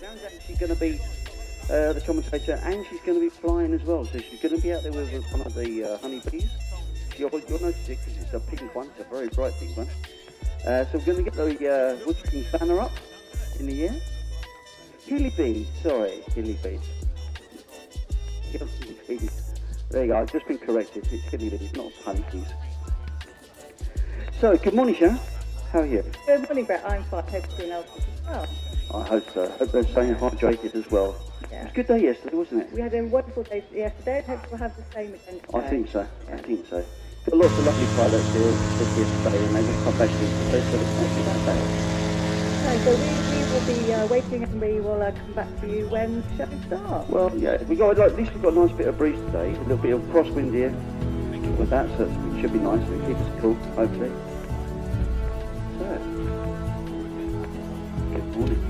Sharon's actually going to be the commentator, and she's going to be flying as well. So she's going to be out there with one of the honeybees. You'll notice it because it's a pink one. It's a very bright pink one. So we're going to get the Woodspring banner up in the air. Hilly bees, sorry, hilly bees. Hilly bees. There you go, I've just been corrected. It's hilly bees, not honeybees. So, good morning, Sharon. How are you? Good morning, Brett. I'm fine. Hope you're doing well as well. I hope so. Hope they're staying hydrated as well. Yeah. It was a good day yesterday, wasn't it? We had a wonderful day yesterday. I hope we'll have the same again today. I think so. Yeah. I think so. Got lots of lovely pilots here yesterday, and they will come back to today, so it's not too bad. So we will be waiting, and we will come back to you when the show starts. Well, yeah, at least we've got a nice bit of breeze today. A little bit of crosswind here with that, so it should be nice. It'll keep us cool, hopefully. So, good morning.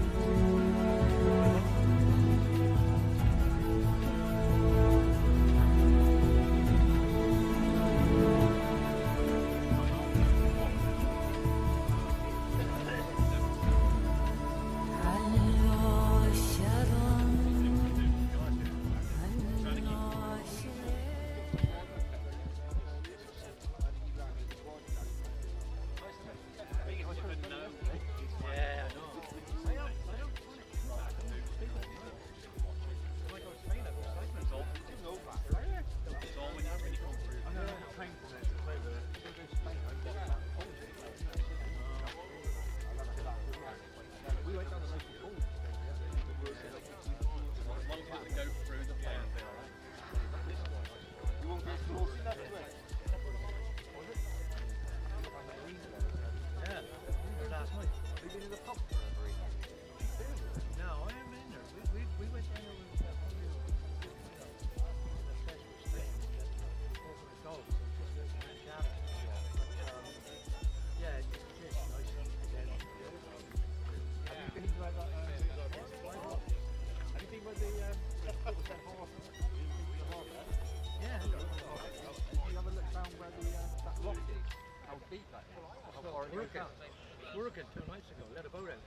Working 2 nights ago, let a boat in.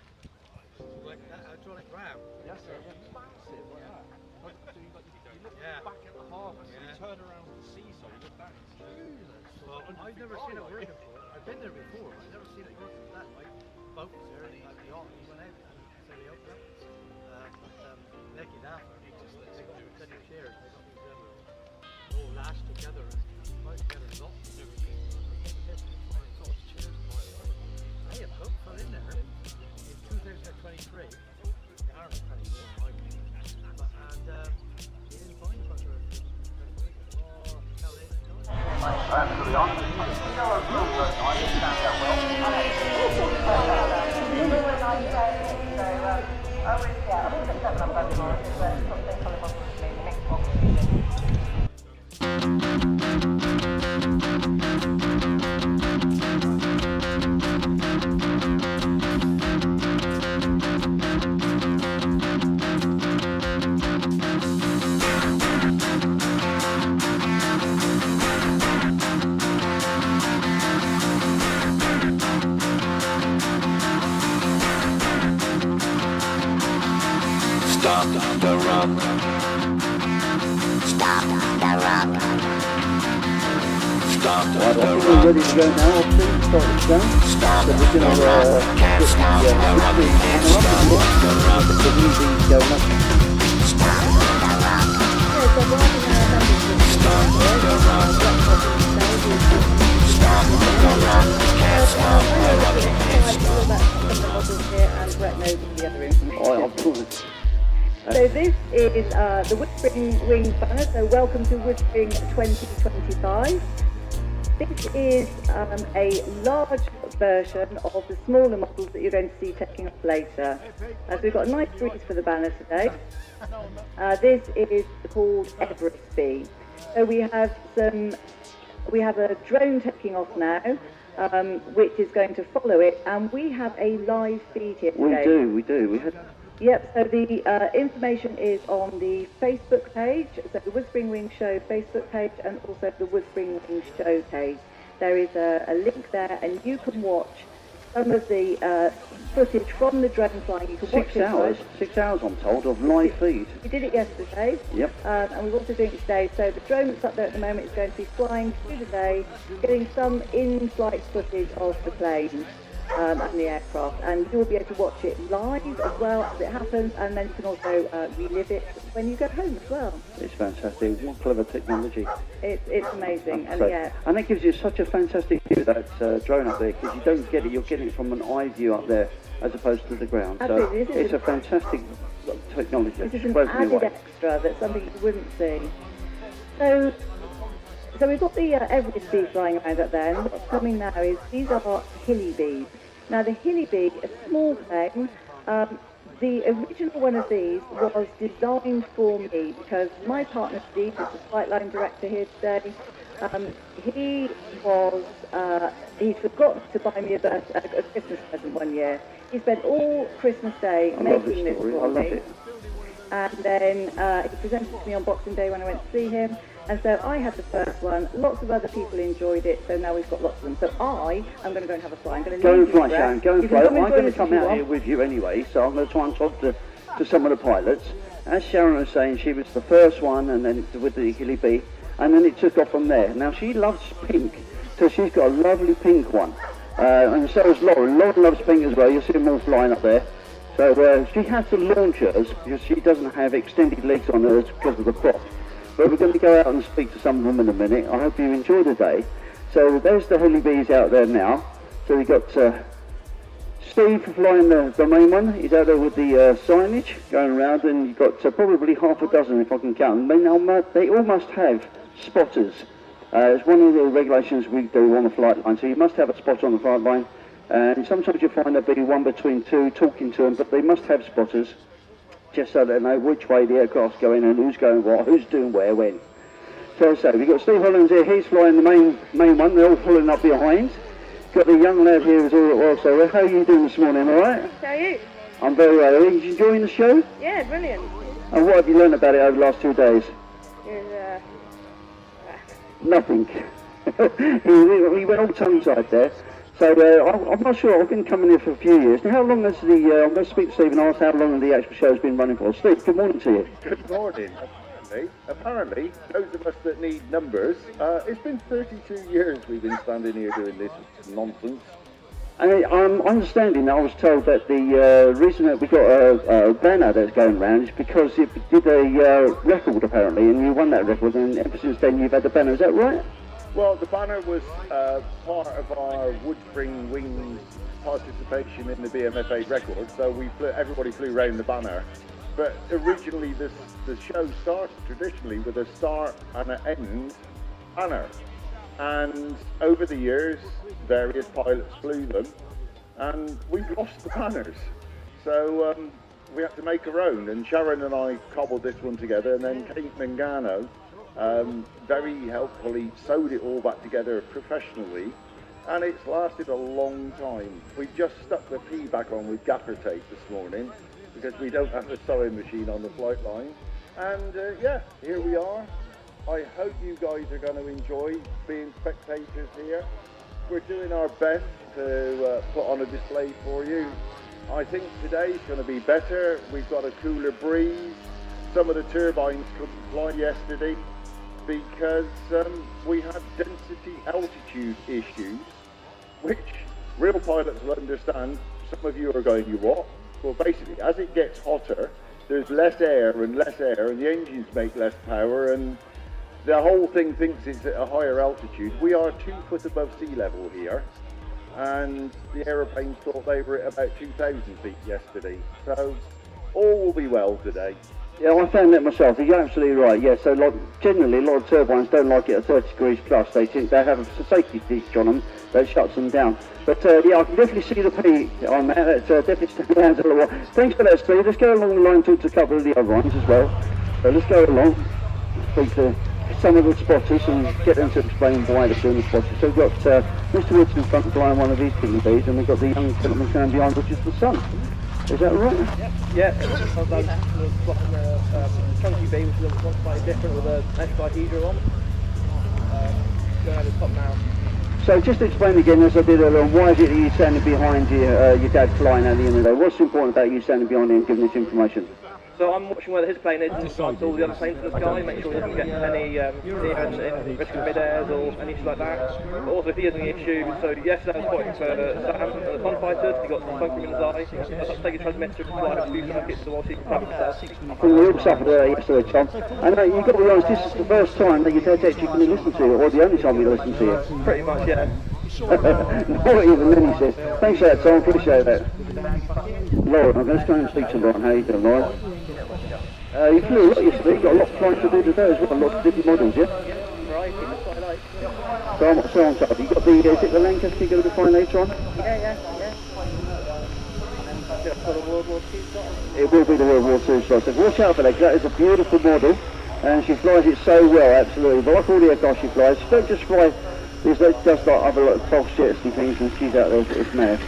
Like that, hydraulic ram. Yes, sir. Yeah, massive like that. So you look back at the harbour, so you turn around the seaside, you look back, it's huge. Well, I've never seen it working before. I've been there before, but I've never seen it working like that. Like, boat was there, like the yacht, he went out and so they opened up. Lucky that, he just said your shares, they got these all lashed together and tied together and locked and everything. Hey, a boat fell in there in 2023. The Army 24, and he didn't find much of it. Oh, fell in and died. Stop the rock. Stop the rock. Stop Right, the I think rock. we're ready to go now. Please start the show. Stop So we're going to can't stop the rock. Can't stop the rock. the music going up. Stop the rock. Yeah, so we're having our members Stop the rock. Stop the rock. Can't stop the rock. Can't stop. here, and Brett knows all the other information. Oh, of course. So this is the Woodspring Wings banner, so welcome to Woodspring 2025. This is a large version of the smaller models that you're going to see taking up later. As we've got a nice breeze for the banner today. This is called Everest Bee. So we have a drone taking off now, which is going to follow it, and we have a live feed here today. We do. We had. Yep, so the information is on the Facebook page, so the Woodspring Wing Show Facebook page, and also the Woodspring Wing Show page. There is a link there, and you can watch some of the footage from the drone flying. You can watch 6 it hours, first. 6 hours I'm told, of live feed. We did it yesterday. Yep. And we're also doing it today. So the drone that's up there at the moment is going to be flying through the day, getting some in-flight footage of the planes and the aircraft. And you will be able to watch it live as well as it happens, and then you can also relive it when you go home as well. It's fantastic. What clever technology. It's amazing. And So- yeah, and it gives you such a fantastic view, that drone up there, because you don't get it, you're getting it from an eye view up there as opposed to the ground. Absolutely, So this is it's a fantastic technology. this is It an blows me added away. extra that's something you wouldn't see. So we've got the Everest bee flying around up there, and what's coming now is these are hilly bees. Now the hilly bee, a small plane, the original one of these was designed for me because my partner Steve, who's the flight line director here today, he'd forgotten to buy me a Christmas present one year. He spent all Christmas Day I love making this this story. I for love me. it. And then he presented it to me on Boxing Day when I went to see him. And so I had the first one. Lots of other people enjoyed it, so now we've got lots of them. So I am going to go and have a fly. I'm going to Go leave and you fly, there. Sharon, go and You fly. can come I'm and join going to us if come you out want. here with you anyway, so I'm going to try and talk to some of the pilots. As Sharon was saying, she was the first one, and then with the hilly bee, and then it took off from there. Now she loves pink, so she's got a lovely pink one. And so is Lauren. Lauren loves pink as well. You'll see them all flying up there. So she has to launch hers because she doesn't have extended legs on hers because of the prop. But we're going to go out and speak to some of them in a minute. I hope you enjoy the day. So there's the hilly bees out there now. So we've got Steve flying the main one. He's out there with the signage going around, and you've got probably half a dozen if I can count them. They all must have spotters. It's one of the regulations we do on the flight line, so you must have a spotter on the flight line. And sometimes you find there'll be one between two talking to them, but they must have spotters, just so they know which way the aircraft's going and who's going what, who's doing where, when. So we've got Steve Hollands here, he's flying the main one, they're all pulling up behind. Got the young lad here as well, so how are you doing this morning, alright? How are you? I'm very well. Are you enjoying the show? Yeah, brilliant. And what have you learned about it over the last 2 days? Nothing. he went all tongue-tied there. So I'm not sure, I've been coming here for a few years. Now, how long has I'm going to speak to Steve and ask how long the actual show's been running for. Steve, good morning to you. Good morning. Apparently, those of us that need numbers, it's been 32 years we've been standing here doing this nonsense. And I'm understanding, I was told that the reason that we got a banner that's going around is because you did a record apparently, and you won that record, and ever since then you've had the banner, is that right? Well, the banner was part of our Woodspring Wings participation in the BMFA record, so everybody flew around the banner. But originally the show started traditionally with a start and an end banner. And over the years, various pilots flew them, and we've lost the banners. So we had to make our own, and Sharon and I cobbled this one together, and then Kate Mangano very helpfully sewed it all back together professionally, and it's lasted a long time. We've just stuck the P back on with gaffer tape this morning, because we don't have a sewing machine on the flight line. And yeah, here we are. I hope you guys are going to enjoy being spectators here. We're doing our best to put on a display for you. I think today's going to be better. We've got a cooler breeze. Some of the turbines couldn't fly yesterday because we had density altitude issues, which real pilots will understand. Some of you are going, you what? Well, basically, as it gets hotter, there's less air, and the engines make less power, and the whole thing thinks it's at a higher altitude. We are 2 foot above sea level here, and the aeroplanes thought they were at about 2,000 feet yesterday. So all will be well today. Yeah, I found that myself. You're absolutely right. Yeah, so generally a lot of turbines don't like it at 30 degrees plus. They think they have a safety feature on them that shuts them down. But yeah, I can definitely see the P on that. It's definitely standing out a lot. Thanks for that, Steve. Let's go along the line and talk to a couple of the other ones as well. So let's go along, speak to some of the spotters and get them to explain why they're doing the spotters. So we've got Mr. Woods in front flying one of these hilly bees, and we've got the young gentleman standing behind, which is the sun. Is that right? Yeah, sometimes spotting a chunky bee, which looks slightly different with an extra hydra on. Going over the top now. So just explain again, as I did earlier on, why is it that you're standing behind your dad flying at the end of the day? What's important about you standing behind him giving this information? So I'm watching whether his plane is and starts all the other planes in the sky, make sure he doesn't get any in risk of mid-airs or anything like that. But also if he has any issues, so yesterday I was fighting for Sam and the Sun Fighters, he got some smoke from in his eye. I had to take his transmitter and fly a few circuits so whilst he can cover himself. I think we all suffered yesterday, Tom. And you've got to be honest, this is the first time that your dad's actually going to listen to you, or the only time you listen to you. Pretty much, yeah. Not even then, he says. Thanks for that, Tom, appreciate that. Lauren, I'm going to go and speak to Lauren. How you doing, Lauren? You flew a lot yesterday, you've got a lot of flying to do today as well, lots of different models, yeah? Right, that's what I like. So on top, you got the, is it the Lancaster you're going to be flying later on? Yeah. Just for the World War II slot. It will be the World War II slot, so watch out for that, 'cause that is a beautiful model, and she flies it so well, absolutely. But like all the aircraft she flies, she don't just fly, there's just like other like, false jets and things, and she's out there, it's mad.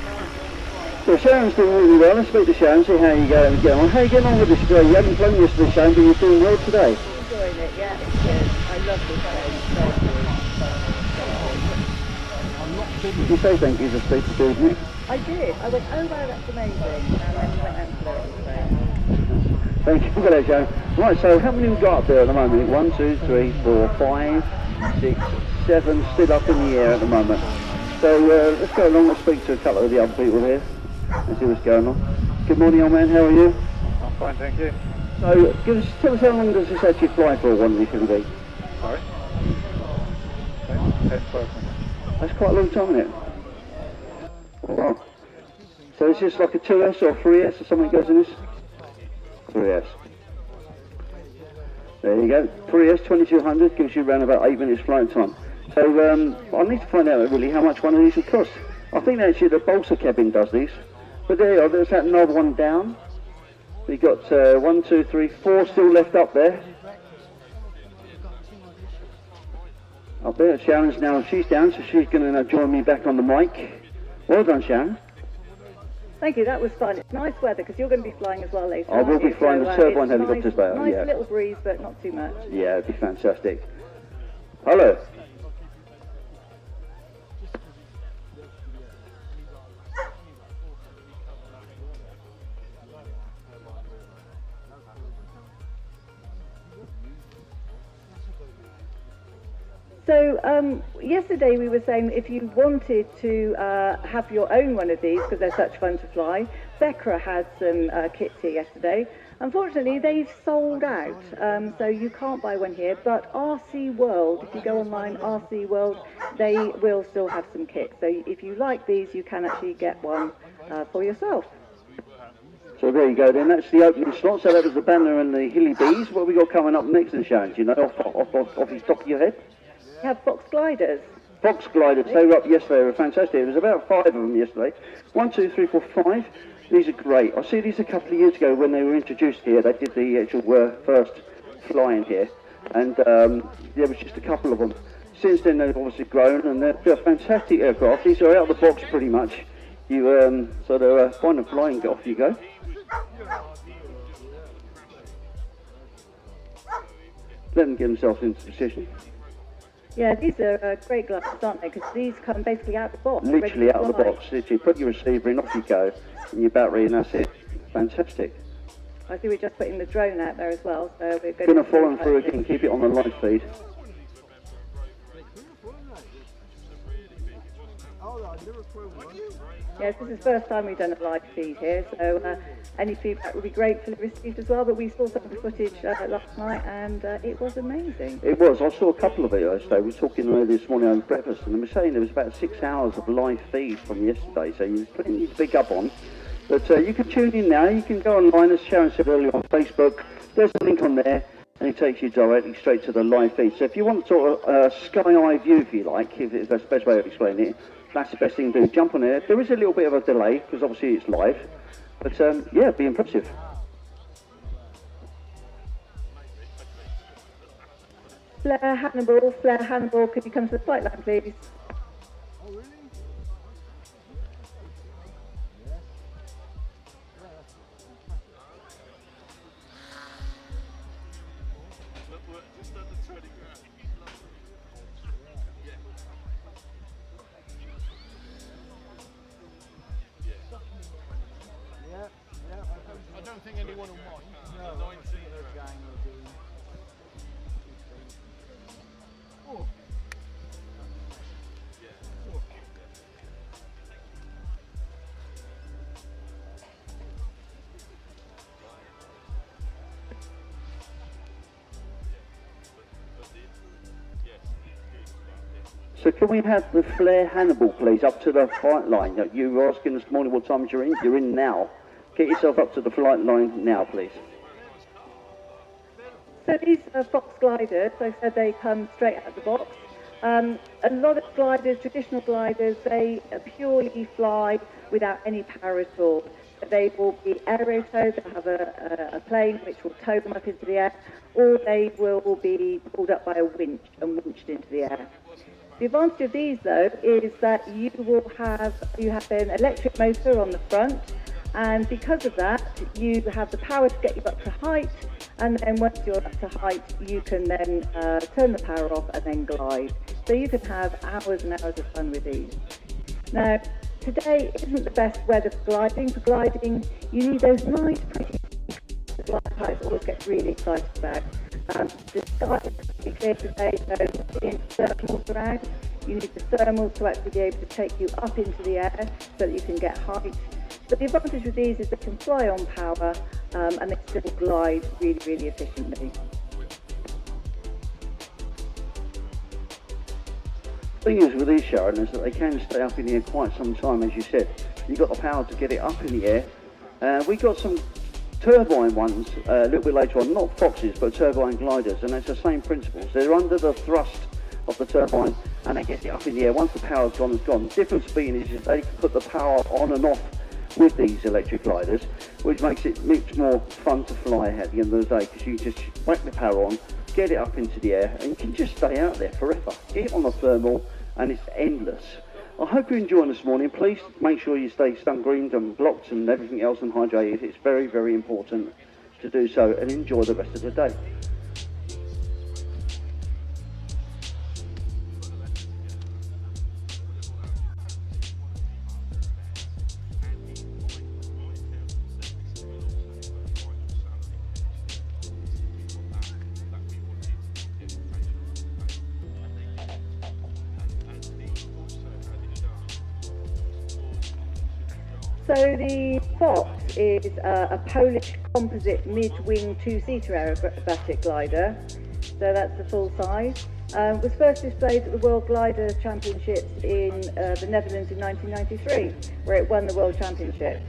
So Sharon's doing really well. Let's speak to Sharon, see how you get on. How are you getting on with this today? You haven't flown yesterday, Sharon, but you're doing well today. Enjoying it, yeah, it's good. I love this plane, so good. Did you say thank you to speak to you, didn't you? I did. I went, oh wow, that's amazing. And then we went out and flew it this way. Thank you for that, Sharon. Right, so how many have we got up there at the moment? 1, 2, 3, 4, 5, 6, 7, still up in the air at the moment. So let's go along and speak to a couple of the other people here and see what's going on. Good morning, old man, how are you? I'm fine, thank you. So tell us how long does this actually fly for, one of these going to be? Sorry? 10 That's quite a long time, isn't it? Wow. So is this like a 2S or 3S or something that goes in this? 3S. There you go. 3S 2200 gives you around about 8 minutes flight time. So I need to find out really how much one of these will cost. I think actually the balsa cabin does these. But there you are, there's that knob one down. We've got 1, 2, 3, 4 still left up there. Up there, Sharon's now, she's down, so she's going to now join me back on the mic. Well done, Sharon. Thank you, that was fun. It's nice weather because you're going to be flying as well later. I will be flying the turbine helicopters later, nice yeah. Little breeze, but not too much. Yeah, it'd be fantastic. Hello. So yesterday we were saying if you wanted to have your own one of these, because they're such fun to fly, Becra had some kits here yesterday. Unfortunately, they've sold out, so you can't buy one here. But RC World, if you go online, RC World, they will still have some kits. So if you like these, you can actually get one for yourself. So there you go then, that's the opening slot. So that was the Banner and the Hilly Bees. What have we got coming up next then, Sharon? Do you know off the top of your head? We have Fox Gliders. Fox Gliders, they were up yesterday, they were fantastic. There was about 5 of them yesterday. 1, 2, 3, 4, 5. These are great. I see these a couple of years ago when they were introduced here. They did the actual first flying here. And there was just a couple of them. Since then they've obviously grown and they're fantastic aircraft. These are out of the box pretty much. So they're fine and flying, off you go. Let them get themselves into position. Yeah, these are great gliders, aren't they? Because these come basically out of the box. Literally out of the box. Literally, put your receiver in, off you go, and your battery, and that's it. Fantastic. I see we're just putting the drone out there as well, so we're going to follow them through again. Keep it on the live feed. Yes, this is the first time we've done a live feed here, so any feedback would be gratefully received as well. But we saw some of the footage last night, and it was amazing. It was. I saw a couple of it yesterday. We were talking this morning on breakfast, and they were saying there was about 6 hours of live feed from yesterday, so you plenty to pick up on. But you can tune in now. You can go online, as Sharon said earlier, on Facebook. There's a link on there, and it takes you directly straight to the live feed. So if you want sort of sky eye view, if you like, if that's the best way of explaining it, that's the best thing to do. Jump on there. There is a little bit of a delay, because obviously it's live. But yeah, it'd be impressive. Flare Hannibal, could you come to the flight line, please? Oh, really? So can we have the Flare Hannibal, please, up to the flight line? You were asking this morning what time you're in. You're in now. Get yourself up to the flight line now, please. So these are Fox gliders, so they come straight out of the box. A lot of gliders, traditional gliders, they purely fly without any power at all. They will be aero-towed, they'll have a plane which will tow them up into the air, or they will be pulled up by a winch and winched into the air. The advantage of these, though, is that you have an electric motor on the front, and because of that, you have the power to get you up to height, and then once you're up to height, you can then turn the power off and then glide. So you can have hours and hours of fun with these. Now, today isn't the best weather for gliding. For gliding, you need those nice, pretty glide pilots always get really excited about. The sky is pretty clear today, so it's thermals around. You need the thermals to actually be able to take you up into the air so that you can get height. But the advantage with these is they can fly on power and they still glide really, really efficiently. The thing is with these, Sharon, is that they can stay up in the air quite some time, as you said. You've got the power to get it up in the air. We got some turbine ones a little bit later on, not Foxes, but turbine gliders, and it's the same principles. They're under the thrust of the turbine and they get it up in the air. Once the power's gone, it's gone. The difference being is that they can put the power on and off with these electric gliders, which makes it much more fun to fly at the end of the day, because you just whack the power on, get it up into the air, and you can just stay out there forever. Get it on the thermal, and it's endless. I hope you're enjoying this morning. Please make sure you stay sun-greened and blocked and everything else and hydrated. It's very, very important to do so, and enjoy the rest of the day. So the Fox is a Polish composite mid-wing two-seater aerobatic glider. So that's the full size. Was first displayed at the World Glider Championships in the Netherlands in 1993, where it won the World Championship.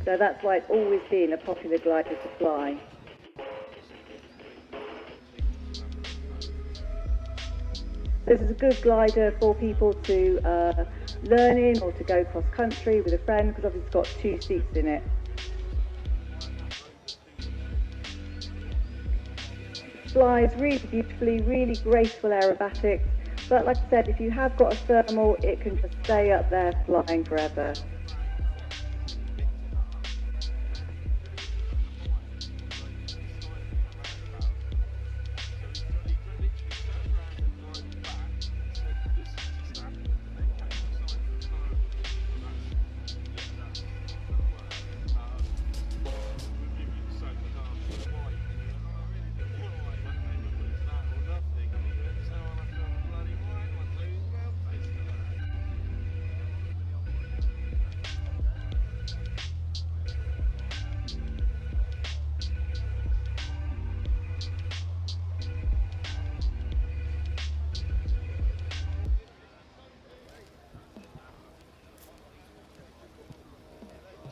So that's why it's always been a popular glider to fly. This is a good glider for people to learn in or to go cross country with a friend, because obviously it's got two seats in it. Flies really beautifully, really graceful aerobatics, but like I said, if you have got a thermal, it can just stay up there flying forever.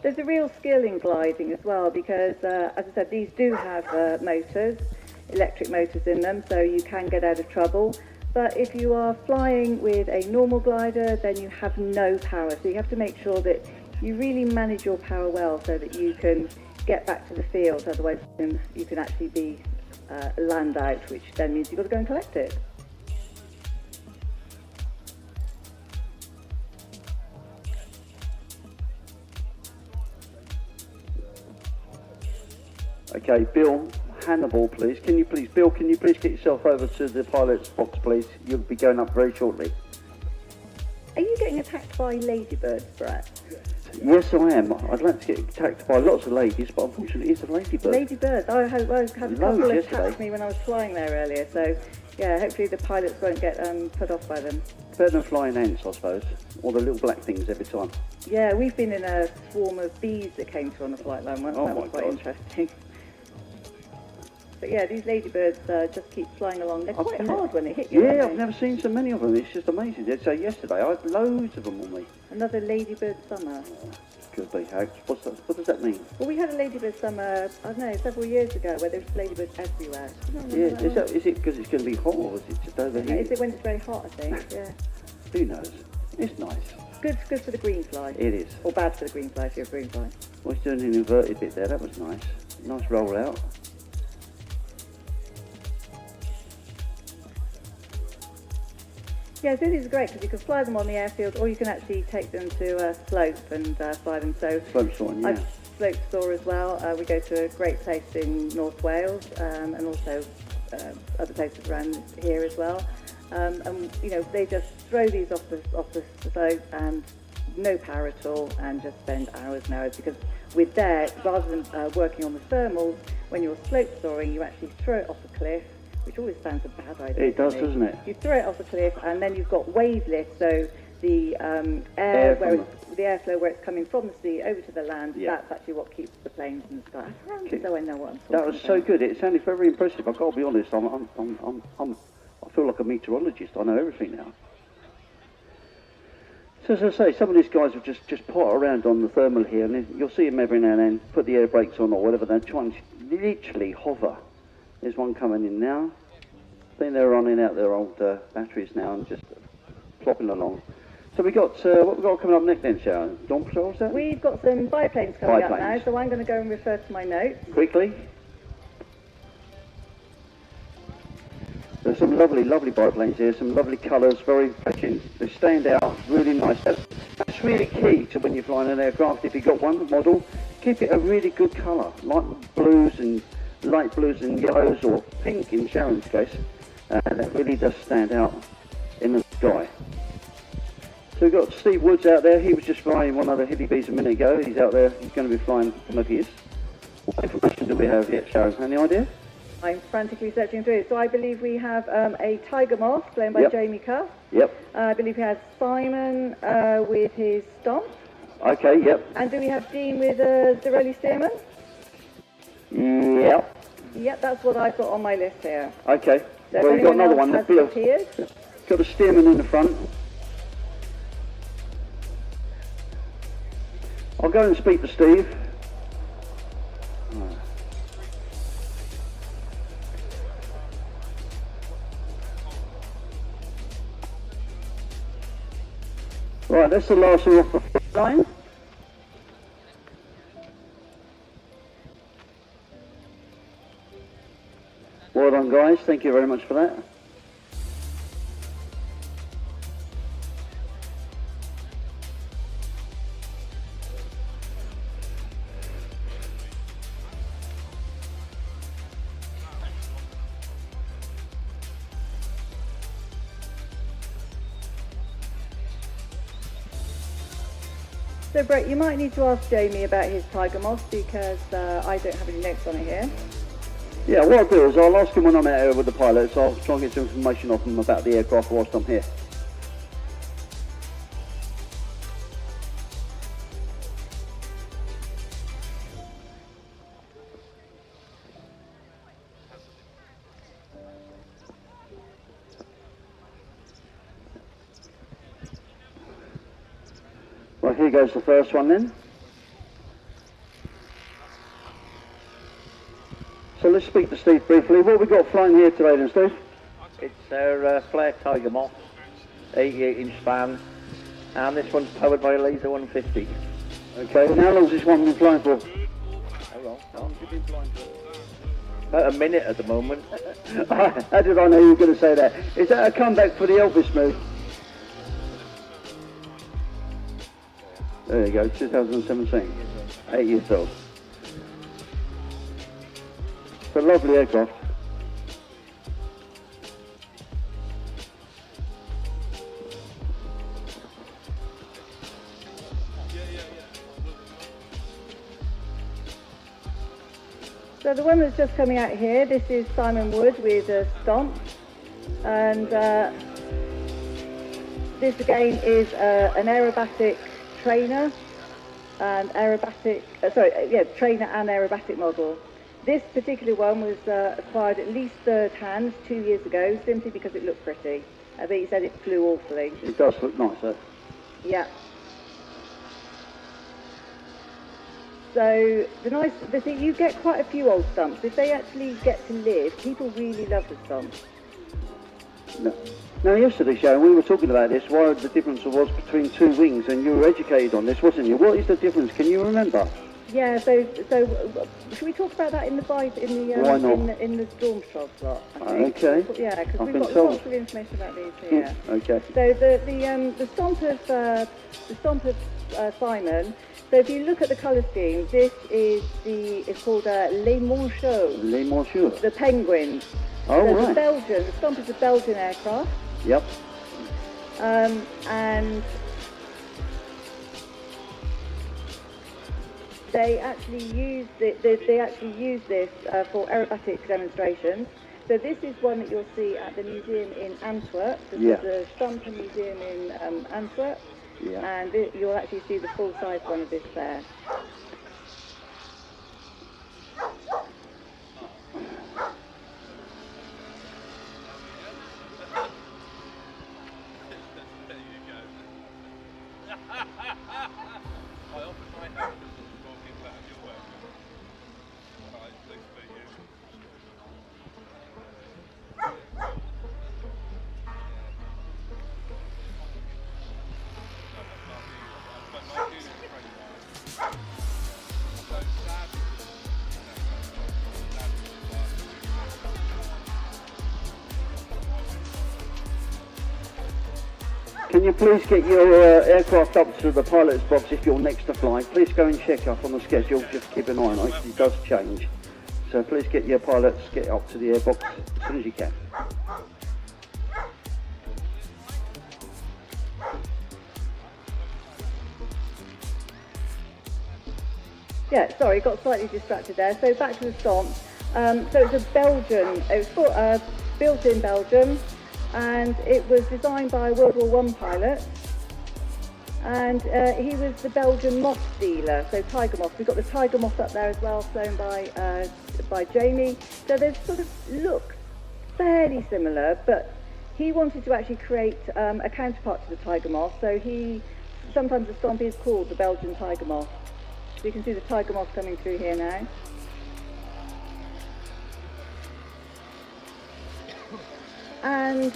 There's a real skill in gliding as well, because, as I said, these do have motors, electric motors in them, so you can get out of trouble. But if you are flying with a normal glider, then you have no power. So you have to make sure that you really manage your power well so that you can get back to the field. Otherwise, you can actually be land out, which then means you've got to go and collect it. Okay, Bill Hannibal, please. Bill, can you please get yourself over to the pilot's box, please? You'll be going up very shortly. Are you getting attacked by ladybirds, Brett? Yes, I am. I'd like to get attacked by lots of ladies, but unfortunately it's a ladybird. Ladybirds. I had a couple attack me when I was flying there earlier, so yeah, hopefully the pilots won't get put off by them. Better than flying ants, I suppose, or the little black things every time. Yeah, we've been in a swarm of bees that came through on the flight line once. Oh, that was quite interesting. But yeah, these ladybirds just keep flying along. They're quite hard when they hit you. Yeah, aren't I've they? never seen so many of them. It's just amazing. So yesterday I had loads of them on me. Another ladybird summer. Could be. What does that mean? Well, we had a ladybird summer, I don't know, several years ago, where there was ladybirds everywhere. Yeah, is it because it's going to be hot or is it just over here? Is it when it's very hot, I think, yeah. Who knows? It's nice. Good for the green fly. It is. Or bad for the green fly if you're a green fly. Well, it's doing an inverted bit there. That was nice. Nice roll out. Yeah, so these are great because you can fly them on the airfield or you can actually take them to a slope and fly them. So Slope soaring, yeah. I've slope soar as well. We go to a great place in North Wales and also other places around here as well. And you know, they just throw these off the slope and no power at all and just spend hours and hours because with that, rather than working on the thermals, when you're slope soaring, you actually throw it off the cliff, which always sounds a bad idea. It does, doesn't it? You throw it off the cliff and then you've got wave lift, so the the airflow where it's coming from the sea over to the land, that's actually what keeps the planes in the sky. So I know what I'm talking That was about. so good. It sounded very impressive. I've got to be honest. I feel like a meteorologist. I know everything now. So as I say, some of these guys will just pot around on the thermal here, and you'll see them every now and then put the air brakes on or whatever. They're trying to literally hover. There's one coming in now. I think they're running out their old batteries now and just plopping along. So we got what we got coming up next then, Sharon? Dawn Patrol, is that? We've got some biplanes coming up now, Biplanes. so I'm going to go and refer to my notes. Quickly. There's some lovely biplanes here, some lovely colours, very fetching. They stand out, really nice. That's really key to when you're flying an aircraft. If you've got one model, keep it a really good colour, like blues and light blues and yellows, or pink in Sharon's case. That really does stand out in the sky. So we've got Steve Woods out there. He was just flying one of the Hilly Bees a minute ago. He's out there. He's going to be flying one of his. What information do we have yet, Sharon? Any idea? I'm frantically searching through it. So I believe we have a Tiger Moth flown by Jamie Cuff. Yep. I believe we have Simon with his Stomp. Okay, yep. And do we have Dean with the Rolly Stearman? Yep. Yep, that's what I've got on my list here. Okay. So Well, we've got another one. Has The blue. appeared? Got a Stearman in the front. I'll go and speak to Steve. Right, that's the last one off the line. Well done, guys. Thank you very much for that. So Brett, you might need to ask Jamie about his Tiger Moth because I don't have any notes on it here. Yeah, what I'll do is I'll ask him when I'm out here with the pilots. I'll try and get some information off him about the aircraft whilst I'm here. Right, here goes the first one then. So let's speak to Steve briefly. What have we got flying here today then, Steve? It's our Flare Tiger Moth, 88-inch span, and this one's powered by a Laser 150. Okay, and how long has this one been flying for? How long have you been flying for? About a minute at the moment. How did I know you were going to say that? Is that a comeback for the Elvis move? There you go, 2017. 8 years old. It's a lovely aircraft. So the one that's just coming out here, this is Simon Wood with a Stomp. And this again is an aerobatic trainer and trainer and aerobatic model. This particular one was acquired at least third hand 2 years ago, simply because it looked pretty. But he said it flew awfully. It does look nicer. Yeah. So the thing, you get quite a few old stumps. If they actually get to live, people really love the stumps. No. Now, yesterday, Sharon, we were talking about this, why the difference was between two wings, and you were educated on this, wasn't you? What is the difference? Can you remember? Yeah. So should we talk about that in the Why not? In the Stormstride slot? I think. Okay. Yeah, because we've got told. lots of information about these here. Okay. So the stomp of Simon. So if you look at the colour scheme, this is it's called Les Manchots. Les Manchots. The penguins. Oh, so right. The stomp is a Belgian aircraft. Yep. And they actually use this for aerobatic demonstrations. So this is one that you'll see at the museum in Antwerp. This is the Stumper Museum in Antwerp. Yeah. And you'll actually see the full-size one of this there. Can you please get your aircraft up to the pilot's box if you're next to flight? Please go and check up on the schedule, just keep an eye on it, it does change. So please get your pilots, get up to the airbox as soon as you can. Yeah, sorry, got slightly distracted there. So back to the stomp. So it's a Belgian, it was built in Belgium, and it was designed by a World War I pilot. And he was the Belgian moth dealer, so tiger moth. We've got the tiger moth up there as well, flown by Jamie. So they sort of look fairly similar, but he wanted to actually create a counterpart to the tiger moth. So sometimes the stomp is called the Belgian tiger moth. So you can see the tiger moth coming through here now. And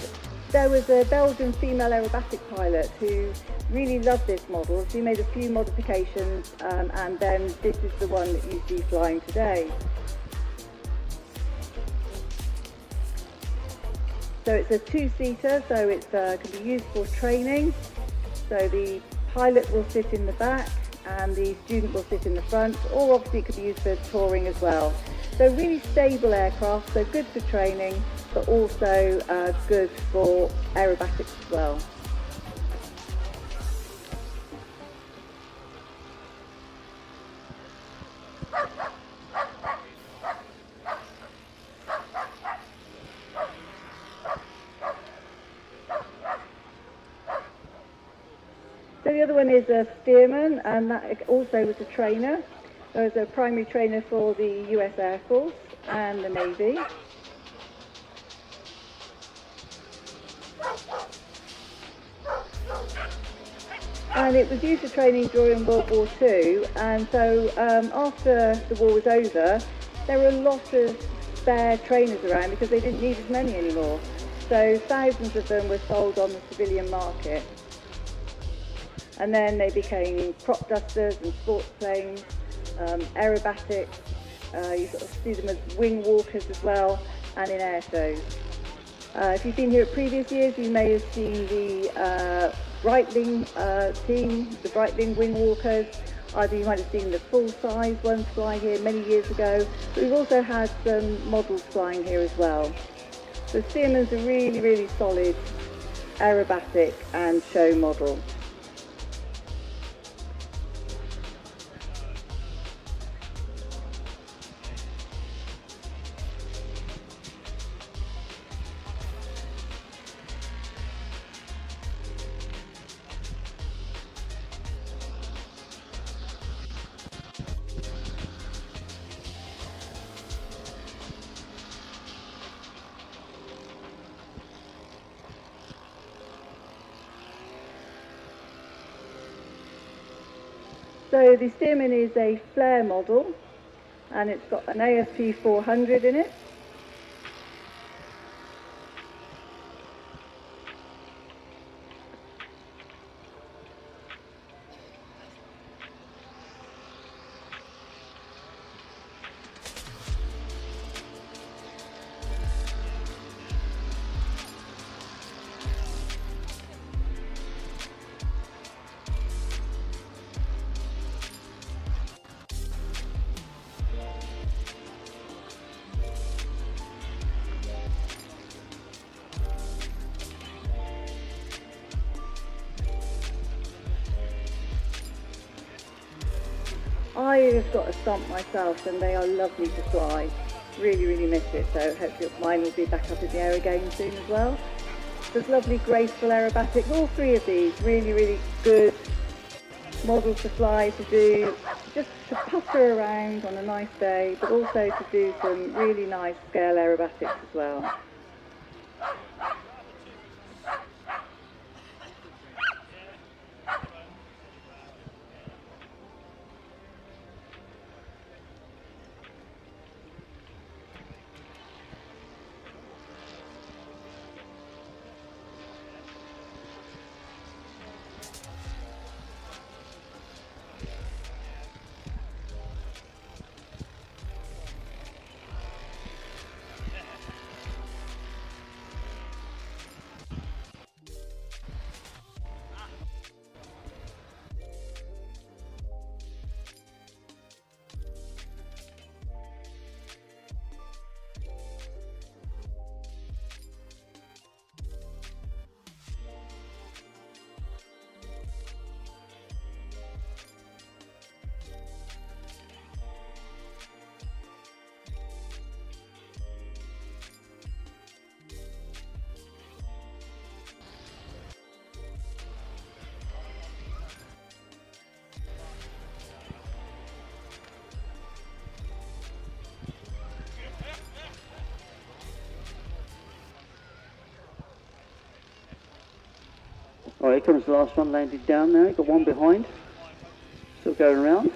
there was a Belgian female aerobatic pilot who really loved this model. She made a few modifications, and then this is the one that you see flying today. So it's a two-seater, so it can be used for training. So the pilot will sit in the back and the student will sit in the front, or obviously it could be used for touring as well. So really stable aircraft, so good for training, but also good for aerobatics as well. So the other one is a steerman, and that also was a trainer. There was a primary trainer for the US Air Force and the Navy. And it was used for training during World War II, and so after the war was over, there were a lot of spare trainers around because they didn't need as many anymore. So thousands of them were sold on the civilian market. And then they became crop dusters and sports planes, aerobatics, you sort of see them as wing walkers as well, and in air shows. If you've been here at previous years, you may have seen the Breitling team, the Breitling wing walkers. Either you might have seen the full-size ones flying here many years ago, but we've also had some models flying here as well. So Stearman's a really, really solid aerobatic and show model. So the Stearman is a flare model, and it's got an ASP 400 in it. I have got a stomp myself, and they are lovely to fly. Really, really miss it, so hopefully mine will be back up in the air again soon as well. There's lovely, graceful aerobatics. All three of these really, really good models to fly, to do, just to putter around on a nice day, but also to do some really nice scale aerobatics as well. All right, here comes the last one, landed down now. Got one behind. Still going around.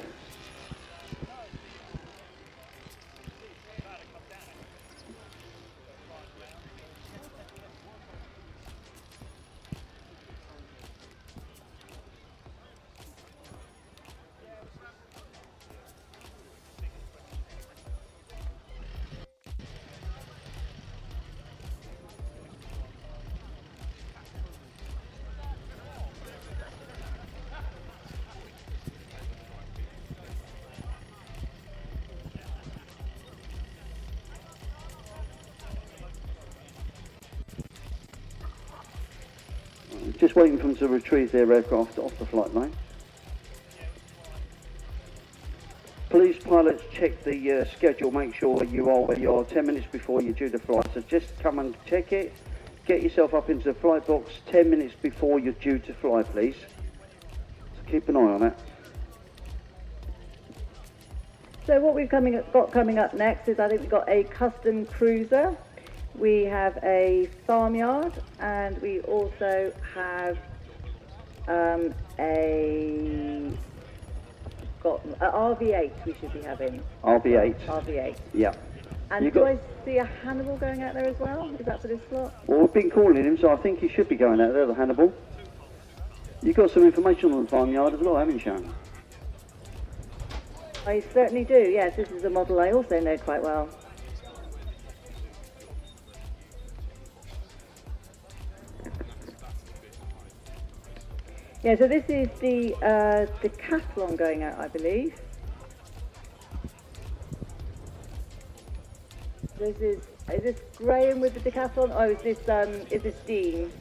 Just waiting for them to retrieve their aircraft off the flight line. Please, pilots, check the schedule. Make sure you are where you are 10 minutes before you're due to fly. So just come and check it. Get yourself up into the flight box 10 minutes before you're due to fly, please. So keep an eye on it. So what we've got coming up next is, I think we've got a custom cruiser. We have a farmyard, and we also have a RV8 we should be having. RV8. RV8. Yeah. And do I see a Hannibal going out there as well? Is that for this slot? Well, we've been calling him, so I think he should be going out there, the Hannibal. You've got some information on the farmyard as well, haven't you? I certainly do, yes. This is a model I also know quite well. Yeah, so this is the Decathlon going out, I believe. Is this Graham with the Decathlon? Oh, is this Dean?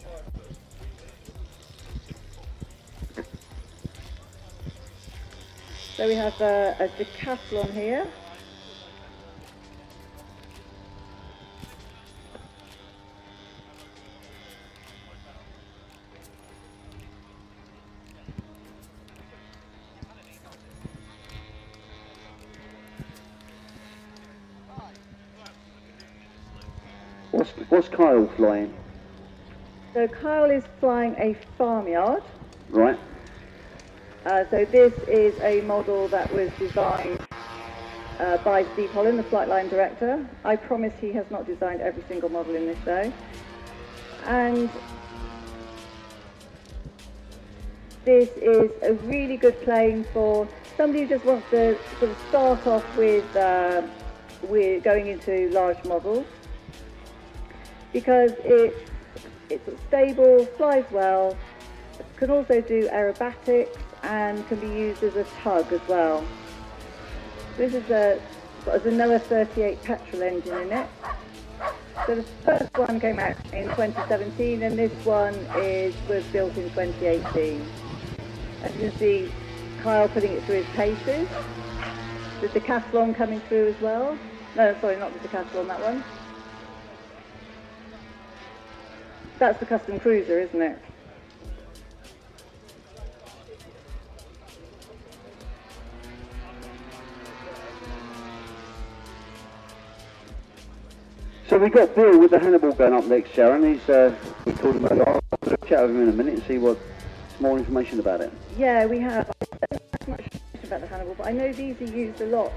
So we have a Decathlon here. What's Kyle flying? So Kyle is flying a farmyard. Right. So this is a model that was designed by Steve Holland, the flight line director. I promise he has not designed every single model in this show. And this is a really good plane for somebody who just wants to sort of start off with going into large models, because it's stable, flies well, can also do aerobatics, and can be used as a tug as well. This is got a Noah 38 petrol engine in it. So the first one came out in 2017, and this one was built in 2018. As you can see, Kyle putting it through his paces. The Decathlon coming through as well. No, sorry, not the Decathlon, that one. That's the custom cruiser, isn't it? So we've got Bill with the Hannibal going up next, Sharon. He's we called him over. I'll chat with him in a minute and see what more information about it. Yeah, we have. I don't know much about the Hannibal, but I know these are used a lot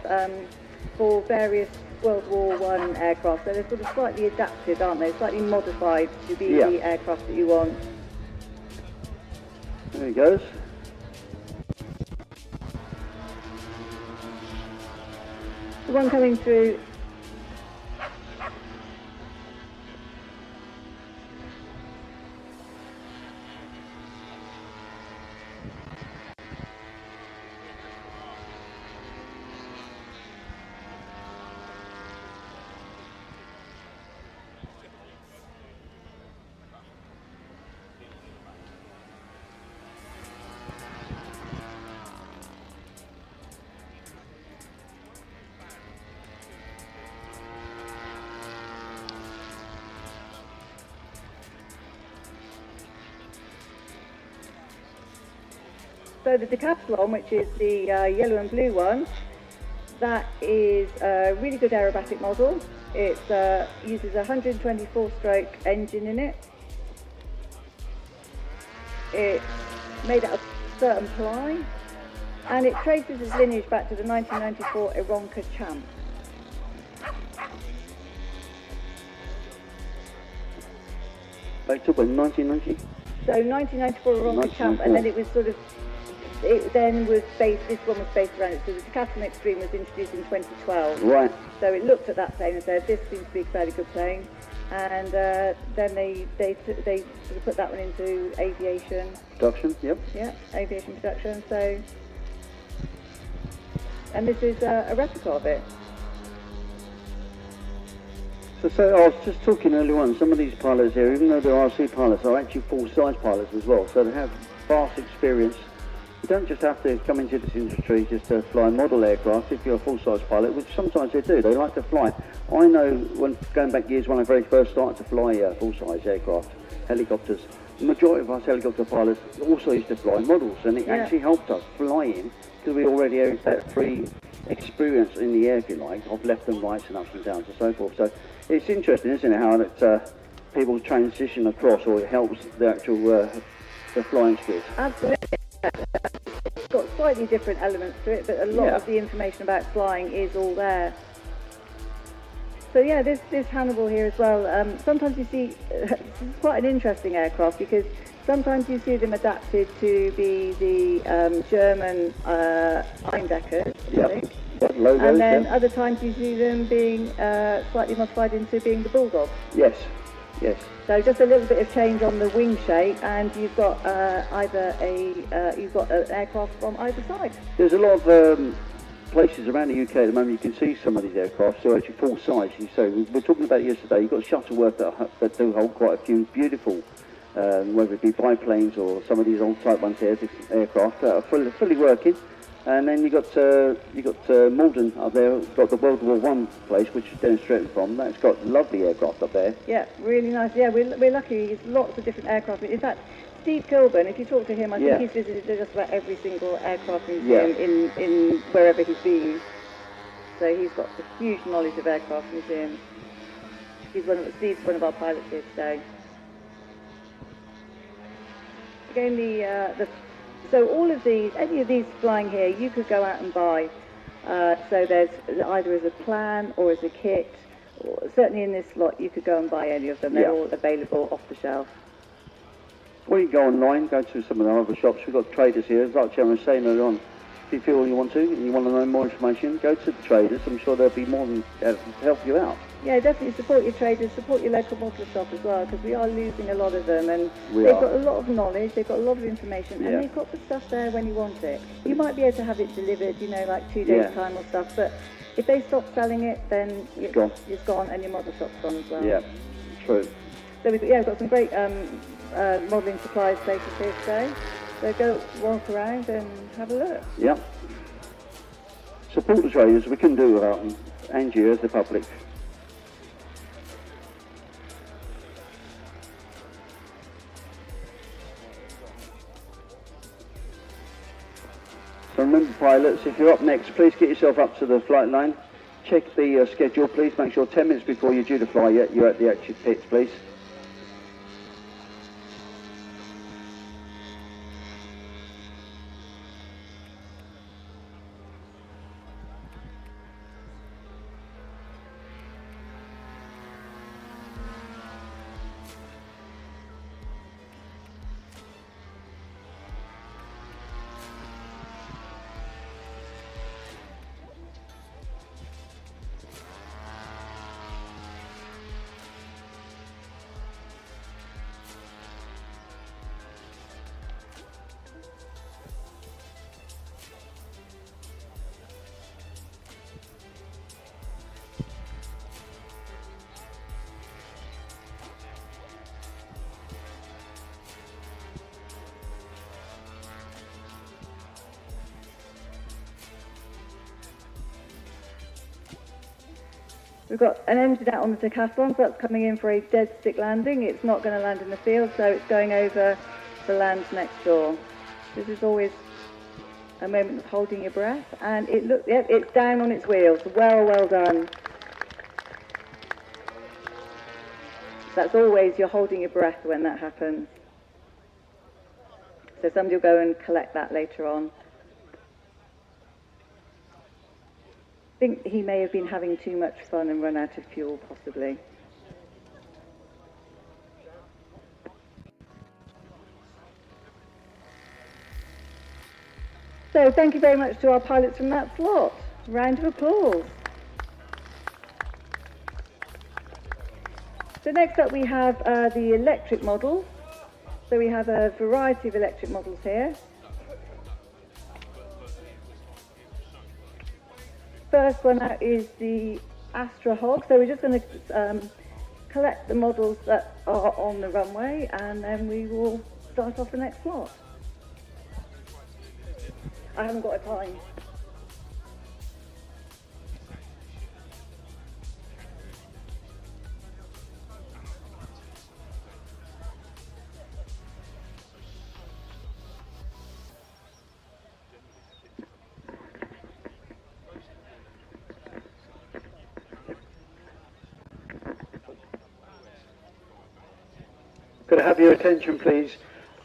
for various World War I aircraft. So they're sort of slightly adapted, aren't they? Slightly modified to be the aircraft that you want. There he goes. The one coming through. So the Decathlon, which is the yellow and blue one, that is a really good aerobatic model. It uses a 124-stroke engine in it. It's made out of certain ply, and it traces its lineage back to the 1994 Ironka Champ. Back to when, 1990? So 1994 Ironka Champ, and then it was sort of, this one was based around it. So the Decathlon Extreme was introduced in 2012. Right. So it looked at that plane and said, this seems to be a fairly good plane. And then they sort of put that one into aviation. Production, yep. Yeah, aviation production. So, and this is a replica of it. So I was just talking earlier on, some of these pilots here, even though they're RC pilots, are actually full-size pilots as well. So they have vast experience. You don't just have to come into this industry just to fly model aircraft if you're a full-size pilot, which sometimes they do. They like to fly. I know, when going back years when I very first started to fly full-size aircraft, helicopters, the majority of us helicopter pilots also used to fly models, and it actually helped us flying because we already had that free experience in the air, if you like, of left and rights and ups and downs and so forth. So it's interesting, isn't it, how that people transition across, or it helps the actual the flying skills. Absolutely. It's got slightly different elements to it, but a lot of the information about flying is all there. So yeah, this Hannibal here as well, sometimes you see, this is quite an interesting aircraft, because sometimes you see them adapted to be the German Eindeckers, I think. Logos, and then other times you see them being slightly modified into being the Bulldog. Yes, yes. So just a little bit of change on the wing shape, and you've got you've got an aircraft from either side. There's a lot of places around the UK at the moment you can see some of these aircraft, so actually full size. So we were talking about it yesterday. You've got Shuttleworth that do hold quite a few beautiful, whether it be biplanes or some of these old Type 1 aircraft that are fully working. And then you got Malden up there, got the World War I place, which is demonstrated from. That's got lovely aircraft up there. Yeah, really nice. Yeah, we're lucky. There's lots of different aircraft. In fact, Steve Kilburn, if you talk to him, I think he's visited just about every single aircraft museum in wherever he's been. So he's got a huge knowledge of aircraft museums. Steve's one of our pilots here today. Again, the So all of these, any of these flying here, you could go out and buy. So there's either as a plan or as a kit. Or certainly in this lot, you could go and buy any of them. They're all available off the shelf. Or you can go online, go to some of the other shops. We've got traders here. Like Chairman was saying earlier on, if you feel you want to and you want to know more information, go to the traders. I'm sure they'll be more than to help you out. Yeah, definitely support your traders, support your local model shop as well, because we are losing a lot of them, and they've got a lot of knowledge, they've got a lot of information, and they've got the stuff there when you want it. You might be able to have it delivered, you know, like 2 days time or stuff, but if they stop selling it, then it's gone, and your model shop's gone as well. Yeah, true. So we've got some great modelling supplies places here today. So go walk around and have a look. Yeah. Support the traders. We couldn't do without them. And you as the public. So remember, pilots, if you're up next, please get yourself up to the flight line. Check the schedule, please. Make sure 10 minutes before you're due to fly you're at the exit pits, please. We've got an engine out on the decathlon, so that's coming in for a dead stick landing. It's not going to land in the field, so it's going over the land next door. This is always a moment of holding your breath, and it's down on its wheels. Well done. That's always, you're holding your breath when that happens. So somebody will go and collect that later on. I think he may have been having too much fun and run out of fuel, possibly. So thank you very much to our pilots from that slot. Round of applause. So next up we have the electric models. So we have a variety of electric models here. First one out is the Astra Hog. So we're just going to collect the models that are on the runway, and then we will start off the next slot. I haven't got a time. Could I have your attention, please?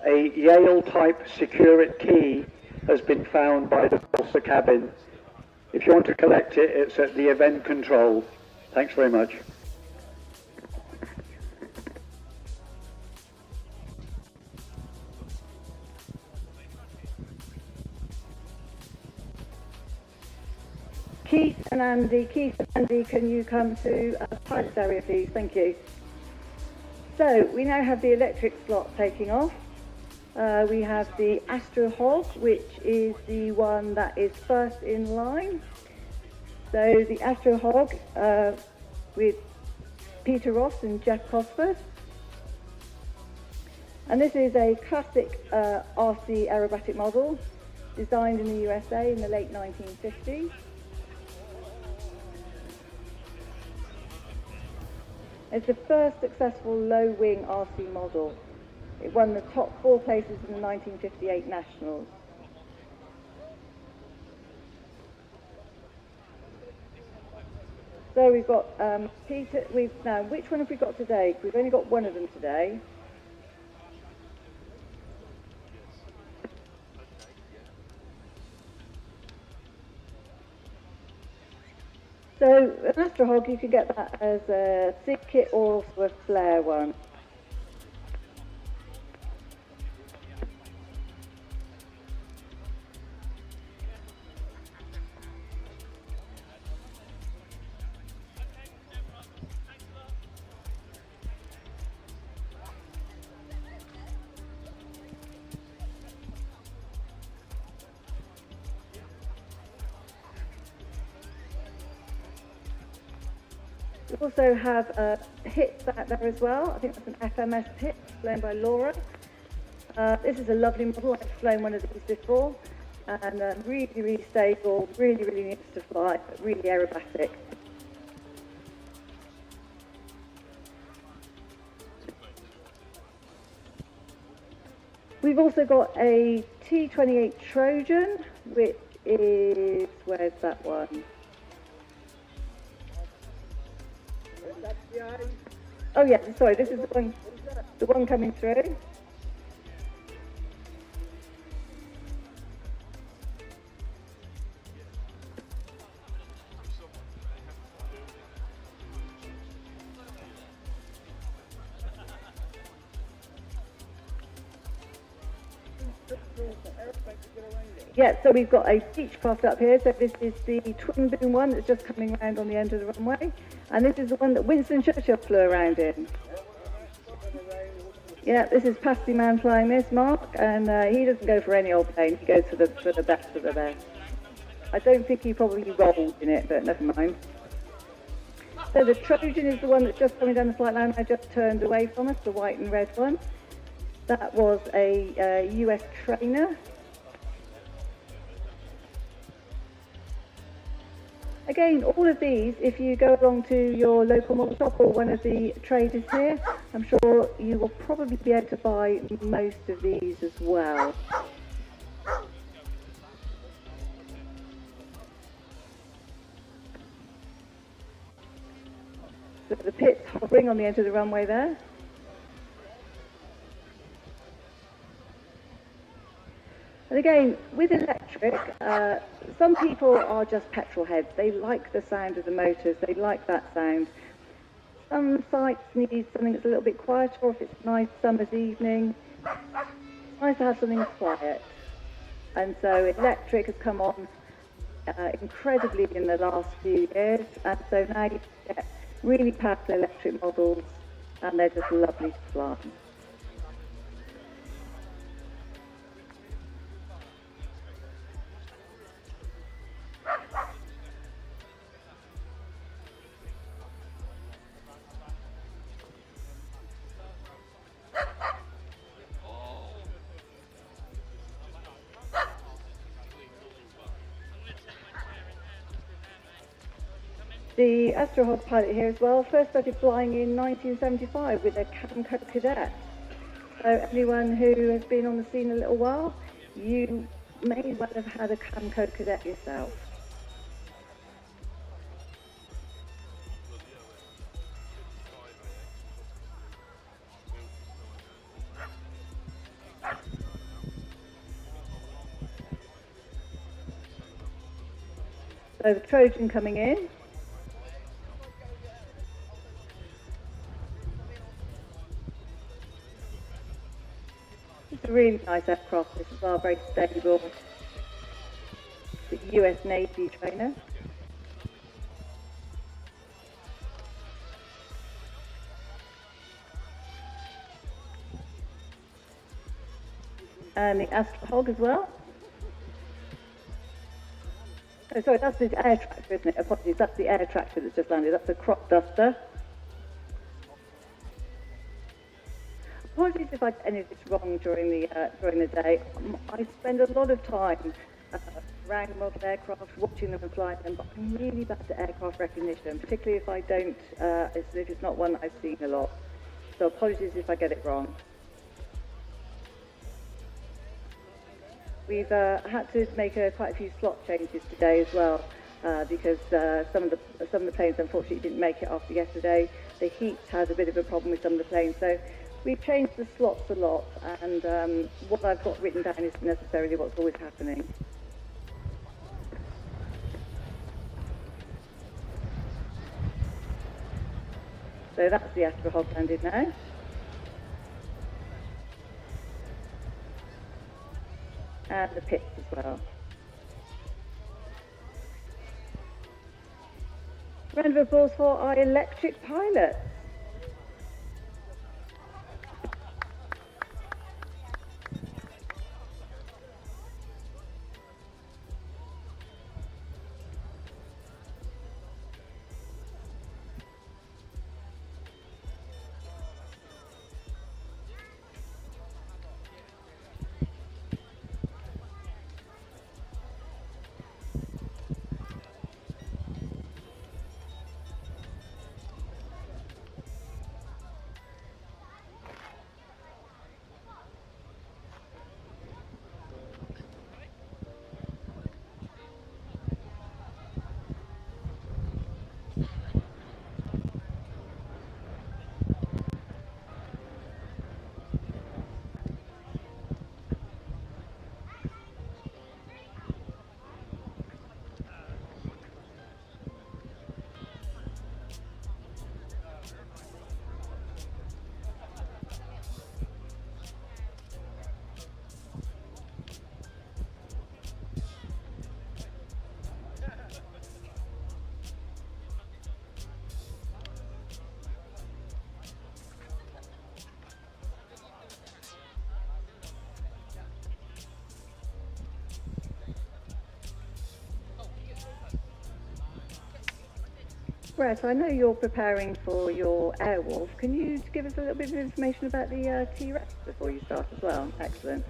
A Yale-type Security key has been found by the Tulsa cabin. If you want to collect it, it's at the event control. Thanks very much. Keith and Andy, can you come to pilot's area, please? Thank you. So we now have the electric slot taking off. We have the Astra Hog, which is the one that is first in line. So the Astra Hog with Peter Ross and Jeff Cosford. And this is a classic RC aerobatic model designed in the USA in the late 1950s. It's the first successful low-wing RC model. It won the top 4 places in the 1958 Nationals. So we've got Peter. Now, which one have we got today? We've only got one of them today. So an Astrahog, you can get that as a SIG kit or also a flare one. We also have a pit back there as well. I think that's an FMS pit flown by Laura. This is a lovely model. I've flown one of these before, and really, really stable, really needs to fly, but really aerobatic. We've also got a T-28 Trojan, which is, where's that one? Oh yeah, sorry, this is the one coming through. Yeah, so we've got a Beechcraft up here. So this is the twin boom one that's just coming around on the end of the runway. And this is the one that Winston Churchill flew around in. Yeah, this is Pasty Man flying this, Mark, and he doesn't go for any old plane. He goes for the best of the best. I don't think he probably rolled in it, but never mind. So the Trojan is the one that's just coming down the flight line. I just turned away from us, the white and red one. That was a US trainer. Again, all of these, if you go along to your local model shop or one of the traders here, I'm sure you will probably be able to buy most of these as well. So the pit's hovering on the edge of the runway there. And again, with electric, some people are just petrol heads. They like the sound of the motors. They like that sound. Some sites need something that's a little bit quieter, or if it's a nice summer's evening, it's nice to have something quiet. And so electric has come on incredibly in the last few years. And so now you get really powerful electric models, and they're just lovely to fly. The Astrahog pilot here as well first started flying in 1975 with a Camco Cadet. So anyone who has been on the scene a little while, you may well have had a Camco Cadet yourself. So the Trojan coming in. It's a really nice aircraft. This is our very stable US Navy trainer. And the Astrahog as well. Oh, sorry, that's the air tractor, isn't it? Apologies, that's the air tractor that's just landed. That's a crop duster. Apologies if I get any of this wrong during the day. I spend a lot of time around model aircraft, watching them and flying them, but I'm really bad at aircraft recognition, particularly if I don't, if it's not one that I've seen a lot. So apologies if I get it wrong. We've had to make quite a few slot changes today as well, because some of the planes unfortunately didn't make it after yesterday. The heat had a bit of a problem with some of the planes, so we've changed the slots a lot, and what I've got written down isn't necessarily what's always happening. So that's the Astra hog landed now. And the pits as well. Round of applause for our electric pilot. Brett, I know you're preparing for your Airwolf. Can you give us a little bit of information about the T-Rex before you start as well? Excellent.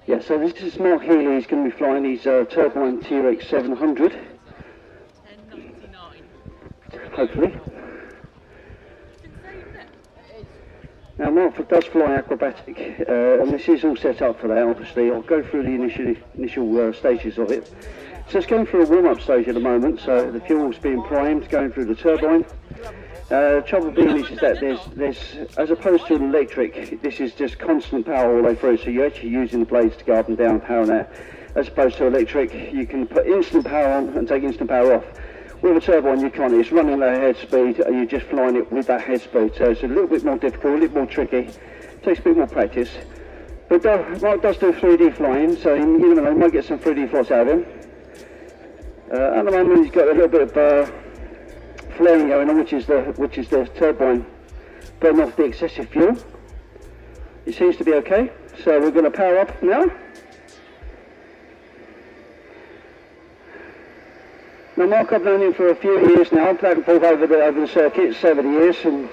Yeah, so this is Mark Healy. He's going to be flying his turbine T-Rex 700. 1099. Hopefully. Now Mark does fly acrobatic, and this is all set up for that. Obviously, I'll go through the initial stages of it. So it's going through a warm-up stage at the moment. So the fuel's being primed, going through the turbine. Trouble being is that there's as opposed to an electric, this is just constant power all the way through. So you're actually using the blades to go up and down, power and out. As opposed to electric, you can put instant power on and take instant power off. With a turbine you can't, it's running at head speed and you're just flying it with that head speed, so it's a little bit more difficult, a little more tricky, takes a bit more practice. But Mark does do 3D flying, so you never know, you might get some 3D flights out of him. At the moment he's got a little bit of flaring going on, which is the turbine burning off the excessive fuel. It seems to be okay, so we're going to power up now. Now Mark, I've known him for a few years now, back and forth over the circuits over the years, and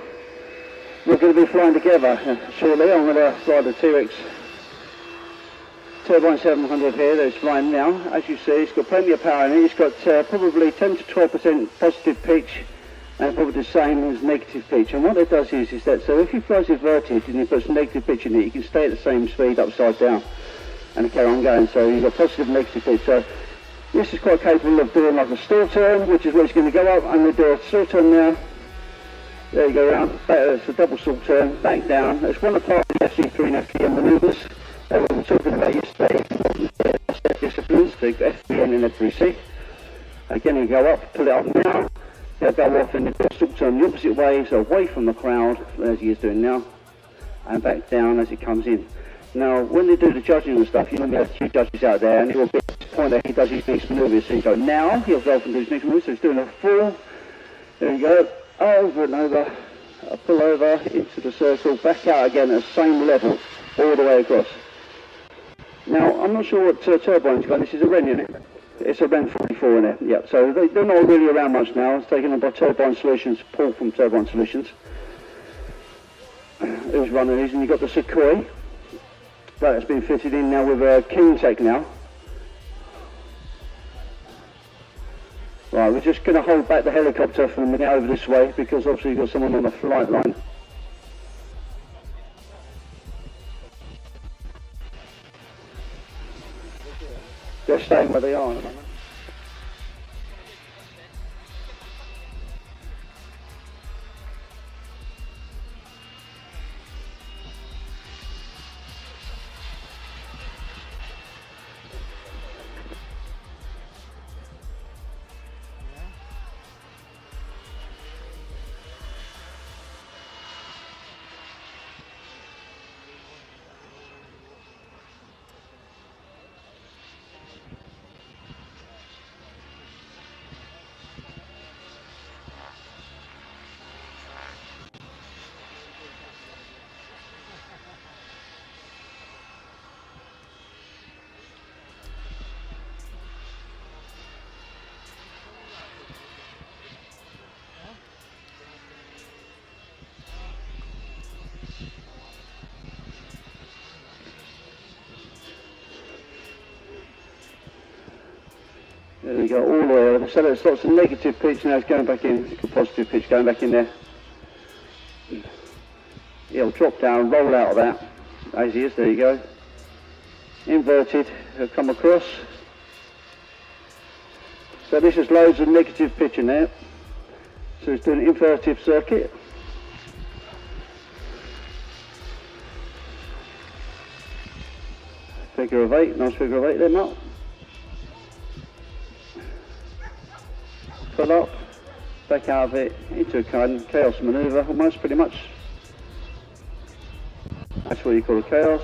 we're going to be flying together shortly. I'm going to fly the T-Rex Turbine 700 here that is flying now. As you see, it's got plenty of power in it. It's got probably 10 to 12% positive pitch and probably the same as negative pitch. And what it does is that, so if he flies inverted and he puts negative pitch in it, you can stay at the same speed upside down and carry on going. So you've got positive and negative pitch. So this is quite capable of doing like a stall turn, which is where it's going to go up. I'm going to do a stall turn now. There you go round. It's a double stall turn, back down. It's one of the FC3 and FPM manoeuvres that we were talking about yesterday. Set disciplines, the FPN and F3C. Again, you go up, pull it up now. They'll go off and do a stall turn the opposite way, so away from the crowd, as he is doing now, and back down as it comes in. Now, when they do the judging and stuff, you normally have two judges out there, and it will be at this point that he does his next manoeuvre. So you go, now, he'll go off and do his next manoeuvre, so he's doing a full, there you go, over and over, pull over, into the circle, back out again at the same level, all the way across. Now, I'm not sure what turbine's got, this is a Wren in it. It's a Wren 44 in there, yeah, so they're not really around much now. It's taken up by Turbine Solutions, Paul from Turbine Solutions, who's running these, and you've got the Sequoia. That's been fitted in now with a King Tech now. Right, we're just going to hold back the helicopter for a minute over this way because obviously you've got someone on the flight line. They're staying where they are at the moment. There we go, all the way over. So there's lots of negative pitch now, it's going back in, positive pitch going back in there. It'll drop down, roll out of that, as he is, there you go. Inverted, he'll come across. So this is loads of negative pitch in there. So it's doing an invertive circuit. Figure of 8, nice figure of 8 there, Mark. Pull up, back out of it, into a kind of chaos manoeuvre, almost, pretty much. That's what you call a chaos.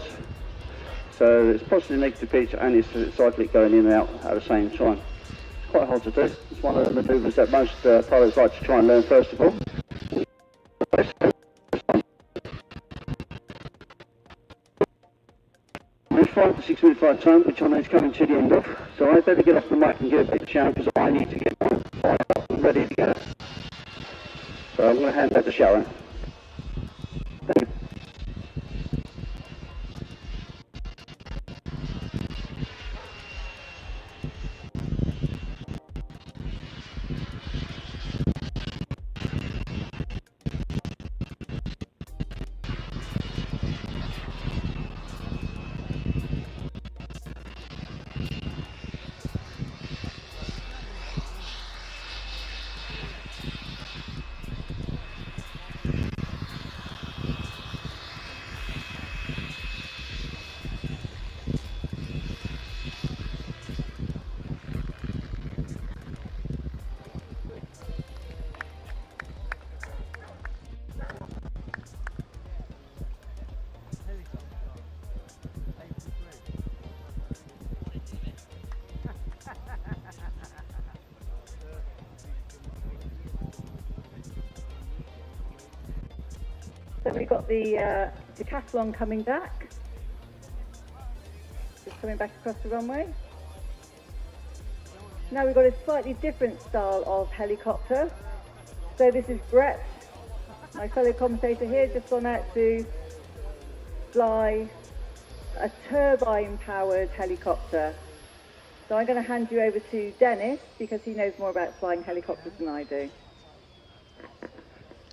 So it's positive and negative pitch and it's cyclic going in and out at the same time. It's quite hard to do. It's one of the manoeuvres that most pilots like to try and learn first of all. It's 5 to 6 minute flight time, which I know is coming to the end of. So I better get off the mic and get a bit of shower because I need to get my flight up and ready to go. So I'm going to hand that to Sharon. Thank you. So we've got the decathlon coming back. Just coming back across the runway. Now we've got a slightly different style of helicopter. So this is Brett, my fellow commentator here, just gone out to fly a turbine-powered helicopter. So I'm going to hand you over to Dennis because he knows more about flying helicopters than I do.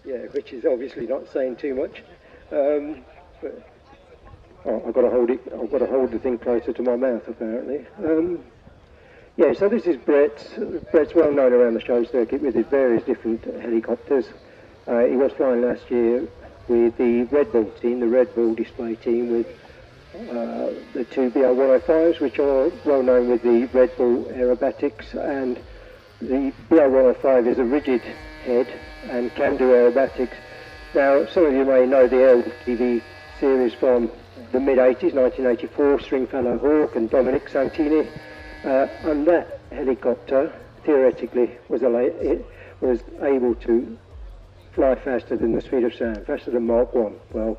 Yeah, which is obviously not saying too much. But I've got to hold it. I've got to hold the thing closer to my mouth, apparently. Yeah, so this is Brett. Brett's well known around the show circuit with his various different helicopters. He was flying last year with the Red Bull team, the Red Bull display team, with the two BR-105s, which are well known with the Red Bull aerobatics, and the BR-105 is a rigid head and can do aerobatics. Now, some of you may know the LTV series from the mid-80s, 1984, Stringfellow Hawk and Dominic Santini, and that helicopter, theoretically, was able to fly faster than the speed of sound, faster than Mark 1. Well,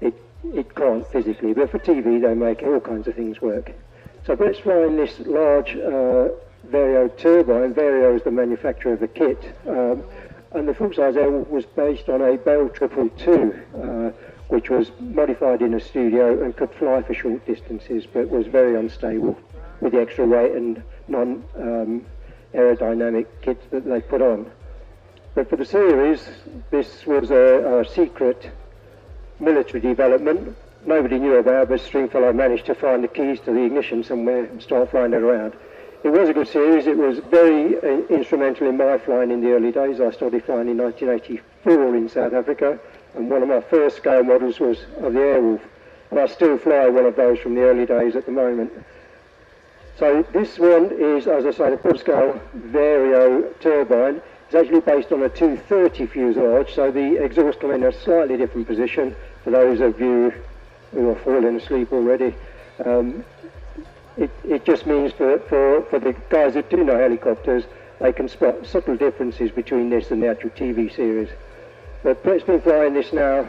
it can't physically, but for TV they make all kinds of things work. So Brett's flying this large Vario turbine. Vario is the manufacturer of the kit. And the full-size L was based on a Bell 222, which was modified in a studio and could fly for short distances, but was very unstable with the extra weight and non-aerodynamic kit that they put on. But for the series, this was a secret military development nobody knew about, but Stringfellow managed to find the keys to the ignition somewhere and start flying it around. It was a good series. It was very instrumental in my flying in the early days. I started flying in 1984 in South Africa, and one of my first scale models was of the Airwolf, and I still fly one of those from the early days at the moment. So this one is, as I say, the full-scale Vario turbine. It's actually based on a 230 fuselage, so the exhaust come in a slightly different position for those of you who are falling asleep already. It just means for the guys that do know helicopters, they can spot subtle differences between this and the actual TV series. But Brett's been flying this now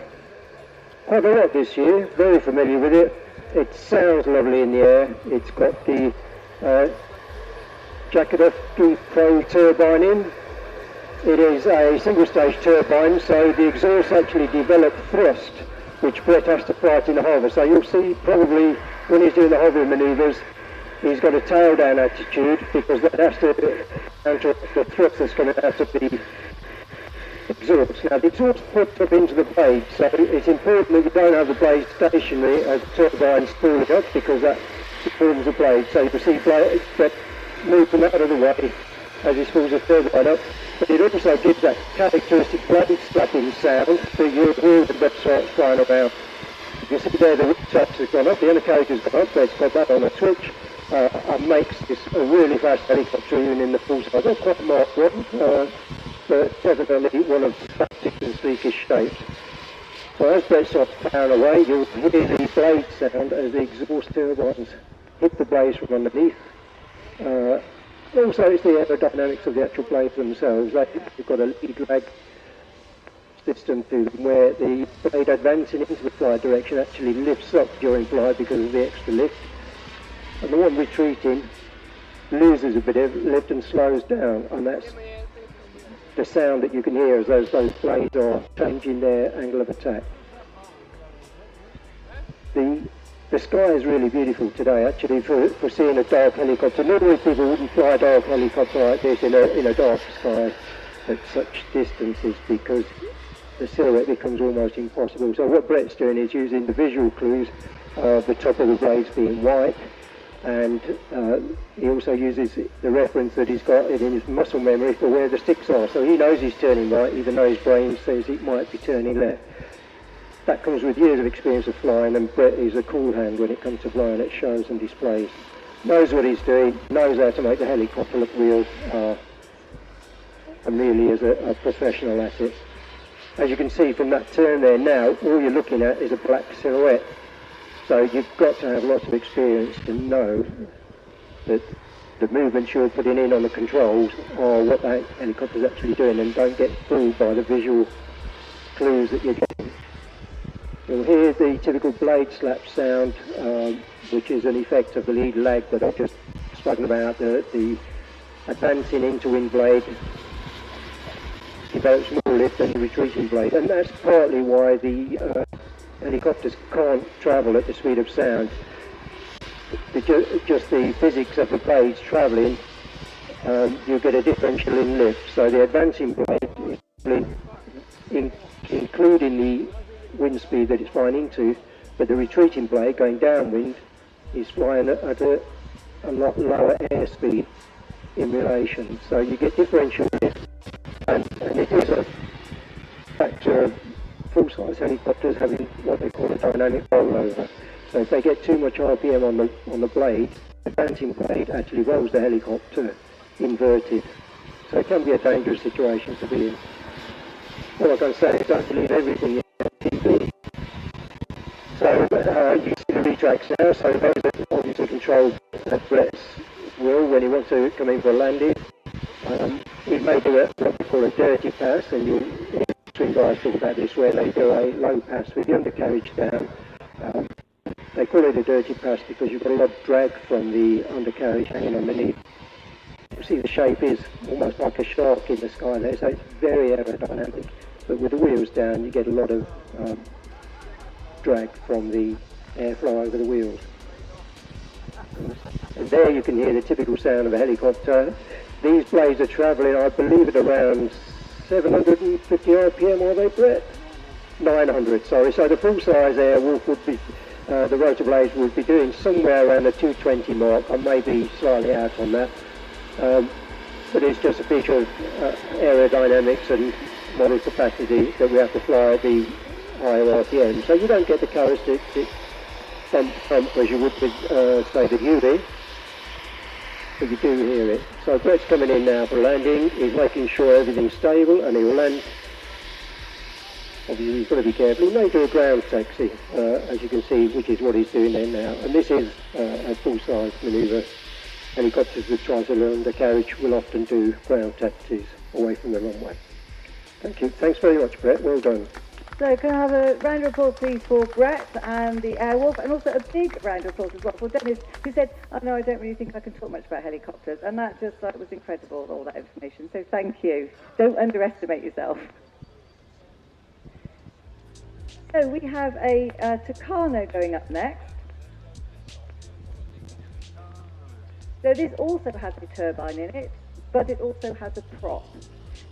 quite a lot this year, very familiar with it. It sounds lovely in the air. It's got the Jackadovsky Pro turbine in. It is a single-stage turbine, so the exhaust actually developed thrust, which Brett has to fight in the hover. So you'll see probably when he's doing the hovering manoeuvres, He's got a tail down attitude because that has to counter the thrust that's going to have to be exhaust. Now the exhaust puts up into the blade, so it's important that you don't have the blade stationary as the turbine's spooling up because that deforms the blade. So you can see blade move them out of the way as he spools the turbine up. But it also gives that characteristic blade slapping sound that you hear the bed starts flying around. You can see there the rooftop has gone up, the undercarriage has gone up, they've got that on a switch. And makes this a really fast helicopter even in the full size. Not quite Mark 1, but definitely one of the fastest and sleekest shapes. So as Brett starts powering away, you'll hear the blade sound as the exhaust turbines hit the blades from underneath. Also it's the aerodynamics of the actual blades themselves. They've got a lead lag system to them where the blade advancing into the flight direction actually lifts up during flight because of the extra lift. And the one retreating loses a bit of lift and slows down, and that's the sound that you can hear as those blades are changing their angle of attack. The sky is really beautiful today, actually, for seeing a dark helicopter. Normally people wouldn't fly a dark helicopter like this in a dark sky at such distances because the silhouette becomes almost impossible. So what Brett's doing is using the visual clues of the top of the blades being white, and he also uses the reference that he's got in his muscle memory for where the sticks are. So he knows he's turning right, even though his brain says it might be turning left. That comes with years of experience of flying, and Brett is a cool hand when it comes to flying at shows and displays. Knows what he's doing, knows how to make the helicopter look real, and really is a professional at it. As you can see from that turn there now, all you're looking at is a black silhouette. So you've got to have lots of experience to know that the movements you're putting in on the controls are what that helicopter's actually doing, and don't get fooled by the visual clues that you're getting. You'll hear the typical blade slap sound, which is an effect of the lead lag that I've just spoken about, the advancing into wind blade develops more lift than the retreating blade, and that's partly why the helicopters can't travel at the speed of sound. Just the physics of the blades travelling, you get a differential in lift. So the advancing blade is including the wind speed that it's flying into, but the retreating blade going downwind is flying at a lot lower airspeed in relation. So you get differential lift, and it is a factor of full-size helicopters having what they call a dynamic rollover. So if they get too much RPM on the blade, the advancing blade actually rolls the helicopter inverted. So it can be a dangerous situation to be in. What I'm going to say is don't believe everything you TV. So you see the retracts now, so those are obviously controlled at Brett's will when he wants to come in for a landing. He may do what we call a dirty pass, and swing guys talk about this, where they do a low pass with the undercarriage down. They call it a dirty pass because you've got a lot of drag from the undercarriage hanging underneath. You see the shape is almost like a shark in the sky there, so it's very aerodynamic. But with the wheels down, you get a lot of drag from the airflow over the wheels. And there you can hear the typical sound of a helicopter. These blades are travelling, I believe, at around 750 RPM, are they, Brett? 900, sorry. So the full-size Airwolf would be, the rotor blades would be doing somewhere around the 220 mark. I may be slightly out on that. But it's just a feature of aerodynamics and model capacity that we have to fly at the higher RPM. So you don't get the characteristic thump as you would with, say, the Huey, but you do hear it. So Brett's coming in now for landing. He's making sure everything's stable, and he will land. Obviously he's got to be careful. He may do a ground taxi, as you can see, which is what he's doing there now. And this is a full-size manoeuvre. Helicopters with tricycle undercarriage will often do ground taxis away from the runway. Thank you. Thanks very much, Brett. Well done. So can I have a round of applause, please, for Brett and the Airwolf, and also a big round of applause as well for Dennis, who said, "Oh no, I don't really think I can talk much about helicopters," and that just was incredible, all that information. So thank you. Don't underestimate yourself. So we have a Tucano going up next. So this also has a turbine in it, but it also has a prop.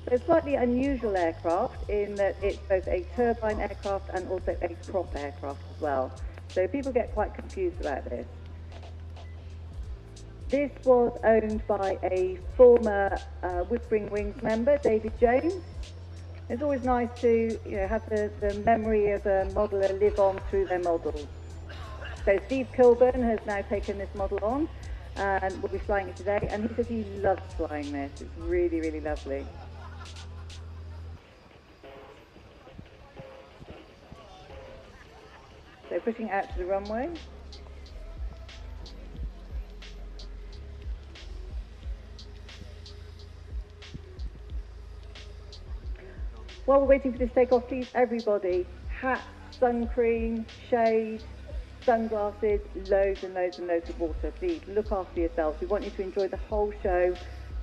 So it's slightly unusual aircraft in that it's both a turbine aircraft and also a prop aircraft as well. So people get quite confused about this. This was owned by a former Woodspring Wings member, David James. It's always nice to have the memory of a modeller live on through their models. So Steve Kilburn has now taken this model on and will be flying it today, and he says he loves flying this. It's really, really lovely. So pushing out to the runway. While we're waiting for this takeoff, please everybody, hats, sun cream, shade, sunglasses, loads and loads and loads of water. Please look after yourselves. We want you to enjoy the whole show.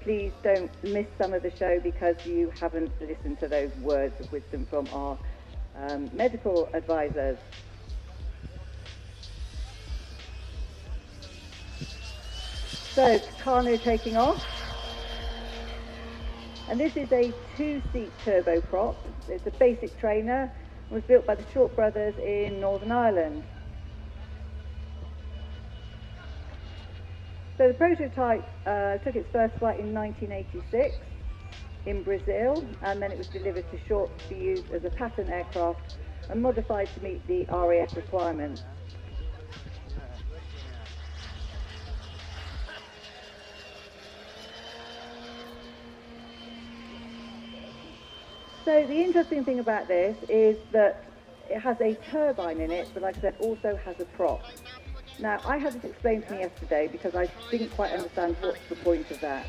Please don't miss some of the show because you haven't listened to those words of wisdom from our medical advisors. So, Tucano taking off. And this is a two-seat turboprop. It's a basic trainer. It was built by the Short brothers in Northern Ireland. So the prototype took its first flight in 1986 in Brazil, and then it was delivered to Short to be used as a pattern aircraft and modified to meet the RAF requirements. So the interesting thing about this is that it has a turbine in it, but like I said, also has a prop. Now, I had this explained to me yesterday because I didn't quite understand what's the point of that.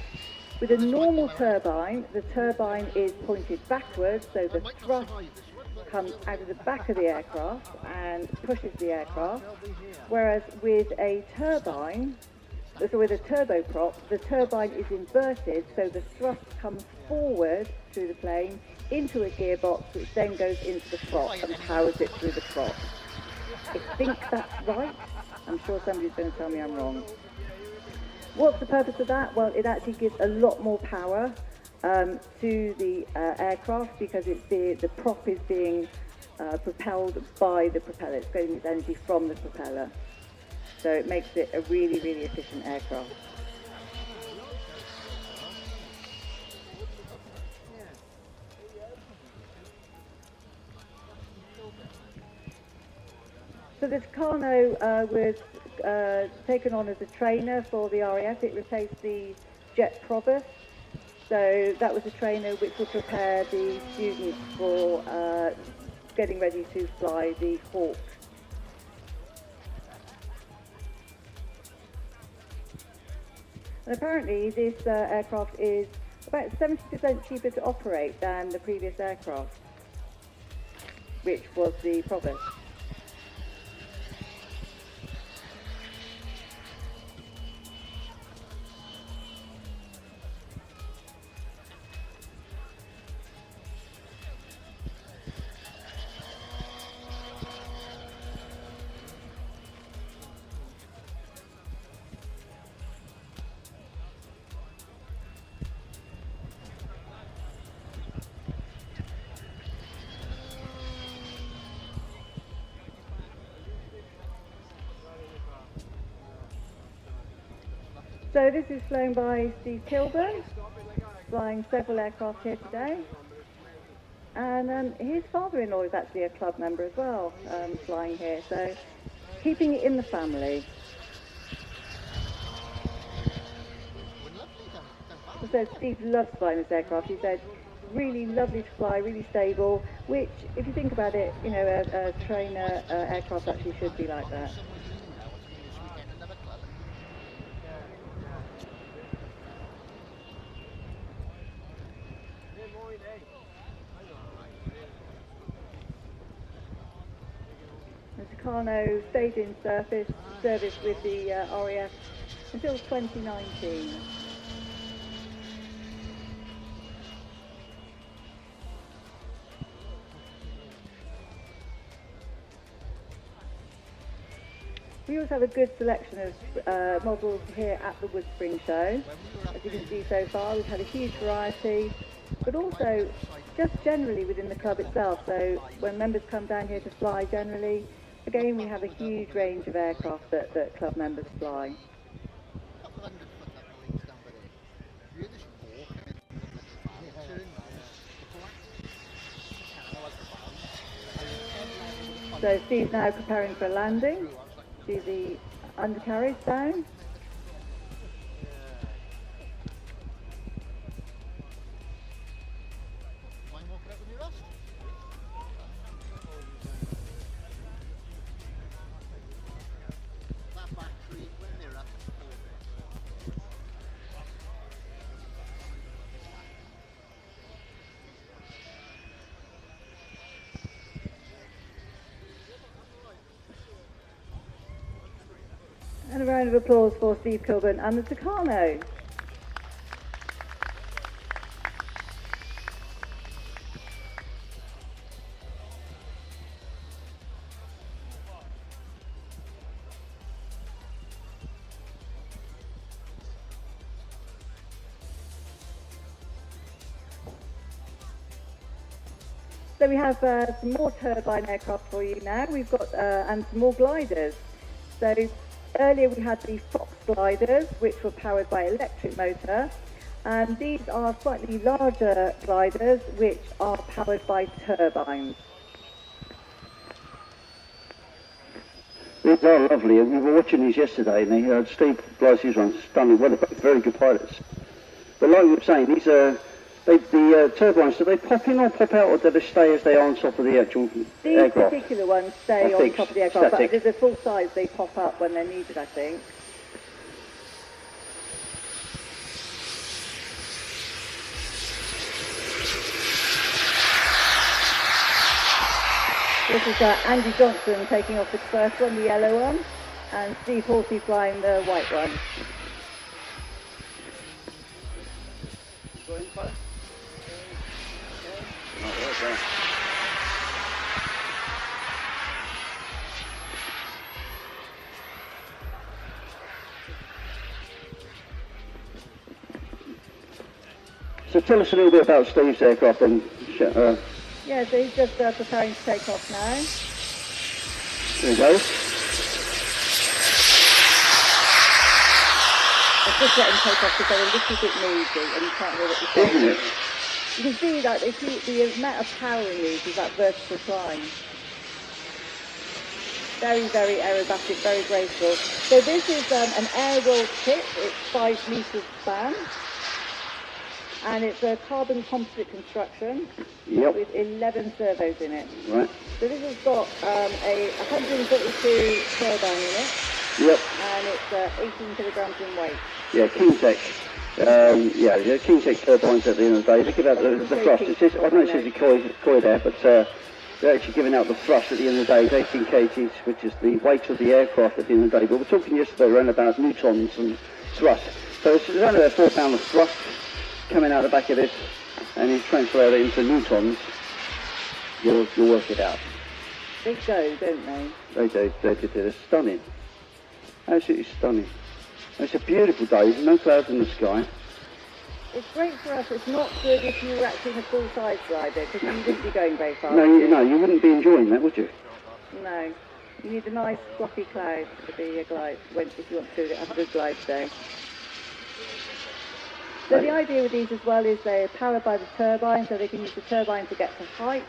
With a normal turbine, the turbine is pointed backwards, so the thrust comes out of the back of the aircraft and pushes the aircraft, whereas with a turbine, so with a turboprop, the turbine is inverted, so the thrust comes forward through the plane into a gearbox, which then goes into the prop and powers it through the prop. I think that's right. I'm sure somebody's going to tell me I'm wrong. What's the purpose of that? Well, it actually gives a lot more power to the aircraft because the prop is being propelled by the propeller. It's getting its energy from the propeller. So it makes it a really, really efficient aircraft. So the Tucano was taken on as a trainer for the RAF. It replaced the Jet Provost. So that was a trainer which would prepare the students for getting ready to fly the Hawk. And apparently this aircraft is about 70% cheaper to operate than the previous aircraft, which was the Provost. So this is flown by Steve Kilburn, flying several aircraft here today. And his father-in-law is actually a club member as well, flying here. So keeping it in the family. So Steve loves flying this aircraft. He said, really lovely to fly, really stable, which, if you think about it, a trainer aircraft actually should be like that. Tucano stayed in service with the RAF until 2019. We also have a good selection of models here at the Woodspring show. As you can see so far, we've had a huge variety, but also just generally within the club itself. So when members come down here to fly generally, again, we have a huge range of aircraft that club members fly. So Steve's now preparing for a landing. See the undercarriage down. And a round of applause for Steve Kilburn and the Tucano. So we have some more turbine aircraft for you now. We've got and some more gliders. So earlier we had the Fox gliders, which were powered by electric motor, and these are slightly larger gliders, which are powered by turbines. These are lovely. We were watching these yesterday, and Steve flies these ones stunning. Well, they're very good pilots. But like we were saying, these are the turbines. Do they pop in or pop out, or do they stay as they are on top of the actual aircraft? These particular ones stay on top of the aircraft, but there's a full size. They pop up when they're needed, I think. This is Andy Johnson taking off the first one, the yellow one, and Steve Horsey flying the white one. So tell us a little bit about Steve's aircraft then. Yeah, so he's just preparing to take off now. There he goes. Let's just let him take off because they're a little bit noisy and you can't hear what he's saying. Isn't it? You can see that the amount of power he uses, that vertical climb. Very, very aerobatic, very graceful. So this is an air-rolled kit. It's 5 metres span. And it's a carbon composite construction with 11 servos in it. Right. So this has got a 142 turbine in it. Yep. And it's 18 kilograms in weight. Yeah, Kingtech. Kingtech turbines at the end of the day. Look at the thrust. It says, I know it says the koi there, but they're actually giving out the thrust at the end of the day. It's 18 kgs, which is the weight of the aircraft at the end of the day. But we're talking yesterday around about newtons and thrust. So it's around about 4 pounds of thrust coming out the back of this, and you transfer it into newtons, you'll work it out. They go, don't they? They do. They're stunning. Absolutely stunning. It's a beautiful day, no clouds in the sky. It's great for us. It's not good if you were actually in a full-size glider, because you wouldn't be going very far. No, you wouldn't be enjoying that, would you? No. You need a nice fluffy cloud to be a glide, if you want to have a good glide day. So the idea with these as well is they're powered by the turbine, so they can use the turbine to get to height.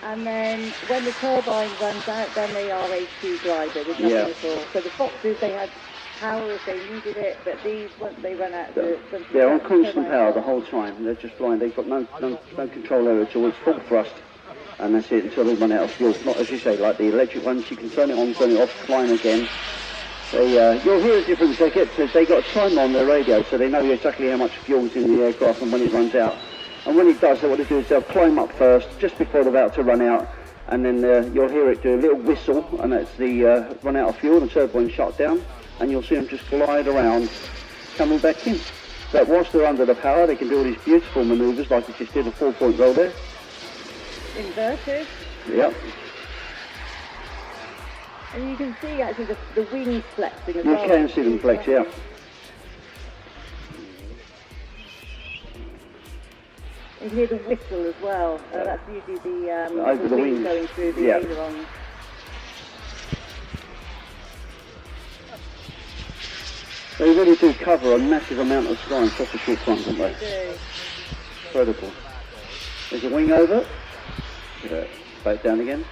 And then when the turbine runs out, then they are a true glider with nothing at all. So the Foxes, they had power if they needed it, but these, once they run out, they're on constant power the whole time. They're just flying. They've got no control over it. It's full thrust, and that's it until they run out of fuel. Not, as you say, like the electric ones. You can turn it on, turn it off, flying again. You'll hear a difference. They got a timer on their radio, so they know exactly how much fuel's in the aircraft and when it runs out. And when it does, what they do is they'll climb up first, just before they're about to run out, and then you'll hear it do a little whistle, and that's the run out of fuel, the turbine shut down, and you'll see them just glide around, coming back in. But whilst they're under the power, they can do all these beautiful manoeuvres, like it just did a 4-point roll there. Inverted. Yep. And you can see actually the wings flexing as You well. can see them flex, yeah. You can hear the whistle as well. That's usually Over the wind wings. going through the Yeah. ailerons. They really do cover a massive amount of sky in such a short time, don't they? They do. Incredible. There's a wing over. Back down again.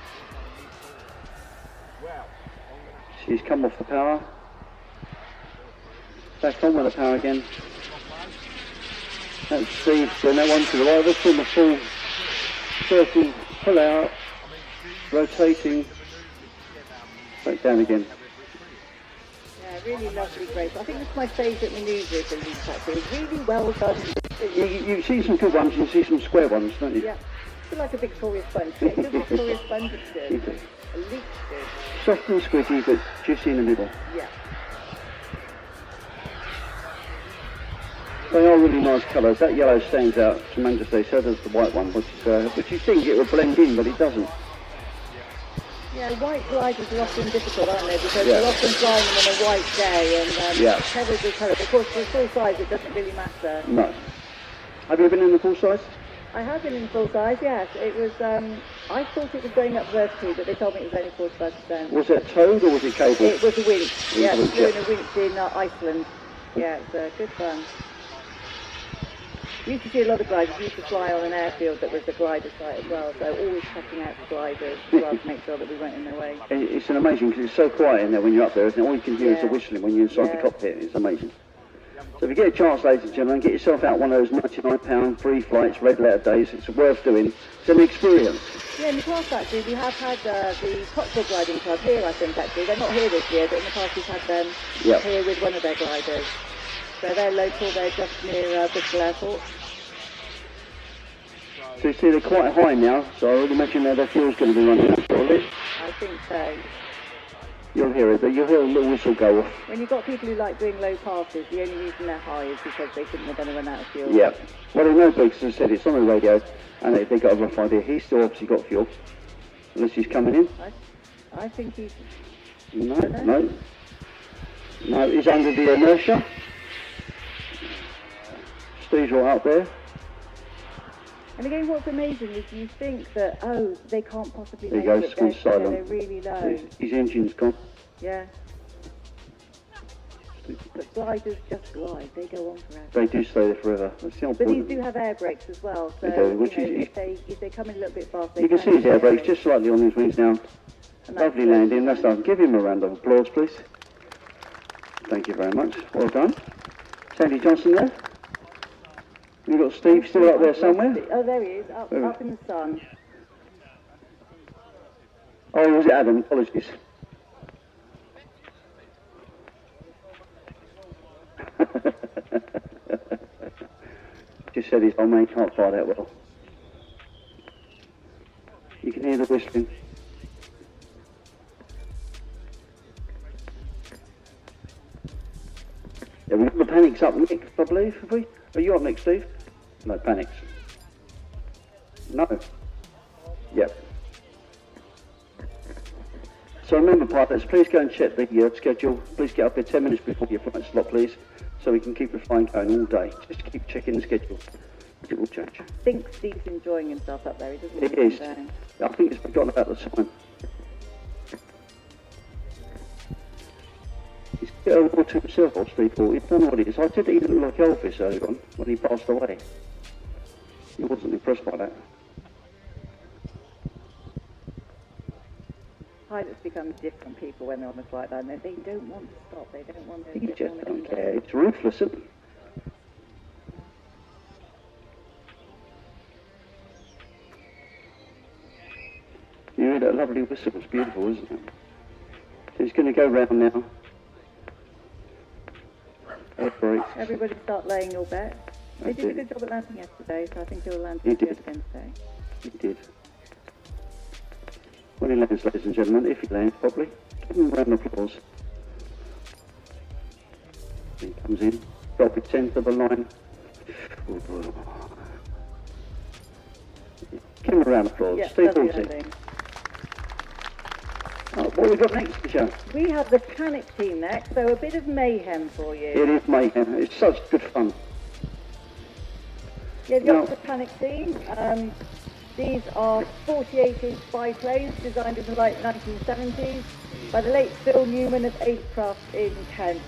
She's come off the power. Back on with the power again. That's Steve doing that one to the right. Let's in the full circle, pull out, rotating, back down again. Yeah, really lovely grace. I think it's my favourite manoeuvre of the leap actually. It's really well done. You see some good ones, you see some square ones, don't you? Yeah. It's like a Victoria sponge. Yeah, good Victoria sponge is good. A leap's good. Soft and squidgy, but juicy in the middle. Yeah. They are really nice colours. That yellow stands out tremendously, so does the white one, which you think it would blend in, but it doesn't. Yeah, white gliders are often difficult, aren't they? Because you're often flying them on a white day, and colours are colours. Of course, for full size, it doesn't really matter. No. Have you been in the full size? I have been in full size, yes. It was, I thought it was going up vertically, but they told me it was only 45%. Was it towed or was it cabled? It was a winch. Yeah, winch, flew in a winch in Iceland. Yeah, it was good fun. We used to see a lot of gliders. We used to fly on an airfield that was a glider site as well, so always checking out the gliders as well to make sure that we weren't in their way. It's an amazing, because it's so quiet in there when you're up there, isn't it? All you can hear is the whistling when you're inside the cockpit. It's amazing. So if you get a chance, ladies and gentlemen, get yourself out one of those £99 free flights, red letter days. It's worth doing. It's an experience. Yeah, in the past actually, we have had the Cotswold Gliding Club here, I think actually. They're not here this year, but in the past we've had them here with one of their gliders. So they're local, they're just near Bristol Airport. So you see they're quite high now, so I would imagine their fuel's going to be running out shortly. I think so. You'll hear it, you'll hear a little whistle go off. When you've got people who like doing low passes, the only reason they're high is because they think they're going to run out of fuel. Yeah. Well, they know Biggs has said it's on the radio, and they got a rough idea. He's still obviously got fuel, unless he's coming in. I think he's... No, he's under the inertia. Steve's right up there. And again, what's amazing is you think that, oh, they can't possibly there make he goes, it. gone silent. They're really low. His engine's gone. Yeah. But gliders just glide. They go on forever. They do stay there forever. That's the But these do have air brakes as well. So they do, which if they come in a little bit fast, you can see his air brakes just slightly on his wings now. Lovely landing. That's done. Give him a round of applause, please. Thank you very much. Well done. Sandy Johnson there. You've got Steve still up there somewhere? Oh, there he is, up in the sun. Oh, was it Adam? Apologies. Just said his old man can't fly that well. You can hear the whistling. Yeah, we've got the panics up next, I believe, have we? Are you up next, Steve? No, panics. No. Yep. So remember, pilots, please go and check the schedule. Please get up there 10 minutes before your flight slot, please, so we can keep the flying going all day. Just keep checking the schedule. It will change. I think Steve's enjoying himself up there, he doesn't It is. I think he's forgotten about the time. He's a bit over to himself, or Steve thought. He don't know what it is. I said that he looked like Elvis earlier on, when he passed away. He wasn't impressed by that. Pilots become different people when they're on the flight line. They don't want to stop. They don't want to... He just don't care. It's ruthless, isn't it? You hear that lovely whistle? It's beautiful, isn't it? So he's going to go round now. Everybody start laying your bets. They did a good job at landing yesterday, so I think he'll land again today. He did. When he lands, ladies and gentlemen, if he lands properly, give him a round of applause. He comes in, drop his 10th of the line. Give him a round of applause. Yeah, Steve Hawsey. Oh, what have we got next, Michelle? We have the panic team next, so a bit of mayhem for you. It is mayhem. It's such good fun. Yeah, the Oxford Panic team. These are 48-inch biplanes designed in the late 1970s by the late Phil Newman of Acecraft in Kent.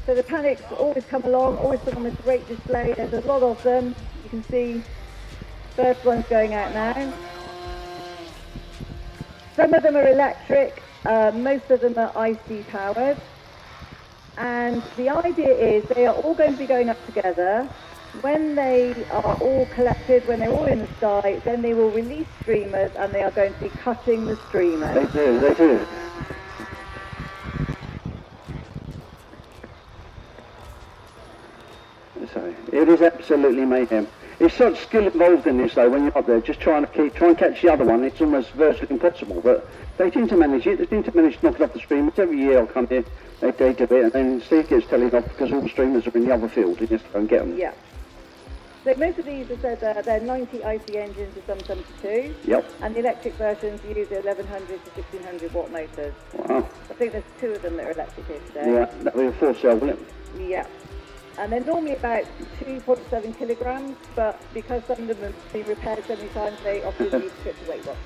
So the Panics always come along, always put on a great display. There's a lot of them. You can see first one's going out now. Some of them are electric, most of them are IC powered. And the idea is they are all going to be going up together. When they are all collected, when they're all in the sky, then they will release streamers and they are going to be cutting the streamers. They do, they do. So, it is absolutely mayhem. There's such skill involved in this though when you're up there, just try and catch the other one. It's almost virtually impossible, but they seem to manage it. They seem to manage to knock it off the streamers. Every year I'll come here, they do it, and then Steve gets telling off because all the streamers are in the other field. He just go and get them. Yeah. So most of these, as I said, they're 90 IC engines to some 72. Yep. And the electric versions use 1100 to 1600 watt motors. Wow. I think there's 2 of them that are electric here today. Yeah, that'll be a 4-cell, won't it? Yeah. And they're normally about 2.7 kilograms, but because some of them have been repaired so many times, they often need to strip the weight off.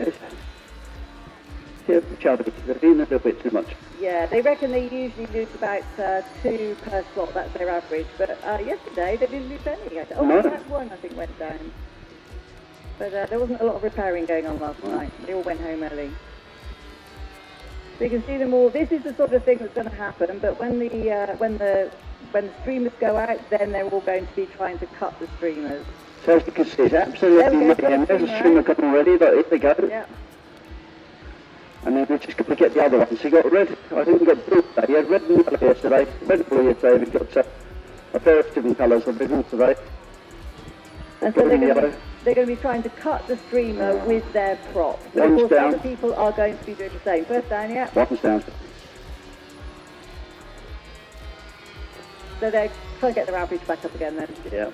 Yeah, Charlie, they're doing a little bit too much. Yeah, they reckon they usually lose about 2 per slot, that's their average. But yesterday they didn't lose any. No. That one I think went down. But there wasn't a lot of repairing going on last night. They all went home early. So you can see them all. This is the sort of thing that's going to happen, but when the streamers go out, then they're all going to be trying to cut the streamers. So as you can see, it's absolutely mayhem. There's a streamer gone already, but here they go. Yeah. And then we're just going to get the other ones. So you got red, I think we got blue today. You had red and yellow yesterday, red and blue yesterday. We've got a pair of different colours of ribbons today. And so they're going to be trying to cut the streamer with their prop. So of course other people are going to be doing the same. First down, yeah. One's down. So they're trying to get their average back up again then. Yeah.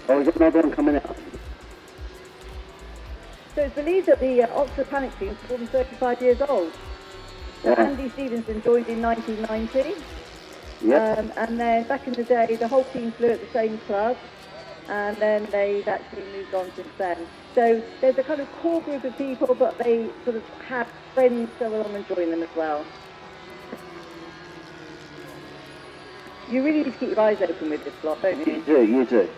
Oh, we've got another one coming out. So it's believed that the Oxford Panic team is more than 35 years old. So Yeah. Andy Stevenson joined in 1990. Yep. And then back in the day, the whole team flew at the same club. And then they've actually moved on since then. So there's a kind of core group of people, but they sort of have friends go along and join them as well. You really need to keep your eyes open with this lot, don't you? You do, you do.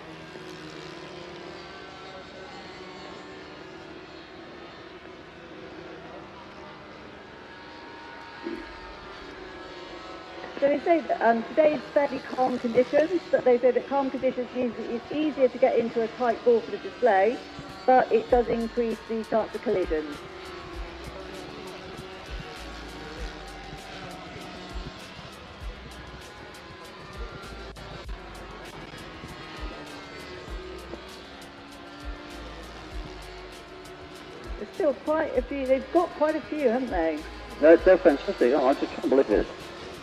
So they say that today's fairly calm conditions, but they say that calm conditions means that it's easier to get into a tight ball for the display, but it does increase the chance of collisions. There's still quite a few, they've got quite a few, haven't they? They're fantastic. Oh, I just can't believe it.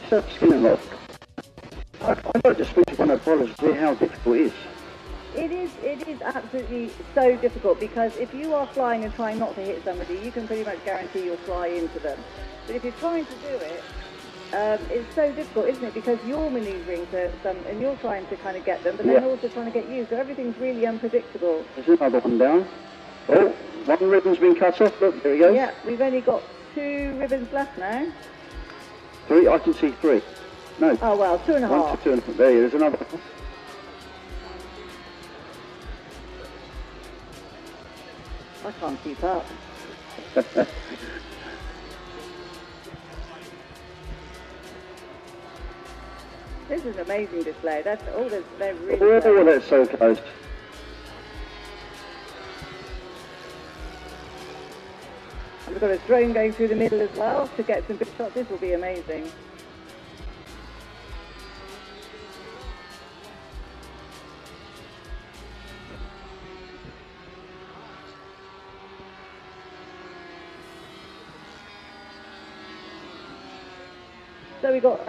Such skill involved. I'd like to speak to one of the pilots to see how difficult it is. It is absolutely so difficult because if you are flying and trying not to hit somebody, you can pretty much guarantee you'll fly into them. But if you're trying to do it, it's so difficult, isn't it? Because you're manoeuvring to some, and you're trying to kind of get them, but they're also trying to get you. So everything's really unpredictable. There's another one down. Oh, one ribbon's been cut off. Look, there he goes. Yeah, we've only got 2 ribbons left now. 3, I can see 3. No. Oh well, 2.5. 1 to 2.5. There, there's another one. I can't keep up. This is an amazing display. That's they're really Oh, great. that's so close. And we've got a drone going through the middle as well to get some good shots. This will be amazing. So we've got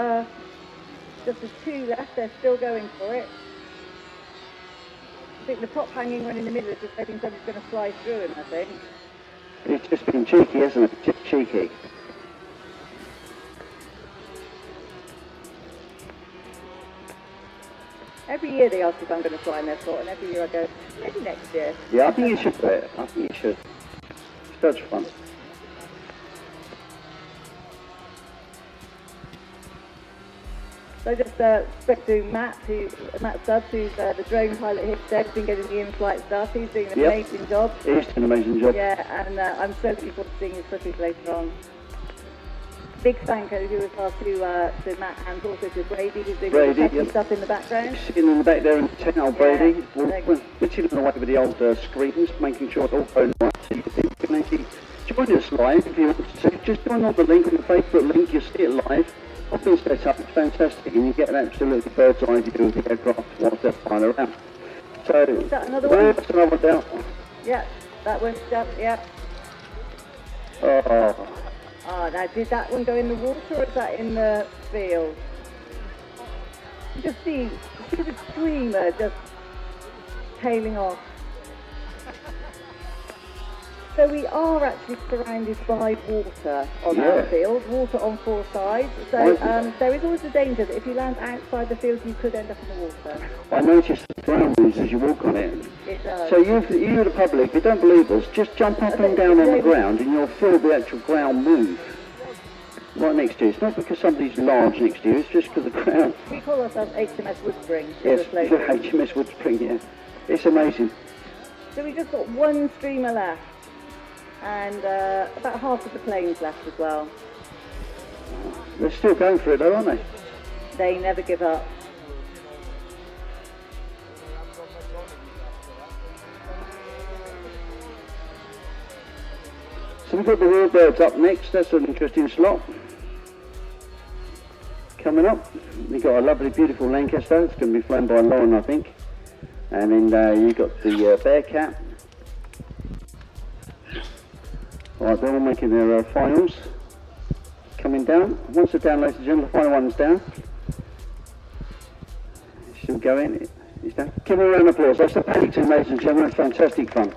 just the 2 left. They're still going for it. I think the top hanging one in the middle is just hoping somebody's going to fly through him, I think. It's just been cheeky, hasn't it? Just cheeky. Every year they ask if I'm going to fly in their spot, and every year I go, maybe next year. Yeah, I think you should do it. I think you should. It's such fun. So just spoke to Matt Stubbs, who's the drone pilot here today. He's been getting the in-flight stuff. He's doing an amazing job. He's doing an amazing job. Yeah, and I'm so looking forward to seeing his footage later on. Big thank you as well to Matt and also to Brady, who's doing all the technical stuff in the background. Sitting in the back there in the tent, old Brady. We're chilling away with the old screens, making sure it's all going right. So you can actually join us live if you want to. Just join on the link, on the Facebook link, you'll see it live. I've been set up, it's fantastic, and you get an absolutely bird's eye view of the aircraft whilst they're flying around. So, is that another one? That's another one down. Yeah, that one's done, yeah. Oh. Oh, now did that one go in the water or is that in the field? Just see the streamer just tailing off. So we are actually surrounded by water on our field, water on 4 sides. So there is always a danger that if you land outside the field, you could end up in the water. I noticed the ground moves as you walk on it. It does. So you, the public, if you don't believe us, just jump up and down on the ground and you'll feel the actual ground move. Right next to you. It's not because somebody's large next to you, it's just because the ground... We call ourselves HMS Woodspring. Yes, HMS Woodspring, yeah. It's amazing. So we've just got one streamer left. And about half of the planes left as well. They're still going for it though, aren't they? They never give up. So we've got the Warbirds up next. That's an interesting slot. Coming up, we've got a lovely, beautiful Lancaster. It's going to be flown by Lauren, I think. And then you've got the Bearcat. Right, they're all making their finals. Coming down. Once they're down, ladies and gentlemen, the final one's down. Still going. He's down. Give them a round of applause. That's the paddock team, ladies and gentlemen. It's fantastic fun.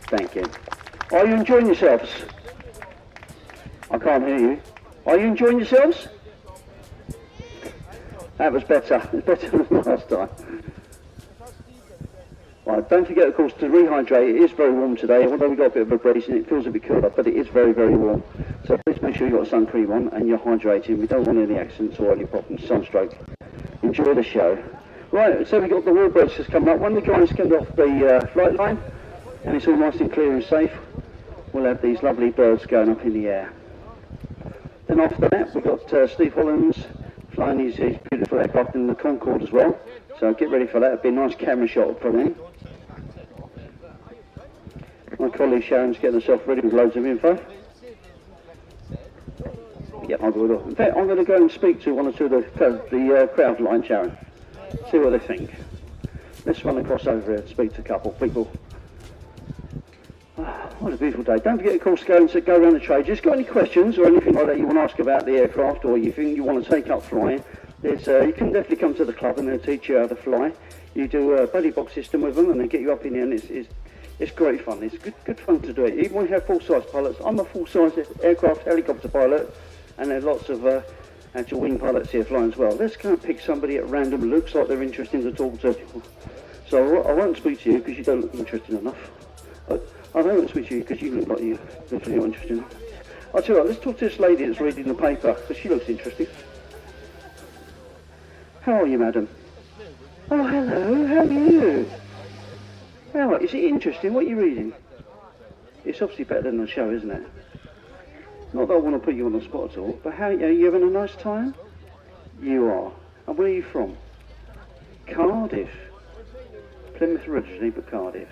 Thank you. Are you enjoying yourselves? I can't hear you. Are you enjoying yourselves? That was better. It's better than last time. Right, don't forget, of course, to rehydrate. It is very warm today, although we've got a bit of a breeze and it feels a bit cooler, but it is very, very warm. So please make sure you've got sun cream on and you're hydrating. We don't want any accidents or any problems, sunstroke. Enjoy the show. Right, so we've got the Warbirds just coming up. When the guys come off the flight line and it's all nice and clear and safe, we'll have these lovely birds going up in the air. Then after that, we've got Steve Hollands flying his beautiful aircraft in the Concorde as well. So get ready for that. It'll be a nice camera shot from him. My colleague Sharon's getting herself ready with loads of info. Yeah, I'll go with it. In fact, I'm going to go and speak to one or two of the crowd line, Sharon. See what they think. Let's run across over here and speak to a couple of people. What a beautiful day. Don't forget, of course, go around the trade. Just got any questions or anything like that you want to ask about the aircraft or you think you want to take up flying, you can definitely come to the club and they'll teach you how to fly. You do a buddy box system with them and they get you up in here and it's great fun. It's good fun to do it. Even when you have full-size pilots, I'm a full-size aircraft helicopter pilot and there's lots of actual wing pilots here flying as well. Let's go and pick somebody at random who looks like they're interesting to talk to. So I won't speak to you because you don't look interesting enough. I won't speak to you because you look like you're interesting enough. I'll tell you what, let's talk to this lady that's reading the paper because she looks interesting. How are you, madam? Oh, hello, how are you? How is it interesting? What are you reading? It's obviously better than the show, isn't it? Not that I want to put you on the spot at all, but how are you having a nice time? You are. And where are you from? Cardiff. Plymouth originally, but Cardiff.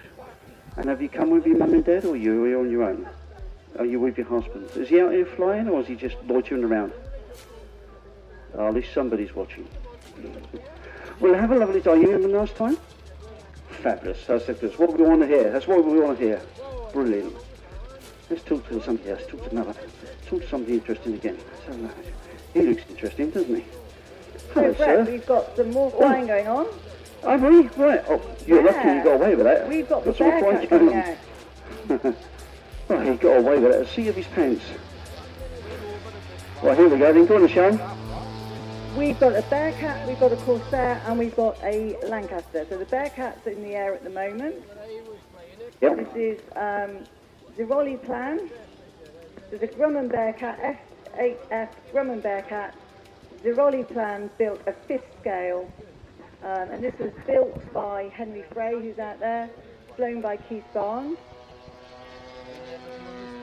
And have you come with your mum and dad, or are you here on your own? Are you with your husband? Is he out here flying, or is he just loitering around? Oh, at least somebody's watching. Well, have a lovely day. You having a nice time? Fabulous. That's what we want to hear. That's what we want to hear. Brilliant. Let's talk to somebody else. Talk to somebody interesting again. So, he looks interesting, doesn't he? Hello, so, Brett, sir. we've got some more flying going on. Have we? Right. Oh, you're lucky you got away with that. We've got the That's all bear fine, cat coming out. Oh, he got away with it. A sea of his pants. Right, here we go then. Go on, Sean. We've got a Bearcat, we've got a Corsair, and we've got a Lancaster. So the Bearcat's in the air at the moment. Yep. This is Ziroli Plan. There's a Grumman Bearcat, F8F Grumman Bearcat. Ziroli Plan built a 5th scale. And this was built by Henry Frey, who's out there, flown by Keith Barnes.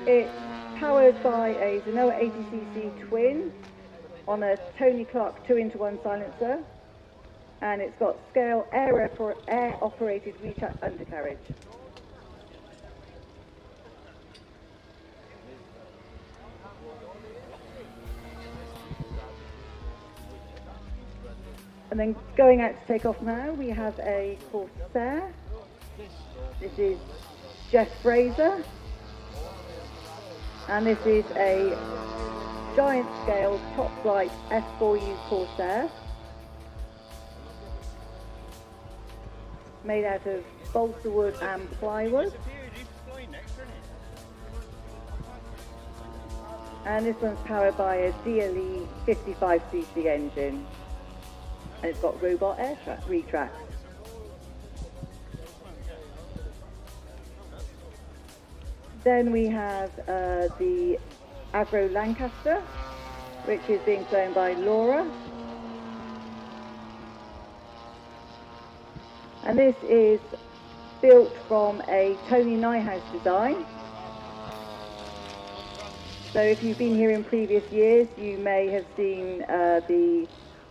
It's powered by a Zenoa 80cc twin on a Tony Clark 2-1 silencer, and it's got scale air-operated reach-up undercarriage. And then going out to take off now, we have a Corsair. This is Jeff Fraser. And this is a giant scale top flight F4U Corsair. Made out of balsa wood and plywood. And this one's powered by a DLE 55cc engine. And it's got robot air retracts. Then we have the Avro Lancaster, which is being flown by Laura. And this is built from a Tony Nyhouse design. So if you've been here in previous years, you may have seen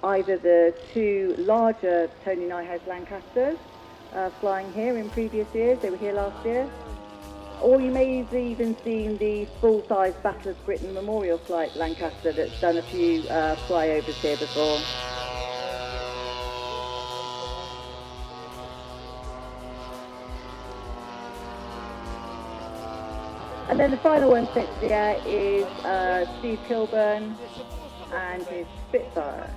either the 2 larger Tony Nyhouse Lancasters flying here in previous years. They were here last year. Or you may have even seen the full-size Battle of Britain Memorial Flight Lancaster that's done a few flyovers here before. And then the final one to take to the air is Steve Kilburn and his Spitfire.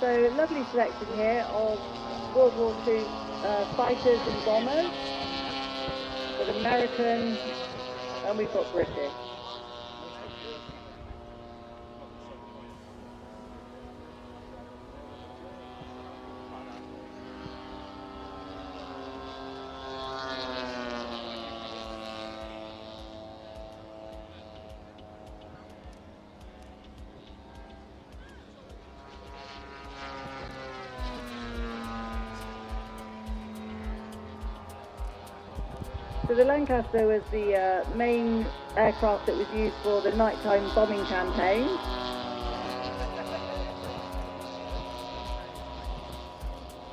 So lovely selection here of World War II fighters and bombers. We've got American and we've got British. So the Lancaster was the main aircraft that was used for the nighttime bombing campaign.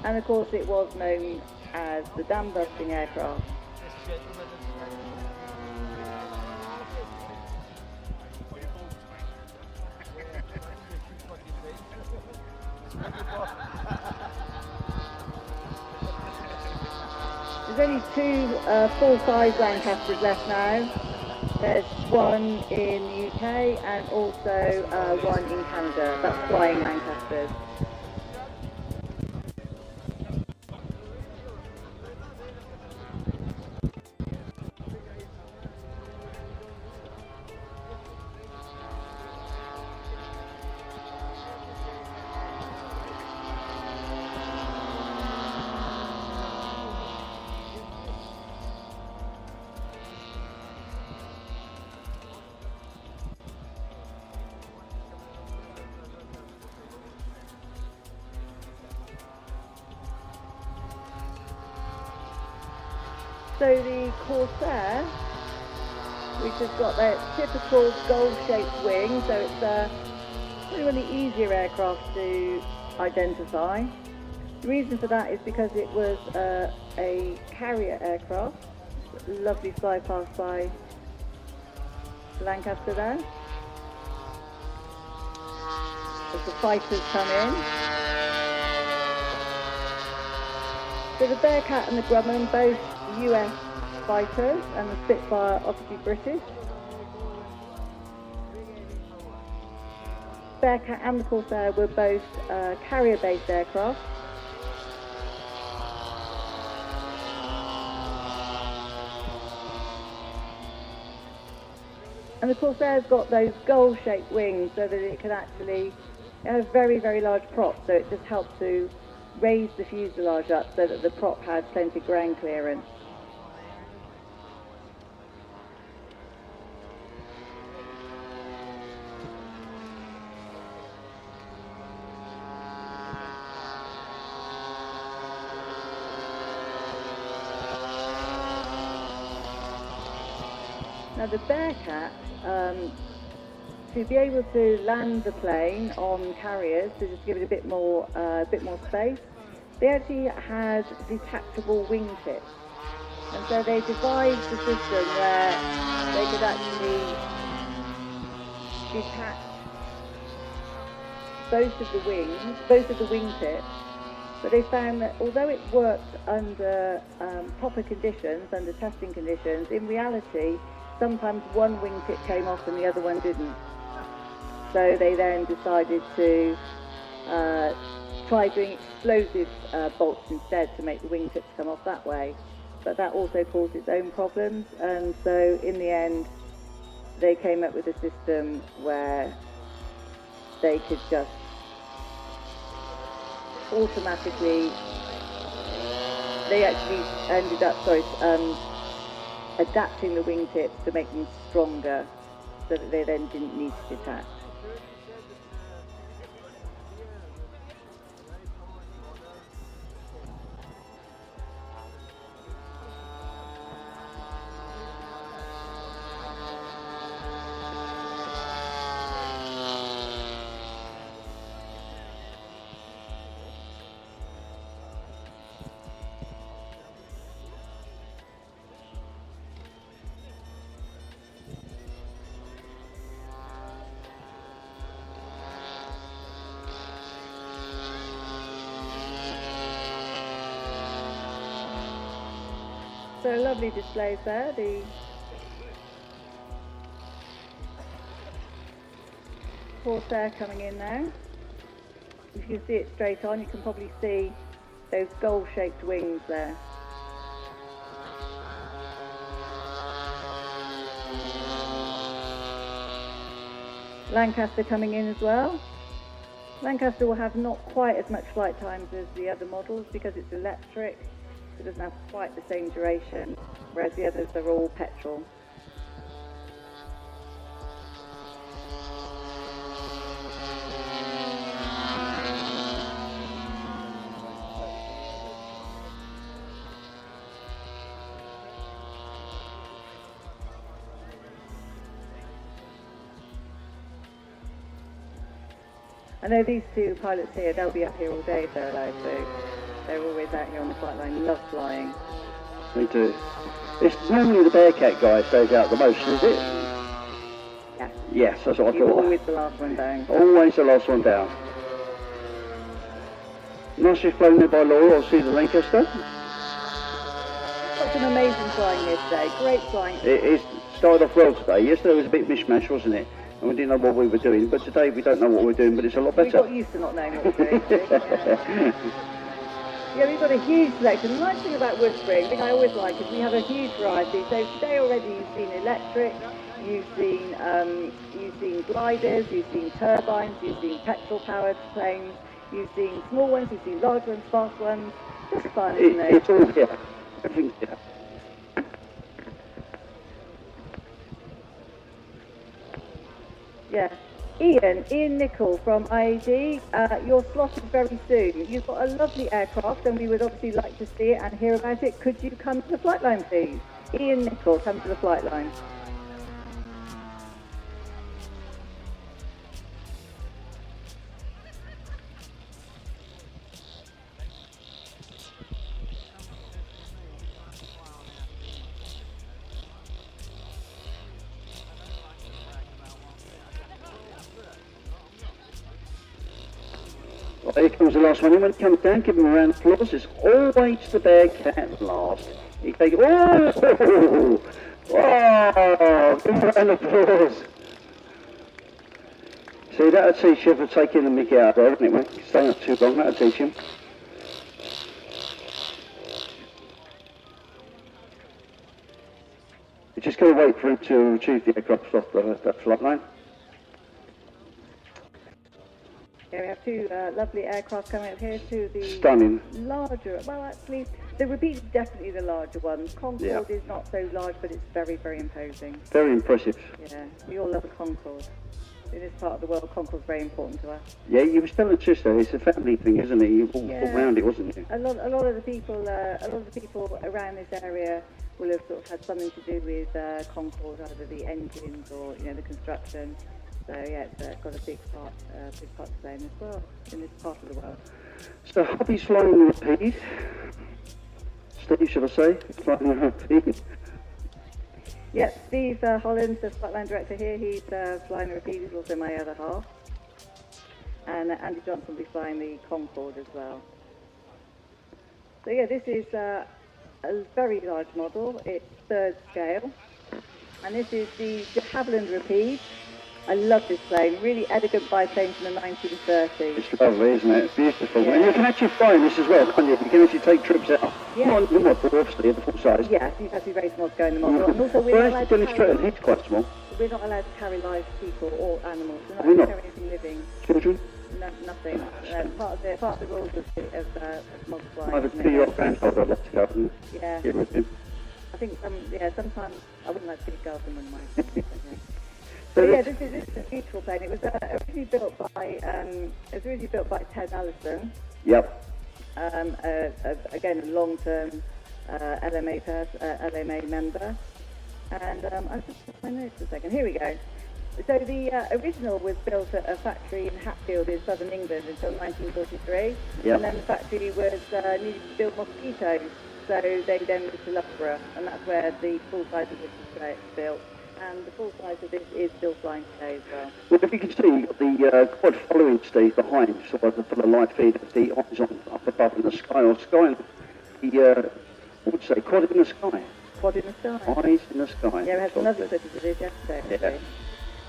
And of course it was known as the dam-busting aircraft. There's only 2 full-size Lancasters left now. There's one in the UK and also one in Canada. That's flying Lancasters. So the Corsair, which has got that typical gold-shaped wing, so it's probably one of the easier aircraft to identify. The reason for that is because it was a carrier aircraft. Lovely fly past by Lancaster there. as the fighters come in. So the Bearcat and the Grumman, both US fighters, and the Spitfire obviously British. Bearcat and the Corsair were both carrier-based aircraft. And the Corsair's got those gull-shaped wings so that it can actually have very, very large props, so it just helps to raise the fuselage up so that the prop has plenty of ground clearance. Now the Bearcat, to be able to land the plane on carriers, to just give it a bit more space, they actually had detachable wingtips, and so they devised a system where they could actually detach both of the wingtips. But they found that although it worked under proper conditions, under testing conditions, in reality, sometimes one wingtip came off and the other one didn't. So they then decided to try doing explosive bolts instead to make the wingtips come off that way. But that also caused its own problems, and so in the end they came up with a system where they could just automatically, they actually ended up adapting the wingtips to make them stronger so that they then didn't need to detach. So lovely displays there. The Corsair coming in now. If you can see it straight on, you can probably see those gull-shaped wings there. Lancaster coming in as well. Lancaster will have not quite as much flight times as the other models because it's electric. It doesn't have quite the same duration, whereas the others are all petrol. I know these two pilots here, they'll be up here all day if they're allowed to. They're always out here on the flight line, love flying. They do. It's normally the Bearcat guy stays out the most, is it? Yeah. Yes, that's what I You're thought. always the last one down. Always the last one down. Nicely flown there by Laura, I'll see the Lancaster. Got some amazing flying here today, great flying. It started off well today. Yesterday was a bit mishmash, wasn't it? And we didn't know what we were doing, but today we don't know what we're doing, but it's a lot better. We got used to not knowing what we're doing. Yeah, we've got a huge selection. The nice thing about Woodspring, the thing I always like, is we have a huge variety. So today already you've seen electric, you've seen gliders, you've seen turbines, you've seen petrol-powered planes, you've seen small ones, you've seen large ones, fast ones. Just fun, isn't it? It's all here. Everything's here. Yeah. Ian Nicol from IAG, your slot is very soon. You've got a lovely aircraft and we would obviously like to see it and hear about it. Could you come to the flight line, please? Ian Nicol, come to the flight line. Here comes the last one in. When it comes down, give him a round of applause. It's always the bear cat last. He takes, oh, give him a round of applause. See, that'll teach you for taking the mickey out there, isn't it, mate? Staying up too long, that'll teach him. You're just going to wait for him to retrieve the aircraft off that flight line. Yeah, we have two lovely aircraft coming up here, two of the Stunning. larger, well actually, the Repeat is definitely the larger one. Concorde is not so large, but it's very, very imposing. Very impressive. Yeah, we all love a Concorde. In this part of the world, Concorde's very important to us. Yeah, you were telling sister, it's a family thing, isn't it? You all around it, wasn't you? A lot of the people around this area will have sort of had something to do with Concorde, either the engines or the construction. So yeah, it's got a big part to play in as well in this part of the world. So hubby's flying the Repeat. Steve, should I say, flying the Repeat. Yeah, Steve Holland, the flightline director here, he's flying the Repeat, he's also my other half. And Andy Johnson will be flying the Concorde as well. So yeah, this is a very large model, it's third scale. And this is the de Havilland Repeat. I love this plane, really elegant biplane from the 1930s. It's lovely, isn't it? It's beautiful. Yeah. And you can actually fly in this as well, can't you? You can actually take trips out. Yeah. Not obviously, the full size. Yeah, so you have to be very small to go in the model. And also we're not allowed to carry... He's quite small. We're not allowed to carry live people or animals. We're not allowed to carry anything living. Children? No, nothing. Part of the rules of multiplying. I have a 2-year-old grandfather I'd like to go and get with him. I think sometimes I wouldn't like to be a girlfriend in my So yeah, this is a beautiful plane. It was originally built by Ted Allison. Yep. Again, a long-term LMA member. And I'll just put my notes for a second. Here we go. So the original was built at a factory in Hatfield in southern England until 1943. Yep. And then the factory was needed to build mosquitoes. So they then moved to Loughborough, and that's where the full size of this was built. And the full size of this is still flying today as well. Well, if you can see, you've got the quad following Steve behind, sort of the light feed of the eyes on up above in the sky, or sky, what would you say, quad in the sky? Quad in the sky. Eyes in the sky. Yeah, we had another footage of this yesterday, actually. Yeah.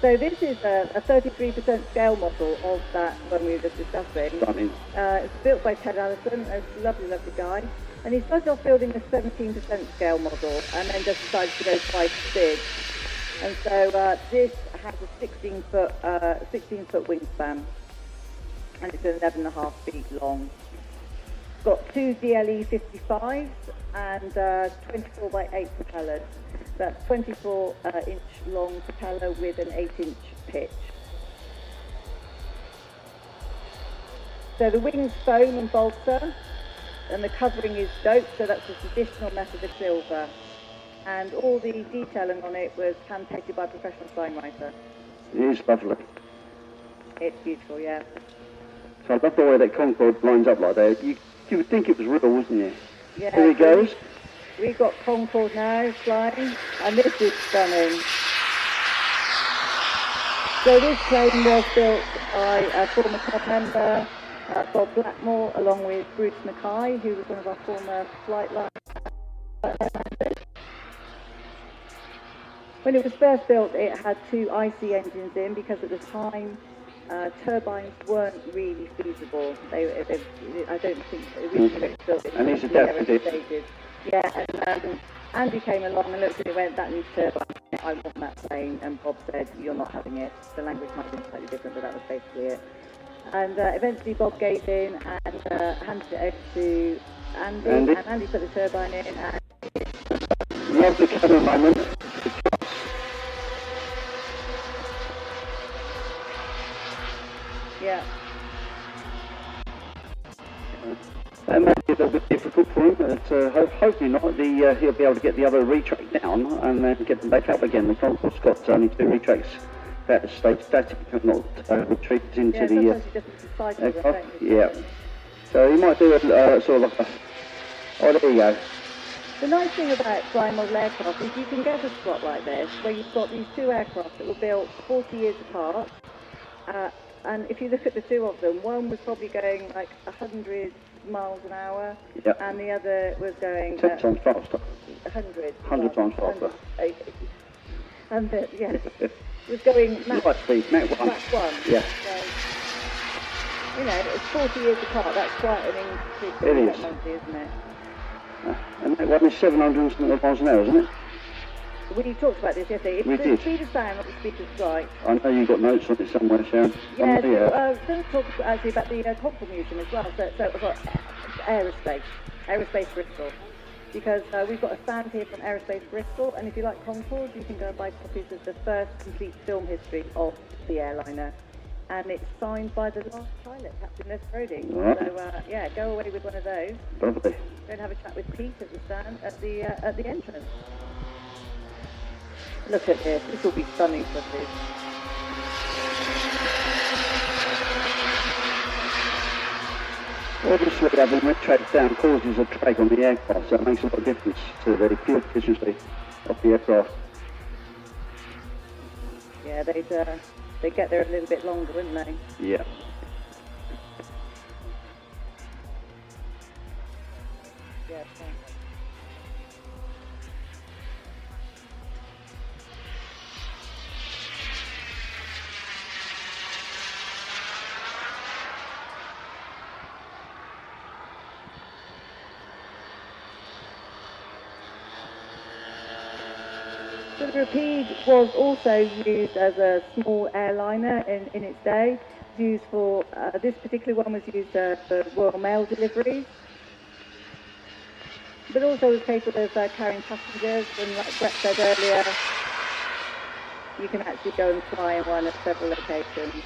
So this is a 33% scale model of that one we were just discussing. Stunning. It's built by Ted Allison, a lovely, lovely guy. And he started off building a 17% scale model and then just decided to go twice as big. And so this has a 16-foot wingspan, and it's 11.5 feet long. It's got two DLE 55s and 24 by 8 propellers. That's 24-inch long propeller with an 8-inch pitch. So the wings foam and balsa, and the covering is dope, so that's a traditional method of silver. And all the detailing on it was hand-painted by a professional sign writer. It is lovely. It's beautiful, yeah. So I love the way that Concorde lines up like that. You would think it was real, wouldn't you? Yeah. Here he goes. We've got Concorde now flying, and this is stunning. So this plane was built by a former club member, Bob Blackmore, along with Bruce Mackay, who was one of our former flight line members. When it was first built, it had two IC engines in because at the time turbines weren't really feasible. I don't think originally built it. And he's adapted it. Yeah, and Andy came along and looked at it and went, that needs turbine. I want that plane. And Bob said, you're not having it. The language might have been slightly different, but that was basically it. And eventually Bob gave in and handed it over to Andy. And Andy put the turbine in. And love the camera moment. Yeah. That may be a little bit difficult for him, but hopefully not. He'll be able to get the other retract down and then get them back up again. The Concorde's got only two retracts that stay static, not retreated into the aircraft. Yeah. So he might do a sort of like a... Oh, there you go. The nice thing about flying model aircraft is you can get a spot like this, where you've got these two aircraft that were built 40 years apart, and if you look at the two of them, one was probably going like 100 miles an hour, Yep. and the other was going 10 times faster. 100. 100 times faster. And yes, was going Mach Light speed, Mach 1. Mach 1. Yeah. So, you know, it's 40 years apart. That's quite an increase It in is. technology, isn't it? And Mach 1 is 700 miles an hour, isn't it? We talked about this yesterday. It's We the did. speed of sound, not the speed of sight. I know you've got notes on it somewhere, Sharon. Yeah, Oh, yeah. I was going to talk actually about the Concord Museum as well. So I've got Aerospace Bristol. Because we've got a stand here from Aerospace Bristol, and if you like Concorde, you can go and buy copies of the first complete film history of the airliner. And it's signed by the last pilot, Captain Les Brody. Right. So, yeah, go away with one of those. Lovely. Go and have a chat with Pete at the stand at the entrance. Look at this. This will be stunning footage. Obviously, having retracted down causes a drag on the aircraft, so it makes a lot of difference to the fuel efficiency of the aircraft. Yeah, they'd get there a little bit longer, wouldn't they? Yeah. Yeah. So the Rapide was also used as a small airliner in its day. It was used for, this particular one was used for Royal Mail deliveries, but also was capable of carrying passengers, and like Brett said earlier, you can actually go and fly in one at several locations.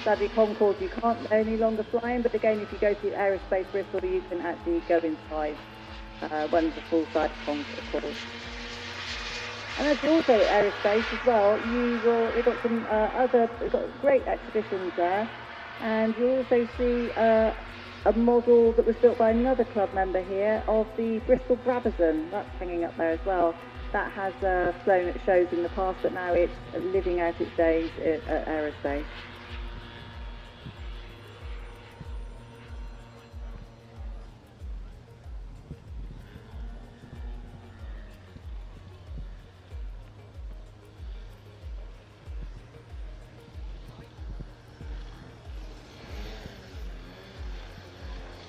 Sadly, Concorde you can't any longer fly in, but again, if you go to Aerospace Bristol, you can actually go inside one of the full-size Concorde. And as also Aerospace as well, you've got some you've got great exhibitions there, and you'll also see a model that was built by another club member here of the Bristol Brabazon. That's hanging up there as well. That has flown at shows in the past, but now it's living out its days at Aerospace.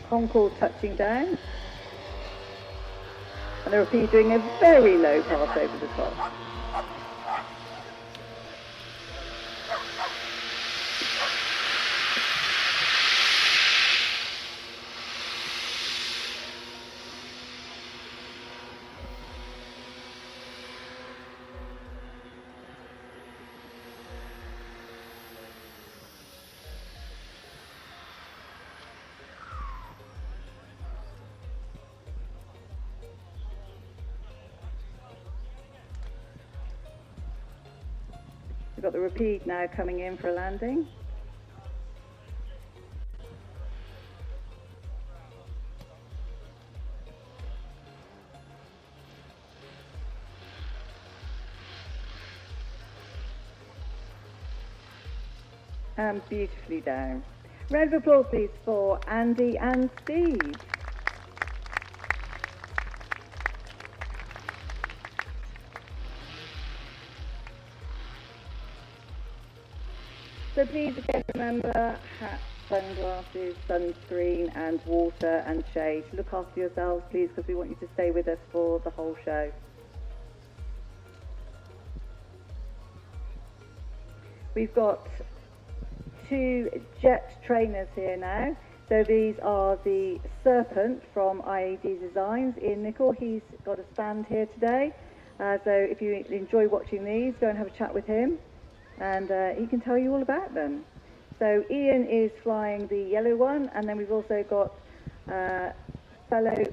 Concorde touching down, and the Rapide doing a very low pass over the top. We've got the Rapide now coming in for a landing. And beautifully down. Round of applause please for Andy and Steve. So please again remember hats, sunglasses, sunscreen and water and shade. Look after yourselves please, because we want you to stay with us for the whole show. We've got two jet trainers here now. So these are the Serpent from IAD Designs. Ian Nicol, he's got a stand here today. So if you enjoy watching these, go and have a chat with him, and he can tell you all about them. So Ian is flying the yellow one, and then we've also got fellow,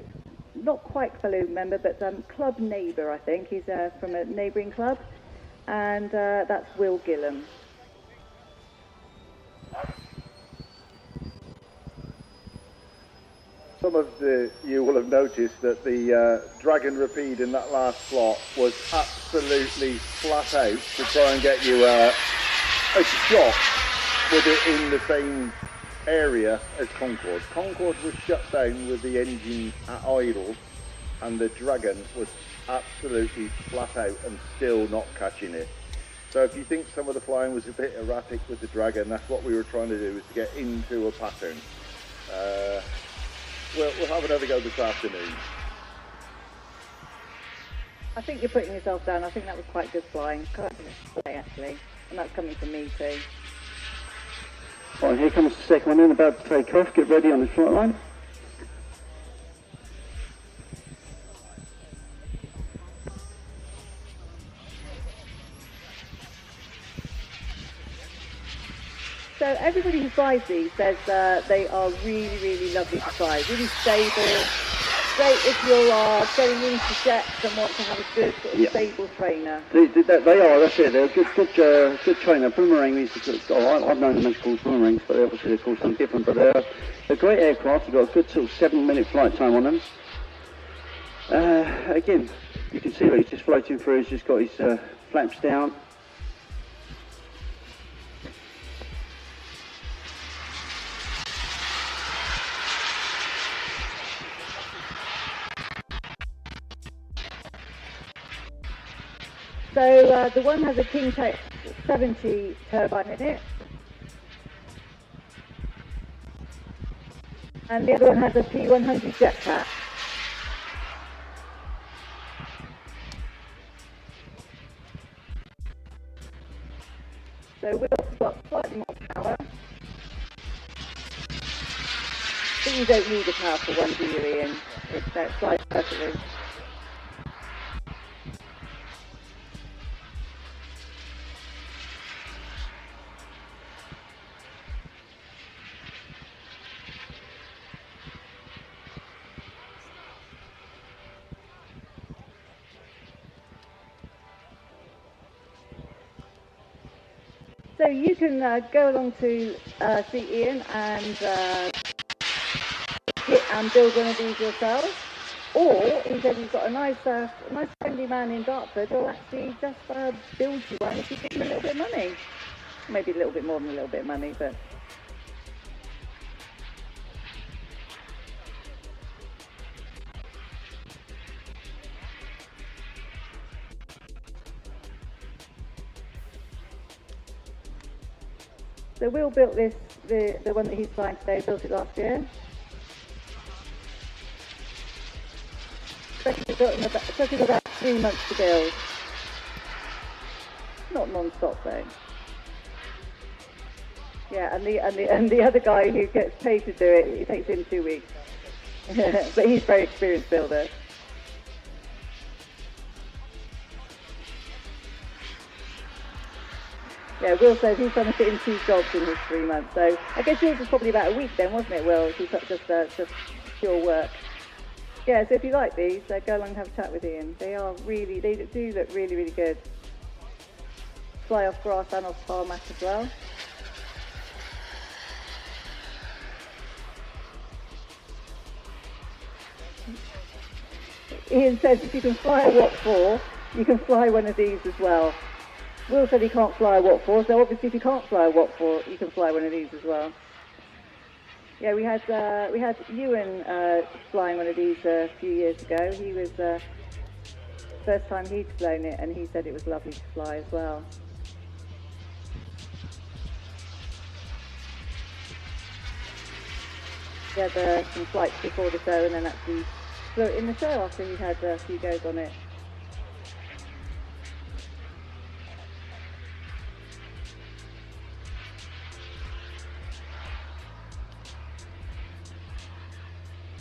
not quite fellow member, but club neighbour, I think. He's from a neighbouring club, and that's Will Gillam. Some of you will have noticed that the Dragon Rapide in that last slot was absolutely flat out to try and get you a shot with it in the same area as Concorde. Concorde was shut down with the engine at idle, and the Dragon was absolutely flat out and still not catching it. So if you think some of the flying was a bit erratic with the Dragon, that's what we were trying to do, is to get into a pattern. We'll have another go this afternoon. I think you're putting yourself down. I think that was quite good flying. Quite good play, actually. And that's coming from me too. Right, here comes the second one in, about to take off. Get ready on the flight line. So everybody who flies these says they are really, really lovely to fly. Really stable. Great if you're getting into jets and want to have a good sort of stable trainer. They are, that's it. They're a good trainer. Boomerang is, I've known them as called boomerangs, but obviously they're called something different. But they're great aircraft. They've got a good sort of 7-minute flight time on them. Again, you can see that he's just floating through. He's just got his flaps down. So the one has a King Tech 70 turbine in it. And the other one has a P100 jetpack. So Will's got slightly more power. But you don't need a powerful one, do you, Ian? It flies perfectly. So you can go along to see Ian and build one of these yourself, or he said he's got a nice friendly man in Dartford who'll actually just build you one if you give him a little bit of money. Maybe a little bit more than a little bit of money, but. So Will built this, the one that he's flying today, built it last year. It took him about 3 months to build. Not non-stop though. Yeah, and the other guy who gets paid to do it, it takes him 2 weeks. But he's a very experienced builder. Yeah, Will says he's trying to fit in 2 jobs in his 3 months. So I guess yours was probably about a week then, wasn't it, Will? Just pure work. Yeah, so if you like these, go along and have a chat with Ian. They do look really, really good. Fly off grass and off tarmac as well. Ian says if you can fly a Watt 4, you can fly one of these as well. Will said he can't fly a Watt 4, so obviously if you can't fly a Watt 4, you can fly one of these as well. Yeah, we had Ewan flying one of these a few years ago. He was first time he'd flown it, and he said it was lovely to fly as well. He had some flights before the show, and then actually flew it in the show after he had a few goes on it.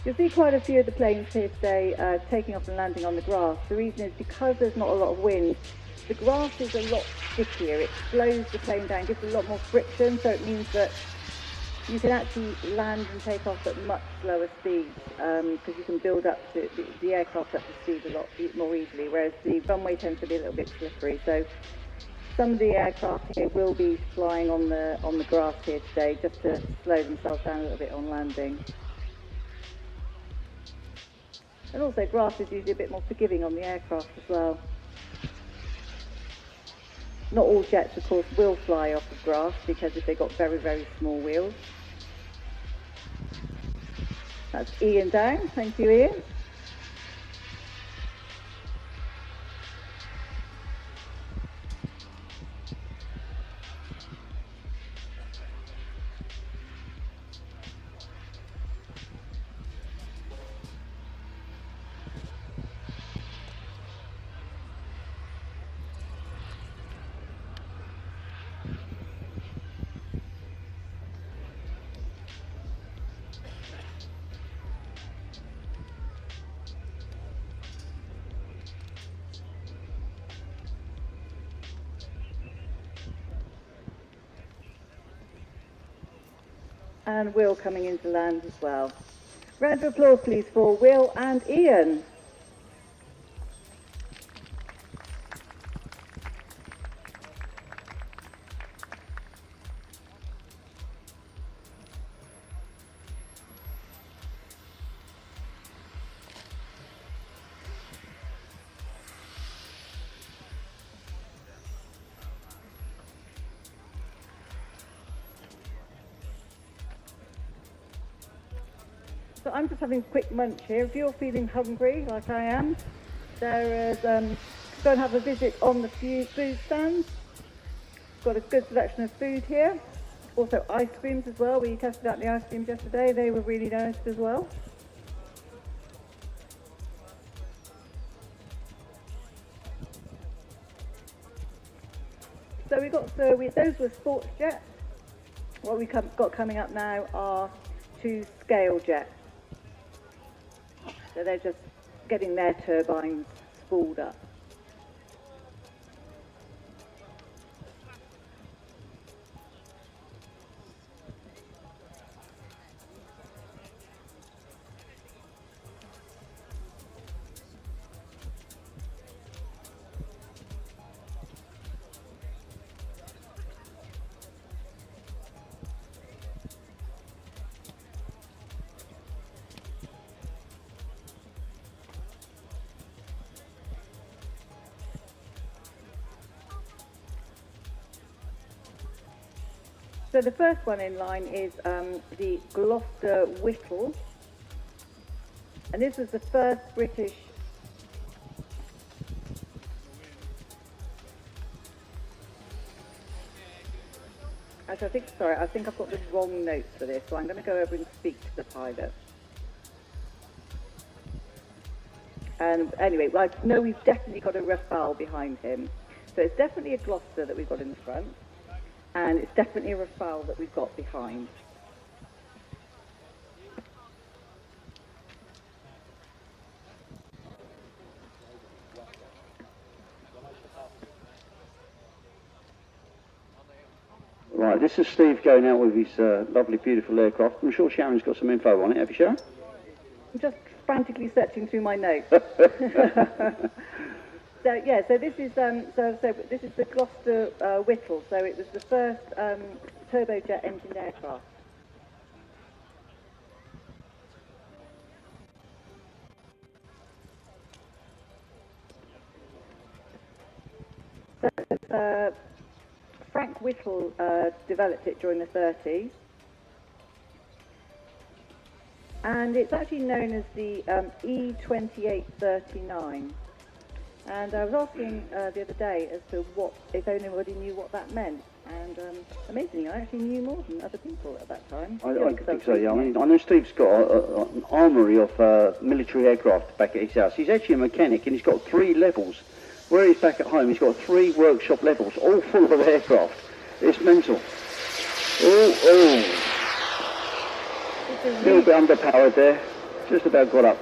You'll see quite a few of the planes here today taking off and landing on the grass. The reason is because there's not a lot of wind, the grass is a lot stickier. It slows the plane down, gives it a lot more friction, so it means that you can actually land and take off at much slower speeds because you can build up the aircraft up to speed a lot more easily, whereas the runway tends to be a little bit slippery. So some of the aircraft here will be flying on the grass here today just to slow themselves down a little bit on landing. And also grass is usually a bit more forgiving on the aircraft as well. Not all jets, of course, will fly off of grass because if they've got very, very small wheels. That's Ian down. Thank you, Ian. And Will coming into land as well. Round of applause, please, for Will and Ian. So I'm just having a quick munch here. If you're feeling hungry, like I am, there is, go and have a visit on the food stands. Got a good selection of food here. Also ice creams as well. We tested out the ice creams yesterday. They were really nice as well. So those were sports jets. What we've got coming up now are 2 scale jets. So they're just getting their turbines spooled up. So the first one in line is the Gloucester Whittle, and this was the first British Actually, I think I've got the wrong notes for this, so I'm going to go over and speak to the pilot. And anyway, I know we've definitely got a Rafale behind him. So it's definitely a Gloucester that we've got in the front. And it's definitely a Rafale that we've got behind. Right, this is Steve going out with his lovely, beautiful aircraft. I'm sure Sharon's got some info on it. Have you, Sharon? I'm just frantically searching through my notes. So yeah, so this is this is the Gloucester Whittle. So it was the first turbojet engined aircraft. So, Frank Whittle developed it during the 30s, and it's actually known as the E2839. And I was asking the other day as to if anybody knew what that meant, and amazingly, I actually knew more than other people at that time. I think so, yeah. I mean, I know Steve's got an armoury of military aircraft back at his house. He's actually a mechanic, and he's got 3 levels. Where he's back at home, he's got 3 workshop levels, all full of aircraft. It's mental. Oh. A little bit underpowered there. Just about got up.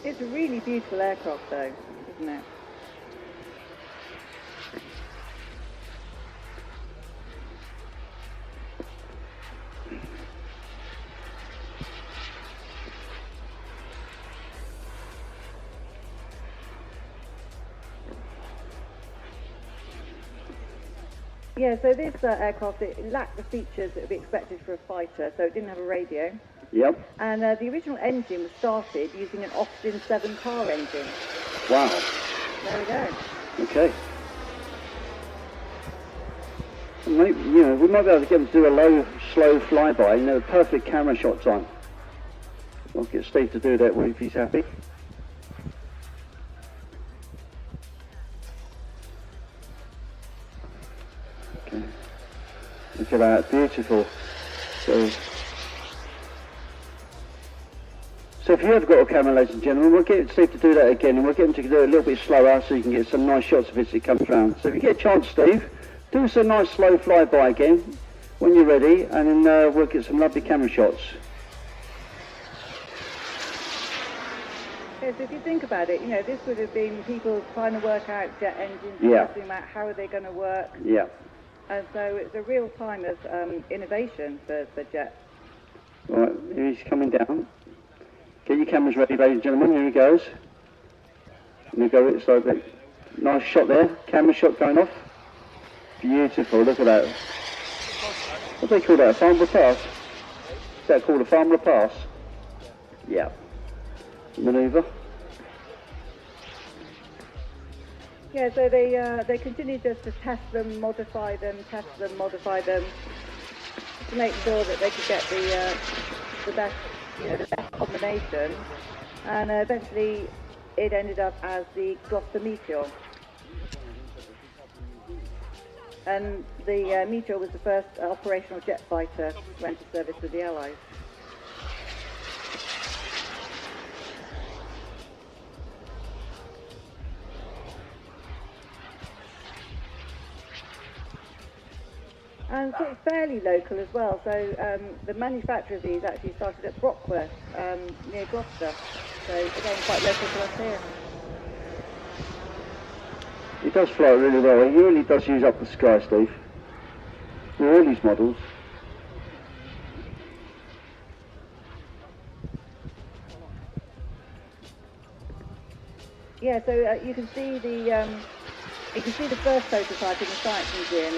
It's a really beautiful aircraft, though, isn't it? Yeah, so this aircraft, it lacked the features that would be expected for a fighter, so it didn't have a radio. Yep. And the original engine was started using an Austin 7 car engine. Wow. There we go. Okay. Maybe, you know, we might be able to get them to do a low, slow flyby, and they're perfect camera shot time. I'll get Steve to do that if he's happy. Okay. Look at that, beautiful. So if you have got a camera, ladies and gentlemen, we'll get Steve to do that again, and we'll get him to do it a little bit slower so you can get some nice shots of it as it comes round. So if you get a chance, Steve, do us a nice slow flyby again when you're ready, and then we'll get some lovely camera shots. Yes, if you think about it, you know, this would have been people trying to work out jet engines, Yeah. testing out how are they going to work. Yeah. And so it's a real time of innovation for jet. Right, here he's coming down. Get your cameras ready, ladies and gentlemen. Here he goes. And we go it slowly. Nice shot there. Camera shot going off. Beautiful. Look at that. What do they call that? A farm pass? Is that called a farm pass? Yeah. Manoeuvre. Yeah, so they continue just to test them, modify them, to make sure that they could get the best, you know, the best combination. And eventually, it ended up as the Gloucester Meteor. And the Meteor was the first operational jet fighter to enter service with the Allies. And sort of fairly local as well. So the manufacture of these actually started at Brockworth, near Gloucester. So again, quite local to us here. He does fly really well. He really does use up the sky, Steve. With all these models. Yeah, so you can see the first prototype in the Science Museum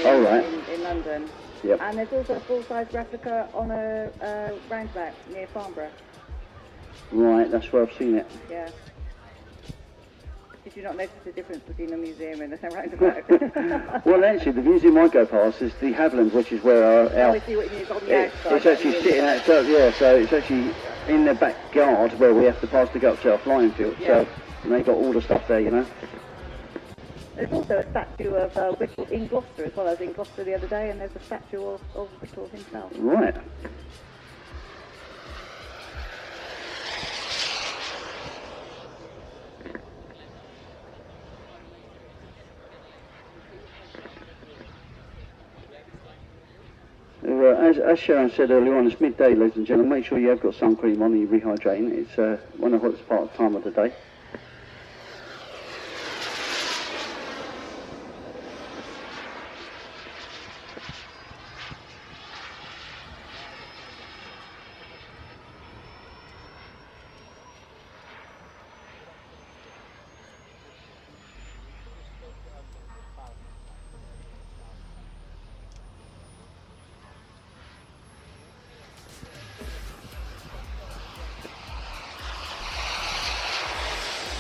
in London. Yep. And there's also a full-size replica on a roundabout near Farnborough. Right, that's where I've seen it. Yeah. Did you not notice the difference between a museum and a roundabout? Well, actually, the museum I go past is the Haviland, which is where our I see what you mean, it's on the outside. it's actually sitting outside, yeah, so it's actually in the backyard where we have to pass to go up to our flying field. Yeah. So, and they got all the stuff there, you know. There's also a statue of Whittle in Gloucester as well. I was in Gloucester the other day, and there's a statue of Whittle himself. Right. As Sharon said earlier on, it's midday, ladies and gentlemen. Make sure you have got sun cream on and you're rehydrating. It's one of the hottest time of the day.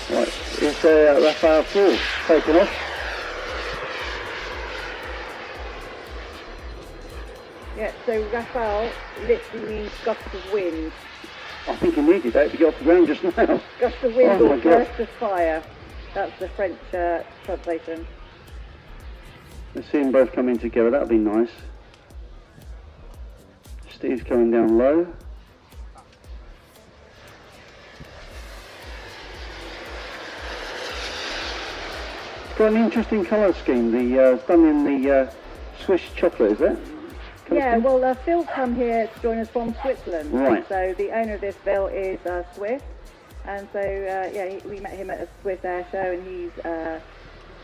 Right, it's Rafale 4 taken off. Yeah, so Rafale literally means gust of wind. I think he needed that to get off the ground just now. Gust of wind Oh my or God. burst of fire. That's the French translation. Let's see them both coming together, that'll be nice. Steve's coming down low. It's got an interesting colour scheme, done in the Swiss chocolate, is it? Yeah, well, Phil's come here to join us from Switzerland. Right. So the owner of this, Phil, is Swiss. And so, we met him at a Swiss air show, and he's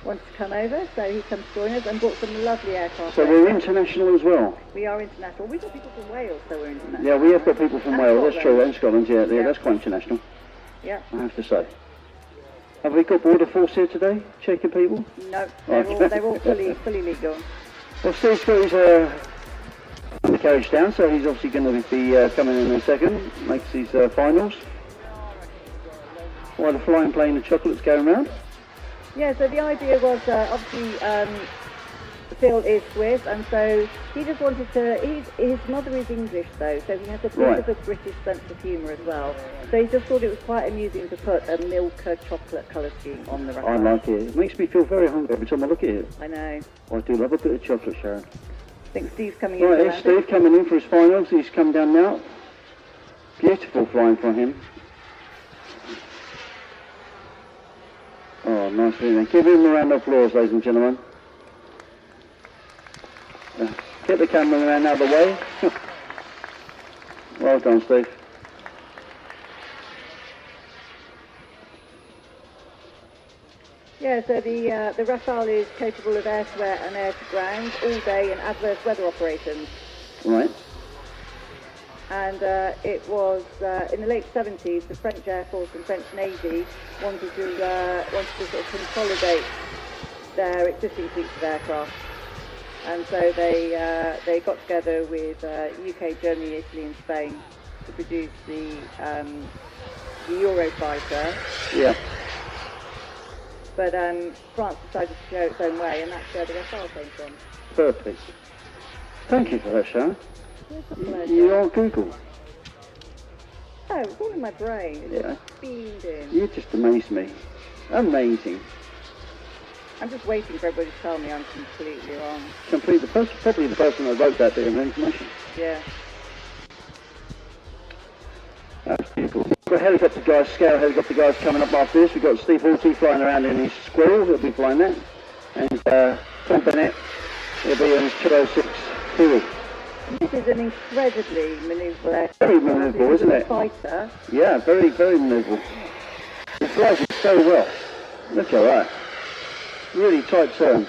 wanted to come over. So he comes to join us and brought some lovely aircraft. So we're international as well? We are international. We've got people from Wales, so we're international. Yeah, we have got people from And Wales, that's true, Scotland. and Scotland, yeah, Yeah. that's quite international, Yeah. I have to say. Have we got border force here today, checking people? No, Okay. they're all fully legal. Well, Steve's got his undercarriage down, so he's obviously going to be coming in a second, makes his finals. While the flying plane of chocolate's going round. Yeah, so the idea was obviously Phil is Swiss, and so he just wanted to. His mother is English though, so he has a bit of a British sense of humour as well. So he just thought it was quite amusing to put a Milka chocolate colour scheme on the Rafale. I like it. It makes me feel very hungry every time I look at it. I know. I do love a bit of chocolate, Sharon. I think Steve's coming in. Right, here's Steve coming in for his finals. He's come down now. Beautiful flying from him. Oh, nice doing that. Give him a round of applause, ladies and gentlemen. Get the cameraman out of the way. Well done, Steve. Yeah, so the Rafale is capable of air-to-air and air-to-ground all day in adverse weather operations. Right. And it was in the late 70s, the French Air Force and French Navy wanted to sort of consolidate their existing fleets of aircraft. And so they got together with UK, Germany, Italy and Spain to produce the Eurofighter. Yeah. But France decided to go its own way, and that's where the Rafale came from. Perfect. Thank you for that, Sharon. It's a pleasure. You're on Google. Oh, it's all in my brain. It's Yeah. just beamed in. You just amaze me. Amazing. I'm just waiting for everybody to tell me I'm completely wrong. Probably the person that wrote that bit of information. Yeah. That's beautiful. We've got helicopter guys, scale helicopter guys coming up after this. We've got Steve Halsey flying around in his Squirrel, he'll be flying that. And Tom Bennett, he'll be on his 206 Huey. This is an incredibly manoeuvrable aircraft. Very manoeuvrable, isn't it? Fighter. Yeah, very, very manoeuvrable. It flies it so well. Look at that. Really tight turns.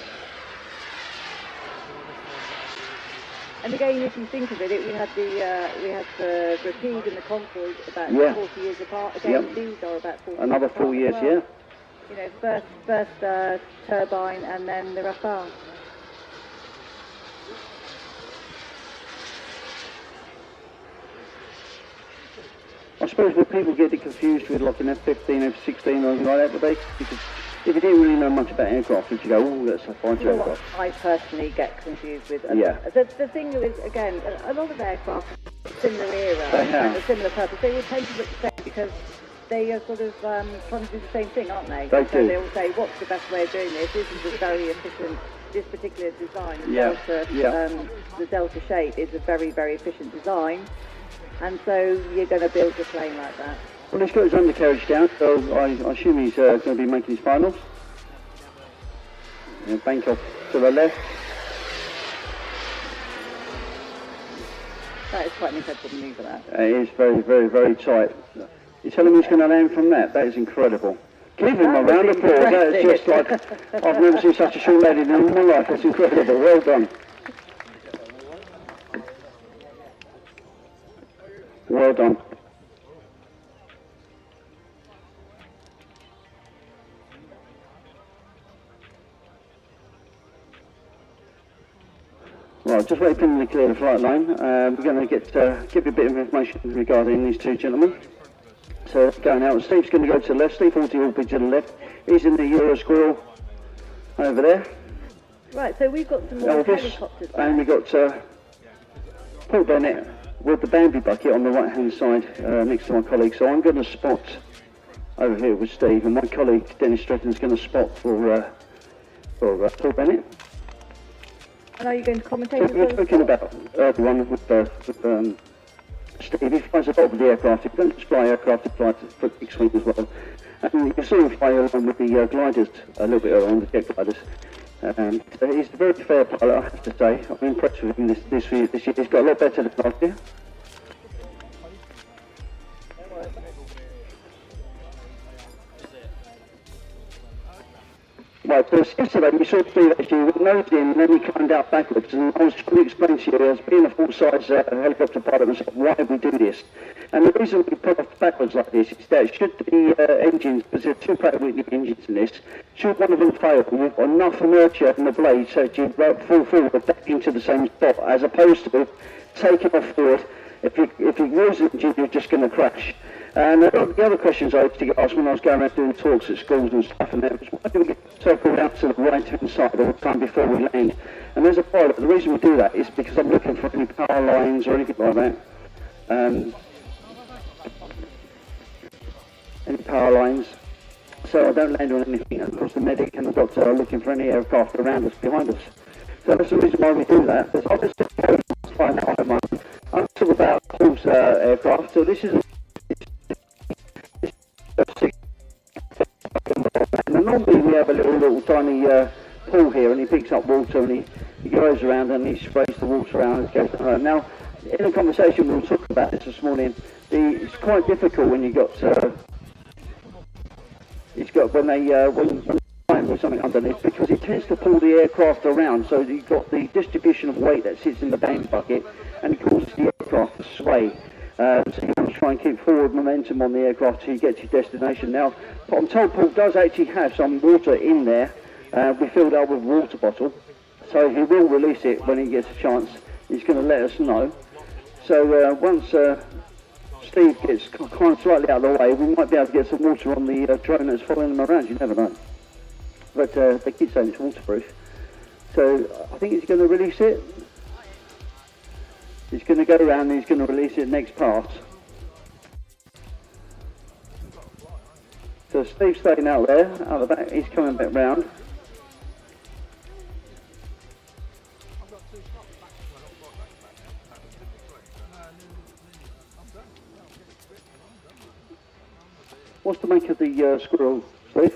And again, if you think of it, we had the Rapide and the Concorde about 40 years apart. Again, these are about 40 Another years 4 years, apart as well. yeah. You know, first turbine and then the Rafale. I suppose that people get it confused with like an F-15, F-16 or anything like that, but because if you didn't really know much about aircraft, you go, oh, that's a fighter aircraft. I personally get confused with. Yeah. The thing is, again, a lot of aircraft, similar era, and a similar purpose, they will tend to look the same because they are sort of trying to do the same thing, aren't they? They so do. they will say, what's the best way of doing this? This is a very efficient, this particular design, the Delta shape is a very, very efficient design. And so you're going to build a plane like that. Well, he's got his undercarriage down, so I assume he's going to be making his finals. Bank off to the left. That is quite an incredible manoeuvre, that. It is very, very, very tight. You're telling me he's going to land from that? That is incredible. Give him a round of applause. That is just like, I've never seen such a short lady in all my life. That's incredible. Well done. Well done. Right, just waiting to clear the flight line. We're going to give you a bit of information regarding these two gentlemen. So going out, Steve's going to go to the left. Steve Halsey will be to the left. He's in the Euro Squirrel over there. Right, so we've got some more helicopters there. And we've got Paul Bennett with the Bambi bucket on the right hand side next to my colleague. So I'm going to spot over here with Steve, and my colleague Dennis Stretton's going to spot for Paul Bennett. And are you going to commentate? So we're talking about the one with Steve. He flies a lot of the aircraft. He doesn't just fly aircraft, he flies for X-Wing as well. And you can see him fly along with the gliders a little bit along the jet gliders. So he's a very fair pilot, I have to say. I'm impressed with him this year. He's got a lot better than last year. Right, so yesterday we saw Steve actually with nose in and then he climbed out backwards, and I was trying to explain to you as being a full-size helicopter pilot myself, why we do this. And the reason we put off backwards like this is that should the engines, because there are two Pratt & Whitney engines in this, should one of them fail, you've got enough inertia in the blade so that you fall forward back into the same spot, as opposed to taking off forward. If you lose the engine, you're just going to crash. And the other questions I used to get asked when I was going around doing talks at schools and stuff, and that was, why do we circle out to the right-hand side all the time before we land? And as a pilot, the reason we do that is because I'm looking for any power lines or anything like that. Any power lines. So I don't land on anything across the medic, and I've got looking for any aircraft around us, behind us. So that's the reason why we do that. There's obviously find out I'm talking about Paul's aircraft. So this is and normally we have a little tiny pool here, and he picks up water and he goes around and he sprays the water around and goes home. Now, in a conversation we were talking about this morning, it's quite difficult when you got when they find with something underneath, because it tends to pull the aircraft around. So you've got the distribution of weight that sits in the bang bucket, and it causes the aircraft to sway. So you want to try and keep forward momentum on the aircraft till you get to your destination. Now, I'm told Paul does actually have some water in there. We filled up with a water bottle, so he will release it when he gets a chance. He's going to let us know. So once Steve gets kind of slightly out of the way, we might be able to get some water on the drone that's following them around. You never know. But they keep saying it's waterproof. So I think he's going to release it. He's going to go around and he's going to release it next pass. So Steve's staying out there, out the back. He's coming back round. What's the make of the squirrel, Steve?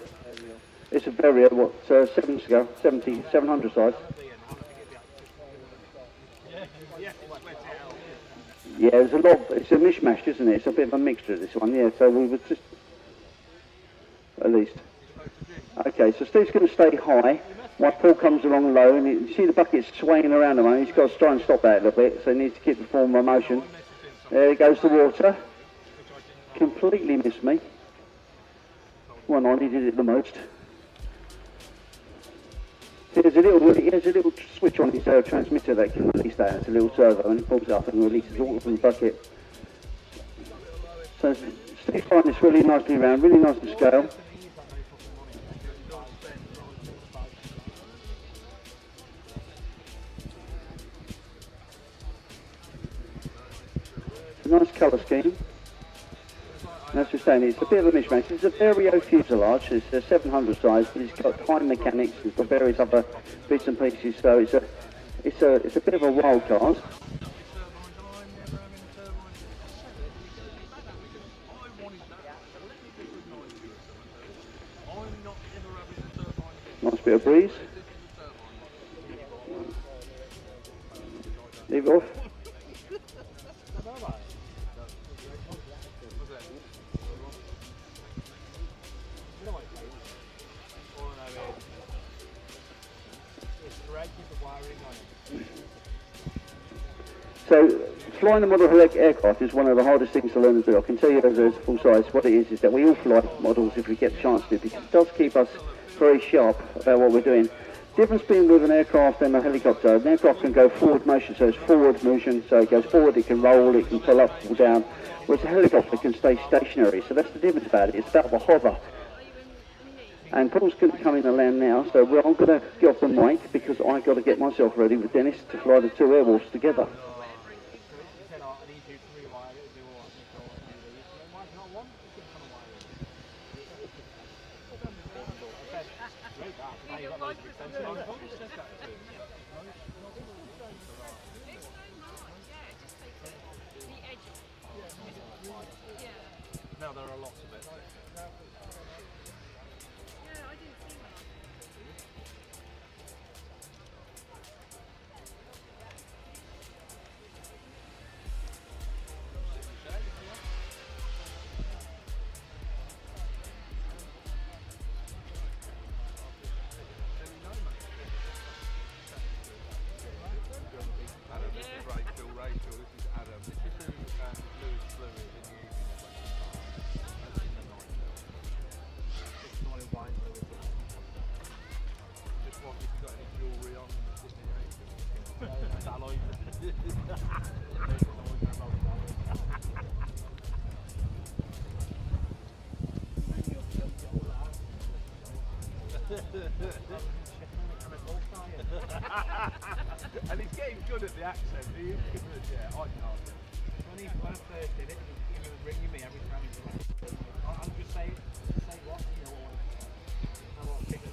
It's a Vario, what, 7 scale, 700 size. Yeah, there's a lot. It's a mishmash, isn't it? It's a bit of a mixture, this one. Yeah, so we would just at least. Okay, so Steve's going to stay high while Paul comes along low, and you see the bucket swaying around the moment. He's got to try and stop that a little bit, so he needs to keep the form of motion. There goes the water. Completely missed me. One on, he did it the most. There's a little switch on his transmitter that can release that. It's a little servo, and it pulls up and releases all from the bucket. So Steve's flying this really nicely around, really nice to scale. It's a nice colour scheme. And as we're saying, it's a bit of a mishmash. It's a Vario fuselage. It's a 700 size, but it's got time mechanics. It's got various other bits and pieces. So it's a bit of a wild card. Nice bit of breeze. Leave it off. So, flying the model aircraft is one of the hardest things to learn to do. I can tell you as a full size, what it is that we all fly models if we get the chance to, because it does keep us very sharp about what we're doing. Difference being with an aircraft and a helicopter, an aircraft can go forward motion, so it's forward motion, so it goes forward, it can roll, it can pull up, pull down, whereas a helicopter can stay stationary, so that's the difference about it. It's about the hover. And Paul's going to come in and land now, so I'm going to get off the mic because I've got to get myself ready with Dennis to fly the two airwolves together. Now there are lots of it. And he's getting good at the accent. He is good at it. Yeah, I can't. When I first did it, he was ringing me every time he was around. I'm just saying, say what, you know, I want to pick up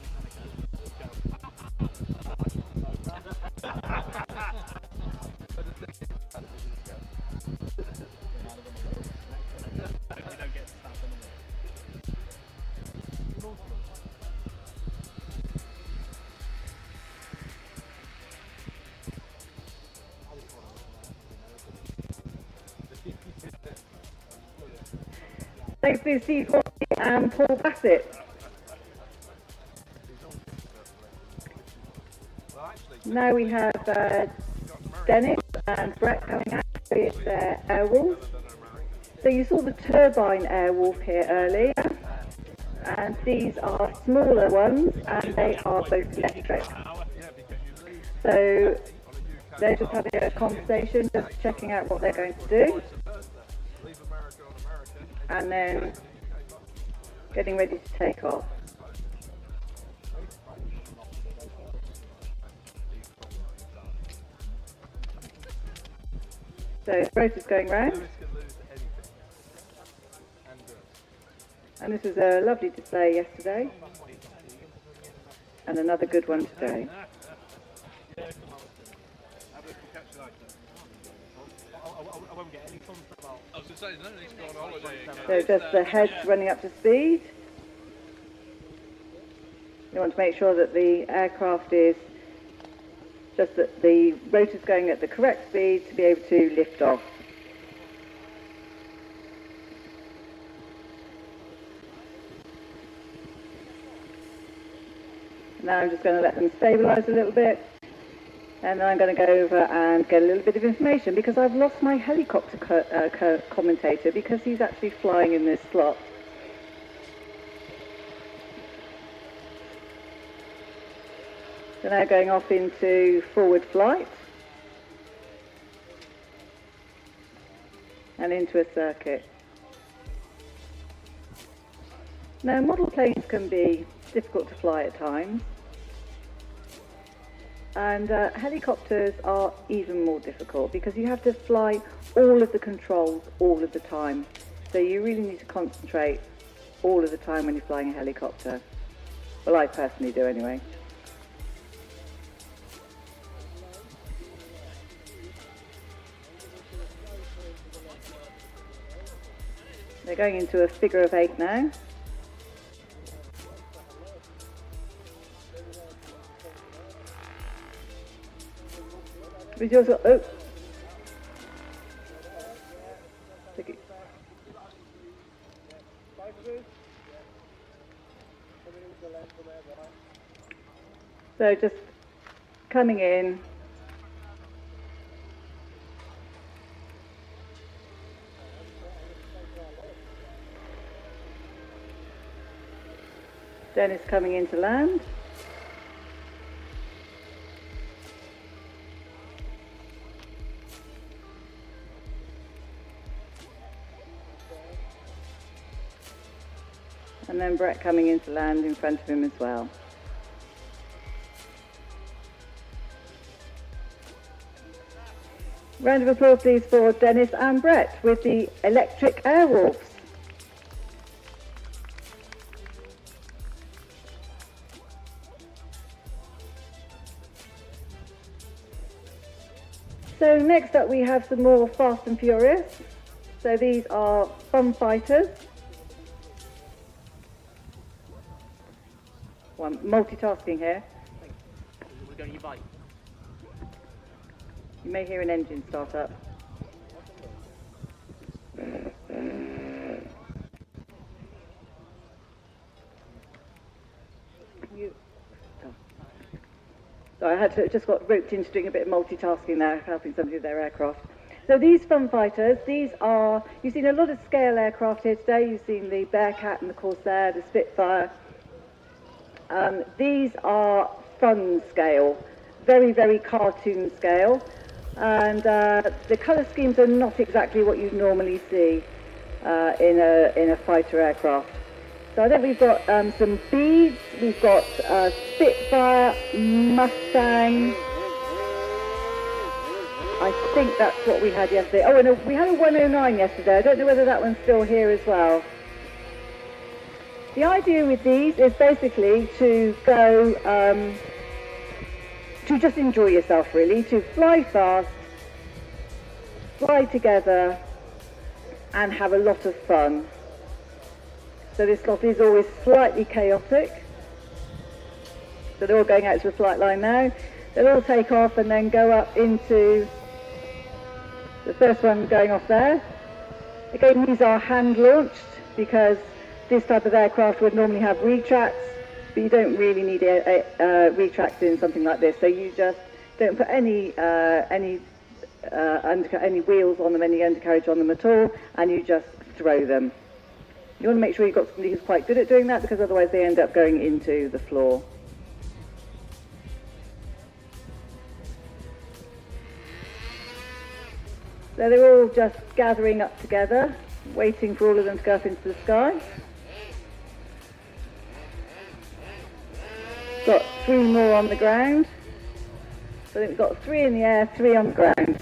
Thanks to Steve Hawley and Paul Bassett. Now we have Dennis and Brett coming out with their Airwolf. So you saw the turbine Airwolf here earlier, and these are smaller ones, and they are both electric. So they're just having a conversation, just checking out what they're going to do, and then getting ready to take off. So the rotor's going round, and this was a lovely display yesterday, and another good one today. So just the heads running up to speed. You want to make sure that the aircraft is just that the rotor's going at the correct speed to be able to lift off. Now I'm just going to let them stabilise a little bit, and then I'm going to go over and get a little bit of information, because I've lost my helicopter commentator because he's actually flying in this slot. So now going off into forward flight and into a circuit. Now model planes can be difficult to fly at times, and helicopters are even more difficult because you have to fly all of the controls all of the time. So you really need to concentrate all of the time when you're flying a helicopter. Well, I personally do anyway. They're going into a figure of 8 now. Oh. So just coming in. Dennis coming into land. And then Brett coming into land in front of him as well. Round of applause please for Dennis and Brett with the electric Airwolves. So next up we have some more Fast and Furious. So these are fun fighters. Well, I'm multitasking here. We're going to your bike. You may hear an engine start up. So I had to, just got roped into doing a bit of multitasking now, helping somebody with their aircraft. So these fun fighters, these are, you've seen a lot of scale aircraft here today. You've seen the Bearcat and the Corsair, the Spitfire. These are fun scale, very, very cartoon scale. And the colour schemes are not exactly what you'd normally see in a fighter aircraft. So I think we've got some beads, we've got Spitfire, Mustang. I think that's what we had yesterday. Oh, and we had a 109 yesterday. I don't know whether that one's still here as well. The idea with these is basically to go, to just enjoy yourself really, to fly fast, fly together, and have a lot of fun. So this lot is always slightly chaotic. So they're all going out to the flight line now. They'll all take off and then go up into the first one going off there. Again, these are hand launched because this type of aircraft would normally have retracts, but you don't really need retracts in something like this. So you just don't put any wheels on them, any undercarriage on them at all, and you just throw them. You want to make sure you've got somebody who's quite good at doing that, because otherwise they end up going into the floor. So they're all just gathering up together, waiting for all of them to go up into the sky. Got 3 more on the ground. So I think we've got 3 in the air, 3 on the ground.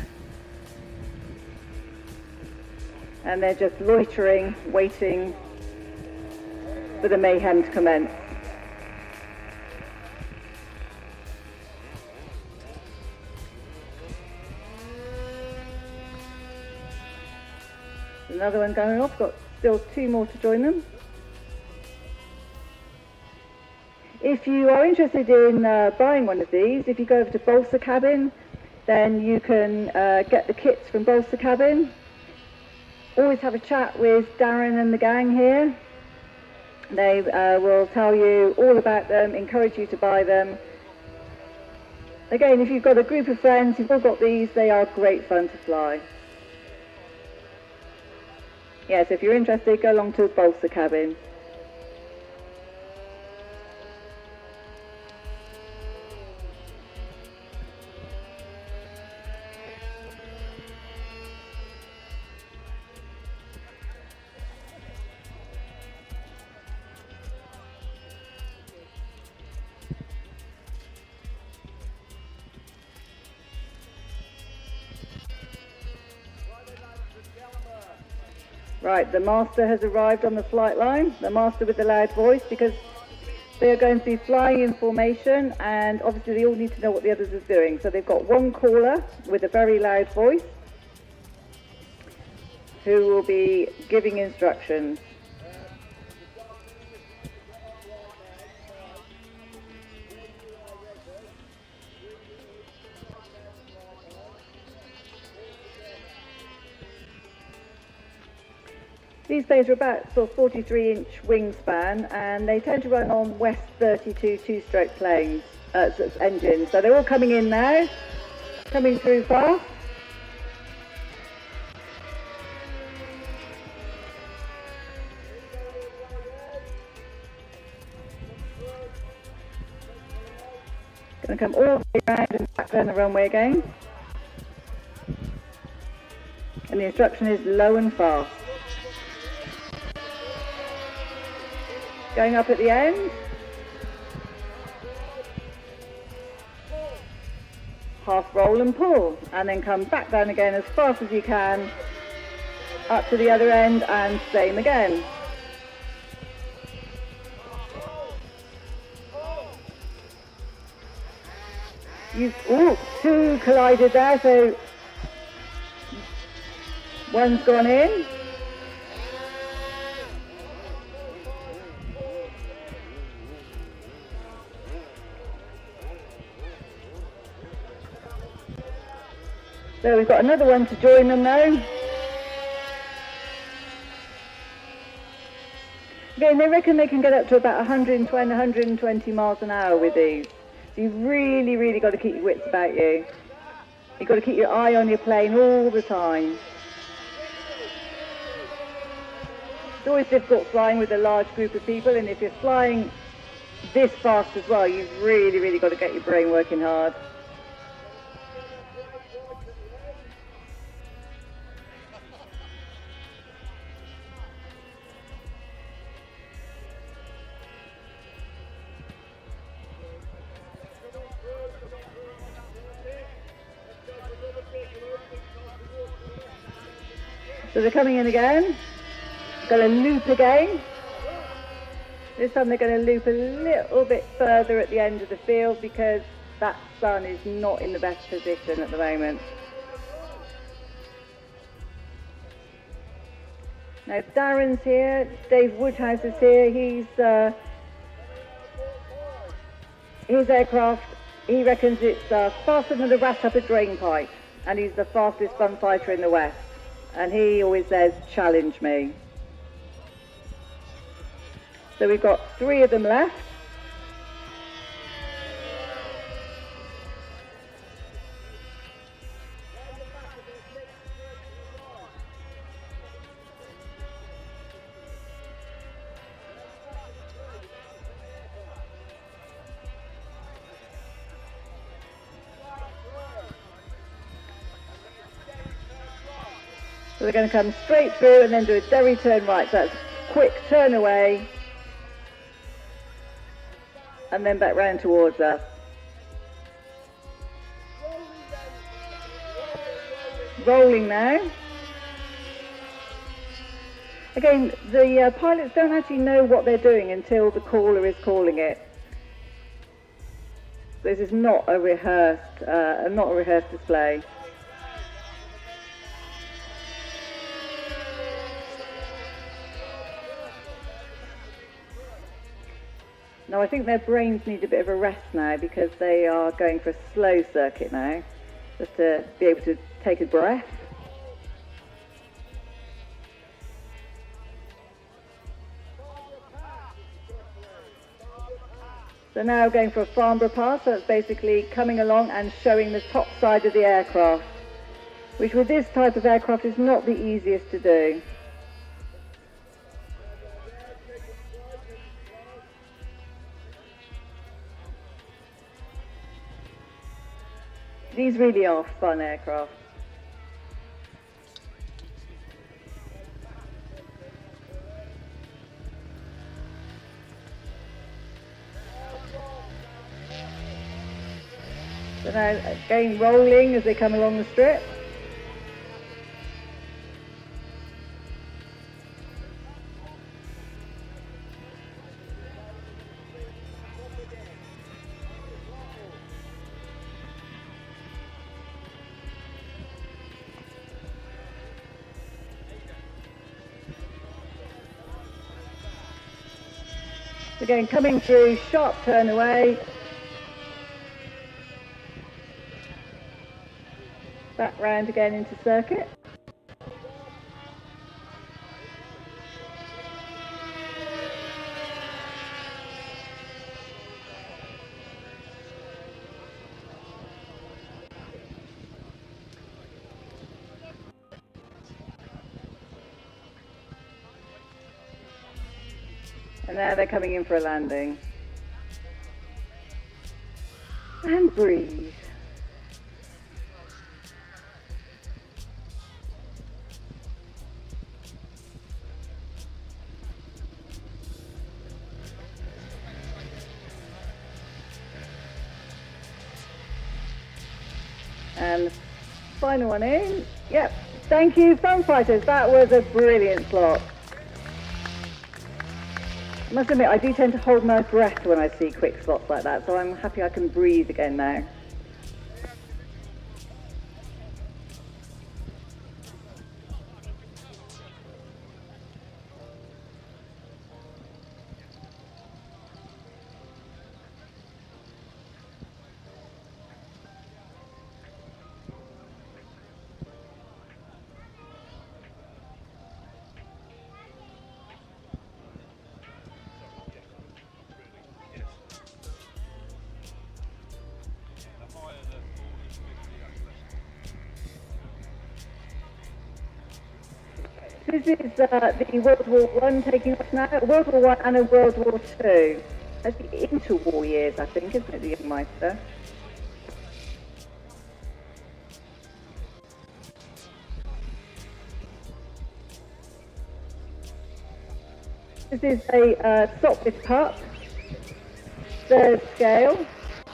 And they're just loitering, waiting for the mayhem to commence. Another one going off, got still 2 more to join them. If you are interested in buying one of these, if you go over to Bolster Cabin, then you can get the kits from Bolster Cabin. Always have a chat with Darren and the gang here. They will tell you all about them, encourage you to buy them. Again, if you've got a group of friends who've all got these, they are great fun to fly. Yes, if you're interested, go along to Bolster Cabin. Right, the master has arrived on the flight line, the master with the loud voice, because they are going to be flying in formation, and obviously they all need to know what the others are doing. So they've got one caller with a very loud voice who will be giving instructions. These planes are about sort of 43-inch wingspan, and they tend to run on West 32 two-stroke planes, engines. So they're all coming in now, coming through fast. Going to come all the way around and back down the runway again. And the instruction is low and fast. Going up at the end. Half roll and pull, and then come back down again as fast as you can, up to the other end, and same again. Two collided there, so one's gone in. So we've got another one to join them now. Again, they reckon they can get up to about 120 miles an hour with these. So you've really got to keep your wits about you. You've got to keep your eye on your plane all the time. It's always difficult flying with a large group of people, and if you're flying this fast as well, you've really got to get your brain working hard. So they're coming in again. Going to loop again. This time they're going to loop a little bit further at the end of the field because that sun is not in the best position at the moment. Now Darren's here, Dave Woodhouse is here. His aircraft, he reckons it's faster than the rat up a drain pipe, and he's the fastest fun fighter in the West. And he always says, challenge me. So we've got 3 of them left. So they're going to come straight through and then do a derry turn right. So that's quick turn away and then back round towards us. Rolling now. Again, the pilots don't actually know what they're doing until the caller is calling it. This is not a rehearsed display. Now I think their brains need a bit of a rest now because they are going for a slow circuit now, just to be able to take a breath. So now going for a Farnborough pass, so it's basically coming along and showing the top side of the aircraft, which with this type of aircraft is not the easiest to do. These really are fun aircraft. So now again rolling as they come along the strip. Again, coming through, sharp turn away. Back round again into circuit. And now they're coming in for a landing. And breathe. And final one in. Yep. Thank you, Fun Fighters. That was a brilliant slot. I must admit, I do tend to hold my breath when I see quick slots like that, so I'm happy I can breathe again now. This is the World War I taking off now, World War I and a World War II. That's the interwar years, I think, isn't it, the young Meister? This is a Sopwith pup, third scale,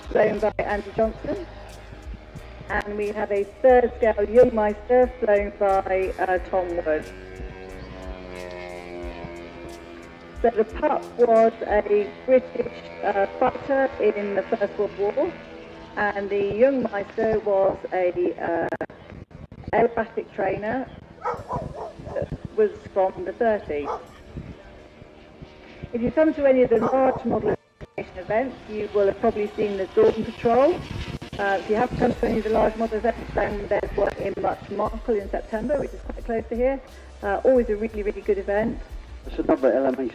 flown by Andrew Johnson. and we have a third scale Jungmeister flown by Tom Wood. So the pup was a British fighter in the First World War, and the Jungmeister was a aerobatic trainer that was from the 30s. If you come to any of the large model events, you will have probably seen the Dawn Patrol. If you haven't come to any of the large model events, then there's one in Markle in September, which is quite close to here. Always a really, really good event. It's another LMA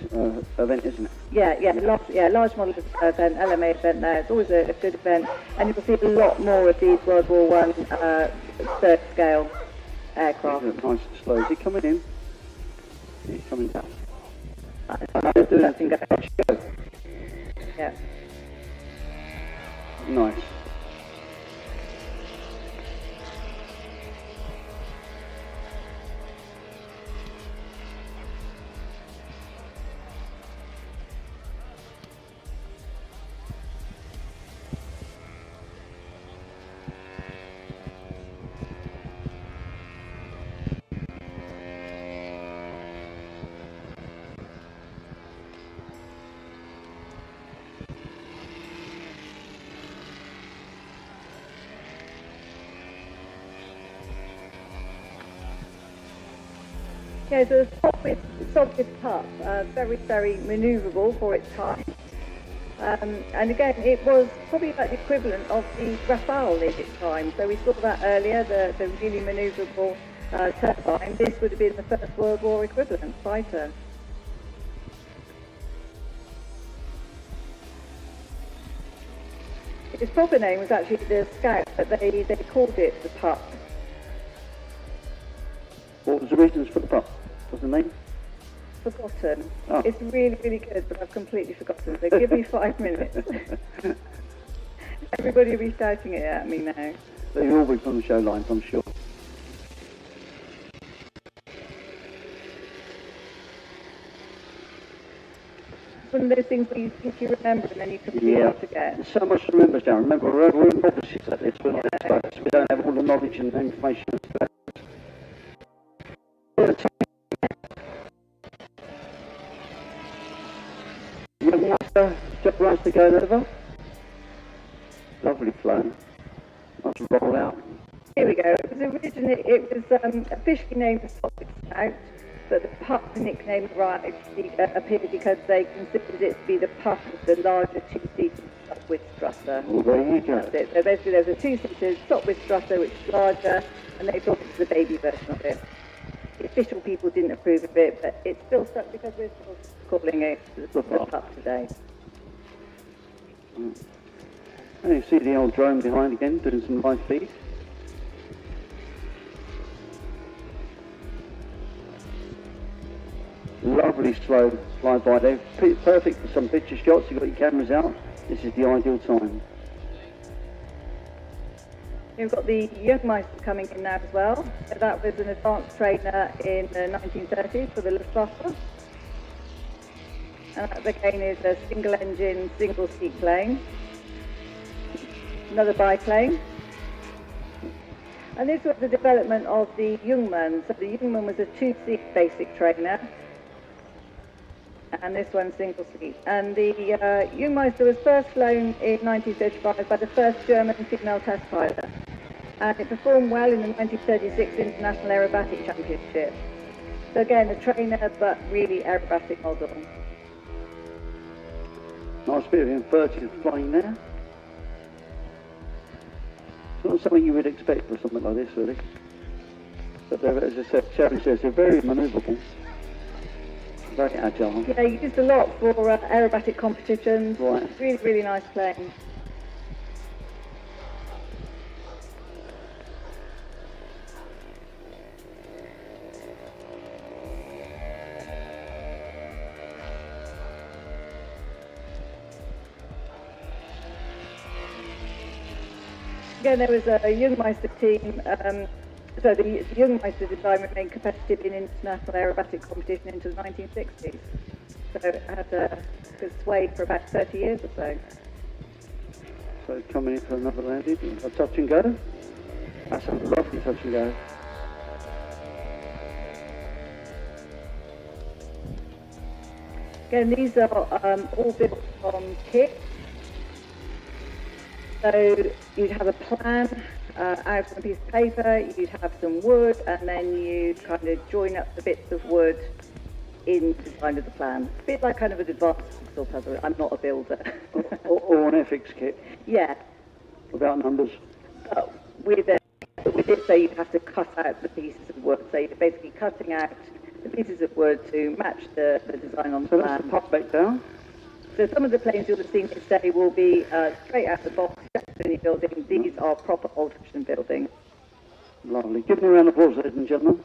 event, isn't it? Large model event, LMA event there. It's always a good event, and you'll see a lot more of these World War I third scale aircraft. Nice and slow. Is he coming in? He's coming down. Yeah. Nice. Yeah, so the Soviet pup, very, very manoeuvrable for its time. And again, it was probably about the equivalent of the Rafale in its time. So we saw that earlier, the really manoeuvrable turbine. This would have been the First World War equivalent fighter. Its proper name was actually the Scout, but they called it the pup. What was the reasons for the pup? What's the name? Forgotten. Oh. It's really, really good, but I've completely forgotten. So give me 5 minutes. Everybody will be shouting it at me now. They've all been from the show lines, I'm sure. It's one of those things where you think you remember and then you completely forget. There's so much to remember, Darren. Remember, we're novices at this. We're not experts. We don't have all the knowledge and information. Young master, just runs to go over. Lovely flown. Let's roll out. Here we go. It was officially named the Soviet Scout, but the pup nickname appeared because they considered it to be the pup of the larger two-seater Sopwith Strasser. Well, there you go. That's it. So basically there was a two-seater Sopwith Strasser which is larger, and they thought it was the baby version of it. The official people didn't approve of it, but it's still stuck because we're still calling it the pup today. And you see the old drone behind again, doing some live feed. Lovely slow fly by there. Perfect for some picture shots. You've got your cameras out. This is the ideal time. We've got the Jungmeister coming in now as well. So that was an advanced trainer in the 1930s for the Luftwaffe. And that again is a single engine, single seat plane. Another biplane. And this was the development of the Jungmann. So the Jungmann was a two-seat basic trainer. And this one single seat. And the Jungmeister was first flown in 1935 by the first German female test pilot. And it performed well in the 1936 International Aerobatic Championship. So again, a trainer, but really aerobatic model. Nice bit of inverted flying there. It's not something you would expect for something like this, really. But as I said, Sherry says, they're very manoeuvrable. Very agile. Yeah, used a lot for aerobatic competitions. Right. Really, really nice plane. Again, there was a Jungmeister team. So the Jungmeister design remained competitive in international aerobatic competition into the 1960s. So it had a good sway for about 30 years or so. So coming in for another landing, a touch and go. That's a lovely touch and go. Again, these are all built from kit. So you'd have a plan out on a piece of paper, you'd have some wood, and then you'd kind of join up the bits of wood in the design of the plan. A bit like kind of an advanced jigsaw puzzle. I'm not a builder. or an FX kit. Yeah. Without numbers. But with this, so you'd have to cut out the pieces of wood. So you're basically cutting out the pieces of wood to match the design on the plan. So that's the pop back down. So some of the planes you'll have seen today will be straight out the box, Japanese building. These are proper old-fashioned buildings. Lovely. Give them a round of applause, ladies and gentlemen.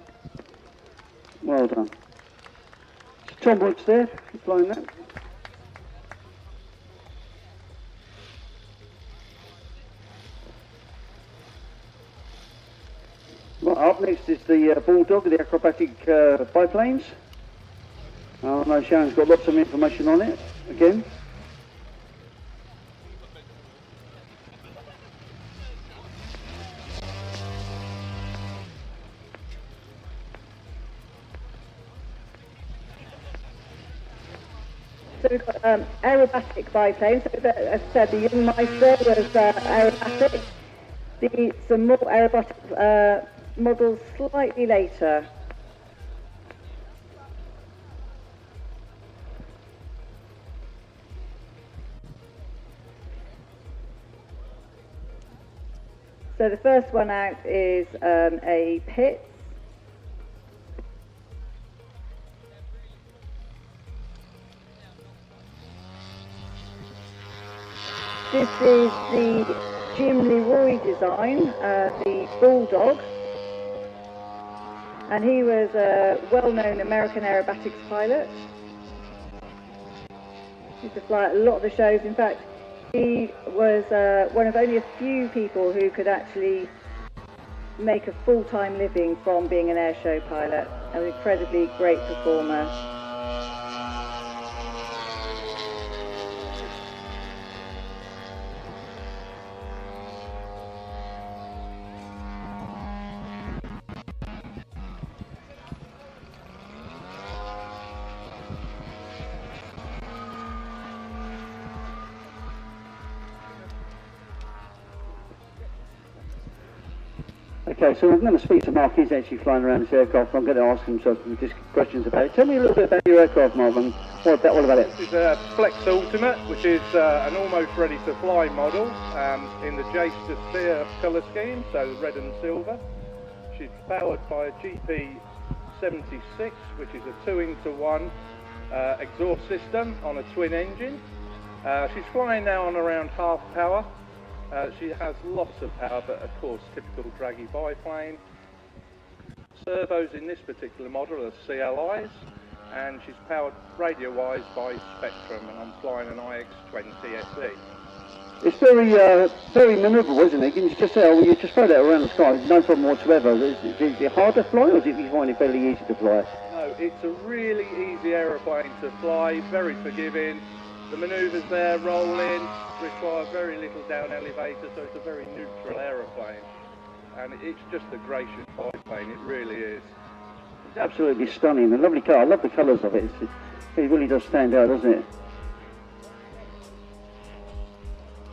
Well done. So Tom Woods there, flying that. Right, up next is the Bulldog, the acrobatic biplanes. I know Sharon's got lots of information on it, again. So we've got aerobatic biplanes. So as I said, the young Meister was aerobatic. Some more aerobatic models slightly later. So the first one out is a Pitts. This is the Jim Leroy design, the Bulldog. And he was a well-known American aerobatics pilot. He used to fly at a lot of the shows. In fact, he was one of only a few people who could actually make a full-time living from being an air show pilot. An incredibly great performer. Okay, so I'm going to speak to Mark. He's actually flying around this aircraft. I'm going to ask him some questions about it. Tell me a little bit about your aircraft, Mark, and what about it? This is a Flex Ultimate, which is an almost ready-to-fly model in the Jester Sphere colour scheme, so red and silver. She's powered by a GP76, which is a 2-into-1 exhaust system on a twin engine. She's flying now on around half power. She has lots of power, but of course typical draggy biplane. Servos in this particular model are CLIs, and she's powered radio-wise by Spectrum, and I'm flying an IX-20 SE. It's very manoeuvrable, isn't it? You can just say, oh, you just throw that around the sky, no problem whatsoever. Is it hard to fly, or do you find it fairly easy to fly? No, it's a really easy aeroplane to fly, very forgiving. The manoeuvres there, roll in, require very little down elevator, so it's a very neutral aeroplane. And it's just a gracious biplane, it really is. It's absolutely stunning, a lovely colour. I love the colours of it. It really does stand out, doesn't it?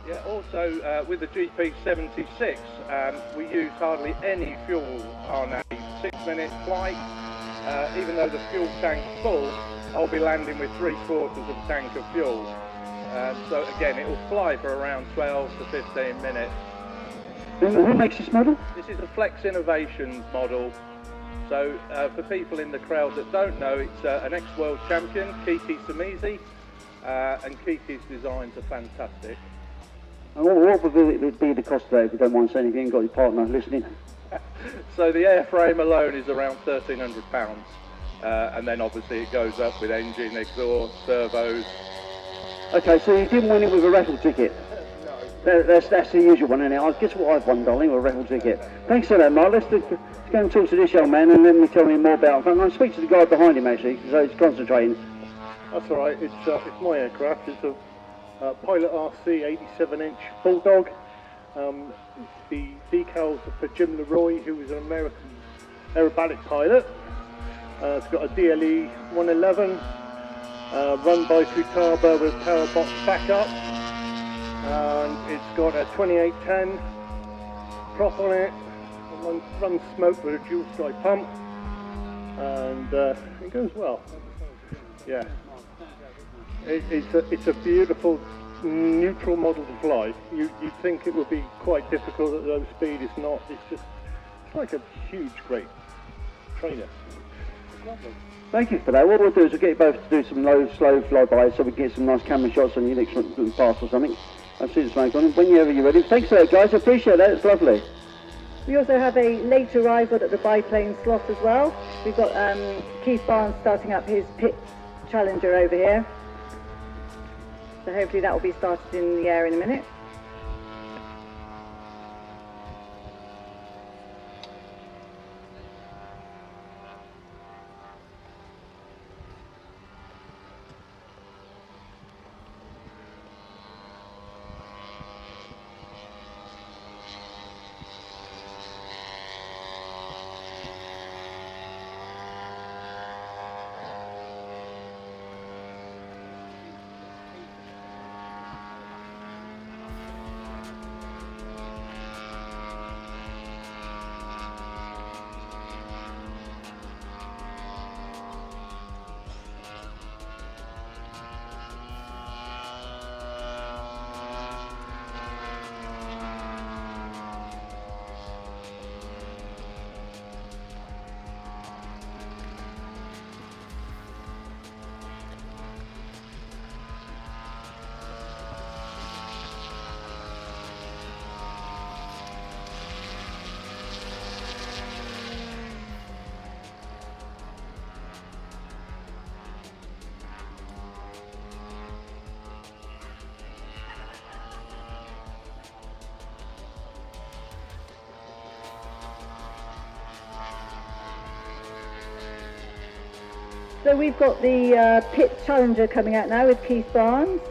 Yeah, also with the GP76, we use hardly any fuel on a 6-minute flight. Even though the fuel tank's full, I'll be landing with 3/4 of a tank of fuel. So again, it will fly for around 12 to 15 minutes. Who makes this model? This is a Flex Innovations model. So for people in the crowd that don't know, it's an ex-world champion, Kiki Samizi, and Kiki's designs are fantastic. And what would be the cost of that, if you don't mind saying, if you ain't got your partner listening? So the airframe alone is around £1,300. And then obviously it goes up with engine, exhaust, servos. Okay, so you didn't win it with a raffle ticket? No. That's the usual one, isn't it? I guess what I've won, darling, with a raffle ticket. Thanks for that, Mark. Let's go and talk to this young man and let me tell him more about it. I'm going to speak to the guy behind him, actually, so he's concentrating. That's all right. It's my aircraft. It's a Pilot RC 87-inch Bulldog. The decals are for Jim Leroy, who was an American aerobatic pilot. It's got a DLE 111, run by Futaba with power box backup, and it's got a 2810 prop on it. Runs smoke with a dual sky pump, and it goes well. Yeah, it's a beautiful neutral model to fly. You'd think it would be quite difficult at low speed. It's not. It's like a huge, great trainer. Lovely. Thank you for that. What we'll do is we'll get you both to do some slow flybys so we can get some nice camera shots on your next pass or something. I'll see the smoke on it whenever you're ready. Thanks for that, guys. I appreciate that. It's lovely. We also have a late arrival at the biplane slot as well. We've got Keith Barnes starting up his pit Challenger over here. So hopefully that will be started in the air in a minute. So we've got the Pit Challenger coming out now with Keith Barnes.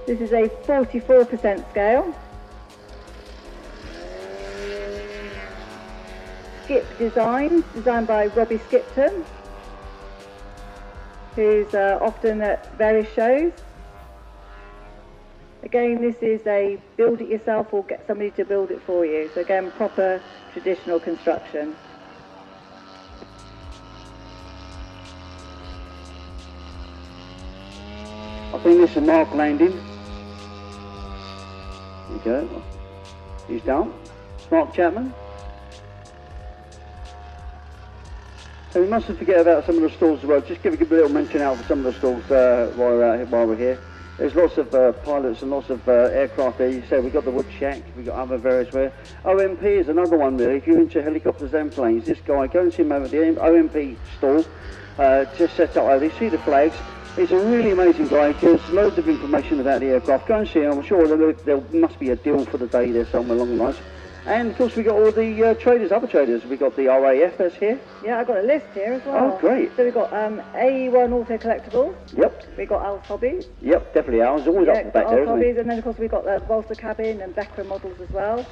This is a 44% scale. Skip Designs, designed by Robbie Skipton, who's often at various shows. Again, this is a build it yourself or get somebody to build it for you. So again, proper traditional construction. I think this is Mark landing. There you go. He's down. Mark Chapman. So we mustn't forget about some of the stalls as well. Just give a little mention out for some of the stalls while we're here. There's lots of pilots and lots of aircraft there. You say we've got the Wood Shack, we've got other various where. OMP is another one really. If you're into helicopters and planes, this guy, go and see him over at the OMP stall. Just set up over there. You see the flags. He's a really amazing guy. Gives loads of information about the aircraft. Go and see him. I'm sure there must be a deal for the day there somewhere along the lines. And of course we got all the traders, other traders. We got the RAF that's here. Yeah, I've got a list here as well. Oh, great. So we've got AE1 Auto Collectibles. Yep. We've got Al's Hobbies. Yep, definitely Al's. Always up the back there, isn't he? And then of course we've got the Volta Cabin and Becker models as well.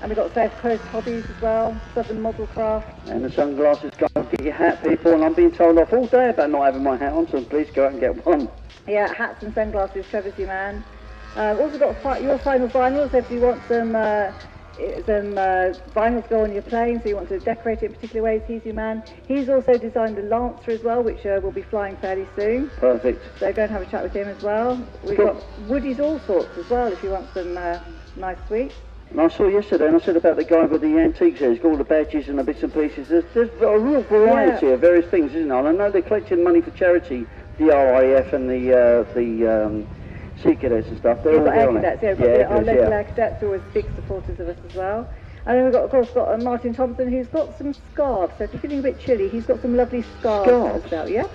And we've got South Coast Hobbies as well, Southern Model Craft. And the sunglasses, go and get your hat, people. And I'm being told off all day about not having my hat on, so please go out and get one. Yeah, hats and sunglasses, Trevor's your man. Also got your final vinyls, so if you want some vinyls to go on your plane, so you want to decorate it in particular ways, he's your man. He's also designed the Lancer as well, which will be flying fairly soon. Perfect. So go and have a chat with him as well. We've got Woody's All Sorts as well, if you want some nice sweets. And I saw yesterday, and I said about the guy with the antiques there. He's got all the badges and the bits and pieces. There's a real variety of various things, isn't there? And I know they're collecting money for charity, the RAF and the Sea Cadets and stuff. They're all there on it. Our local air cadets are always big supporters of us as well. And then we've got, of course, Martin Thompson, who's got some scarves. So if you're feeling a bit chilly, he's got some lovely scarves as well. Yeah.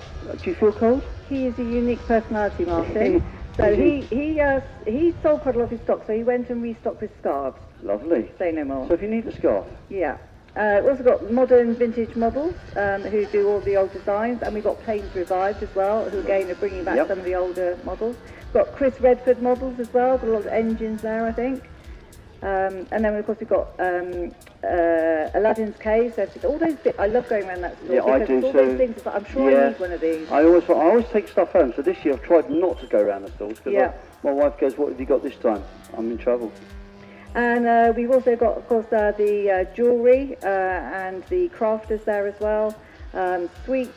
Do you feel cold? He is a unique personality, Martin. So he sold quite a lot of his stock, so he went and restocked with scarves. Lovely. Say no more. So if you need a scarf. Yeah. We've also got modern vintage models who do all the old designs, and we've got Planes Revived as well, who again are bringing back some of the older models. We've got Chris Redford models as well, got a lot of engines there, I think. And then of course we've got Aladdin's Cave. So all those bits, I love going around that store. Yeah, I do. All those things, it's like, I'm sure I need one of these. I always take stuff home. So this year I've tried not to go around the stores because my wife goes, "What have you got this time?" I'm in trouble. And we've also got, of course, the jewellery and the crafters there as well. Sweets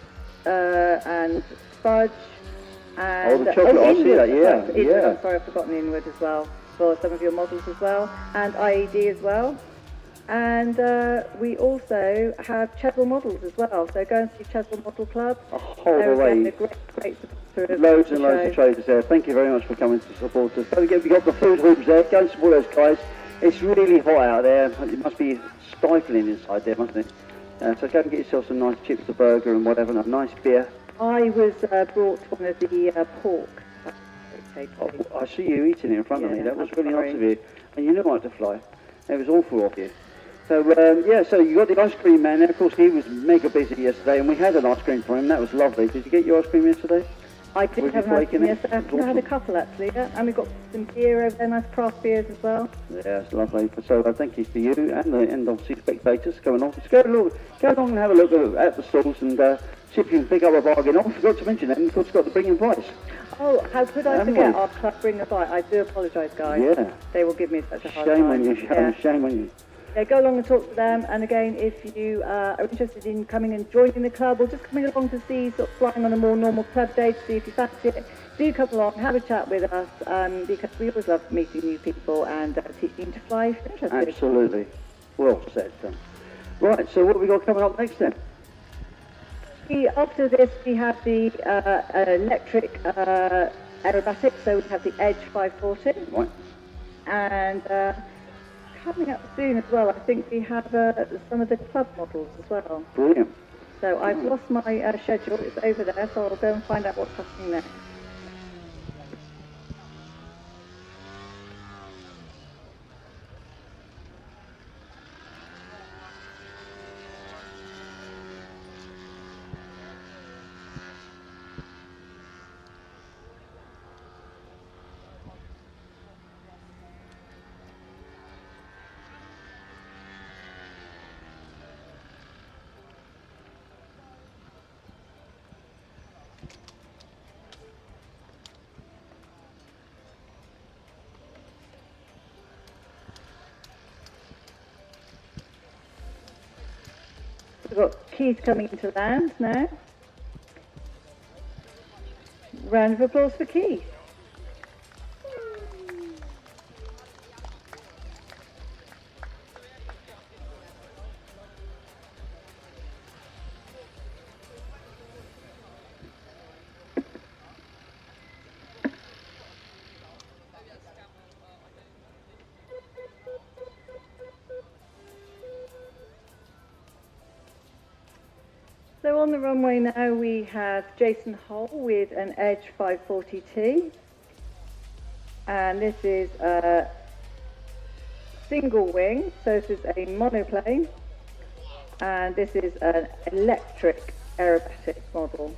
and fudge. And, the chocolate, I see that, yeah. I'm sorry, I've forgotten Inwood as well, for some of your models as well. And IED as well. And we also have Cheswell Models as well. So go and see Cheswell Model Club. A whole array. Great supporter of Loads and loads of traders there. Thank you very much for coming to support us. Don't forget, we've got the food halls there. Go and support those guys. It's really hot out there. It must be stifling inside there, mustn't it? So go and get yourself some nice chips, a burger and whatever, and a nice beer. I was brought one of the pork. I see you eating it in front of me. That was really nice of you. And you know how to fly. It was awful of you. So, so you got the ice cream man there. Of course, he was mega busy yesterday, and we had an ice cream for him. That was lovely. Did you get your ice cream yesterday? I did have an ice cream yesterday. I had a couple, actually, yeah. And we've got some beer over there, nice craft beers as well. Yeah, it's lovely. So thank you for you and obviously spectators coming on. Just go along and have a look at the stalls and see if you can pick up a bargain. Oh, I forgot to mention that. Of course, got the bringing price. Oh, how could I forget our club bring the fight? I do apologise, guys. Yeah. They will give me such a hard time. Shame on you, shame on you. Yeah, go along and talk to them. And again, if you are interested in coming and joining the club or just coming along to see, sort of flying on a more normal club day to see if you fancy it, do come along, have a chat with us, because we always love meeting new people and teaching to fly if you're interested. Absolutely. Well said. Right, so what have we got coming up next then? After this, we have the electric aerobatic, so we have the Edge 540. Right. And coming up soon as well, I think we have some of the club models as well. Brilliant. So I've lost my schedule, it's over there, so I'll go and find out what's happening next. We've got Keith coming into land now. Round of applause for Keith. So on the runway now we have Jason Hull with an Edge 540T, and this is a single wing, so this is a monoplane, and this is an electric aerobatic model.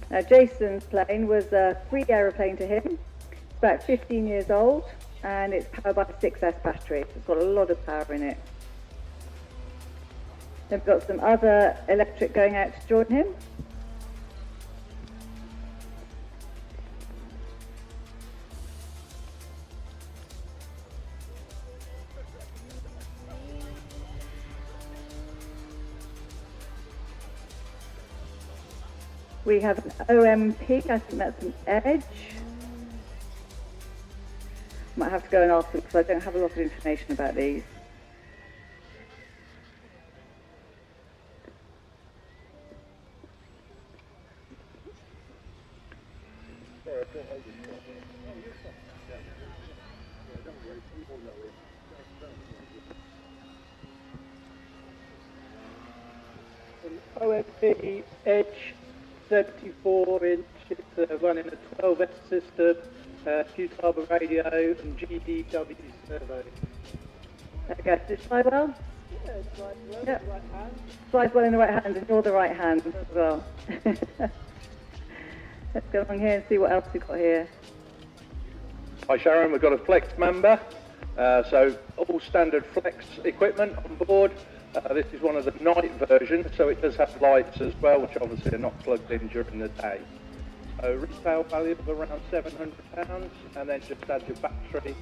Now Jason's plane was a free aeroplane to him. It's about 15 years old and it's powered by a 6S battery. So it's got a lot of power in it. Then we've got some other electric going out to join him. We have an OMP, I think that's an Edge. Might have to go and ask them because I don't have a lot of information about these. OMP Edge 74 inch, it's running a 12S system, Futaba radio and GDW survey. Okay, does it fly well? Yeah, it's right, Yep. right hand. Flies well in the right hand, and you're the right hand as well. Let's go along here and see what else we've got here. Hi Sharon, we've got a Flex member, so all standard Flex equipment on board. This is one of the night versions, so it does have lights as well, which obviously are not plugged in during the day. Retail value of around £700, and then just add your battery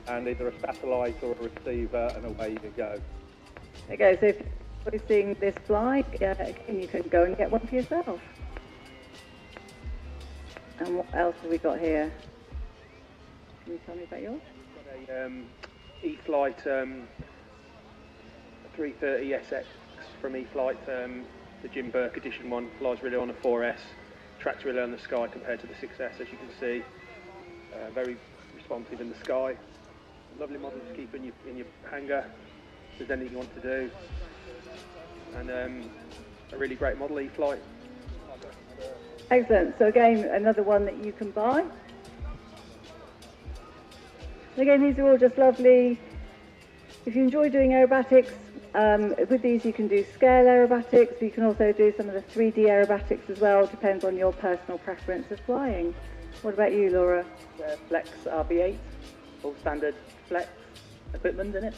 and either a satellite or a receiver, and away you go. Okay, so if you're seeing this fly, again, you can go and get one for yourself. And what else have we got here? Can you tell me about yours? Got a E-Flight 330 SX from E-Flight, the Jim Burke edition one. Flies really on a 4S, tracks really on the sky compared to the 6S, as you can see. Very responsive in the sky. Lovely model to keep in your hangar if there's anything you want to do. And a really great model, E-Flight. Excellent. So again, another one that you can buy. Again, these are all just lovely. If you enjoy doing aerobatics, with these you can do scale aerobatics, but you can also do some of the 3D aerobatics as well. Depends on your personal preference of flying. What about you, Laura? Flex RB8, all standard Flex equipment in it.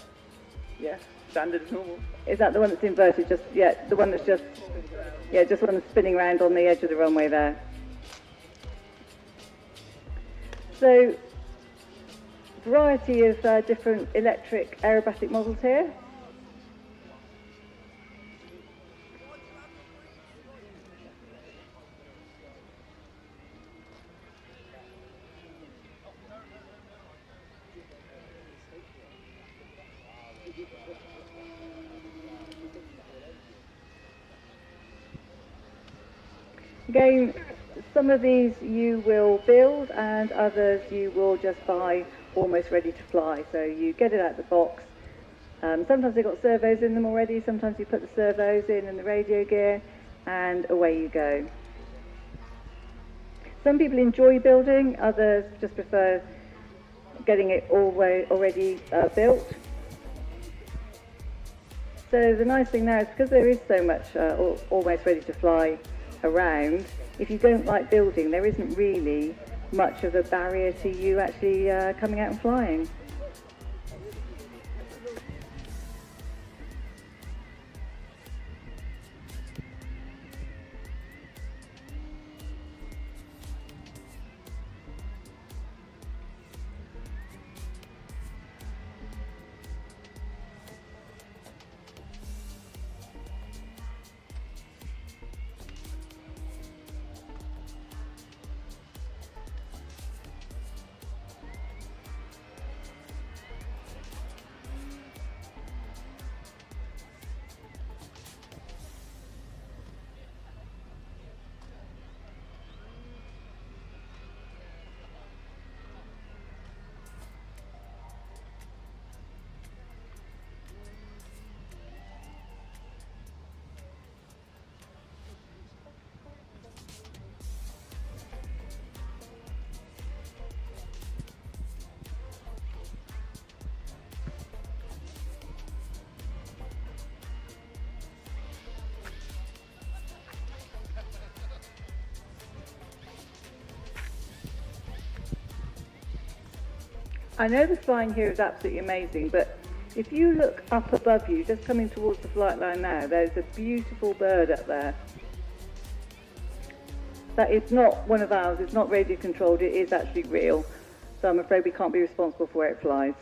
Yeah, standard as normal. Is that the one that's inverted? Just the one that's just one that's spinning around on the edge of the runway there. So, variety of different electric aerobatic models here. Again, some of these you will build and others you will just buy almost ready to fly. So you get it out of the box. Sometimes they've got servos in them already, sometimes you put the servos in and the radio gear and away you go. Some people enjoy building, others just prefer getting it already built. So the nice thing now is because there is so much almost ready to fly around, if you don't like building, there isn't really much of a barrier to you actually coming out and flying. I know the flying here is absolutely amazing, but if you look up above you, just coming towards the flight line now, there's a beautiful bird up there. That is not one of ours, it's not radio controlled, it is actually real. So I'm afraid we can't be responsible for where it flies.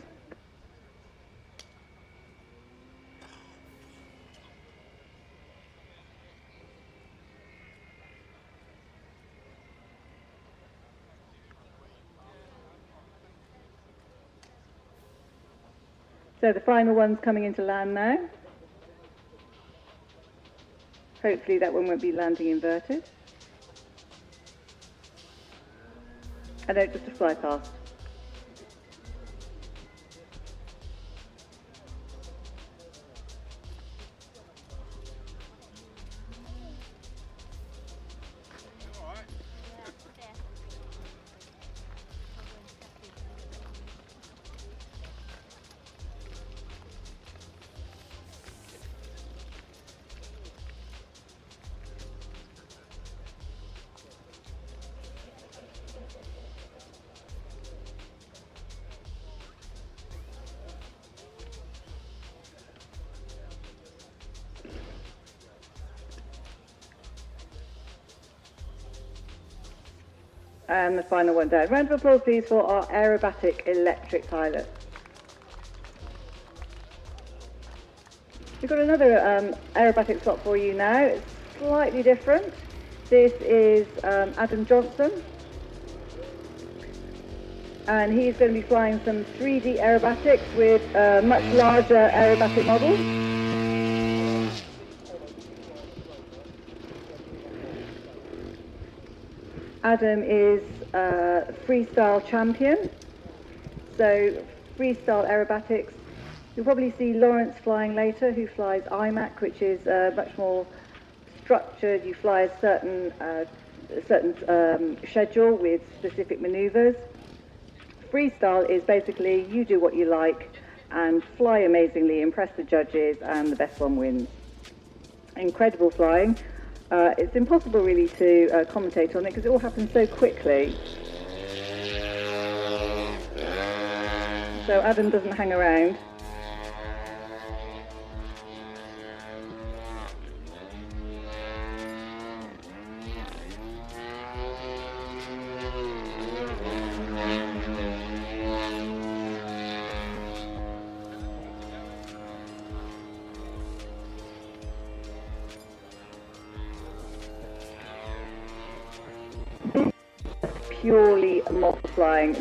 So the final one's coming into land now. Hopefully that one won't be landing inverted. I know, just to fly past. And the final one down. Round of applause, please, for our aerobatic electric pilot. We've got another aerobatic slot for you now. It's slightly different. This is Adam Johnson. And he's going to be flying some 3D aerobatics with much larger aerobatic models. Adam is freestyle champion. So freestyle aerobatics. You'll probably see Lawrence flying later, who flies IMAC, which is much more structured. You fly a certain schedule with specific maneuvers. Freestyle is basically you do what you like and fly amazingly, impress the judges, and the best one wins. Incredible flying. It's impossible really to commentate on it because it all happens so quickly. So Adam doesn't hang around. Purely model flying.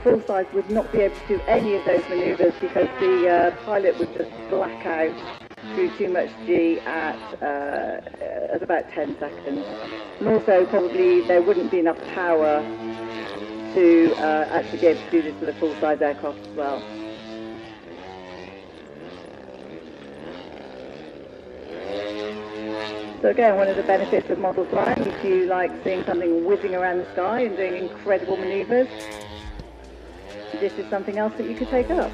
Full size would not be able to do any of those manoeuvres because the pilot would just black out through too much G at about 10 seconds. And also probably there wouldn't be enough power to actually be able to do this with a full size aircraft as well. So again, one of the benefits of model flying, if you like seeing something whizzing around the sky and doing incredible manoeuvres, this is something else that you could take up.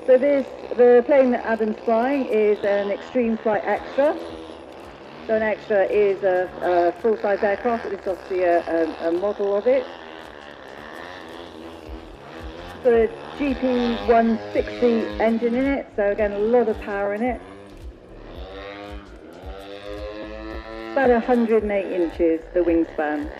So the plane that Adam's flying is an Extreme Flight Extra. So an Extra is a full-size aircraft. This is obviously a model of it. Got a GP 160 engine in it, so again a lot of power in it. About 108 inches, the wingspan.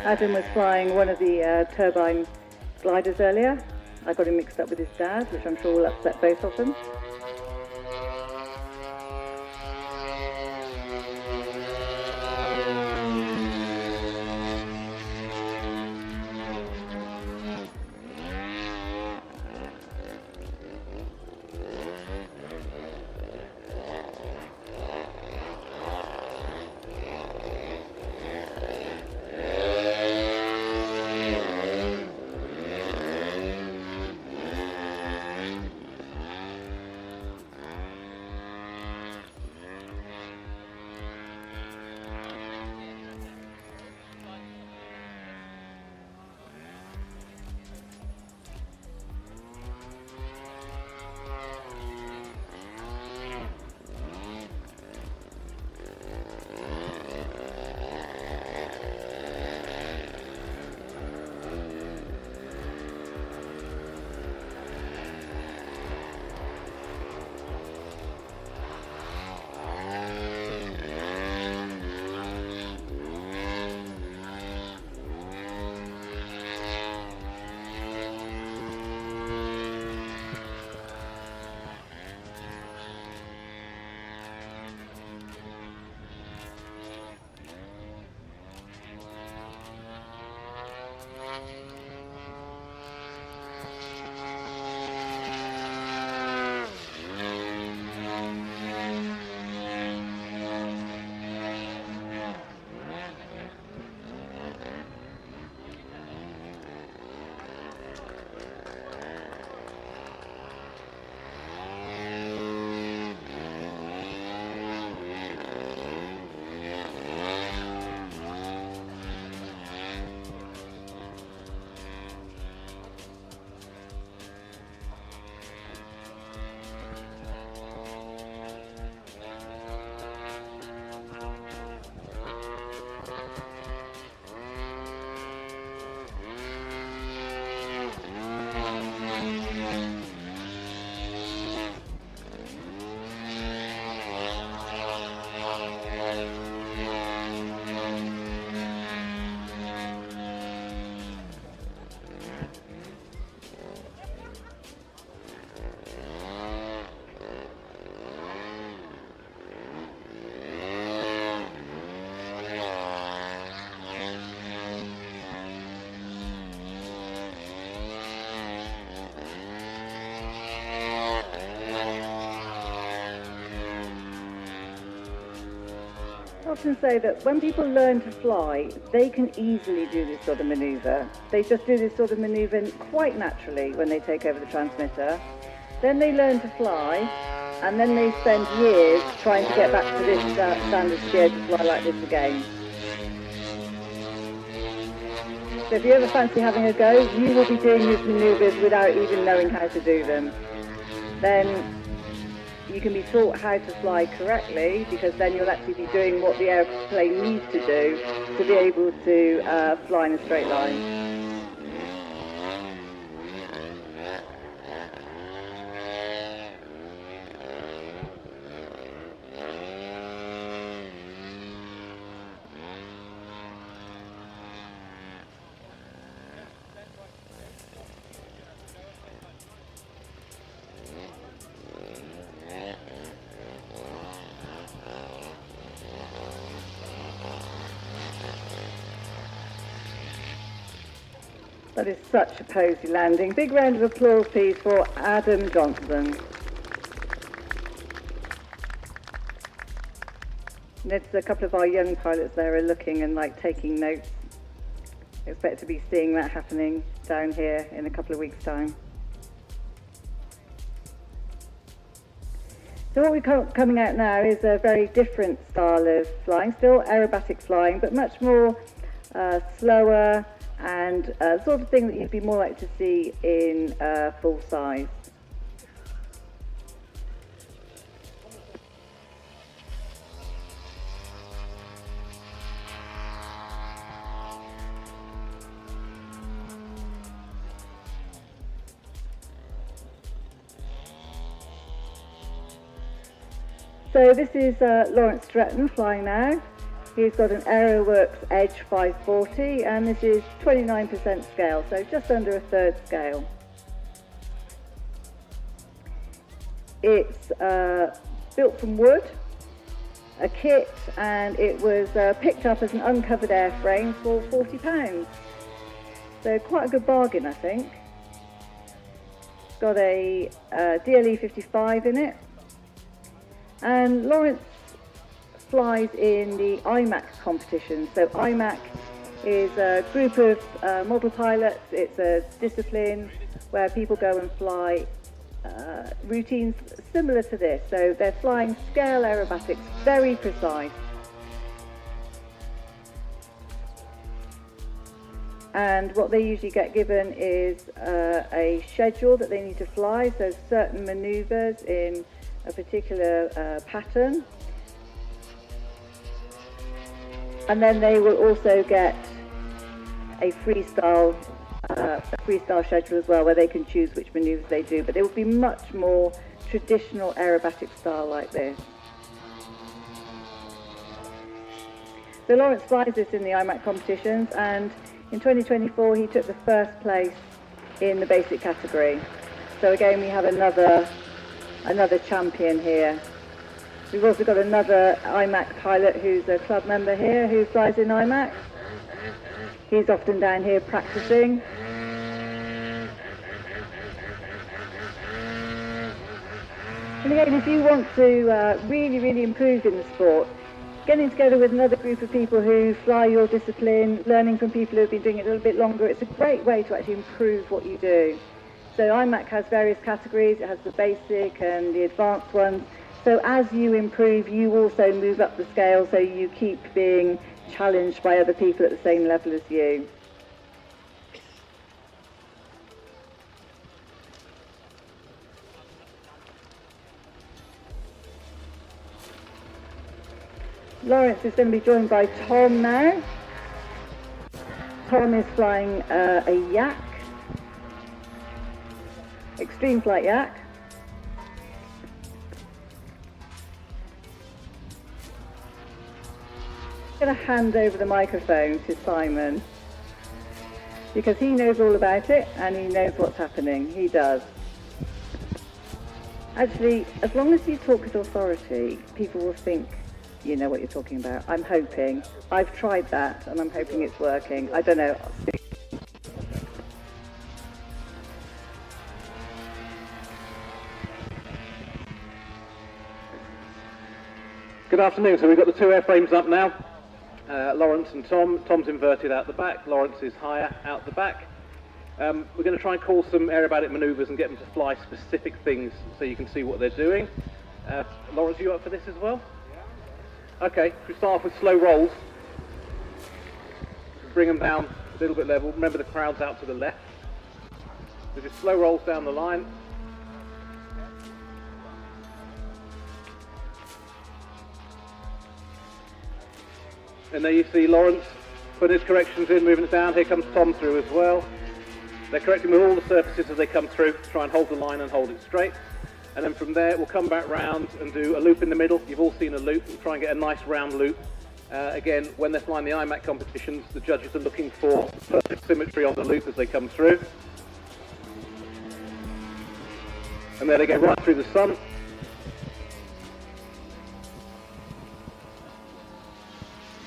Adam was flying one of the turbine gliders earlier. I got him mixed up with his dad, which I'm sure will upset both of them. often say that when people learn to fly, they can easily do this sort of manoeuvre. They just do this sort of manoeuvre quite naturally when they take over the transmitter. Then they learn to fly, and then they spend years trying to get back to this standard to be able to fly like this again. So if you ever fancy having a go, you will be doing these manoeuvres without even knowing how to do them. Then you can be taught how to fly correctly, because then you'll actually be doing what the airplane needs to do to be able to fly in a straight line. That is such a posy landing. Big round of applause, please, for Adam Johnson. There's a couple of our young pilots there are looking and taking notes. Expect to be seeing that happening down here in a couple of weeks' time. So what we're coming out now is a very different style of flying, still aerobatic flying, but much more slower, and sort of thing that you'd be more likely to see in full size. So this is Lawrence Stretton flying now. He's got an AeroWorks Edge 540, and this is 29% scale, so just under a third scale. It's built from wood, a kit, and it was picked up as an uncovered airframe for £40. So quite a good bargain, I think. It's got a DLE 55 in it, and Lawrence flies in the IMAC competition. So IMAC is a group of model pilots. It's a discipline where people go and fly routines similar to this. So they're flying scale aerobatics, very precise. And what they usually get given is a schedule that they need to fly, so certain maneuvers in a particular pattern. And then they will also get a freestyle schedule as well, where they can choose which manoeuvres they do. But it will be much more traditional aerobatic style like this. So Lawrence flies this in the IMAC competitions, and in 2024 he took the first place in the basic category. So again, we have another champion here. We've also got another IMAC pilot who's a club member here who flies in IMAC. He's often down here practicing. And again, if you want to really improve in the sport, getting together with another group of people who fly your discipline, learning from people who have been doing it a little bit longer, it's a great way to actually improve what you do. So IMAC has various categories. It has the basic and the advanced ones. So as you improve, you also move up the scale, so you keep being challenged by other people at the same level as you. Lawrence is going to be joined by Tom now. Tom is flying a Yak, Extreme Flight Yak. I'm going to hand over the microphone to Simon, because he knows all about it and he knows what's happening. He does. Actually, as long as you talk with authority, people will think you know what you're talking about. I'm hoping. I've tried that and I'm hoping it's working. I don't know. Good afternoon. So we've got the two airframes up now. Lawrence and Tom. Tom's inverted out the back. Lawrence is higher out the back. We're going to try and call some aerobatic manoeuvres and get them to fly specific things so you can see what they're doing. Lawrence, are you up for this as well? Yeah. Okay, if we start off with slow rolls. Bring them down a little bit level. Remember the crowd's out to the left. So just slow rolls down the line. And there you see Lawrence putting his corrections in, moving it down. Here comes Tom through as well. They're correcting with all the surfaces as they come through. Try and hold the line and hold it straight. And then from there, we'll come back round and do a loop in the middle. You've all seen a loop. We'll try and get a nice round loop. Again, when they're flying the IMAC competitions, the judges are looking for perfect symmetry on the loop as they come through. And there they go right through the sun.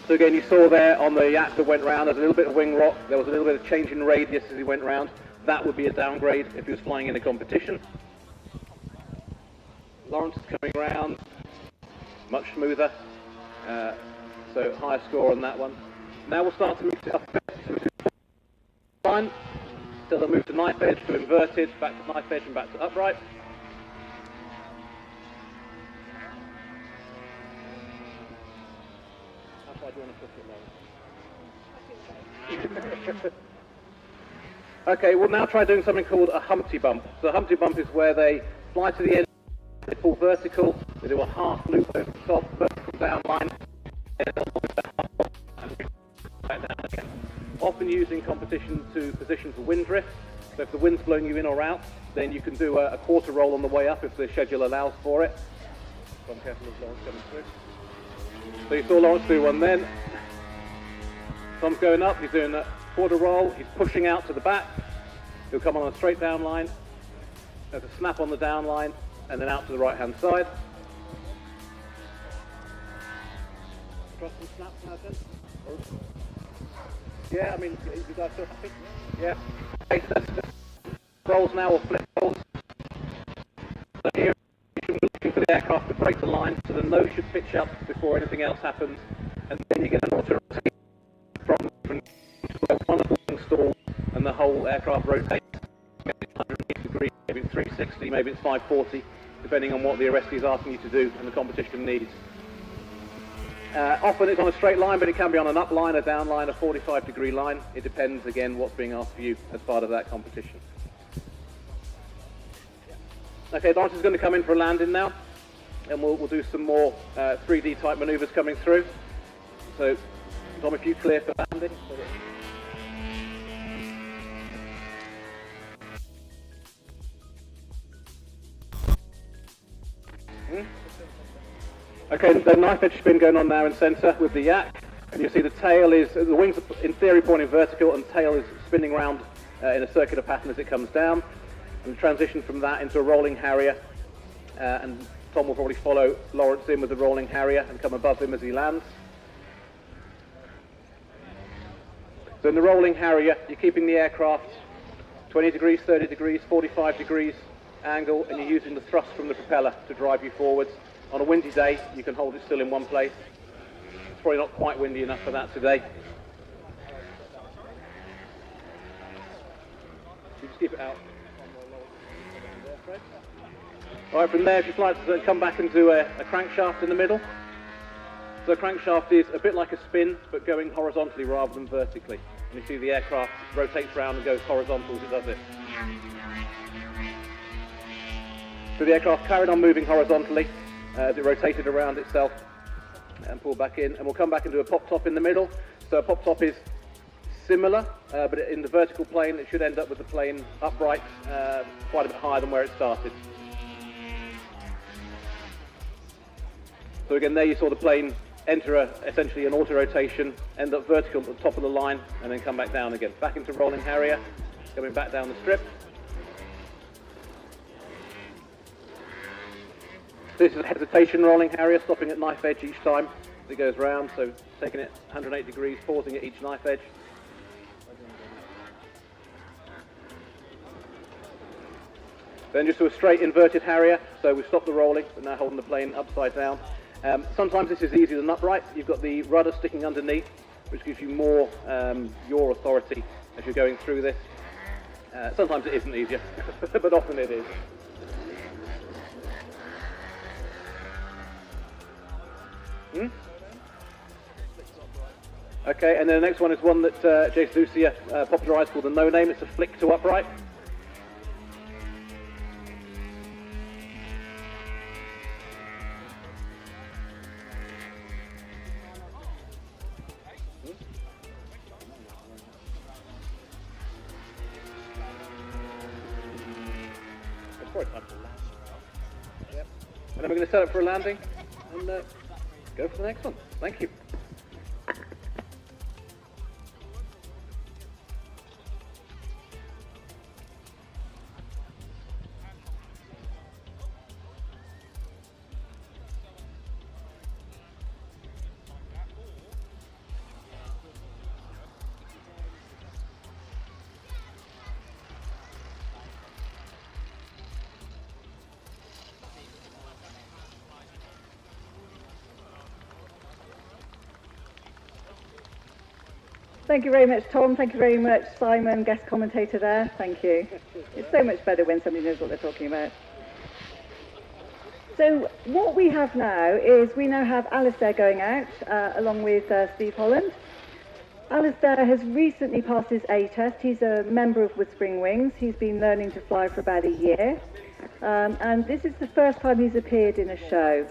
So again, you saw there on the yak that went round, there's a little bit of wing rock, there was a little bit of change in radius as he went round. That would be a downgrade if he was flying in a competition. Lawrence is coming round, much smoother, so higher score on that one. Now we'll start to move to up line, till they'll move to knife edge, to inverted, back to knife edge and back to upright. How far do you want to push it, Lawrence? Okay, we'll now try doing something called a Humpty Bump. So a Humpty Bump is where they fly to the end, they pull vertical, they do a half loop over the top, vertical down line, and back down again. Often used in competition to position for wind drift. So if the wind's blowing you in or out, then you can do a quarter roll on the way up if the schedule allows for it. So I'm careful of Lawrence coming through. So you saw Lawrence do one then. Tom's going up, he's doing a quarter roll, he's pushing out to the back. He'll come on a straight down line. There's a snap on the down line, and then out to the right hand side. Cross and snaps now then. Yeah, I mean, you guys still happy? Yeah. Okay, so that's rolls now or flip rolls. So here we're looking for the aircraft to break the line, so the nose should pitch up before anything else happens, and then you get an auto rotate from one of the wing stall, and the whole aircraft rotates. Maybe it's 180 degrees, maybe it's 360, maybe it's 540, depending on what the arrestee is asking you to do and the competition needs. Often it's on a straight line, but it can be on an up line, a down line, a 45-degree line. It depends, again, what's being asked of you as part of that competition. Okay, Lawrence is going to come in for a landing now, and we'll do some more 3D type manoeuvres coming through. So, Tom, if you clear for landing. Okay, the knife edge spin going on now in centre with the yak, and you see the tail is, the wings are in theory pointing vertical, and the tail is spinning round in a circular pattern as it comes down, and transition from that into a rolling harrier, and Tom will probably follow Lawrence in with the rolling harrier and come above him as he lands. So in the rolling harrier, you're keeping the aircraft 20 degrees, 30 degrees, 45 degrees angle, and you're using the thrust from the propeller to drive you forwards. On a windy day, you can hold it still in one place. It's probably not quite windy enough for that today. You just keep it out. Alright, from there, if you'd like to come back and do a crankshaft in the middle. So a crankshaft is a bit like a spin, but going horizontally rather than vertically. And you see the aircraft rotates around and goes horizontal as it does it. So the aircraft carried on moving horizontally as it rotated around itself and pulled back in. And we'll come back and do a pop top in the middle. So a pop top is similar, but in the vertical plane it should end up with the plane upright quite a bit higher than where it started. So again, there you saw the plane enter essentially an auto rotation, end up vertical at the top of the line, and then come back down again. Back into rolling harrier, coming back down the strip. This is a hesitation rolling harrier, stopping at knife edge each time as it goes round, so taking it 108 degrees, pausing at each knife edge. Then just do a straight inverted harrier, so we stop the rolling, but now holding the plane upside down. Sometimes this is easier than upright. You've got the rudder sticking underneath, which gives you more yaw authority as you're going through this. Sometimes it isn't easier, but often it is. Okay, and then the next one is one that Jason Lucia popularised called the No Name. It's a flick to upright. Yep. And then we're going to set up for a landing and go for the next one. Thank you. Thank you very much, Tom. Thank you very much, Simon, guest commentator there. Thank you. It's so much better when somebody knows what they're talking about. So what we have now is we now have Alistair going out along with Steve Holland. Alistair has recently passed his A test. He's a member of Woodspring Wings. He's been learning to fly for about a year. And this is the first time he's appeared in a show.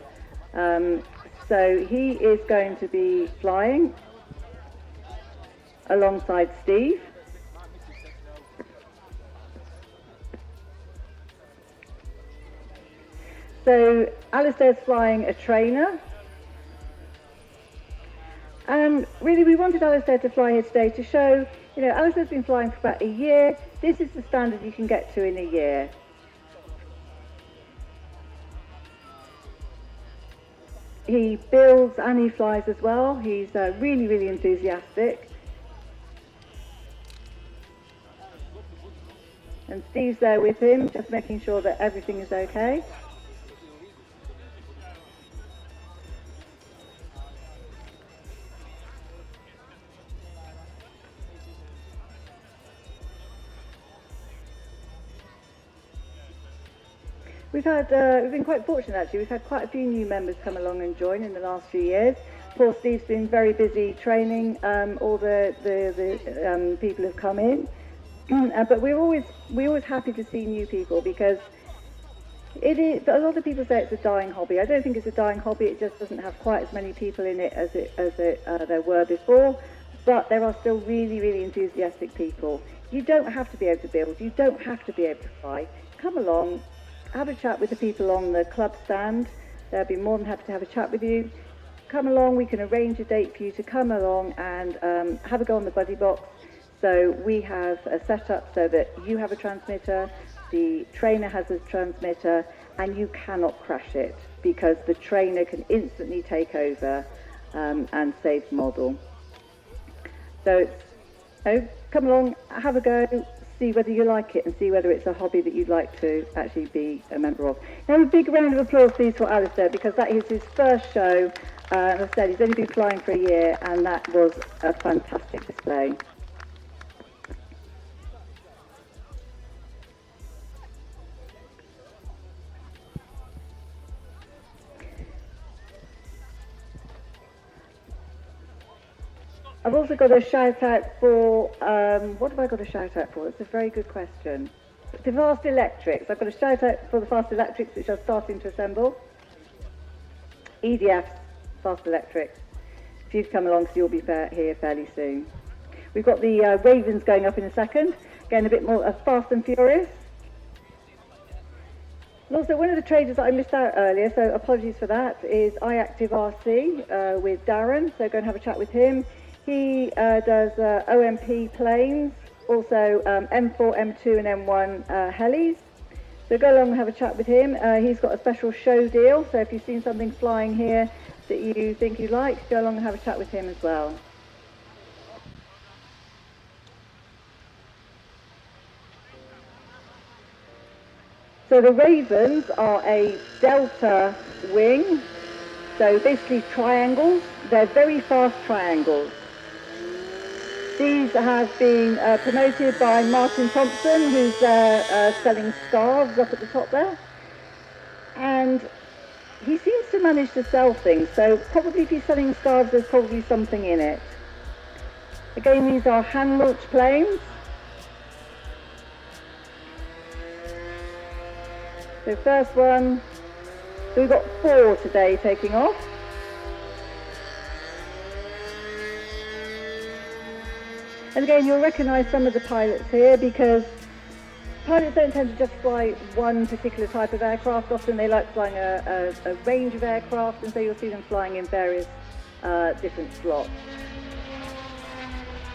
So he is going to be flying alongside Steve. So Alistair's flying a trainer. And really we wanted Alistair to fly here today to show, you know, Alistair's been flying for about a year. This is the standard you can get to in a year. He builds and he flies as well. He's really, really enthusiastic. And Steve's there with him, just making sure that everything is okay. We've been quite fortunate actually. We've had quite a few new members come along and join in the last few years. Poor Steve's been very busy training all the people who've come in. But we're always happy to see new people because it is. A lot of people say it's a dying hobby. I don't think it's a dying hobby. It just doesn't have quite as many people in it as there were before. But there are still really, really enthusiastic people. You don't have to be able to build. You don't have to be able to fly. Come along, have a chat with the people on the club stand. They'll be more than happy to have a chat with you. Come along. We can arrange a date for you to come along and have a go on the buddy box. So we have a setup so that you have a transmitter, the trainer has a transmitter, and you cannot crash it because the trainer can instantly take over and save the model. So come along, have a go, see whether you like it and see whether it's a hobby that you'd like to actually be a member of. Now a big round of applause please for Alistair because that is his first show. As I said, he's only been flying for a year and that was a fantastic display. I've also got a shout out for, what have I got a shout out for? It's a very good question. The Fast Electrics. I've got a shout out for the Fast Electrics which are starting to assemble. EDF's Fast Electrics. If you'd come along, so you'll be here fairly soon. We've got the Ravens going up in a second. Again, a bit more fast and furious. And also, one of the traders that I missed out earlier, so apologies for that, is iActive RC with Darren. So go and have a chat with him. He does OMP planes, also M4, M2 and M1 helis. So go along and have a chat with him. He's got a special show deal, so if you've seen something flying here that you think you like, go along and have a chat with him as well. So the Ravens are a Delta wing. So basically triangles. They're very fast triangles. These have been promoted by Martin Thompson, who's selling scarves up at the top there. And he seems to manage to sell things, so probably if he's selling scarves, there's probably something in it. Again, these are hand-launched planes. So first one, so we've got 4 today taking off. And again, you'll recognise some of the pilots here because pilots don't tend to just fly one particular type of aircraft. Often they like flying a range of aircraft, and so you'll see them flying in various different slots.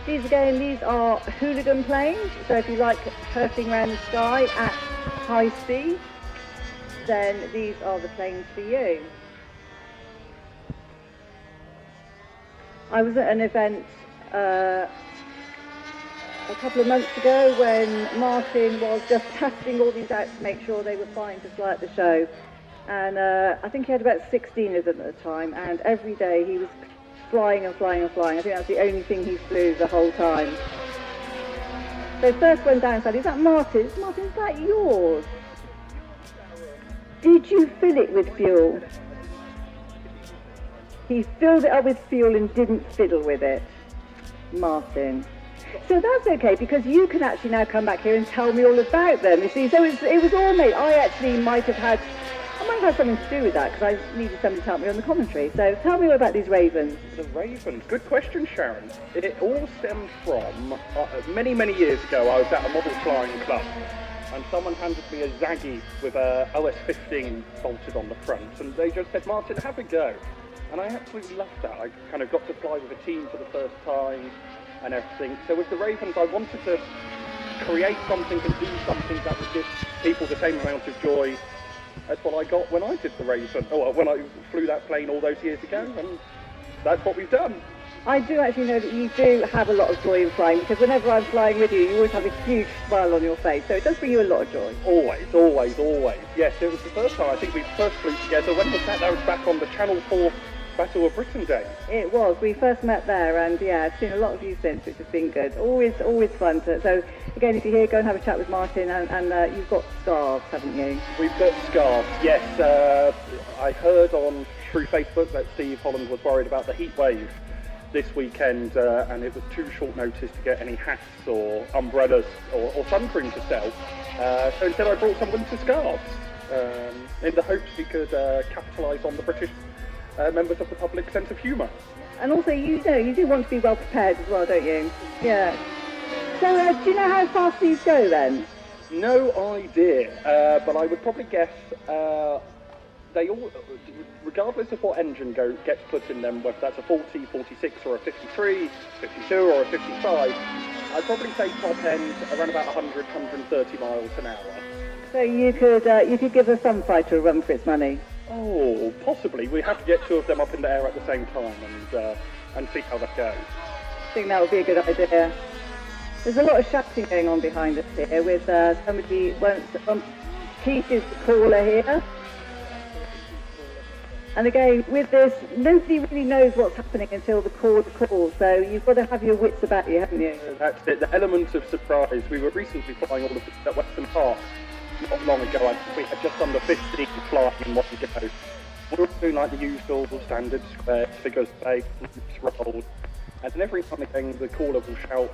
These are hooligan planes. So if you like hurtling around the sky at high speed, then these are the planes for you. I was at an event a couple of months ago when Martin was just testing all these out to make sure they were fine to fly at the show. And I think he had about 16 of them at the time, and every day he was flying and flying and flying. I think that's the only thing he flew the whole time. So first one down, is that Martin's? Martin, is that yours? Did you fill it with fuel? He filled it up with fuel and didn't fiddle with it. Martin. So that's okay, because you can actually now come back here and tell me all about them, you see. So it was all made. I actually might have had something to do with that, because I needed somebody to help me on the commentary. So tell me all about these Ravens. The Ravens, good question, Sharon. It all stemmed from, many, many years ago, I was at a model flying club, and someone handed me a Zaggy with a OS-15 bolted on the front, and they just said, Martin, have a go. And I absolutely loved that. I kind of got to fly with a team for the first time and everything. So with the Ravens, I wanted to create something and do something that would give people the same amount of joy as what I got when I did the Raven, or when I flew that plane all those years ago, and that's what we've done. I do actually know that you do have a lot of joy in flying, because whenever I'm flying with you, you always have a huge smile on your face, so it does bring you a lot of joy. Always, always, always. Yes, it was the first time I think we first flew together. When was that? That was back on the Channel 4 Battle of Britain days. It was. We first met there, and yeah, I've seen a lot of you since, which has been good. Always fun. So again, if you're here, go and have a chat with Martin, and you've got scarves, haven't you? We've got scarves, yes. I heard through Facebook that Steve Holland was worried about the heat wave this weekend, and it was too short notice to get any hats or umbrellas or sunscreen to sell. So instead I brought some winter scarves, in the hopes we could capitalise on the British members of the public sense of humour. And also, you do want to be well prepared as well, don't you? Yeah. So, do you know how fast these go then? No idea, but I would probably guess they all, regardless of what engine gets put in them, whether that's a 40, 46 or a 53, 52 or a 55, I'd probably say top end around about 100, 130 miles an hour. So you could give a Sun Fighter a run for its money? Oh, possibly. We have to get 2 of them up in the air at the same time and see how that goes. I think that would be a good idea. There's a lot of shouting going on behind us here with somebody, Keith is the caller here. And again, with this, nobody really knows what's happening until the caller calls, so you've got to have your wits about you, haven't you? That's it, the element of surprise. We were recently flying all the way at Western Park. Not long ago, I think we had just under 50 flying in one go. We were doing like the usual standard squares, figures, space, loops, rolls, and then every time again the caller will shout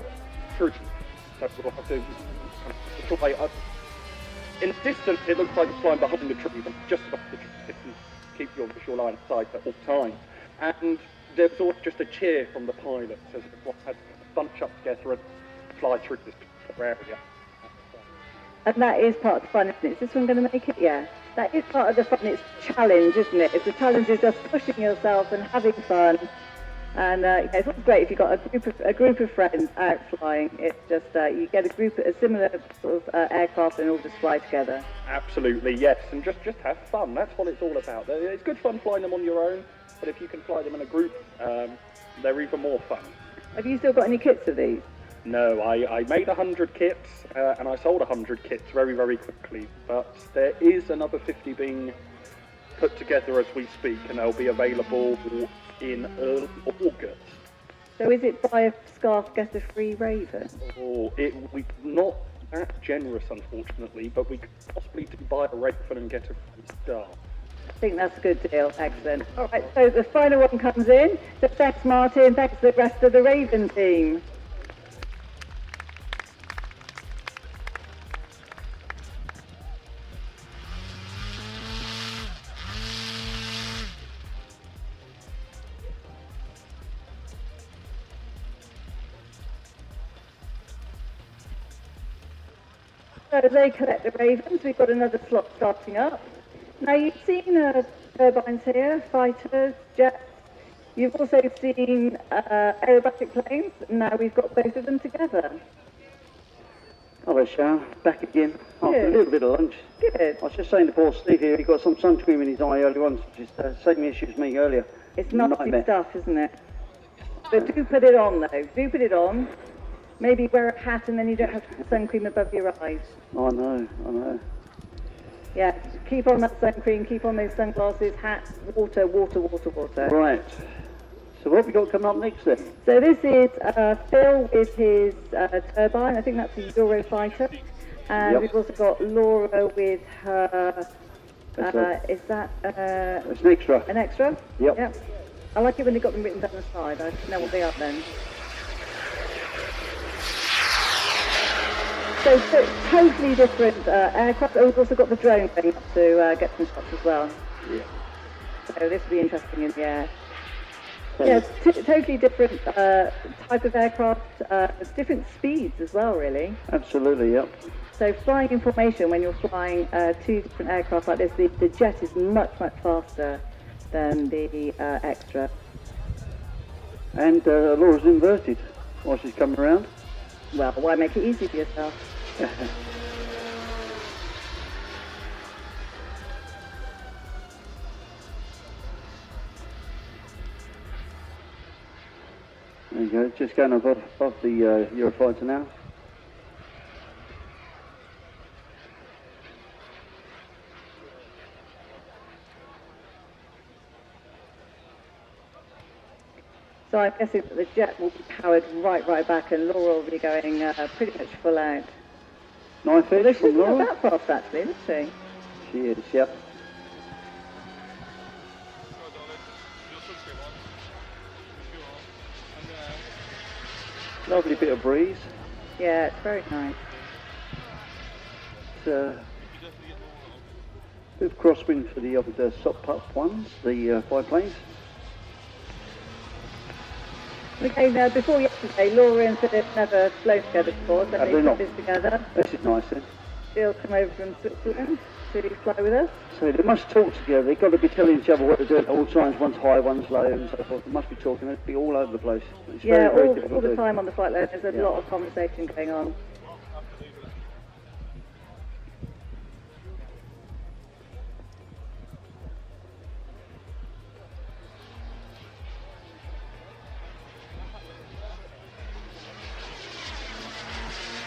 through. So we'll have to fly up. In the distance, it looks like it's flying behind the tree, but just above the tree, and keep your visual line of sight at all times. And there was always just a cheer from the pilots as they had to bunch up together and fly through this area. And that is part of the fun, isn't it? Is this one going to make it? Yeah. That is part of the fun. It's a challenge, isn't it? It's the challenge is just pushing yourself and having fun. And it's always great if you've got a group of friends out flying. It's just you get a similar sort of aircraft and all just fly together. Absolutely, yes. And just have fun. That's what it's all about. It's good fun flying them on your own, but if you can fly them in a group, they're even more fun. Have you still got any kits of these? No, I made 100 kits and I sold 100 kits very, very quickly. But there is another 50 being put together as we speak, and they'll be available in early August. So is it buy a scarf, get a free raven? Oh, we're not that generous, unfortunately, but we could possibly do buy a raven and get a free star. I think that's a good deal. Excellent. All right, so the final one comes in. So thanks, Martin. Thanks to the rest of the Raven team. So they collect the Ravens. We've got another slot starting up. Now, you've seen turbines here, fighters, jets. You've also seen aerobatic planes. Now we've got both of them together. Hello, Sharon. Back again. After a Good. little bit of lunch. Good. I was just saying to poor Steve here, he got some sun cream in his eye earlier on. Just same issue as me earlier. It's nasty Nightmare. stuff, isn't it? But do put it on, though. Do put it on. Maybe wear a hat and then you don't have sun cream above your eyes. I know. Yeah, keep on that sun cream, keep on those sunglasses, hats, water. Right. So what have we got coming up next then? So this is Phil with his turbine. I think that's a Eurofighter. And Yep. we've also got Laura with her... is that... it's an extra. An extra? Yep. I like it when they've got them written down the side. I know what they are then. So totally different aircraft. Oh, we've also got the drone going up to get some shots as well. Yeah. So this will be interesting in the air. Yeah, it's totally different type of aircraft. Different speeds as well, really. Absolutely, yep. So flying in formation, when you're flying two different aircraft like this, the jet is much faster than the extra. And Laura's inverted while she's coming around. Well, why make it easy for yourself? There you go, just going above the Eurofighter now. So I'm guessing that the jet will be powered right back, and Laura will be going pretty much full out. Knife Well, edge she's from not Laura. that fast, actually, is she? She is, yep. Lovely bit of breeze. Yeah, it's very nice. It's a bit of crosswind for the other SOP pup ones, the biplanes. Okay, now before yesterday, Laura and Philip never flown together before, so Have they they put not? this together. This is nice then. They'll come over from Switzerland to fly with us. So they must talk together. They've got to be telling each other what they're doing at all times. One's high, one's low, and so forth. They must be talking. They'd be all over the place. It's Yeah, very all difficult the to do. time on the flight line, there's a Yeah. lot of conversation going on.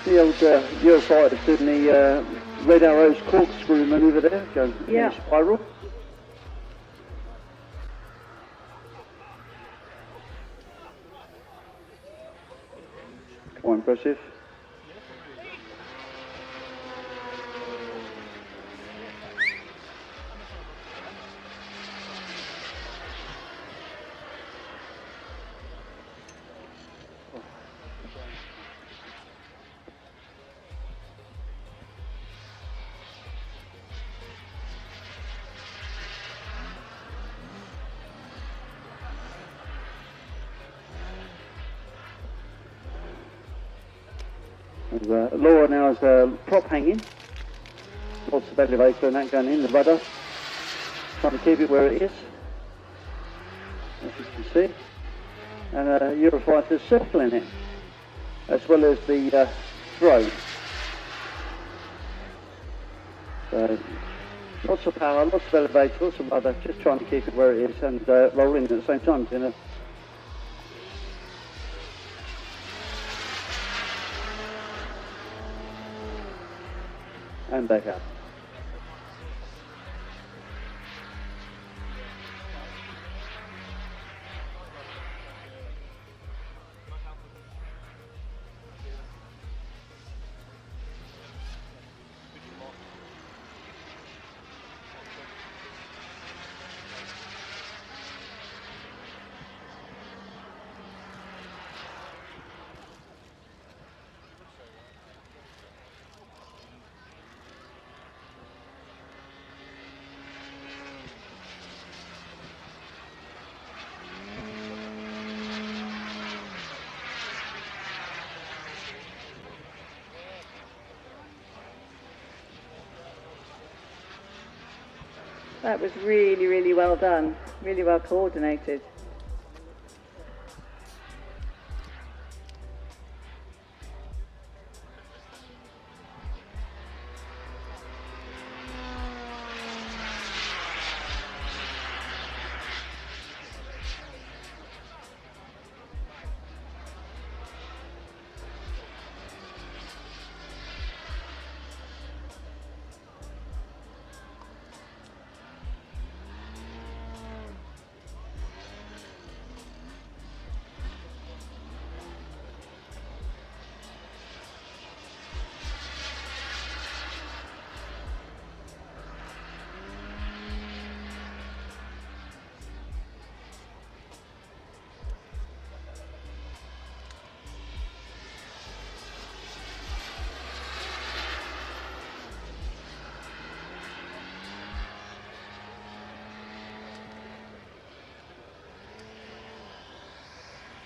The old Eurofighter doing the Red Arrow's corkscrew manoeuvre there, going in Yeah. a spiral. Quite impressive. And, Laura now has a prop hanging. Lots of elevator and that going in, the rudder. Trying to keep it where it is, as you can see. And Eurofighter's circling it, as well as the drone. So, lots of power, lots of elevator, lots of rudder, just trying to keep it where it is and rolling at the same time, you know. And back up. That was really, really well done. Really well coordinated.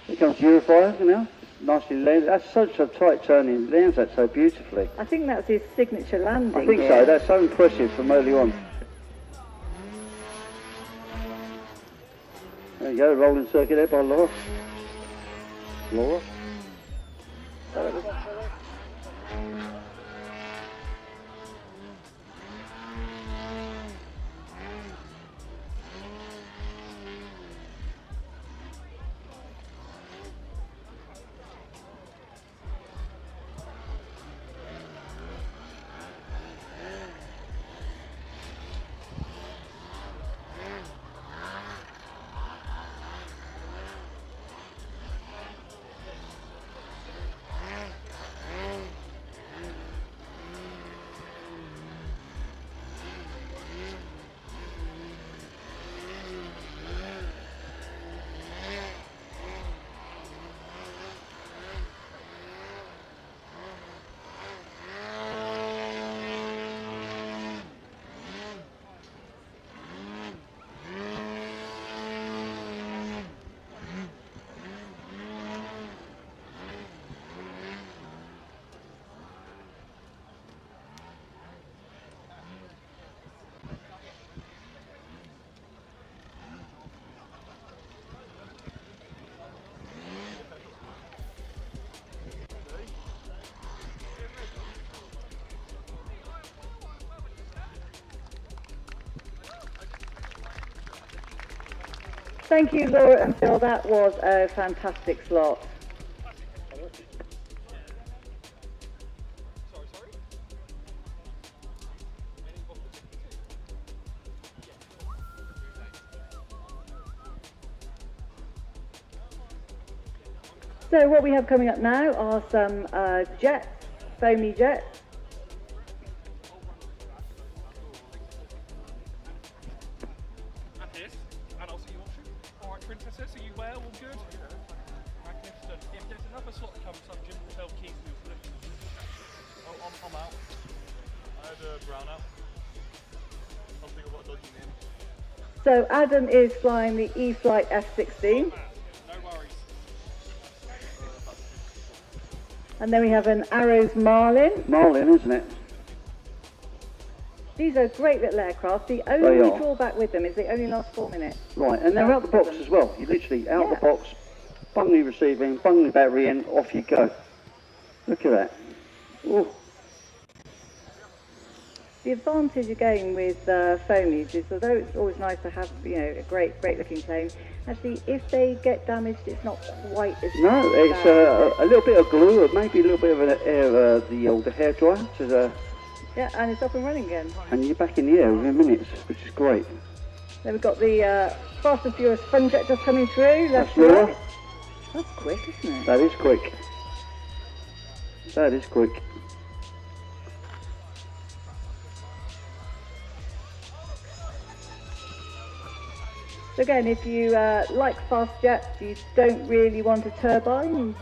Here comes Euro 5 now. Nicely landed. That's such a tight turning. Lands that so beautifully. I think that's his signature landing. I think so. That's so impressive from early on. There you go. Rolling circuit there by Laura. Laura. Thank you, Laura and Phil. That was a fantastic slot. So what we have coming up now are some jets, foamy jets. And I'll see you option. Alright, princesses, are you well? All good? Magnificent. If there's another slot that comes up, Jim will tell Keith we'll put it. Oh, I'm out. I had a brown out. I think I've got a dodgy name. So Adam is flying the E-Flight F-16. No worries. And then we have an Arrows Marlin. Marlin, isn't it? These are great little aircraft. The only drawback with them is they only last 4 minutes. Right, and they're out the box as well. You literally out the box, bung the receiver in, bung the battery in, off you go. Look at that. Ooh. The advantage again with foamies is, although it's always nice to have, you know, a great looking plane, actually if they get damaged, it's not quite as No, it's a little bit of glue, or maybe a little bit of the hair dryer to yeah, and it's up and running again. and you're back in the air within minutes, which is great. Then we've got the Fast and Furious Fun Jet just coming through. That's Laura. Right. That's quick, isn't it? That is quick. That is quick. So again, if you like fast jets, you don't really want a turbine,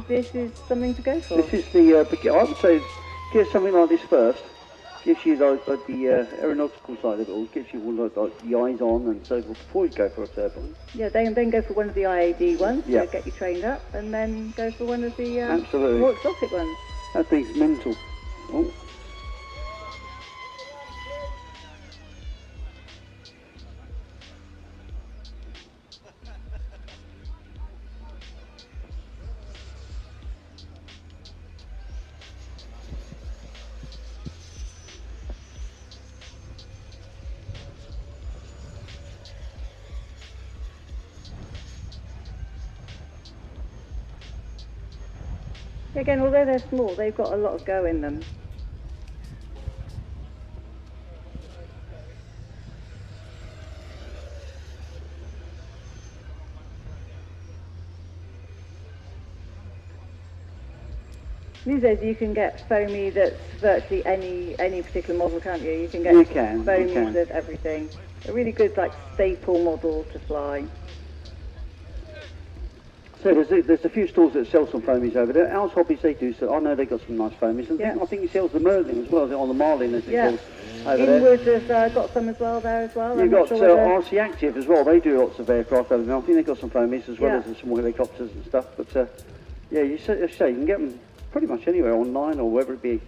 this is something to go for. This is the I would say get something like this first. Gives you like the aeronautical side of it all. Gives you all like the eyes on and so forth before you go for a turbine. Yeah, then go for one of the IAD ones Yeah. to get you trained up, and then go for one of the Absolutely. more exotic ones. That thing's mental. Oh. Again, although they're small, they've got a lot of go in them. These days you can get foamy that's virtually any particular model, can't you? You can get foamies of everything. A really good like staple model to fly. So there's a few stores that sell some foamies over there. Ours Hobbies, they do, so I know they've got some nice foamies. And I think he sells the Merlin as well, on the Marlin as it calls over there. Inwood have got some as well there as well. You've got RC Active as well, they do lots of aircraft over there. I think they've got some foamies as well as some small helicopters and stuff. But yeah, you say you can get them pretty much anywhere online or wherever it be.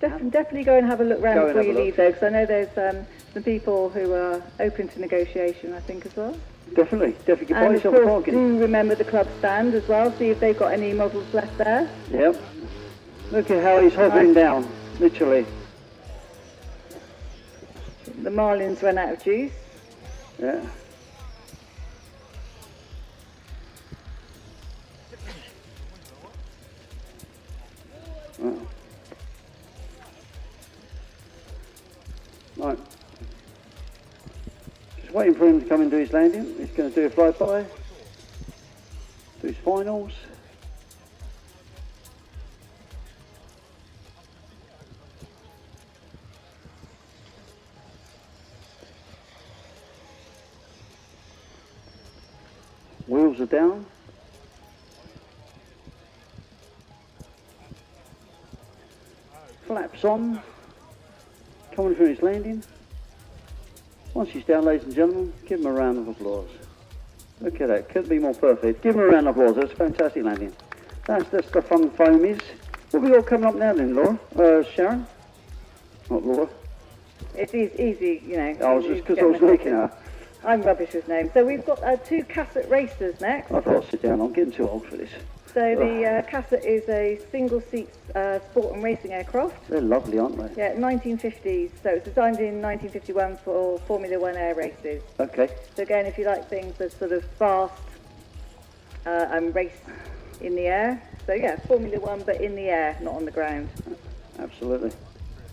Definitely go and have a look round before you leave though, because I know there's some people who are open to negotiation, I think, as well. Definitely get buy And of yourself a course, bargain. do remember the club stand as well, see if they've got any models left there. Yep. Look at how he's hovering down, literally. The Marlins ran out of juice. Yeah. Right. Just waiting for him to come and do his landing. He's going to do a flyby, do his finals. Wheels are down. Flaps on. Coming through his landing. Once he's down, ladies and gentlemen, give him a round of applause. Look at that, couldn't be more perfect. Give him a round of applause, that's a fantastic landing. That's the fun foamies. What have we got coming up now then, Laura? Sharon? Not Laura. It's easy, you know. I was just because I was looking at her. I'm rubbish with names. So we've got two Cassett racers next. I've got to sit down, I'm getting too old for this. So the Cassett is a single-seat sport and racing aircraft. They're lovely, aren't they? Yeah, 1950s. So it's designed in 1951 for Formula One air races. Okay. So again, if you like things that sort of fast and race in the air. So yeah, Formula One, but in the air, not on the ground. Absolutely.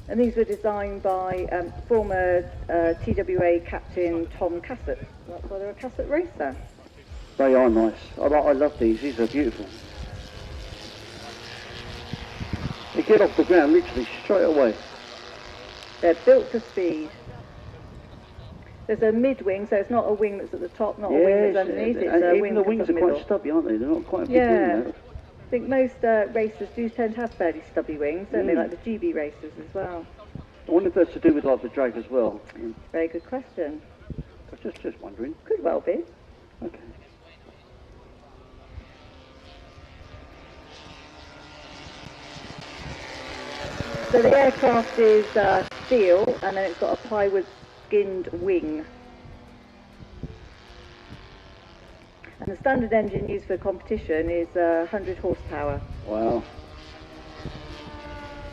And these were designed by former TWA captain Tom Cassett. That's why they're a Cassett racer. They are nice. I love these are beautiful. They get off the ground literally straight away. They're built for speed. There's a mid-wing, so it's not a wing that's at the top, not a wing that's underneath, it's a wing the wings that's are middle. quite stubby, aren't they? They're not quite a big wing, though. I think most racers do tend to have fairly stubby wings, certainly like the GB racers as well. I wonder if that's to do with like the drag as well. Very good question. I was just wondering. Could well be. Okay. So the aircraft is steel, and then it's got a plywood skinned wing. And the standard engine used for competition is 100 horsepower. Wow.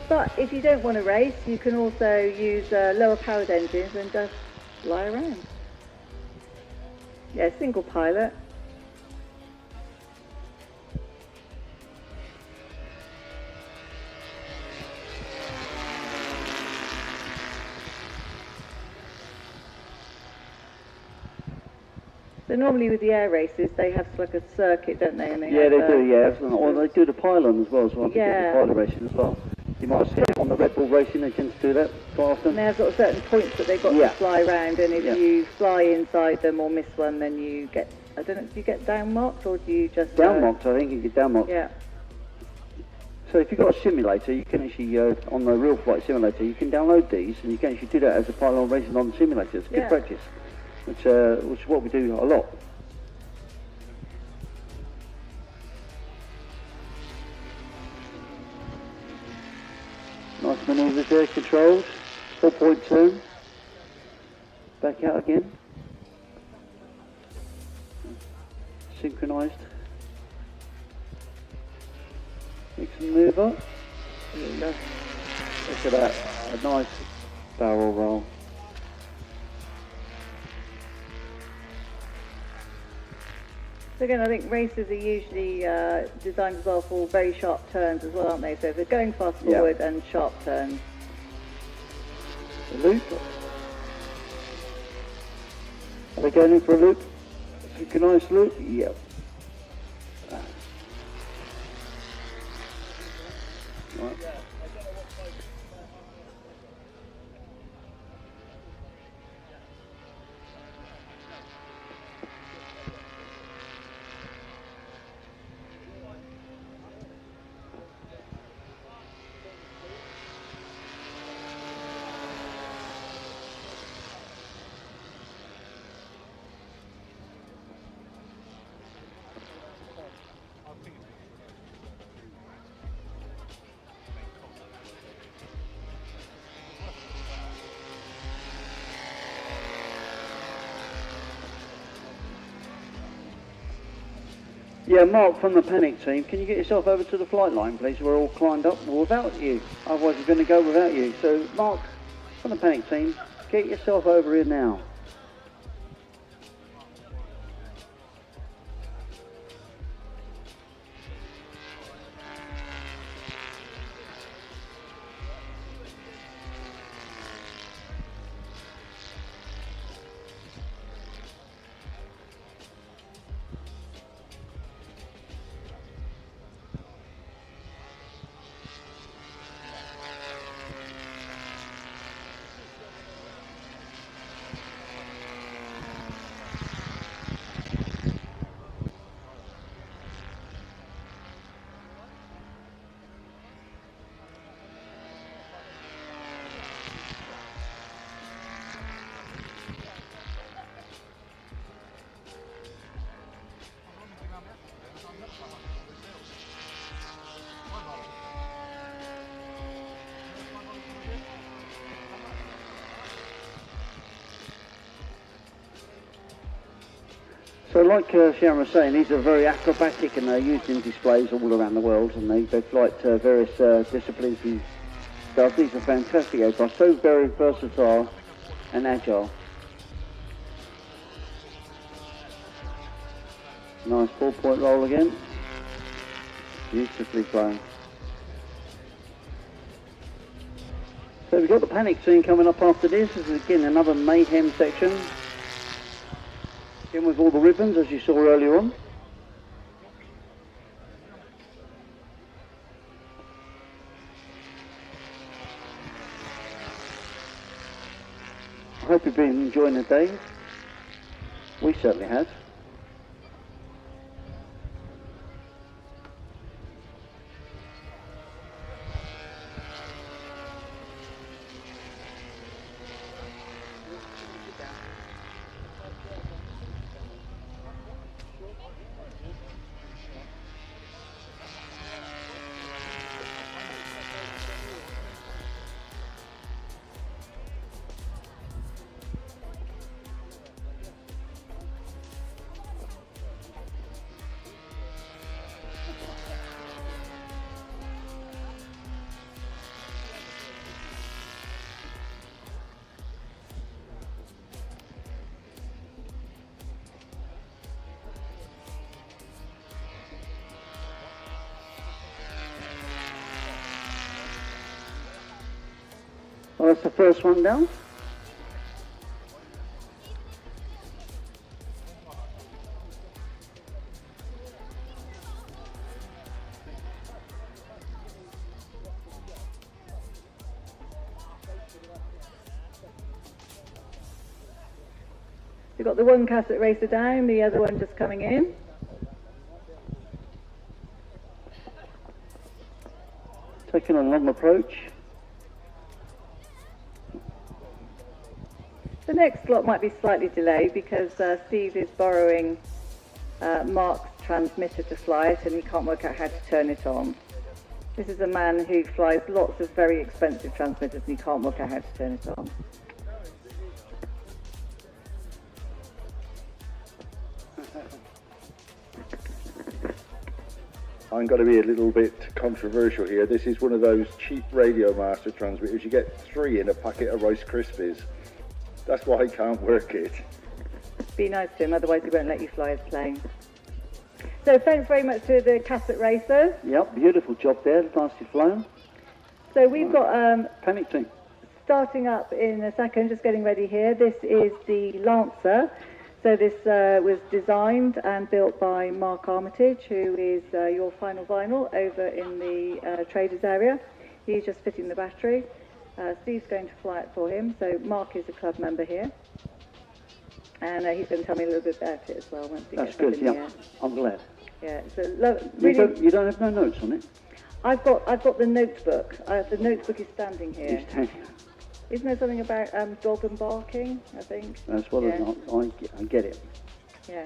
But if you don't want to race, you can also use lower powered engines and just fly around. Yeah, single pilot. So normally with the air races, they have like a circuit, don't they? And they Yeah, have, they do, yeah. Or they do the pylon as well, so I think Yeah. the pilot racing as well. You might see it on the Red Bull racing, they tend to do that quite often. And they have sort of certain points that they've got to fly around, and if you fly inside them or miss one, then you get, I don't know, do you get down marked or do you just... Down marked, I think you get down marked. Yeah. So if you've got a simulator, you can actually, on the real flight simulator, you can download these and you can actually do that as a pylon racing on the simulator. It's good practice, which is what we do a lot. Nice manoeuvres there, controlled. 4.2. Back out again. Synchronised. Mix and move up. There you go. Look at that. A nice barrel roll. So again, I think racers are usually designed as well for very sharp turns as well, aren't they? So they're going fast forward and sharp turns. Loop. Are they going in for a loop? Synchronized loop? Yep. Right. Yeah, Mark from the Panic team, can you get yourself over to the flight line, please? We're all climbed up without you. Otherwise, we're going to go without you. So, Mark from the Panic team, get yourself over here now. So like Sharon was saying, these are very acrobatic and they're used in displays all around the world, and they fly at various disciplines and stuff. These are fantastic aircraft, so very versatile and agile. Nice 4-point roll again. Beautifully flown. So we've got the Panic scene coming up after this. This is again another mayhem section. Again with all the ribbons, as you saw earlier on. I hope you've been enjoying the day. We certainly have. Well, that's the first one down. We've got the one cassette racer down, the other one just coming in. Taking a long approach. The next lot might be slightly delayed because Steve is borrowing Mark's transmitter to fly it and he can't work out how to turn it on. This is a man who flies lots of very expensive transmitters and he can't work out how to turn it on. I'm going to be a little bit controversial here. This is one of those cheap Radio Master transmitters. You get 3 in a packet of Rice Krispies. That's why I can't work it. Be nice to him, otherwise he won't let you fly his plane. So thanks very much to the Catholic Racers. Yep, beautiful job there, nicely flown. So we've got Panic team. starting up in a second, just getting ready here. This is the Lancer. So this was designed and built by Mark Armitage, who is your final vinyl over in the traders area. He's just fitting the battery. Steve's going to fly it for him. So Mark is a club member here. And he's going to tell me a little bit about it as well once he That's gets up good, in the yeah. air. I'm glad. Yeah, so really, You don't have no notes on it? I've got the notebook. The notebook is standing here. It's ten. Isn't there something about dog and barking, I think? That's what Yeah. I get it. Yeah.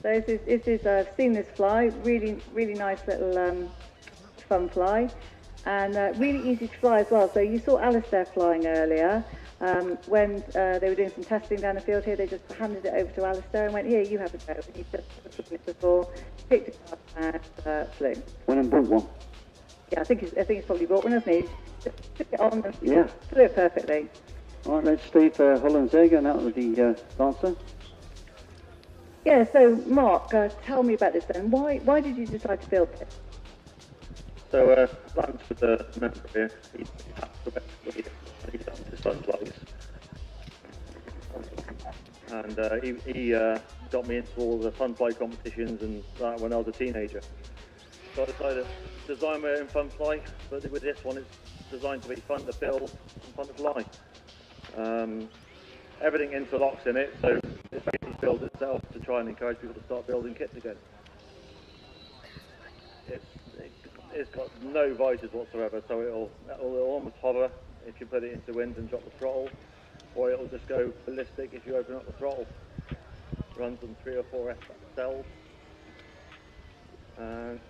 So this is I've seen this fly, really nice little fun fly, and really easy to fly as well. So you saw Alistair flying earlier. When they were doing some testing down the field here, they just handed it over to Alistair and went, here, you have a go. And he just put it before, picked it up and flew. Went and bought one. Yeah, I think he's probably bought one, hasn't he? Just took it on and Yeah. flew it perfectly. All right, let's Steve Holland's there going out with the Lancer. Yeah, so Mark, tell me about this then. Why did you decide to build this? So, Lance was a member here. He's done his son's lives. And he got me into all the fun fly competitions and that when I was a teenager. So I decided to design my own fun fly, but with this one it's designed to be fun to build and fun to fly. Everything interlocks in it, so it basically builds itself to try and encourage people to start building kits again. It's got no visors whatsoever, so it'll almost hover if you put it into wind and drop the throttle, or it'll just go ballistic if you open up the throttle. Runs on 3 or 4 cells, and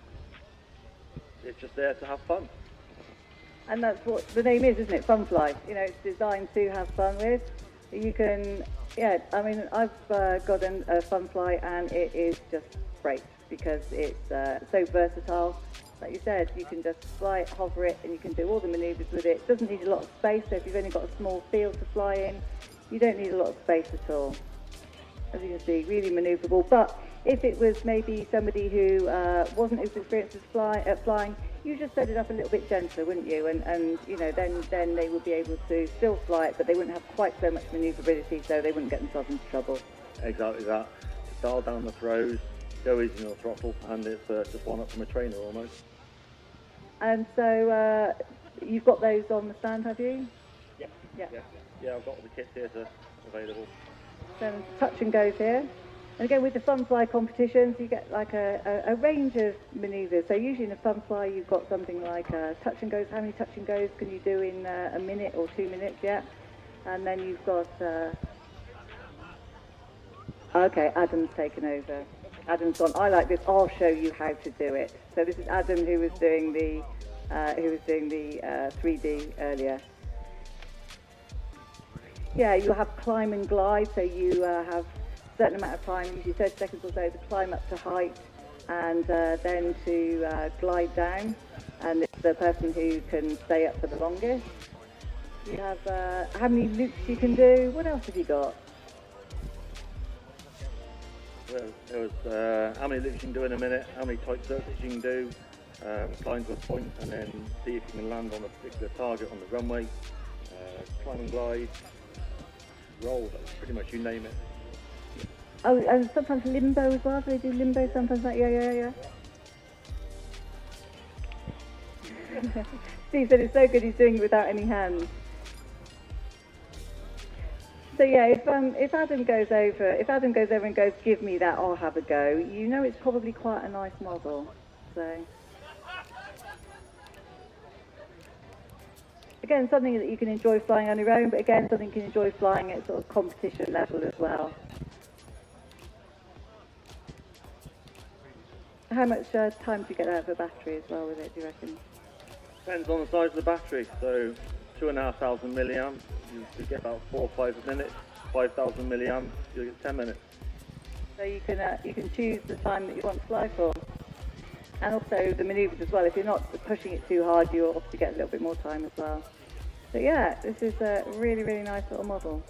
it's just there to have fun. And that's what the name is, isn't it? Fun fly. You know, it's designed to have fun with. You can, yeah, I mean, I've got a fun fly and it is just great because it's so versatile. Like you said, you can just fly it, hover it, and you can do all the manoeuvres with it. It doesn't need a lot of space, so if you've only got a small field to fly in, you don't need a lot of space at all. As you can see, really manoeuvrable. But if it was maybe somebody who wasn't as experienced as flying, you just set it up a little bit gentler, wouldn't you? And you know, then they would be able to still fly it, but they wouldn't have quite so much manoeuvrability, so they wouldn't get themselves into trouble. Exactly that. Dial down the throws, go easy on the throttle, and it's just one up from a trainer almost. And so you've got those on the stand, have you? Yeah. Yeah. I've got all the kits here available. So touch and goes here. And again, with the fun fly competitions, you get like a range of manoeuvres. So usually in a fun fly, you've got something like touch and goes. How many touch and goes can you do in a minute or 2 minutes? Yeah. And then you've got. Okay, Adam's taken over. Adam's gone. I like this. I'll show you how to do it. So this is Adam who was doing the 3D earlier. Yeah, you have climb and glide. So you have a certain amount of time, usually 30 seconds or so, to climb up to height, and then to glide down. And it's the person who can stay up for the longest. You have how many loops you can do. What else have you got? Well, there was how many loops you can do in a minute, how many tight circuits you can do, climb to a point and then see if you can land on a particular target on the runway, climb and glide, roll, pretty much you name it. Oh, and sometimes limbo as well. Do they do limbo sometimes? Like, yeah. Steve said it's so good he's doing it without any hands. So yeah, if Adam goes over and goes, give me that, I'll have a go. You know, it's probably quite a nice model. So again, something that you can enjoy flying on your own, but again, something you can enjoy flying at sort of competition level as well. How much time do you get out of a battery as well with it, do you reckon? Depends on the size of the battery. So 2,500 milliamp, you get about 4 or 5 minutes. 5,000 milliamp, you get 10 minutes. So you can choose the time that you want to fly for, and also the manoeuvres as well. If you're not pushing it too hard, you obviously get a little bit more time as well. So yeah, this is a really, really nice little model.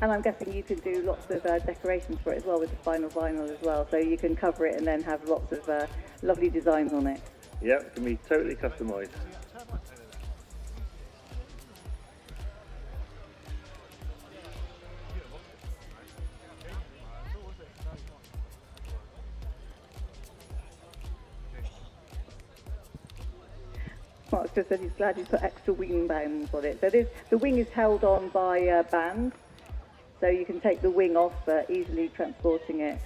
And I'm guessing you can do lots of decorations for it as well with the final vinyl as well. So you can cover it and then have lots of lovely designs on it. Yeah, it can be totally customised. Mark just said he's glad he's put extra wing bands on it. So the wing is held on by bands, so you can take the wing off easily transporting it.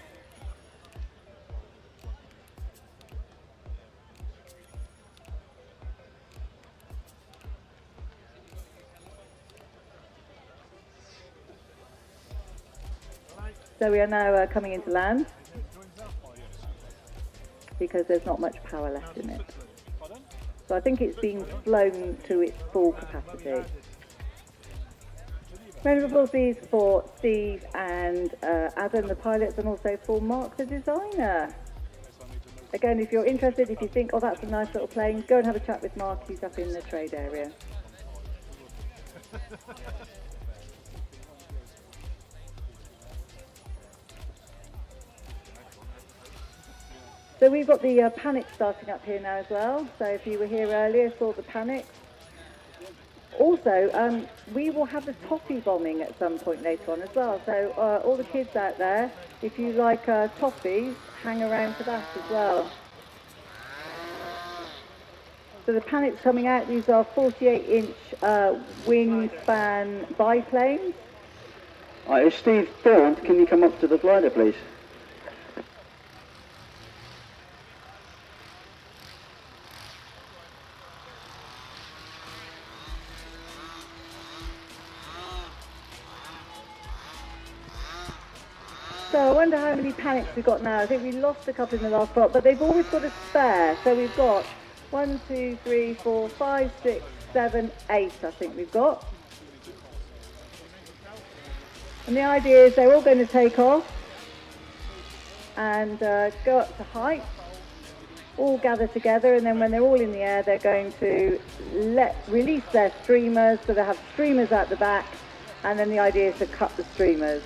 So we are now coming into land because there's not much power left in it. So I think it's being flown to its full capacity. Round of applause please for Steve and Adam, the pilots, and also for Mark, the designer. Again, if you're interested, if you think, oh, that's a nice little plane, go and have a chat with Mark. He's up in the trade area. So we've got the panic starting up here now as well. So if you were here earlier, saw the panic. Also, we will have the toffee bombing at some point later on as well. So all the kids out there, if you like toffees, hang around for that as well. So the panic's coming out. These are 48-inch wingspan biplanes. Right, is Steve Dawn, can you come up to the glider, please? So I wonder how many panics we've got now. I think we lost a couple in the last lot, but they've always got a spare. So we've got 1, 2, 3, 4, 5, 6, 7, 8, I think we've got. And the idea is they're all going to take off and go up to height, all gather together, and then when they're all in the air, they're going to release their streamers, so they have streamers at the back, and then the idea is to cut the streamers.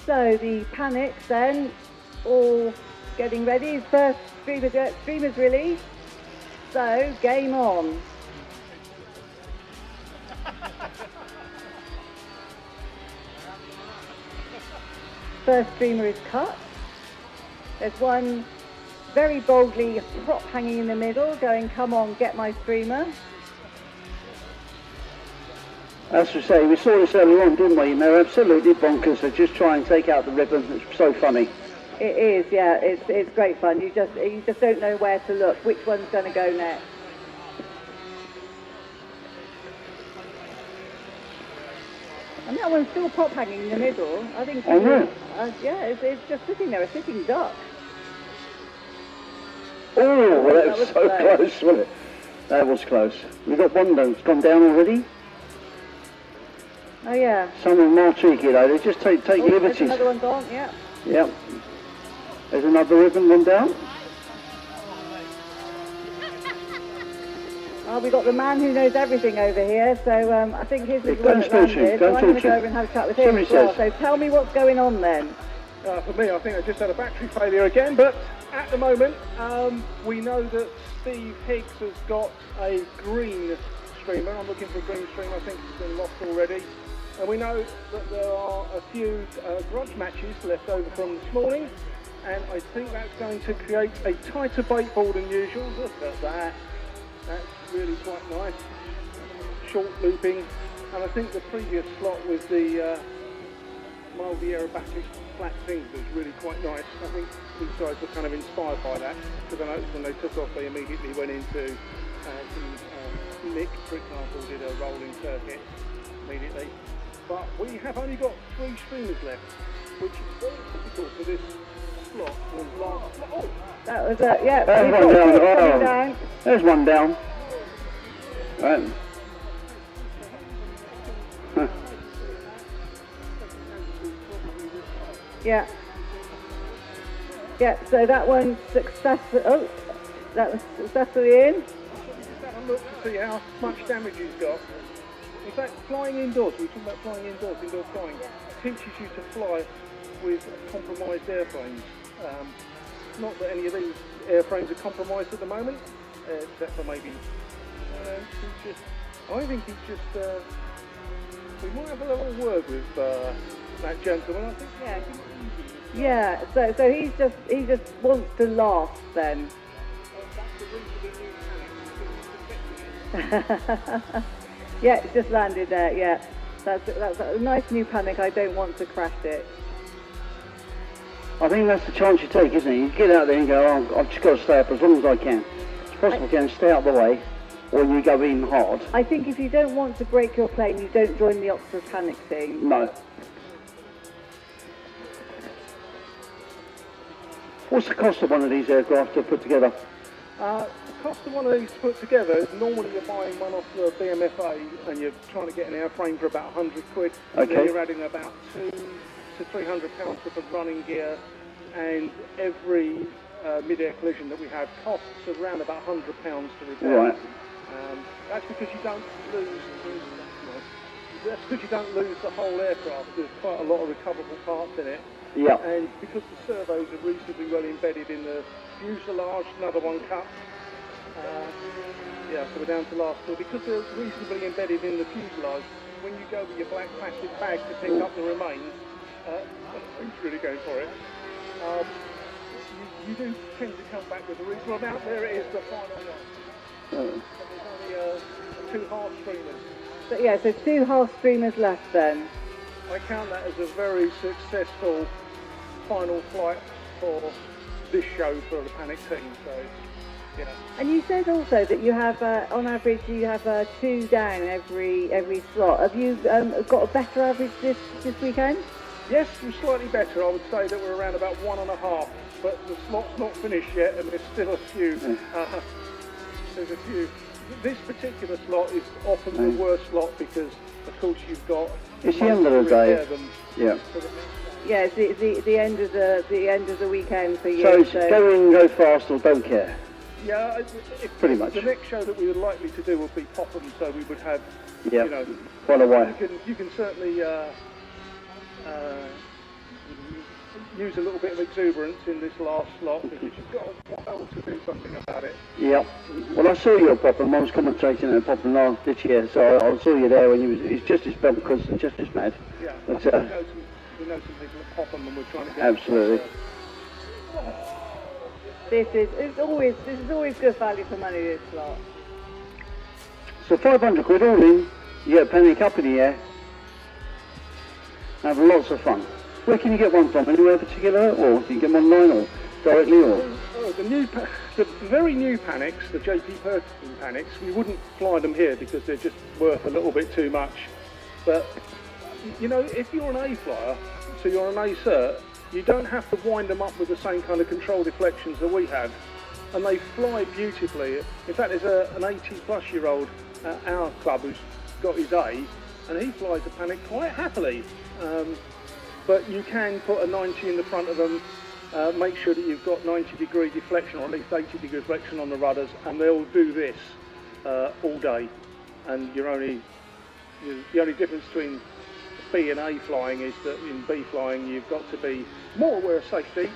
So the panics then, all getting ready. First streamers released. So game on. First streamer is cut. There's one very boldly prop hanging in the middle, going, come on, get my streamer. As we say, we saw this earlier on, didn't we? And they're absolutely bonkers. They just try and take out the ribbon. It's so funny. It is, yeah. It's great fun. You just don't know where to look. Which one's going to go next? And that one's still prop hanging in the middle. I think. Oh no. Yeah, it's just sitting there, a sitting duck. Oh, well, that was so close, wasn't it? That was close. We've got one that's gone down already. Oh yeah. Some of them are cheeky though, they just take liberties. There's another one gone, yeah. Yep. There's another ribbon gone down. Oh, we've got the man who knows everything over here, so I think his is the one that landed. So I'm going to go over and have a chat with him as well. So tell me what's going on then. For me, I think I just had a battery failure again, but at the moment, we know that Steve Higgs has got a green streamer. I'm looking for a green streamer. I think it's been lost already. And we know that there are a few grudge matches left over from this morning, and I think that's going to create a tighter bait ball than usual. Look at that. That's really quite nice. Short looping, and I think the previous slot with the mildly aerobatic flat things was really quite nice. I think these guys were kind of inspired by that, because I noticed when they took off they immediately went into Nick, for example, did a rolling circuit immediately. but we have only got 3 streamers left, which is very difficult for this slot. Oh, that was a, yeah. There's we've one got down. two coming Oh, down. there's one down. Right. Huh. Yeah. Yeah, so that one's successful. Oh, that was successfully in. just have a look to see how much damage he's got. In fact, flying indoors, we were talking about flying indoors, indoor flying, teaches you to fly with compromised airframes. Not that any of these airframes are compromised at the moment, except for maybe, I think he's just, we might have a little word with that gentleman, I think. Yeah. Yeah, so he just wants to laugh then. Yeah, it's just landed there, yeah. That's a nice new panic, I don't want to crash it. I think that's the chance you take, isn't it? You get out there and go, oh, I've just got to stay up as long as I can. It's possible you can stay out of the way, or you go in hard. I think if you don't want to break your plane, you don't join the Oxford Panic team. No. What's the cost of one of these aircraft to put together? The cost of one of these to put together is normally you're buying one off the BMFA and you're trying to get an airframe for about 100 quid. Okay. Then you're adding about £200 to £300 worth of running gear, and every mid-air collision that we have costs around about £100 to repair. Right. That's because you don't lose. That's because you don't lose the whole aircraft. There's quite a lot of recoverable parts in it. Yeah. And because the servos are reasonably well embedded in the fuselage, another one cut. Yeah, so we're down to last two. Because they're reasonably embedded in the fuselage, when you go with your black plastic bag to pick up the remains, who's really going for it? You do tend to come back with a reasonable amount. There it is, the final one. There's only 2 half streamers. So yeah, so 2 half streamers left then. I count that as a very successful final flight for this show for the Panic team. So, yeah. And you said also that you have, on average, you have 2 down every slot. Have you got a better average this weekend? Yes, we're slightly better. I would say that we're around about 1.5, but the slot's not finished yet, and there's still a few. There's a few. This particular slot is often the worst slot because, of course, you've got. It's the end of the day. Yeah. Yeah, it's the end of the weekend for you. So it's go in, go fast, or don't care. Yeah, pretty much. The next show that we were likely to do would be Popham, so we would have, yeah, you know, quite a while. You can certainly use a little bit of exuberance in this last slot because you've got a while to do something about it. Yeah. Well, I saw you at Popham. I was commentating at Popham this year, so I saw you there when he's just as bad because just as mad. Yeah. But, we know some people at Popham, and we're trying to get. Absolutely. This is always good value for money, this slot. So 500 quid all in, you get a Panic up in the air, have lots of fun. Where can you get one from? Anywhere particular, or can you get them online, or directly, or? The very new Panics, the JP Perkin Panics, we wouldn't fly them here because they're just worth a little bit too much. But you know, if you're an A flyer, so you're an A cert, you don't have to wind them up with the same kind of control deflections that we have, and they fly beautifully. In fact, there's an 80-plus-year-old at our club who's got his A, and he flies a Panic quite happily. But you can put a 90 in the front of them, make sure that you've got 90-degree deflection, or at least 80-degree deflection on the rudders, and they'll do this all day. And the only difference between B and A flying is that in B flying you've got to be more aware of safety,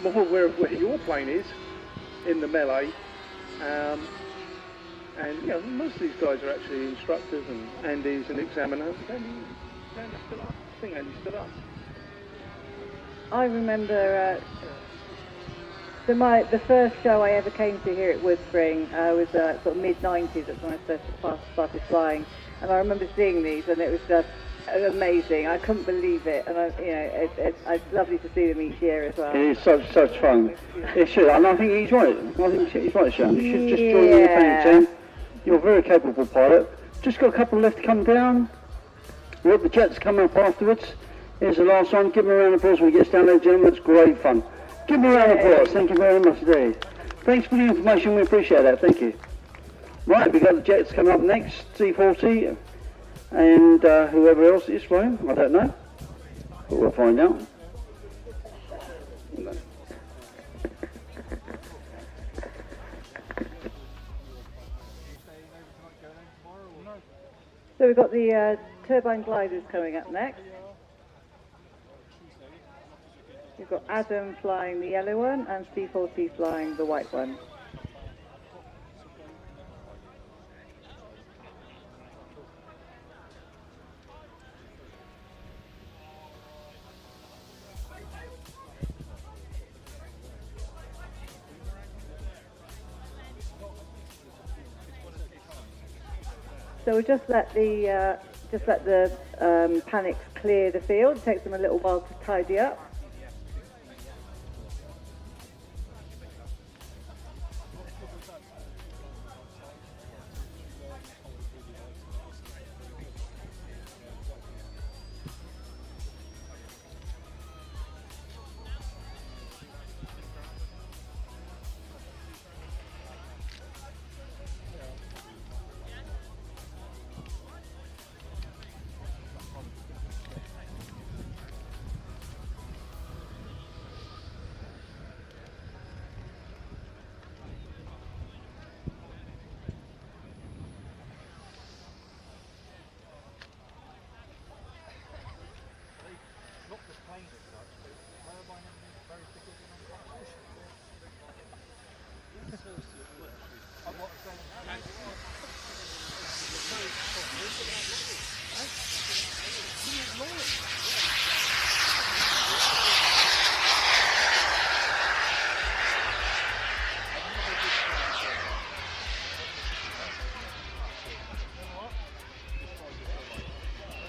more aware of where your plane is in the melee, and you know, most of these guys are actually instructors and Andy's and examiners. Andy's still up. I think Andy's still up. I remember the first show I ever came to here at Woodspring was sort of mid-90s. That's when I first started flying, and I remember seeing these, and it was just amazing. I couldn't believe it, and it's lovely to see them each year as well. It is such fun. It should, and I think he's right. I think he's right, Sean. You should just join the Panic team. You're a very capable pilot. Just got a couple left to come down. We've got the jets coming up afterwards. Here's the last one. Give him a round of applause when he gets down there, gentlemen. It's great fun. Give him a round of applause. Thank you very much indeed. Thanks for the information. We appreciate that. Thank you. Right, we've got the jets coming up next. C40 and whoever else is flying. I don't know. But we'll find out. So we've got the turbine gliders coming up next. We've got Adam flying the yellow one and C40 flying the white one. So we'll just let the panics clear the field. It takes them a little while to tidy up.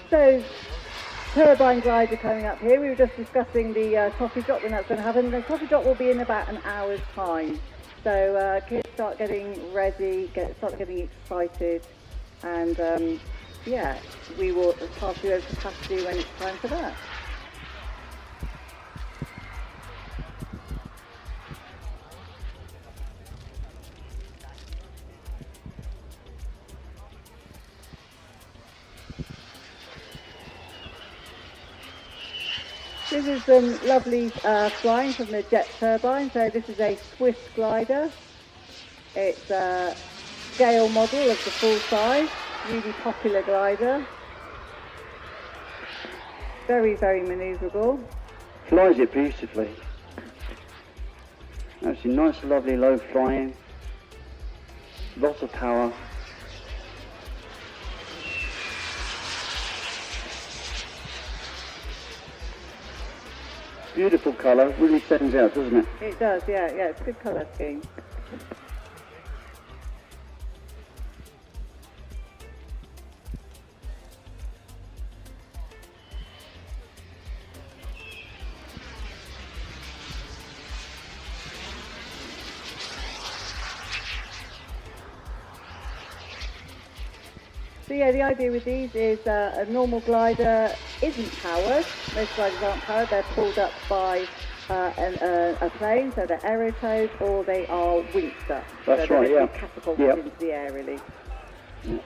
So, turbine glider coming up here. We were just discussing the toffee drop when that's going to happen. The toffee drop will be in about an hour's time. So kids start getting ready, start getting excited, and yeah, we will pass you over to capacity when it's time for that. This is some lovely flying from the jet turbine. So this is a Swift glider. It's a scale model of the full size, really popular glider. Very, very manoeuvrable. Flies it beautifully. Actually nice, lovely low flying. Lots of power. Beautiful colour, really stands out, doesn't it? It does, yeah, it's a good colour scheme. So yeah, the idea with these is a normal glider isn't powered. Most gliders aren't powered. They're pulled up by a plane, so they're aerotowed, or they are winched up. That's so right, yeah. Catapulted into the air, really. Yeah.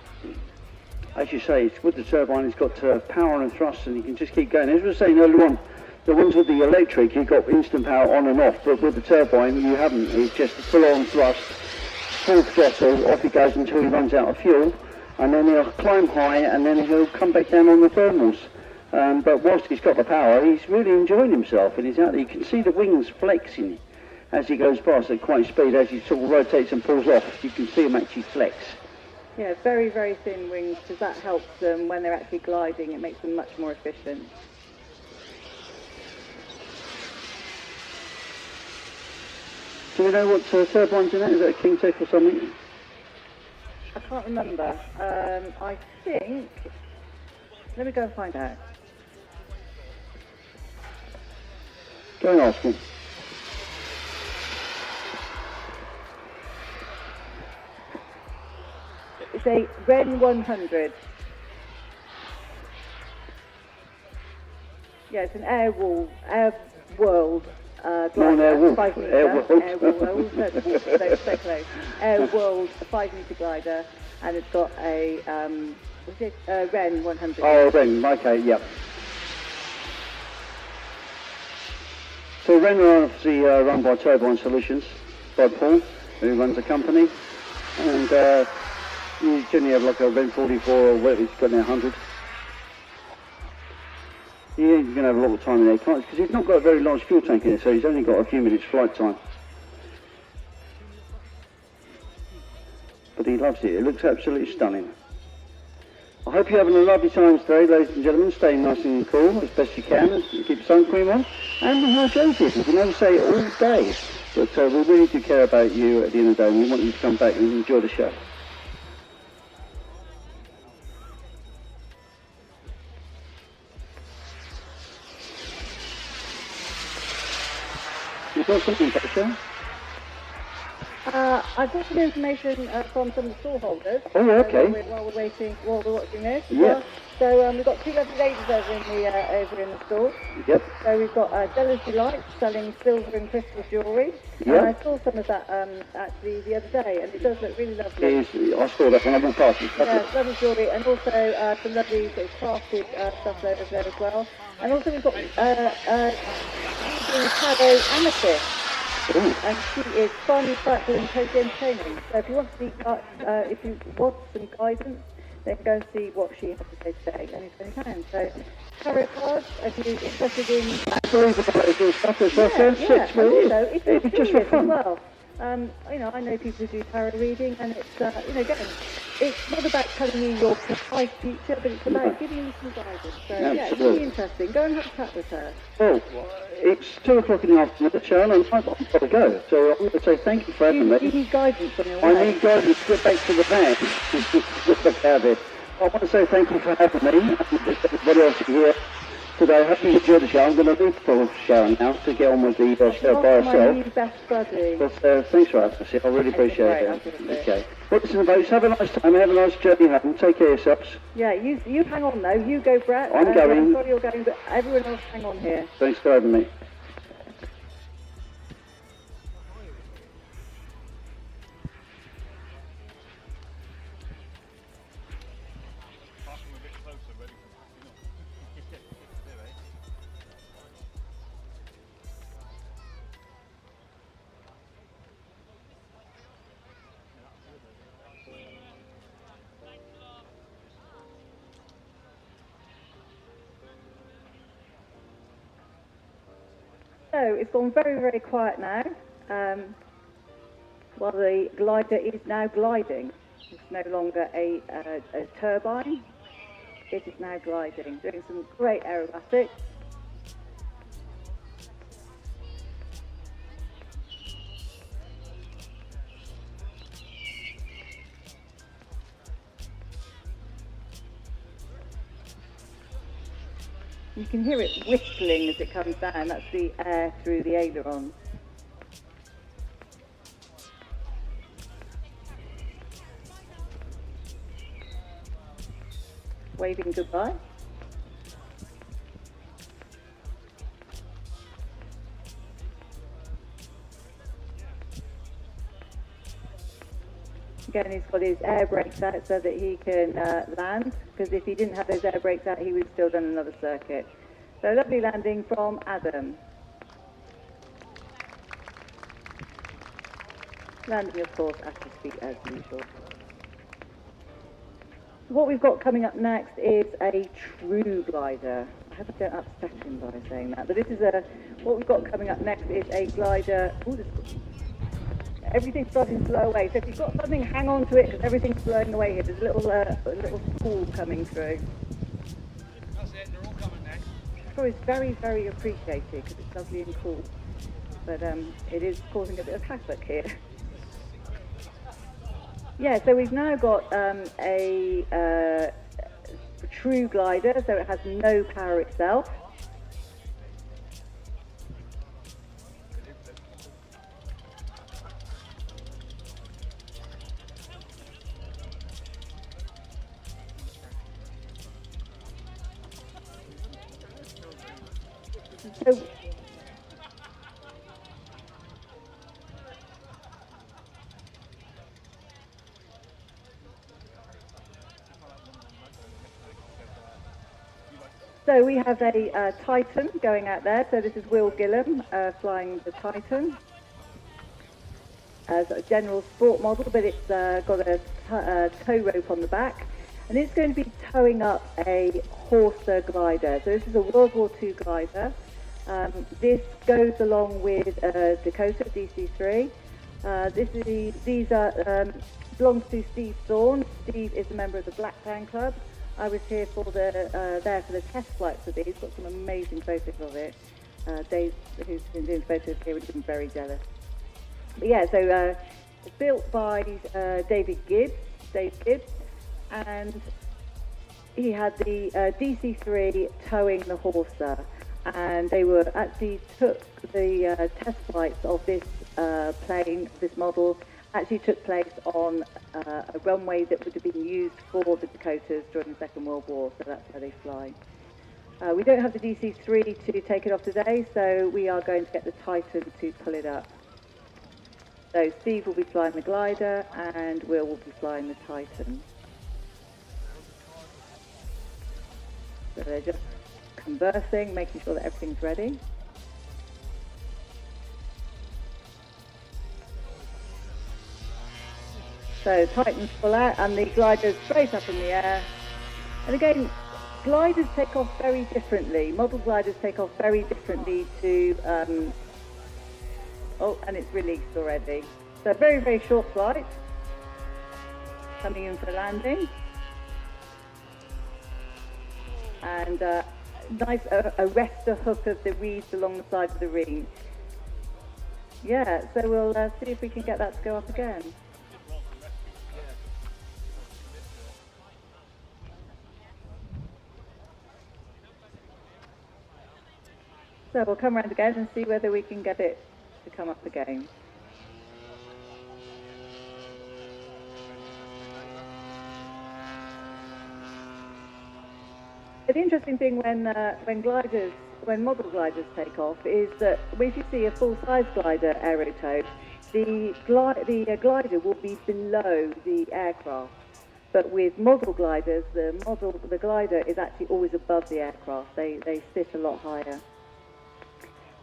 As you say, with the turbine, it's got power and thrust, and you can just keep going. As we were saying earlier on, the ones with the electric, you've got instant power on and off, but with the turbine, you haven't. It's just full-on thrust, full throttle, off he goes until he runs out of fuel. And then he'll climb high, and then he'll come back down on the thermals. But whilst he's got the power, he's really enjoying himself, and he's out there. You can see the wings flexing as he goes past at quite speed. As he sort of rotates and pulls off, you can see him actually flex. Yeah, very, very thin wings, because that helps them when they're actually gliding. It makes them much more efficient. Do you know what turbine's in that? Is that a King Tech or something? I can't remember. I think... Let me go and find out. Go and ask him. It's a Ren 100. Yeah, it's an Air World Not an Air glider, Wolf, 5 metre. Air World. Air Wolf, so close. Air World, a 5 metre glider, and it's got a, what's it, Ren 100. Oh, Ren, okay, yep. So Ren are obviously run by Turbine Solutions, by Paul, who runs the company, and you generally have like a Ren 44 or whatever he's got now, 100. You're going to have a lot of time in there, because he's not got a very large fuel tank in it, so he's only got a few minutes flight time. But he loves it. It looks absolutely stunning. I hope you're having a lovely time today, ladies and gentlemen. Staying nice and cool as best you can, and keep sun cream on. And we have Joseph. We can never say it all day, but we really do care about you at the end of the day, and we want you to come back and enjoy the show. You've got something, Patricia? I've got some information from some of the stall holders. Oh, okay. While we're watching this. Yeah. So we've got 2 lovely ladies over in the store. Yep. So we've got Della's Delight selling silver and crystal jewellery. Yeah. And I saw some of that actually the other day, and it does look really lovely. I saw that when I walked past it. Yeah, lovely jewellery, and also some lovely sort of crafted stuff over there as well. And also we've got Shadow Amethyst. Ooh. And she is fun, practical, and totally entertaining. So if you want to see, if you want some guidance, then go and see what she has to say today, anytime you can. So tarot cards, if you're interested in... Unbelievable stuff as well. Yeah, and also, if you're It's just for curious as fun. well, you know, I know people who do tarot reading, and it's, you know, again, it's not about telling you your precise future, but it's about giving you some guidance. So, yeah, it's really interesting. Go and have a chat with her. Well, it's 2 o'clock in the afternoon, Sharon, and I've got to go. So I want to say thank you for having me. You need guidance on your I way. need guidance to get back to the van. Just look out there. I want to say thank you for having me, and everybody else here today. I hope you enjoyed the show. I'm going to leave for Sharon now to get on with the show by My herself. new best buddy. But thanks for asking us. I really appreciate it. Absolutely. Okay. Well, listen, folks, have a nice time. Have a nice journey home. Take care of yourselves. Yeah, you hang on though. You go, Brett. I'm going. I'm sorry you're going, but everyone else hang on here. Thanks for having me. So it's gone very, very quiet now, while the glider is now gliding. It's no longer a turbine. It is now gliding, doing some great aerobatics. You can hear it whistling as it comes down. That's the air through the ailerons. Waving goodbye. Again, he's got his air brakes out so that he can land, because if he didn't have those air brakes out, he would have still done another circuit. So lovely landing from Adam. Landing, of course, at his feet as usual. What we've got coming up next is a true glider. I hope I don't upset him by saying that, but this is what we've got coming up next is a glider. Ooh, everything's starting to slow away. So if you've got something, hang on to it, because everything's slowing away here. There's a little squall coming through. That's it, they're all coming now. So it's very, very appreciated because it's lovely and cool. But it is causing a bit of havoc here. Yeah, so we've now got a true glider, so it has no power itself. So So we have a Titan going out there. So this is Will Gillam flying the Titan as a general sport model, but it's got a tow rope on the back. And it's going to be towing up a Horsa glider. So this is a World War II glider. This goes along with Dakota DC-3. These are belongs to Steve Thorne. Steve is a member of the Black Fan Club. I was here for there for the test flights of these. Got some amazing photos of it. Dave, who's been doing photos here, would have been very jealous. But yeah, so it's built by Dave Gibbs, and he had the DC-3 towing the Horsa, and they were actually took the test flights of this plane, this model, actually took place on a runway that would have been used for the Dakotas during the Second World War, so that's where they fly. We don't have the DC-3 to take it off today, so we are going to get the Titan to pull it up. So Steve will be flying the glider and Will be flying the Titan. So they're just conversing, making sure that everything's ready. So Titan's full out and the glider's straight up in the air. And again, gliders take off very differently. Model gliders take off very differently to... oh, and it's released already. So very, very short flight. Coming in for landing. And nice arrestor hook of the reeds along the side of the ring. Yeah, so we'll see if we can get that to go up again. So we'll come around again and see whether we can get it to come up again. The interesting thing when model gliders take off is that if you see a full-size glider aerotowed, the glider will be below the aircraft. But with model gliders, the glider is actually always above the aircraft. They sit a lot higher.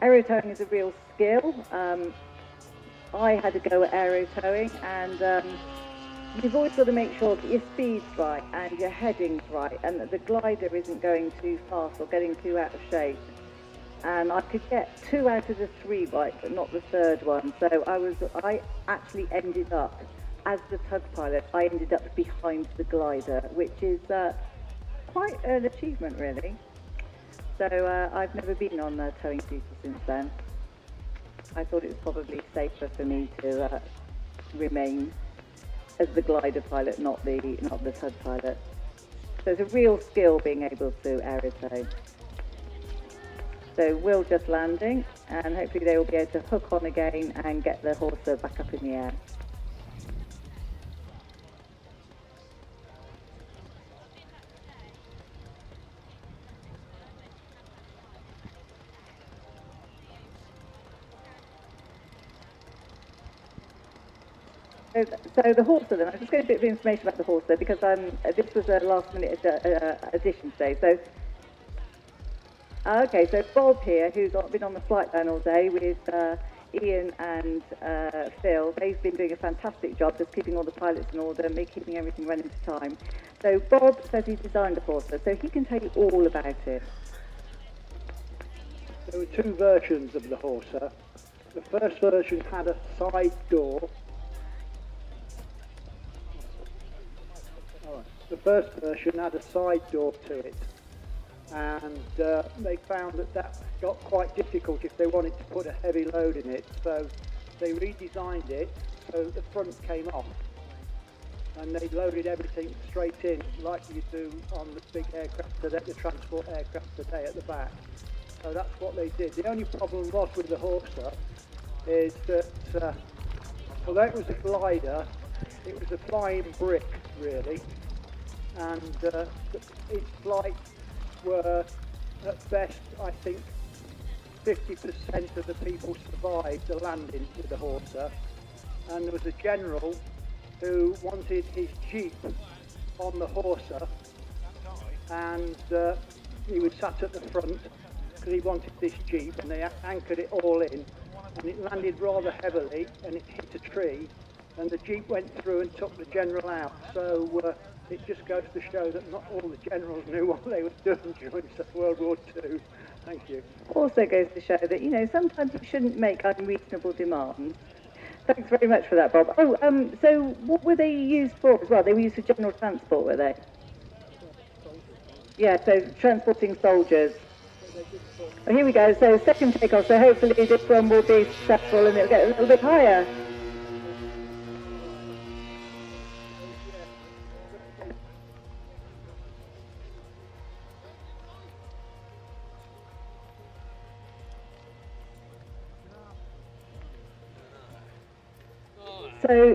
Aerotowing is a real skill. I had to go at aerotowing, and you've always got to make sure that your speed's right and your heading's right, and that the glider isn't going too fast or getting too out of shape. And I could get 2 out of the 3 right, but not the third one. So I actually ended up, as the tug pilot, I ended up behind the glider, which is quite an achievement, really. So I've never been on towing duty since then. I thought it was probably safer for me to remain as the glider pilot, not the tug pilot. So it's a real skill being able to aerotow. So Will just landing, and hopefully they will be able to hook on again and get the Horsa back up in the air. So the Horsa then, I'm just going to give a bit of information about the Horsa because this was a last minute addition today. So, okay, so Bob here, who's been on the flight line all day with Ian and Phil, they've been doing a fantastic job just keeping all the pilots in order and keeping everything running to time. So Bob says he designed the Horsa, so he can tell you all about it. There were 2 versions of the Horsa. The first version had a side door. The first version had a side door to it, and they found that got quite difficult if they wanted to put a heavy load in it, so they redesigned it so the front came off, and they loaded everything straight in like you do on the big aircraft today, the transport aircraft today at the back. So that's what they did. The only problem was with the Horsa is that although it was a glider, it was a flying brick really. And its flights were, at best, I think, 50% of the people survived the landing with the Horser, and there was a general who wanted his jeep on the Horser, and he was sat at the front because he wanted this jeep, and they anchored it all in, and it landed rather heavily, and it hit a tree, and the jeep went through and took the general out. So it just goes to show that not all the generals knew what they were doing during World War II. Thank you. Also goes to show that, you know, sometimes you shouldn't make unreasonable demands. Thanks very much for that, Bob. Oh, so what were they used for as well? They were used for general transport, were they? Yeah, so transporting soldiers. Oh, here we go. So second takeoff. So hopefully this one will be successful and it'll get a little bit higher.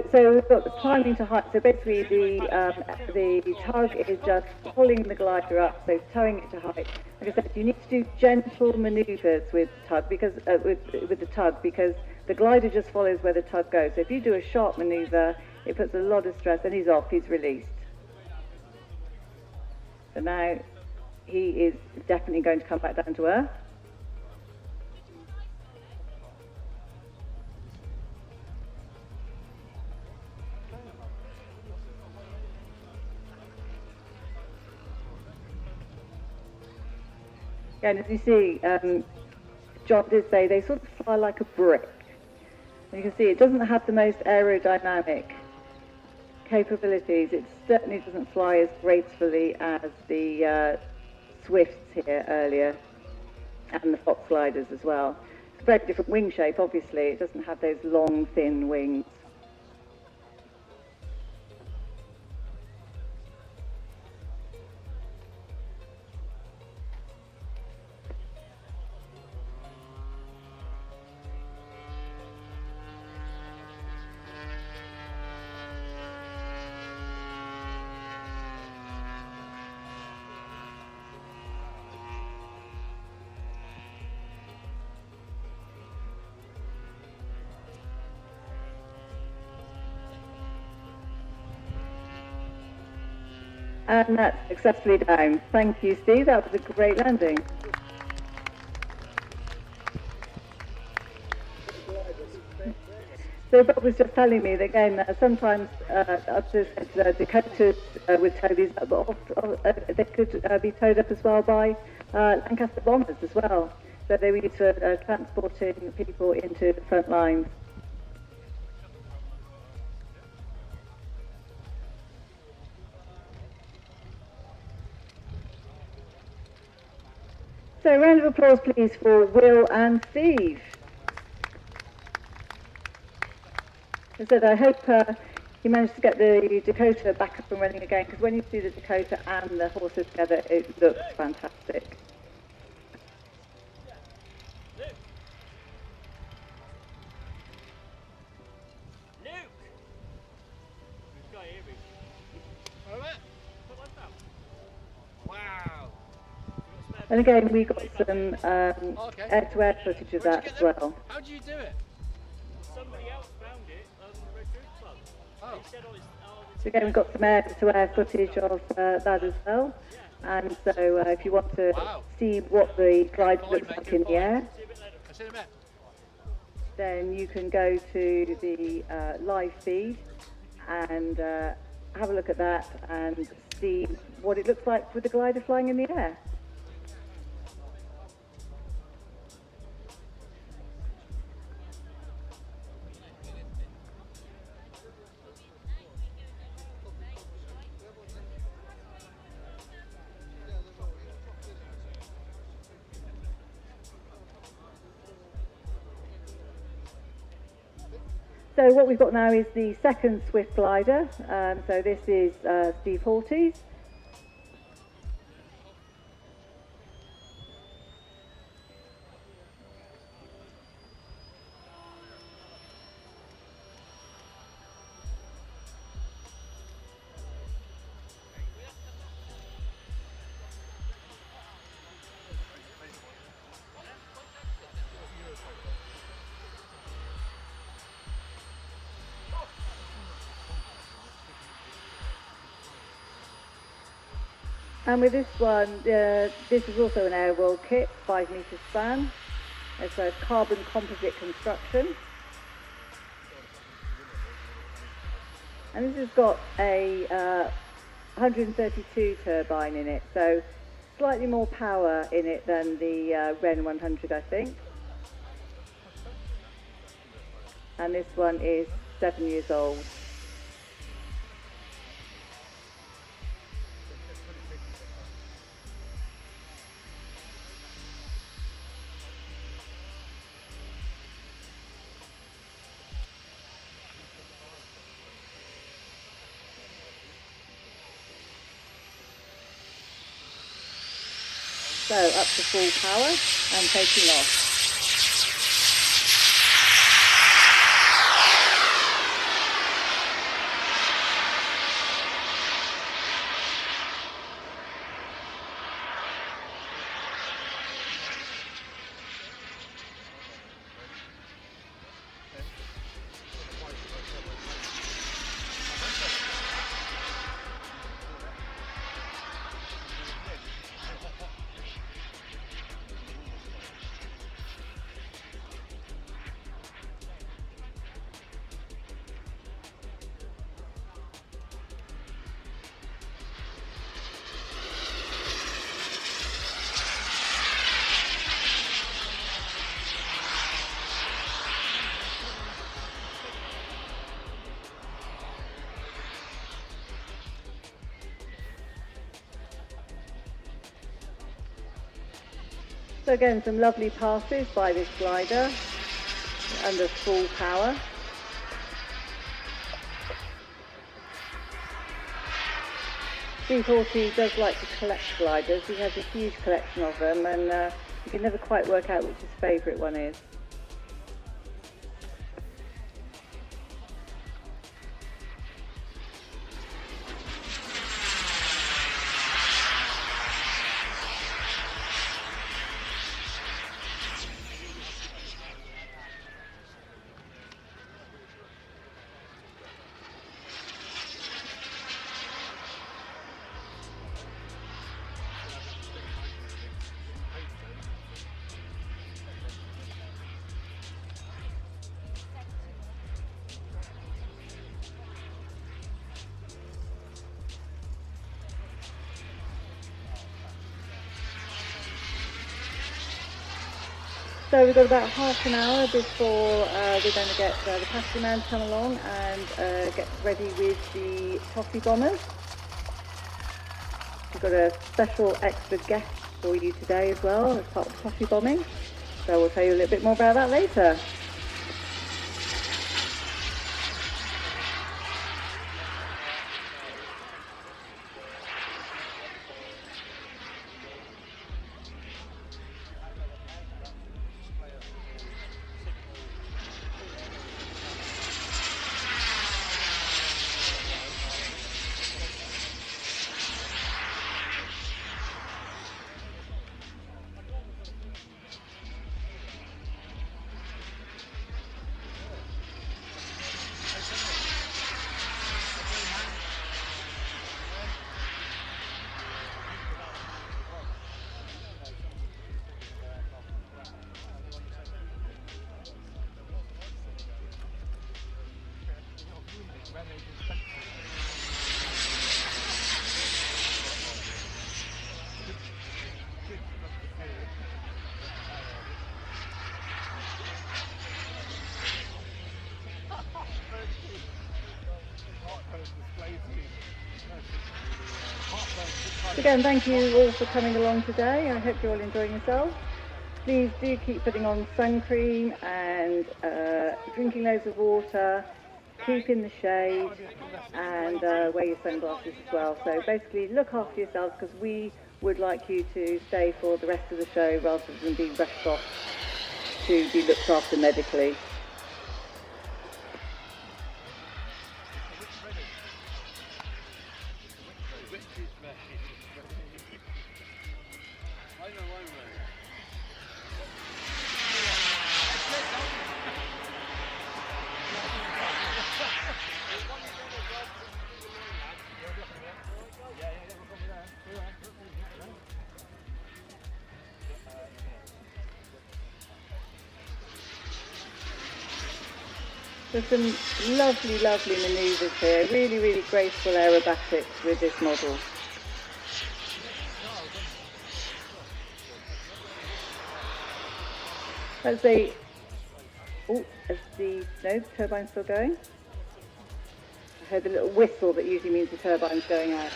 So we've got the climbing to height. So basically the tug is just pulling the glider up, so towing it to height. Like I said, you need to do gentle manoeuvres with tug because with the tug because the glider just follows where the tug goes. So if you do a sharp manoeuvre, it puts a lot of stress, and he's off. He's released. So now he is definitely going to come back down to earth. Yeah, and as you see, John did say they sort of fly like a brick. And you can see it doesn't have the most aerodynamic capabilities. It certainly doesn't fly as gracefully as the Swifts here earlier, and the Fox gliders as well. It's a very different wing shape, obviously. It doesn't have those long, thin wings. And that's successfully down. Thank you, Steve. That was a great landing. So Bob was just telling me that again, sometimes up to Dakotas with Toby's, they could be towed up as well by Lancaster bombers as well. So they were used for transporting people into the front lines. So a round of applause please for Will and Steve. As I said, I hope you managed to get the Dakota back up and running again, because when you see the Dakota and the horses together, it looks fantastic. And again, we got some air-to-air footage of that as well. How do you do it? Somebody else found it on the Red Group Club. Oh. So again, we've got some air-to-air footage of that as well. And so if you want to see what the glide looks like in the air, then you can go to the live feed and have a look at that and see what it looks like with the glider flying in the air. So what we've got now is the second Swift glider. So this is Steve Horty's. And with this one, this is also an airworld kit, 5 metre span. It's a carbon composite construction. And this has got a 132 turbine in it, so slightly more power in it than the Ren 100, I think. And this one is 7 years old. So up to full power and taking off. So again, some lovely passes by this glider under full power. Steve Horsey does like to collect gliders. He has a huge collection of them, and you can never quite work out which his favourite one is. So we've got about half an hour before we're going to get the passenger man to come along and get ready with the toffee bombers. We've got a special extra guest for you today as well as part of toffee bombing. So we'll tell you a little bit more about that later. Again, thank you all for coming along today. I hope you're all enjoying yourselves. Please do keep putting on sun cream and drinking loads of water, keep in the shade, and wear your sunglasses as well. So basically look after yourselves, because we would like you to stay for the rest of the show rather than being rushed off to be looked after medically. So some lovely, lovely manoeuvres here. Really, really graceful aerobatics with this model. As the turbine's still going. I heard a little whistle that usually means the turbine's going out.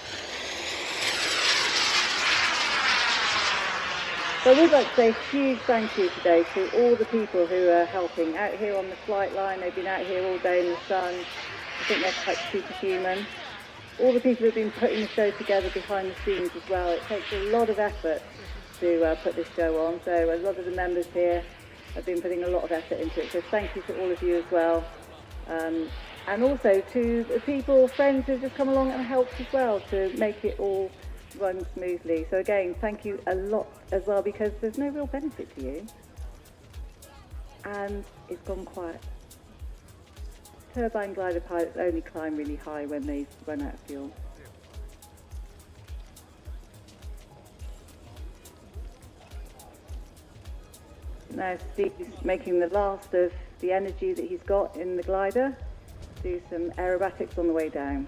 So I would like to say a huge thank you today to all the people who are helping out here on the flight line. They've been out here all day in the sun. I think they're quite superhuman. All the people who've been putting the show together behind the scenes as well. It takes a lot of effort to put this show on. So a lot of the members here have been putting a lot of effort into it. So thank you to all of you as well. And also to the people, friends who've just come along and helped as well to make it all run smoothly. So again, thank you a lot as well, because there's no real benefit to you. And it's gone quiet. Turbine glider pilots only climb really high when they run out of fuel. Now Steve's making the last of the energy that he's got in the glider. Do some aerobatics on the way down.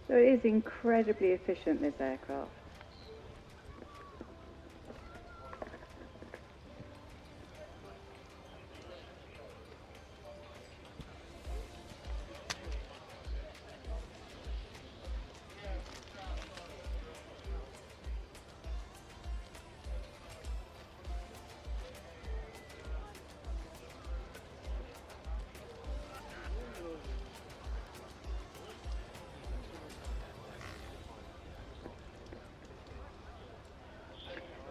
So it is incredibly efficient, this aircraft.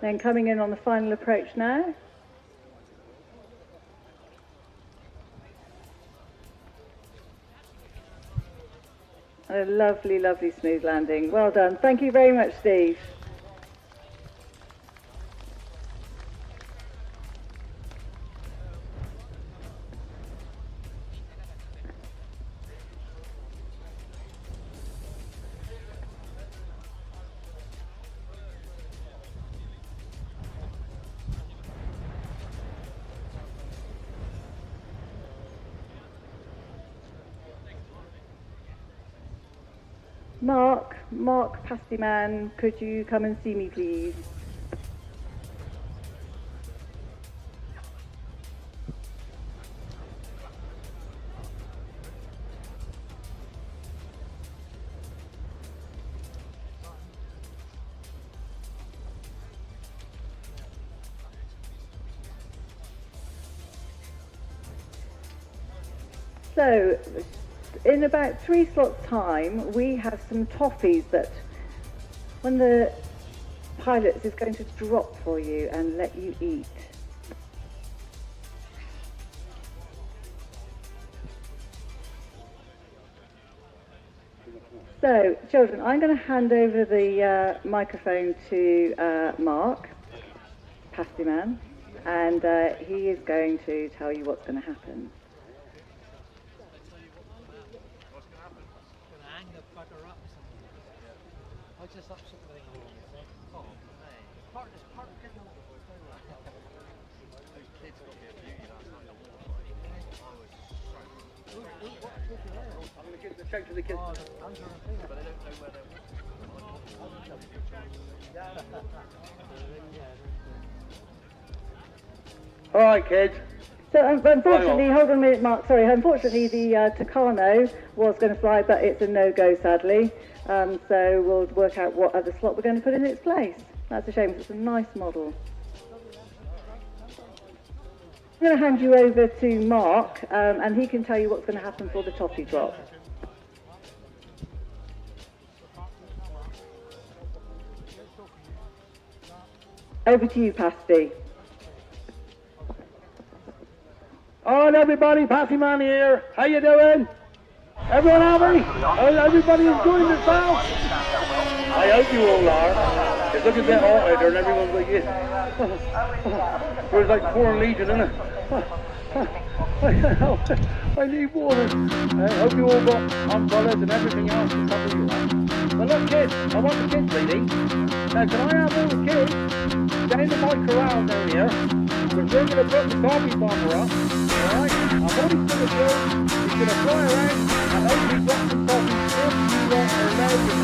Then coming in on the final approach now. A lovely, lovely smooth landing. Well done. Thank you very much, Steve. Mark Pastyman, could you come and see me, please? So, in about 3 slots time, we have some toffees that one of the pilots is going to drop for you and let you eat. So, children, I'm going to hand over the microphone to Mark Pastyman, and he is going to tell you what's going to happen. I just upset the thing along. Oh, man. Part getting on those kids got me a beauty last night. I'm going to give the check to the kids. But they don't know where they're. All right, kids. So unfortunately, hold on a minute, Mark. Sorry, unfortunately the Tucano was going to fly, but it's a no-go, sadly. So we'll work out what other slot we're going to put in its place. That's a shame, because it's a nice model. I'm going to hand you over to Mark, and he can tell you what's going to happen for the toffee drop. Over to you, Pasty. All right, everybody, Passy Man here. How you doing? Everyone happy? Everybody enjoying themselves? I hope you all are. It's looking a bit hot out there and everyone's like this. Feels like Foreign Legion, isn't it? I need water. I hope you all got umbrellas and everything else to cover you up. But look, kids, I want the kids, lady. Now, can I have all the kids down to my corral down here? Because we're going to put the coffee bomber up. Alright? And what he's going to do, he's going to fly around and hopefully drop some coffee if you want or allow you.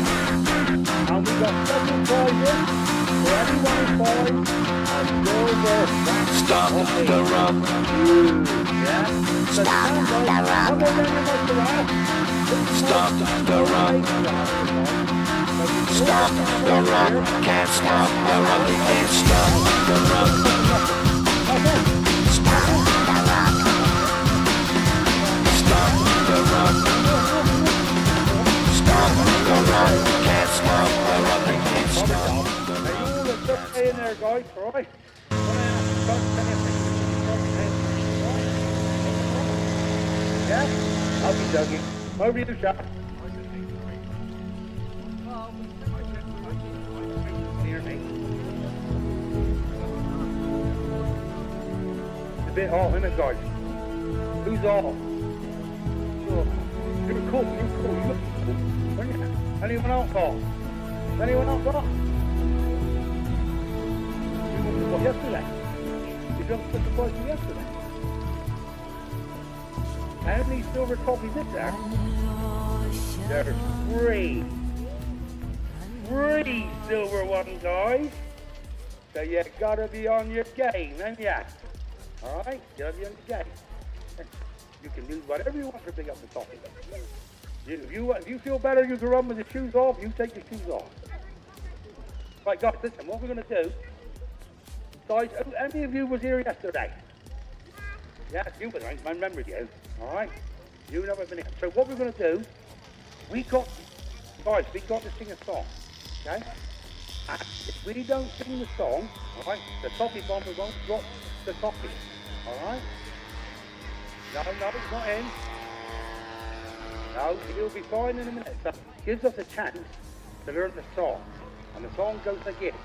And we've got special prizes for anyone who buys a silver wax. Stop the run. Yeah? So Stop the run. Stop the run. Stop the run. Can't stop the run. They can't stop the run. Stop the run. Stop the run. Stop the run. Can't stop the run. They can't stop the run. Hey, you all just stay in there, guys, alright? Yeah? I'll be joking. Over you, shot. Near me. It's a bit hot, isn't it, guys? Who's off? Oh, you're cool, you're cool. You look cool. Aren't you? Anyone else off? Anyone else off? What, yesterday? You just took the price from yesterday? How many silver copies is there? There's 3. 3 silver ones, guys. So you gotta be on your game, ain't ya? Alright? You gotta be on your game. You can do whatever you want to pick up the coffee. If you feel better, you can run with the shoes off, you take your shoes off. Right, guys, listen, what we're gonna do. Guys, how many of you was here yesterday? Yeah, you was, I remember you. Alright? You never been here. So what we're going to do, we got to sing a song. Okay? And if we don't sing the song, alright, the toffee bomber won't drop the toffee. Alright? No, it's not in. No, he'll be fine in a minute. So it gives us a chance to learn the song. And the song goes like this.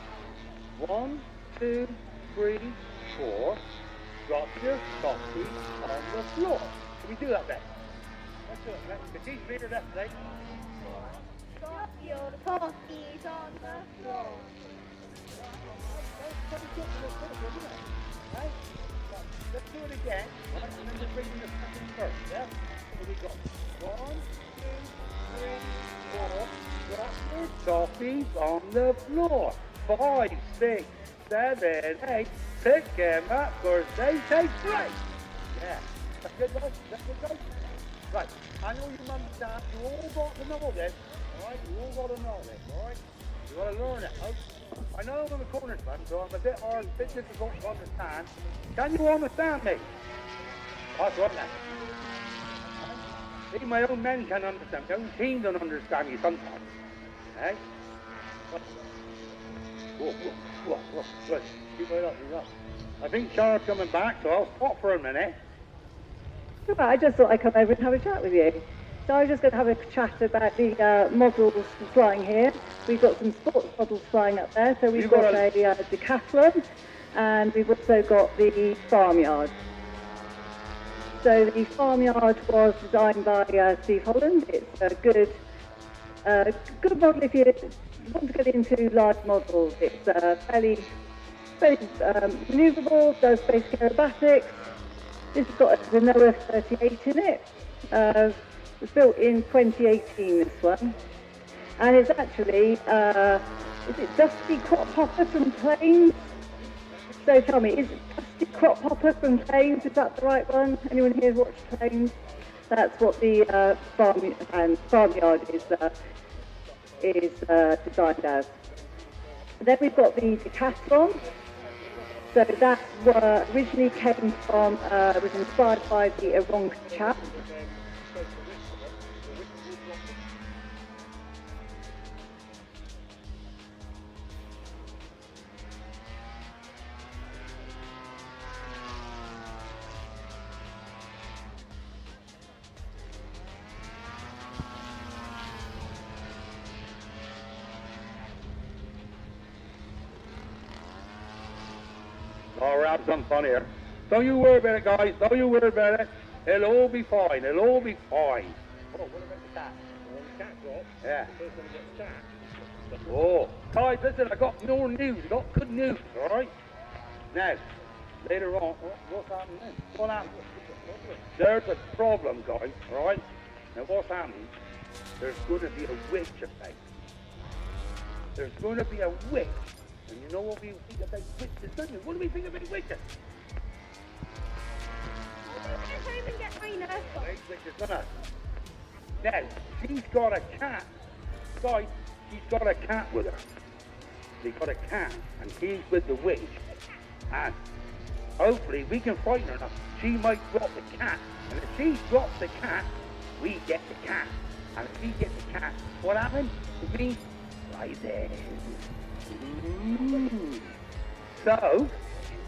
1, 2, 3, 4. Drop your coffee on the floor. Can we do that then? Let's do it, man. The teeth reader left leg. Drop your coffees on the floor. Let's do it again. Right? And then we're bringing the second first, yeah? So we got 1, 2, 3, 4. Drop your coffees on the floor. 5, 6, 7, 8. Pick them up because they taste great. Yeah. That's good, guys. That's good, guys. Right. I know your mum and dad, you all got to know this. Alright? You all got to know this, alright? You got to learn it. I know I'm a corners man, so I'm a bit hard, a bit difficult to understand. Can you understand me? That's right now. Even my own men can understand. My own team don't understand you sometimes. Hey? Whoa. Keep right up, I think Charlotte's coming back, so I'll stop for a minute. I just thought I'd come over and have a chat with you. So I was just going to have a chat about the models flying here. We've got some sports models flying up there. So we've got a decathlon, and we've also got the farmyard. So the farmyard was designed by Steve Holland. It's a good model if you want to get into large models. It's fairly manoeuvrable, does basic aerobatics. This has got the Noah 38 in it. It was built in 2018, this one. And it's actually, is it Dusty Crop Hopper from Plains? So tell me, is it Dusty Crop Hopper from Plains? Is that the right one? Anyone here watch Plains? That's what the farmyard is designed as. Then we've got the decathlon. So that originally came from, was inspired by the Ironka chap. Oh, we're having some fun here. Don't you worry about it, guys. Don't you worry about it. It'll all be fine. It'll all be fine. Oh, what about the cat? When the cat drops, Yeah. the person gets cat. Oh, guys, listen, I got more news. I got good news, all right? Now, later on, what's happening then? What happened? There's a problem, guys, all right? Now, what's happening? There's going to be a witch effect. There's going to be a witch. And you know what we think about witches, don't you? What do we think about witches? Now, she's got a cat. Guys, she's got a cat with her. She's got a cat, and he's with the witch. And hopefully we can frighten her enough. She might drop the cat. And if she drops the cat, we get the cat. And if we get the cat, what happens? It means prizes. So,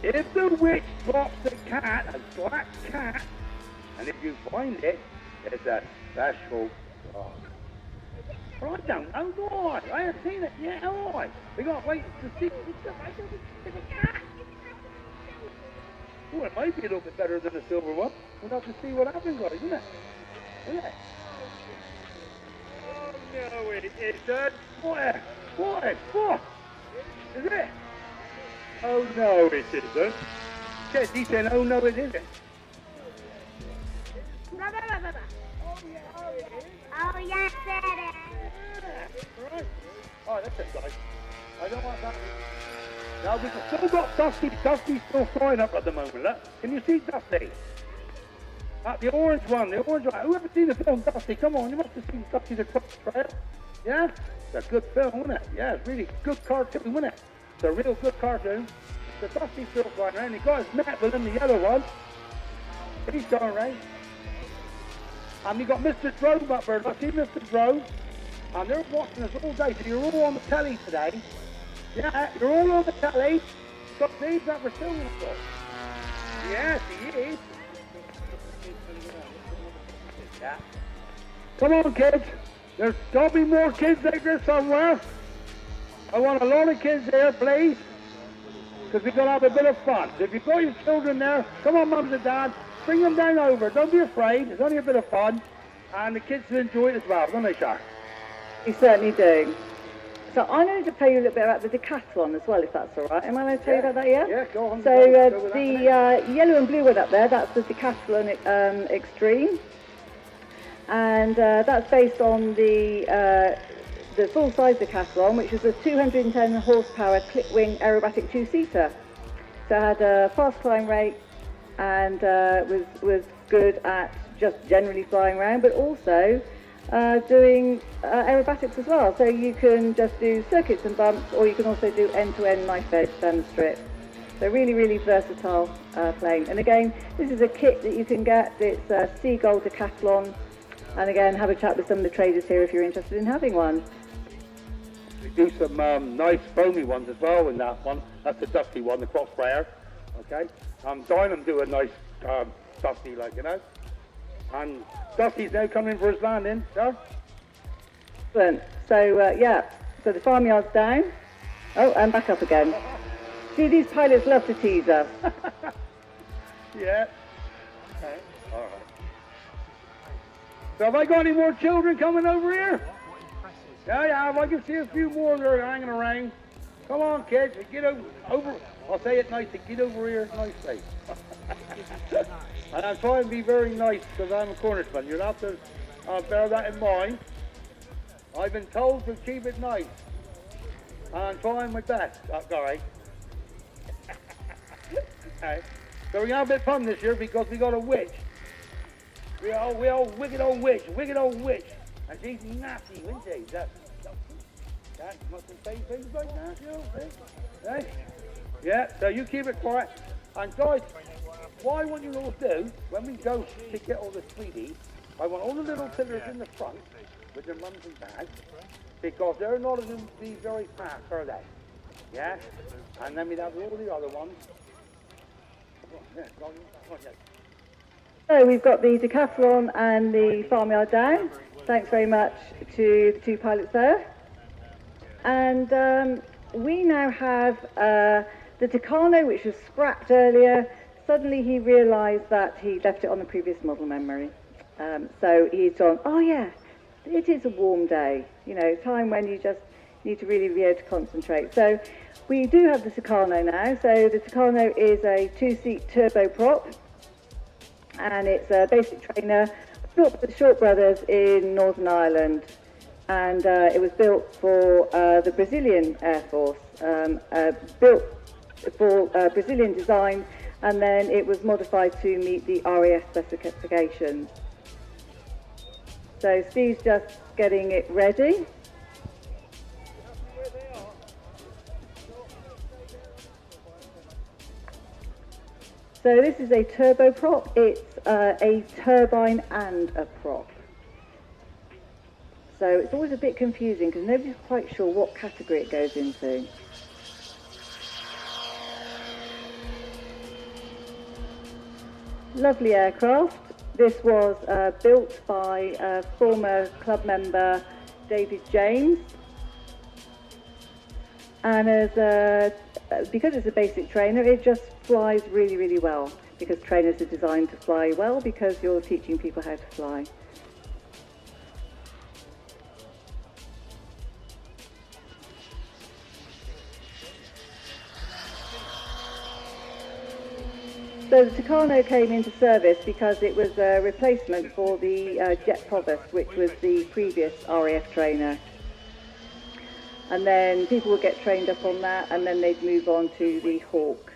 if the witch drops the cat, a black cat, and if you find it, it's a special dog. Well, I don't know, do I? I haven't seen it yet, have I? We got to wait to see it's a cat. Oh, it might be a little bit better than a silver one. We'll have to see what happens, guys, isn't it? Isn't it? Oh, no, it isn't. What? What? Is it? Oh, no, it isn't. Yes, he said, oh, no, it isn't. Oh, yes, it is. Yeah, right. Oh, that's it, guys. I don't want that. Now, we've still got Dusty. Dusty's still flying up at the moment, look. Can you see Dusty? The orange one. Whoever seen the film Dusty? Come on, you must have seen Dusty the Truck Trail. Yeah? It's a good film, isn't it? Yeah, it's really good cartoon, isn't it? It's a real good cartoon. The Dusty's still flying around. The guy's met with him, the yellow one. He's going around. And you got Mr. Drove up there. I see Mr. Drove. And they're watching us all day. So you're all on the telly today. Yeah, you're all on the telly. Got these that we're filming for. Yes, he is. Yeah. Come on, kids. There's got to be more kids out there somewhere. I want a lot of kids here, please. Because we're going to have a bit of fun. So if you've got your children there, come on, mums and dads. Bring them down over. Don't be afraid. It's only a bit of fun. And the kids will enjoy it as well, don't they, Shar? You certainly do. So I'm going to tell you a little bit about the decathlon as well, if that's all right. Am I going to tell you about that, yeah? Yeah, go on. So Go with the that, yellow and blue one up there, that's the Decathlon Extreme. And that's based on the full-size Decathlon, which is a 210 horsepower clip-wing aerobatic two-seater. So it had a fast climb rate and was good at just generally flying around, but also doing aerobatics as well. So you can just do circuits and bumps, or you can also do end-to-end knife edge down the strip. So really, really versatile plane. And again, this is a kit that you can get. It's a Seagull Decathlon. And again, have a chat with some of the traders here if you're interested in having one. We do some nice foamy ones as well in that one. That's the Dusty one, the Crossfire. Okay. Dynam do a nice Dusty, like, you know. And Dusty's now coming for his landing, sir. Excellent. So, yeah. So the farmyard's down. Oh, and back up again. See, these pilots love to tease us. Yeah. Okay. All right. So have I got any more children coming over here? Yeah, I can see a few more that are hanging around. Come on, kids, get over. I'll say it nicely, get over here nicely. And I'm trying to be very nice because I'm a Cornishman. You'll have to bear that in mind. I've been told to keep it nice. And I'm trying my best. All right. Okay. So we're going to have a bit of fun this year because we got a witch. We all wicked old witch. And she's nasty, isn't she? Yeah, must have saying things like that, you know, eh? Yeah, so you keep it quiet. And guys, what I want you all to do, when we go to get all the sweeties, I want all the little pillars in the front with their mums and dads, because they're not going to be very fast, are they? Yeah? And then we'd have all the other ones. So we've got the decathlon and the farmyard down. Thanks very much to the two pilots there. And we now have the Tucano, which was scrapped earlier. Suddenly he realised that he left it on the previous model memory. So he's gone, oh yeah, it is a warm day. You know, time when you just need to really be able to concentrate. So we do have the Tucano now. So the Tucano is a 2-seat turboprop, and it's a basic trainer built by the Short Brothers in Northern Ireland. And it was built for the Brazilian Air Force, built for Brazilian design, and then it was modified to meet the RAF specifications. So Steve's just getting it ready. So this is a turboprop. It's a turbine and a prop. So it's always a bit confusing because nobody's quite sure what category it goes into. Lovely aircraft. This was built by former club member David James. And because it's a basic trainer, it just flies really, really well, because trainers are designed to fly well because you're teaching people how to fly. So the Tucano came into service because it was a replacement for the Jet Provost, which was the previous RAF trainer. And then people would get trained up on that, and then they'd move on to the Hawk.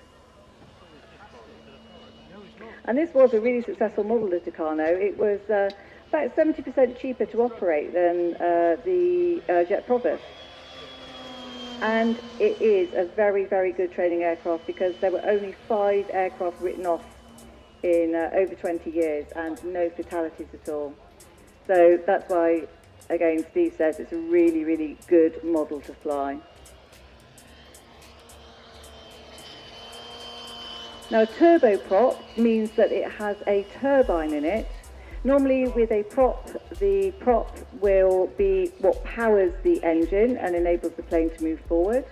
And this was a really successful model, the Tucano. It was about 70% cheaper to operate than the Jet Provost. And it is a very, very good training aircraft because there were only 5 aircraft written off in over 20 years and no fatalities at all. So that's why, again, Steve says it's a really, really good model to fly. Now, a turboprop means that it has a turbine in it. Normally with a prop, the prop will be what powers the engine and enables the plane to move forward.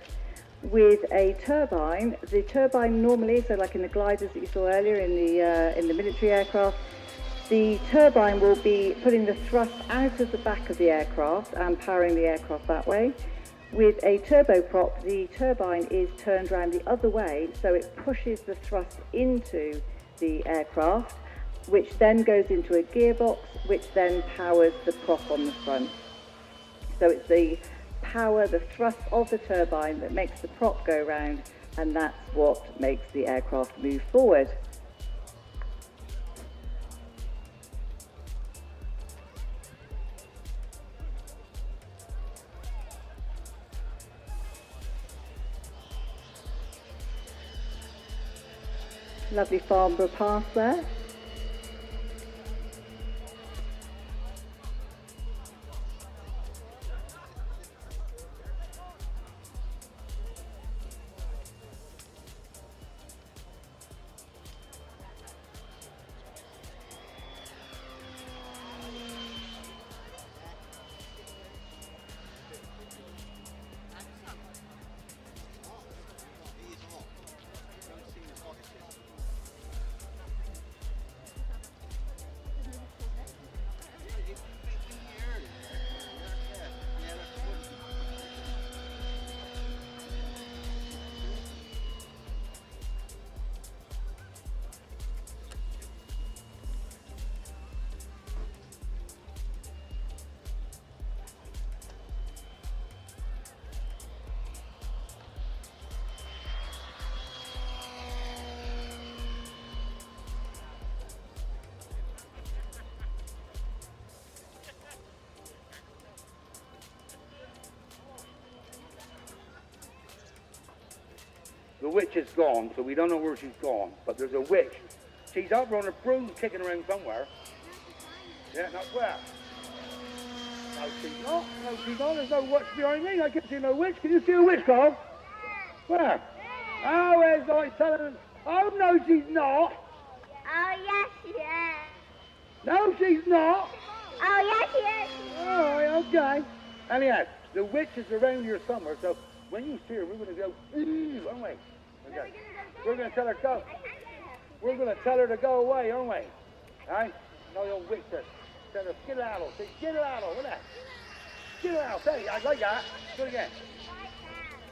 With a turbine, the turbine normally, so like in the gliders that you saw earlier in the military aircraft, the turbine will be putting the thrust out of the back of the aircraft and powering the aircraft that way. With a turboprop, the turbine is turned around the other way, so it pushes the thrust into the aircraft, which then goes into a gearbox, which then powers the prop on the front. So it's the power, the thrust of the turbine that makes the prop go round, and that's what makes the aircraft move forward. Lovely Farnborough Pass there. The witch is gone, so we don't know where she's gone. But there's a witch. She's out on a broom kicking around somewhere. Yeah, not where? No, she's not. No, she's not. There's no witch behind me. I can't see no witch. Can you see a witch, Carl? Where? Oh, where's I telling? Oh, no, she's not. Oh, yes, she is. No, she's not. Oh, yes, she is. All right, okay. Anyhow, the witch is around here somewhere, so when you see her, we're going to go, ooh, aren't we? Okay. We're going to tell her go. We're going to tell her to go away, aren't we? Right? No, you'll witch her. Tell her, get out, say, get out, what that? Get out, say, I like that. Do it again.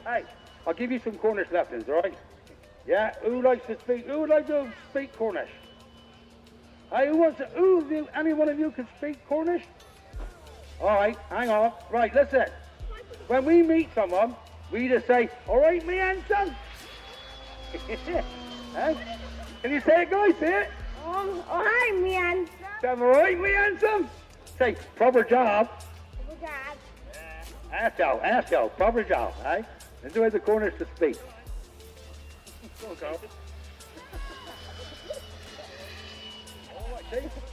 Hey, I'll give you some Cornish lessons, all right? Yeah, who likes to speak? Who would like to speak Cornish? Hey, who wants to? Any one of you can speak Cornish? All right, hang on. Right, listen. When we meet someone, we just say, all right, me handsome. Hey? Can you say it, guys? Say it. Oh, hi, me handsome. Say, all right, me handsome. Say, proper job. Good job. Ask yo, proper job, right? That's the way the Cornish to speak. Go on, Carl.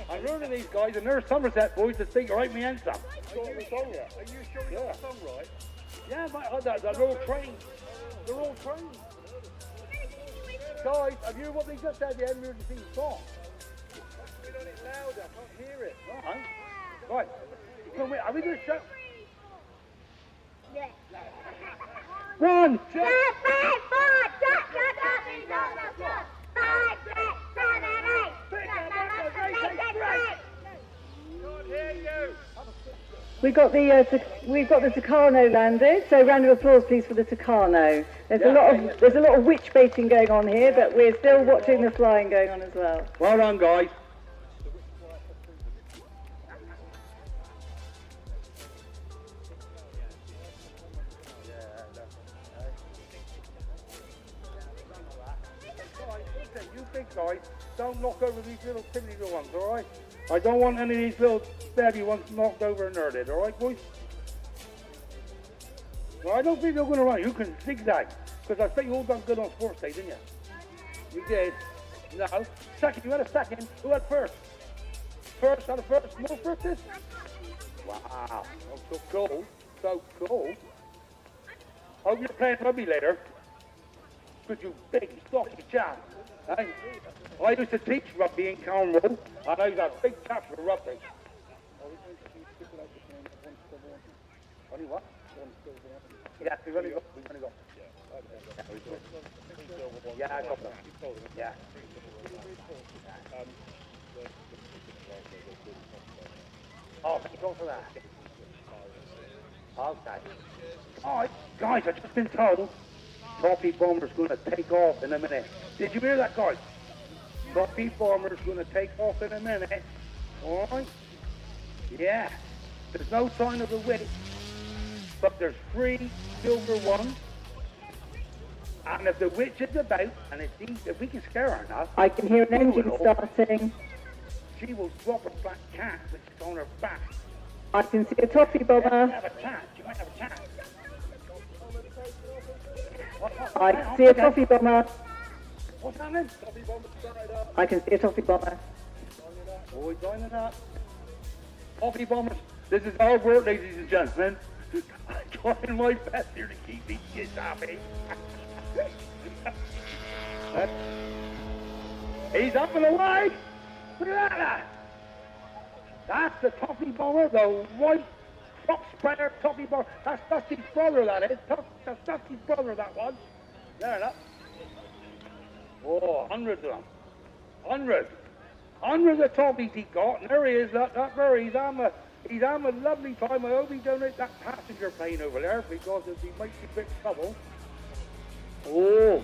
I'm learning these guys, and they're Somerset boys to speak right me handsome. Are you sure you got the song right? Yeah, they're all trained. They're all trained. Guys, have you heard what they just said? The emergency song. Speak on it louder. I can't hear it. Right. Are we going to shout? Yeah. 1, 2, 3, 4, 5, 6, 7, 8. Can't hear you. We've got the Tucano landed, so round of applause please for the Tucano. There's a lot of witch baiting going on here, but we're still watching the flying going on as well. Well done, guys. You big guys, don't knock over these little tiddly little ones, all right? I don't want any of these little stabby ones knocked over and hurted, all right, boys? Well, I don't think they're going to run. You can zigzag, because I think you all done good on sports day, didn't you? You did. No. Second, you had a second. Who had first? First, had a first. More firsts? Wow. Oh, so cool. So cool. Hope you're playing rugby later. Because you big, stocky chap. Hey? I used to teach rugby in Cornwall, and I was a big chap for rugby. Only what? Yeah, we've only got. Yeah, I got them. Yeah. Oh, thank you for that. Okay. All right, guys, I've just been told Toffee Bomber's going to take off in a minute. Did you hear that, guys? Toffee Bomber's going to take off in a minute. All right? Yeah. There's no sign of the witch, but there's 3 silver ones. And if the witch is about, and if we can scare her enough, I can hear an engine starting. She will drop a black cat, which is on her back. I can see a toffee bomber. She might have a cat. She might have a cat. I can see a toffee bomber. What's happening? I can see a toffee bomber. Oh, we're joining up. Toffee bombers. This is hard work, ladies and gentlemen. I'm trying my best here to keep these kids happy. He's up and away. Look at that. That's the toffee bomber, the white top spreader toffee bomber. That's Dusty's brother, that is. That's Dusty's brother, that one. There enough. Oh, hundreds of them. Hundreds. Hundreds of toffees he got, and there he is, that there. He's having a lovely time. I hope he don't hit that passenger plane over there, because if he makes a big trouble. Oh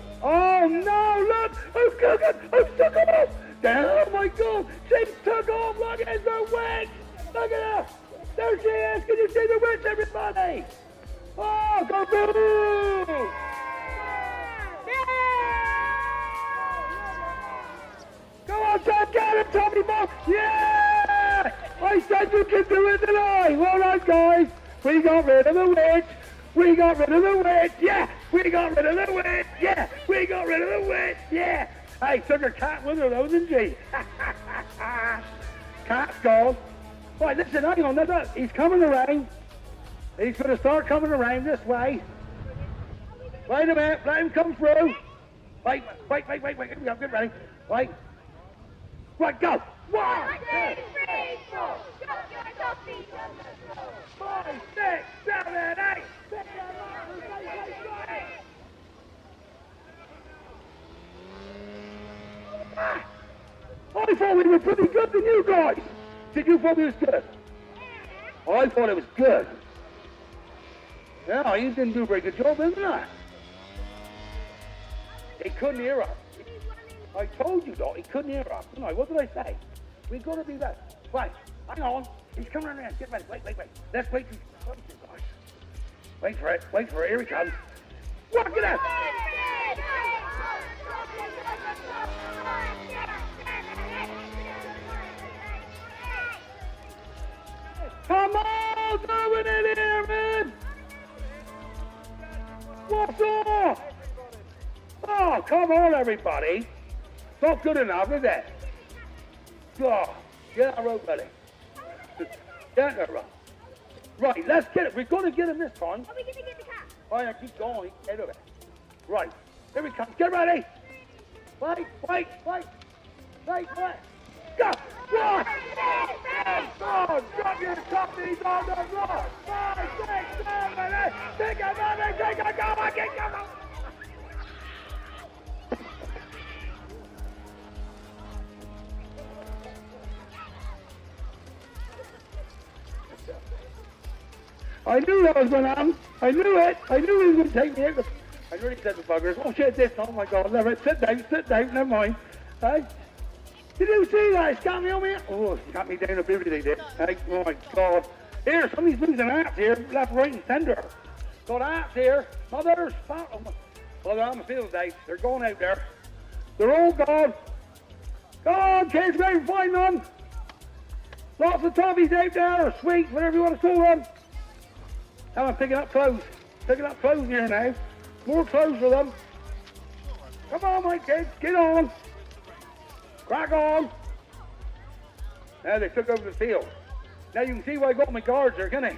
no, look! I've took off! Oh my God! She took off! Look, it's the witch! Look at her! There she is! Can you see the witch, everybody? Oh, go boo! Go on, Tom, get it, Tommy Bob! Yeah! I said you can do it tonight! Well done, guys! We got rid of the witch! We got rid of the witch! Yeah! We got rid of the witch! Yeah! We got bit of a witch, yeah. Hey, took her cat with her though, didn't she? Cat's gone. Right, listen, hang on, look, he's coming around. He's going to start coming around this way. Wait a minute, let him come through. Wait, here we go, get ready. Wait. Right, go. 1, 2, 3, 4. Drop your top feet on the floor. 5, 6, 7, 8. I thought we were pretty good than you guys. Did you thought we was good? I thought it was good. Yeah, you didn't do a very good job, didn't I? He couldn't hear us. I told you, Dot, he couldn't hear us. No, what did I say? We've got to be there. Wait, hang on. He's coming around. Get ready. Wait. Let's wait. Wait for it. Here he comes. Walk it out. Come on, doing it here, man. What's up? Oh, come on, everybody. It's not good enough, is it? Oh, get our road ready. Get our road. Right, let's get it. We're going to get him this time. Are we going to get the cat? Oh, yeah, keep going. Get over it. Right, here he comes. Get ready. Wait. Go. 1, 2, 4. Drop your copies on the floor. 5, 6, 7, 8. Take a moment. Take a go. I can't go. I knew that was going to happen. I knew it. I knew he was going to take me out. I really said the buggers. Oh shit, this. Oh my God. Never. Sit down. Never mind. Hey. Did you see that? It's got me on me. Oh, it's got me down a bit. They did. Hey, oh my God. Here, somebody's losing hats here, left, right, and centre. Got hats here. Mothers. Well, they're on the field today. They're going out there. They're all gone. Go on, kids, go and find them. Lots of toffees out there, or sweets, whatever you want to call them. Now I'm picking up clothes. Here now. More clothes for them. Come on, my kids, get on. Crack on. Now they took over the field. Now you can see why I got my guards there, can you?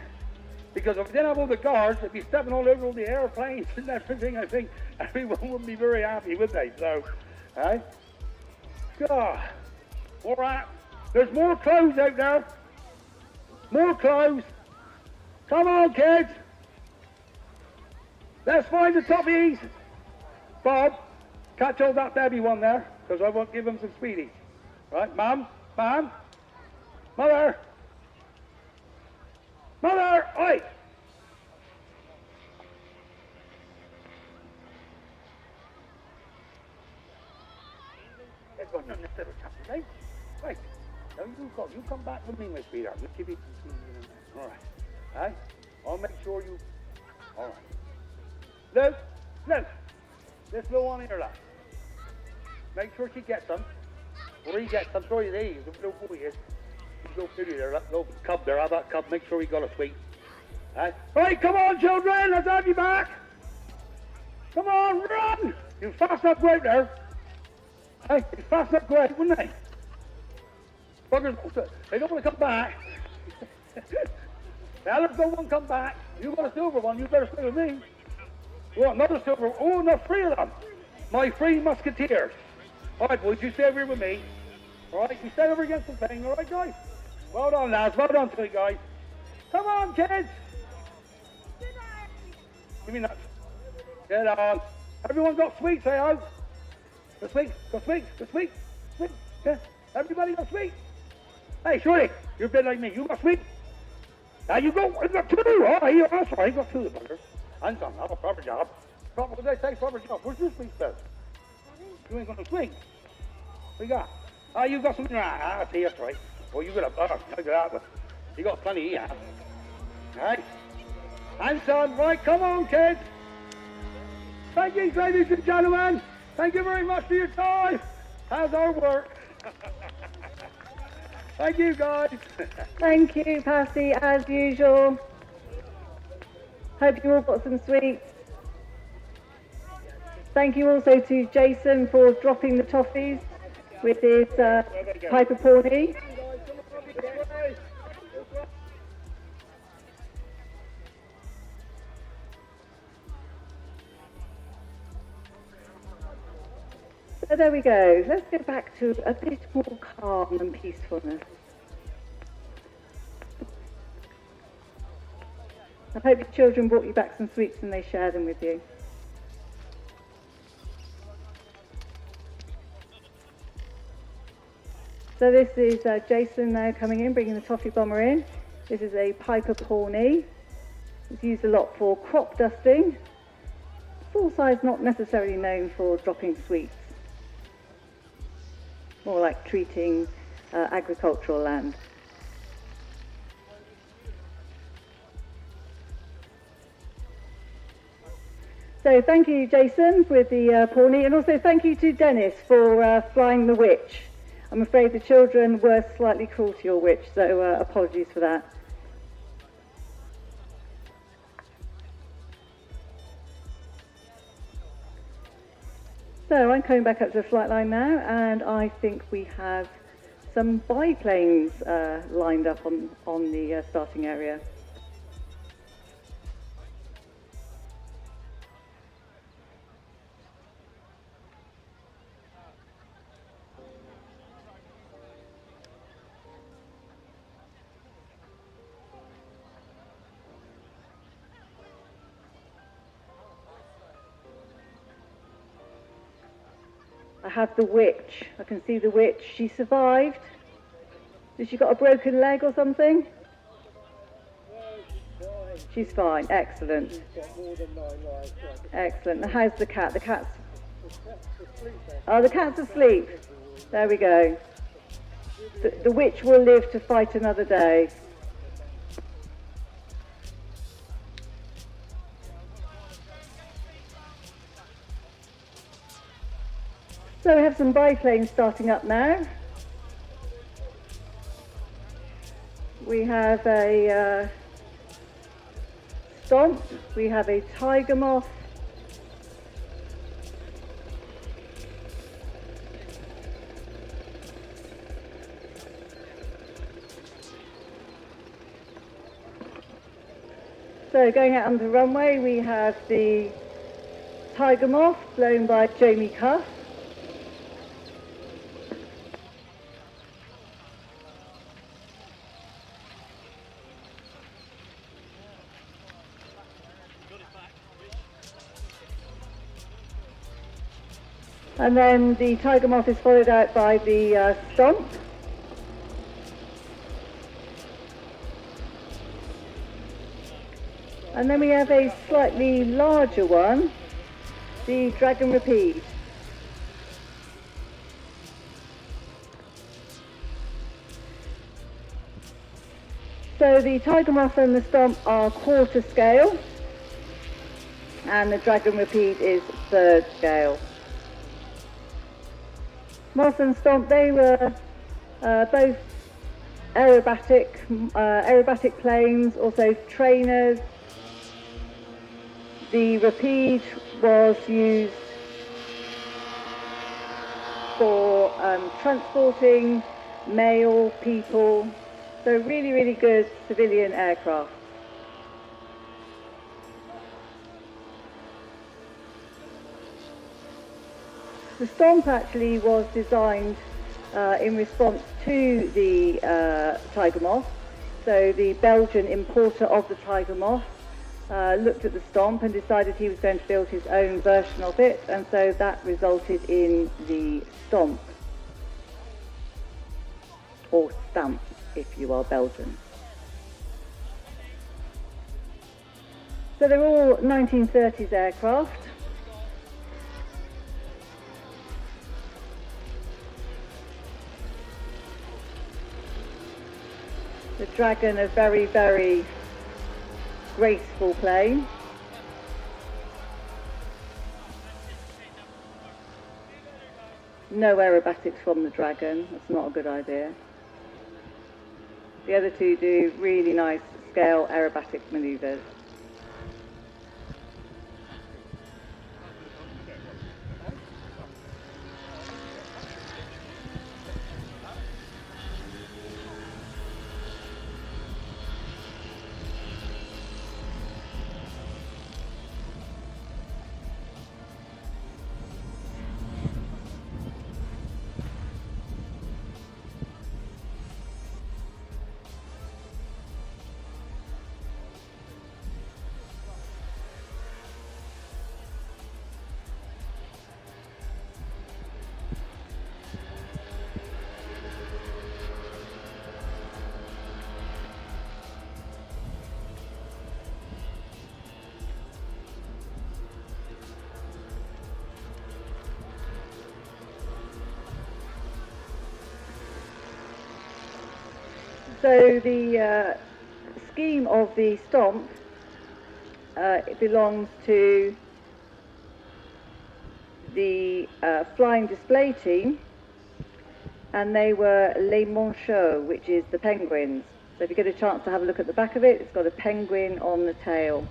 Because if I didn't have all the guards, they'd be stepping all over all the airplanes and everything. I think everyone wouldn't be very happy, would they? So, hey? God. All right. There's more clothes out there. More clothes. Come on, kids. Let's find the toffees. Bob, catch all that baby one there, because I won't give him some sweeties. Right, Mum? Mother! Oi! There's one on this little chap, right? Right. Now you come back with me, my sweetheart. Let's give you some sweeties in there. All right. Hey? I'll make sure you... All right. Luke! This little one here, lad. Make sure she gets them. Or he gets them. Sorry, there. The little boy is. He's a little pretty there. That little cub there. Have that cub. Make sure he got a sweet. Hey? Right, come on, children. Let's have you back. Come on, run! You fast enough go out there. Hey, you fast enough go out, wouldn't they? Buggers, they don't want to come back. Now let's go one come back. You got a silver one. You better stay with me. Well, another silver. Oh, no, 3 of them. My 3 musketeers. All right, boys, you stay over here with me. All right, you stay over against the thing. All right, guys? Well done, lads. Well done to you guys. Come on, kids. Give me nuts. Get on. Everyone got sweets, say ho. Got sweets. Yeah. Everybody got sweets. Hey, Shorty, you're a bit like me. You got sweets? Now you got 2. Oh, here, that's right. You got 2 of the buggers. And some. Have a proper job. What did I say? Proper job. Where's your sweets, Bill? You ain't got no sweets. What you got? Oh, you got something. I see, that's right. Well, you got a butter. Look at that. You got plenty here. Right? And son, right, come on, kids. Thank you, ladies and gentlemen. Thank you very much for your time. How's our work? Thank you, guys. Thank you, Passy, as usual. Hope you all got some sweets. Thank you also to Jason for dropping the toffees with his Piper Pawnee. So there we go. Let's go back to a bit more calm and peacefulness. I hope your children brought you back some sweets and they shared them with you. So this is Jason now coming in, bringing the toffee bomber in. This is a Piper Pawnee. It's used a lot for crop dusting. Full size, not necessarily known for dropping sweets. More like treating agricultural land. So thank you, Jason, with the Pawnee, and also thank you to Dennis for flying the witch. I'm afraid the children were slightly cruel to your witch, so apologies for that. So I'm coming back up to the flight line now, and I think we have some biplanes lined up on the starting area. I have the witch. I can see the witch. She survived. Has she got a broken leg or something? She's fine. Excellent. Excellent. Now how's the cat? The cat's... Oh, the cat's asleep. There we go. The witch will live to fight another day. So we have some biplanes starting up now. We have a Stomp, we have a Tiger Moth, so going out on the runway we have the Tiger Moth flown by Jamie Cuff. And then the Tiger Moth is followed out by the Stomp. And then we have a slightly larger one, the Dragon Rapide. So the Tiger Moth and the Stomp are quarter scale, and the Dragon Rapide is third scale. Moth and Stomp, they were both aerobatic planes, also trainers. The Rapide was used for transporting mail, people, so really, really good civilian aircraft. The Stomp actually was designed in response to the Tiger Moth. So the Belgian importer of the Tiger Moth looked at the Stomp and decided he was going to build his own version of it, and so that resulted in the Stomp, or Stamp if you are Belgian. So they're all 1930s aircraft. The Dragon, a very, very graceful plane. No aerobatics from the Dragon, that's not a good idea. The other two do really nice scale aerobatic manoeuvres. So the scheme of the stomp it belongs to the flying display team, and they were Les Manchots, which is the penguins. So if you get a chance to have a look at the back of it, it's got a penguin on the tail.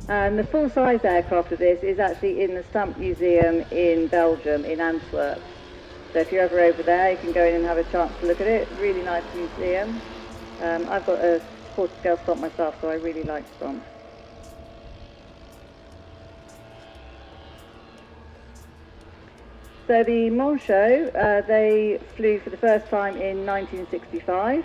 And the full-size aircraft of this is actually in the Stamp Museum in Belgium, in Antwerp. So if you're ever over there, you can go in and have a chance to look at it. Really nice museum. I've got a quarter-scale stomp myself, so I really like stomp. So the Manchot, they flew for the first time in 1965.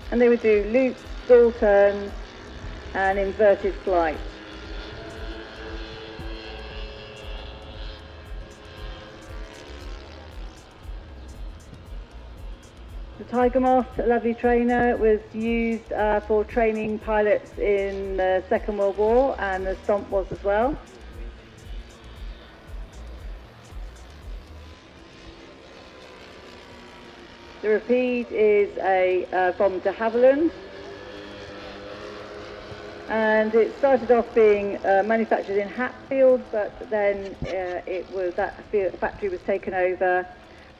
And they would do loops, stall turns, and inverted flight. The Tiger Moth, a lovely trainer, was used for training pilots in the Second World War, and the Stomp was as well. The Rapide is from de Havilland, and it started off being manufactured in Hatfield, but then that factory was taken over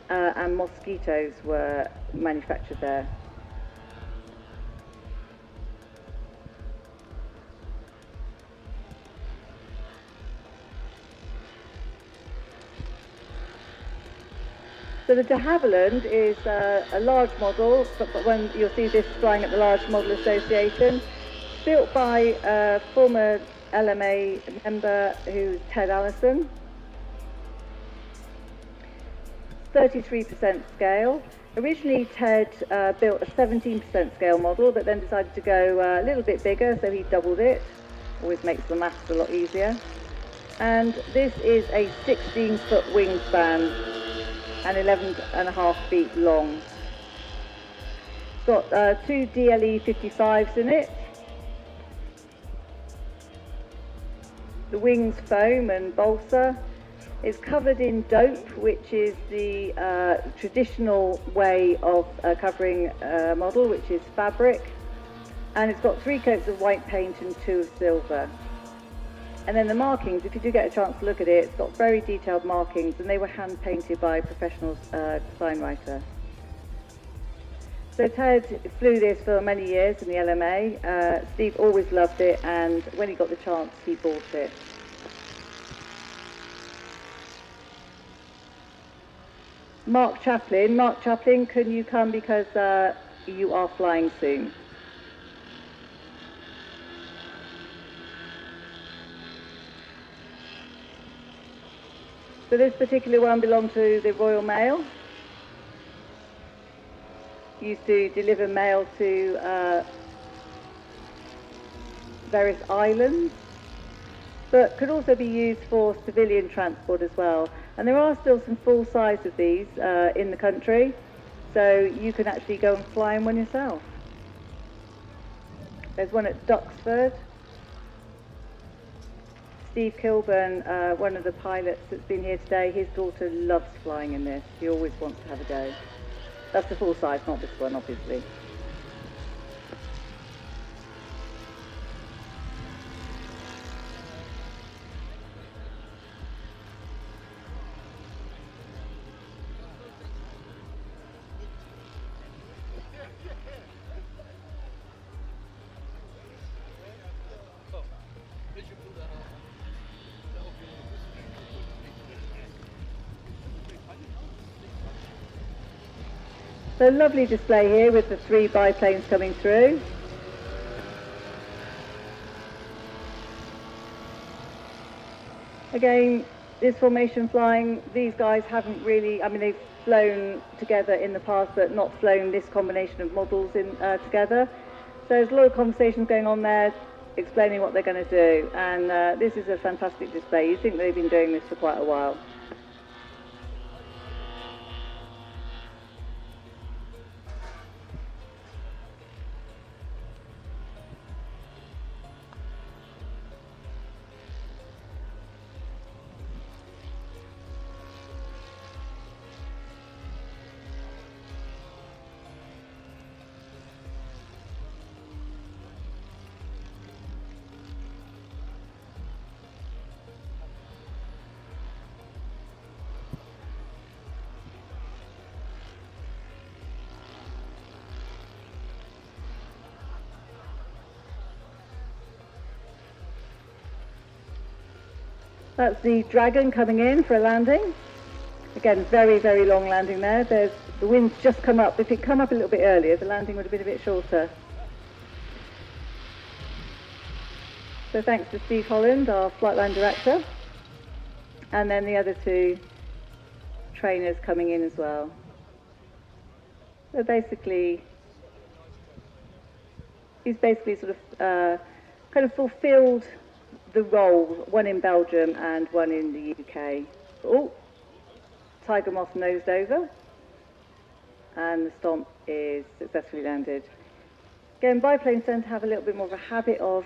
and mosquitoes were manufactured there. So the de Havilland is a large model, but when you'll see this flying at the Large Model Association, built by a former LMA member who's Ted Allison. 33% scale. Originally Ted built a 17% scale model, but then decided to go a little bit bigger, so he doubled it. Always makes the maths a lot easier. And this is a 16-foot wingspan and 11.5 feet long. It's got two DLE 55s in it. The wings foam and balsa. It's covered in dope, which is the traditional way of covering a model, which is fabric. And it's got 3 coats of white paint and 2 of silver. And then the markings, if you do get a chance to look at it, it's got very detailed markings, and they were hand painted by a professional design writer. So Ted flew this for many years in the LMA. Steve always loved it, and when he got the chance, he bought it. Mark Chaplin, can you come, because you are flying soon? So this particular one belonged to the Royal Mail. Used to deliver mail to various islands, but could also be used for civilian transport as well. And there are still some full size of these in the country, so you can actually go and fly in one yourself. There's one at Duxford. Steve Kilburn, one of the pilots that's been here today, his daughter loves flying in this. He always wants to have a go. That's the full size, not this one, obviously. So lovely display here with the 3 biplanes coming through. Again, this formation flying, these guys haven't really, I mean, they've flown together in the past, but not flown this combination of models in together. So there's a lot of conversations going on there, explaining what they're going to do. And this is a fantastic display. You think they've been doing this for quite a while. That's the Dragon coming in for a landing. Again, very, very long landing there. The wind's just come up. If it come up a little bit earlier, the landing would have been a bit shorter. So thanks to Steve Holland, our flight line director, and then the other two trainers coming in as well. So basically, he's basically sort of kind of fulfilled the role, one in Belgium and one in the UK. Oh, Tiger Moth nosed over, and the stomp is successfully landed. Again, biplanes tend to have a little bit more of a habit of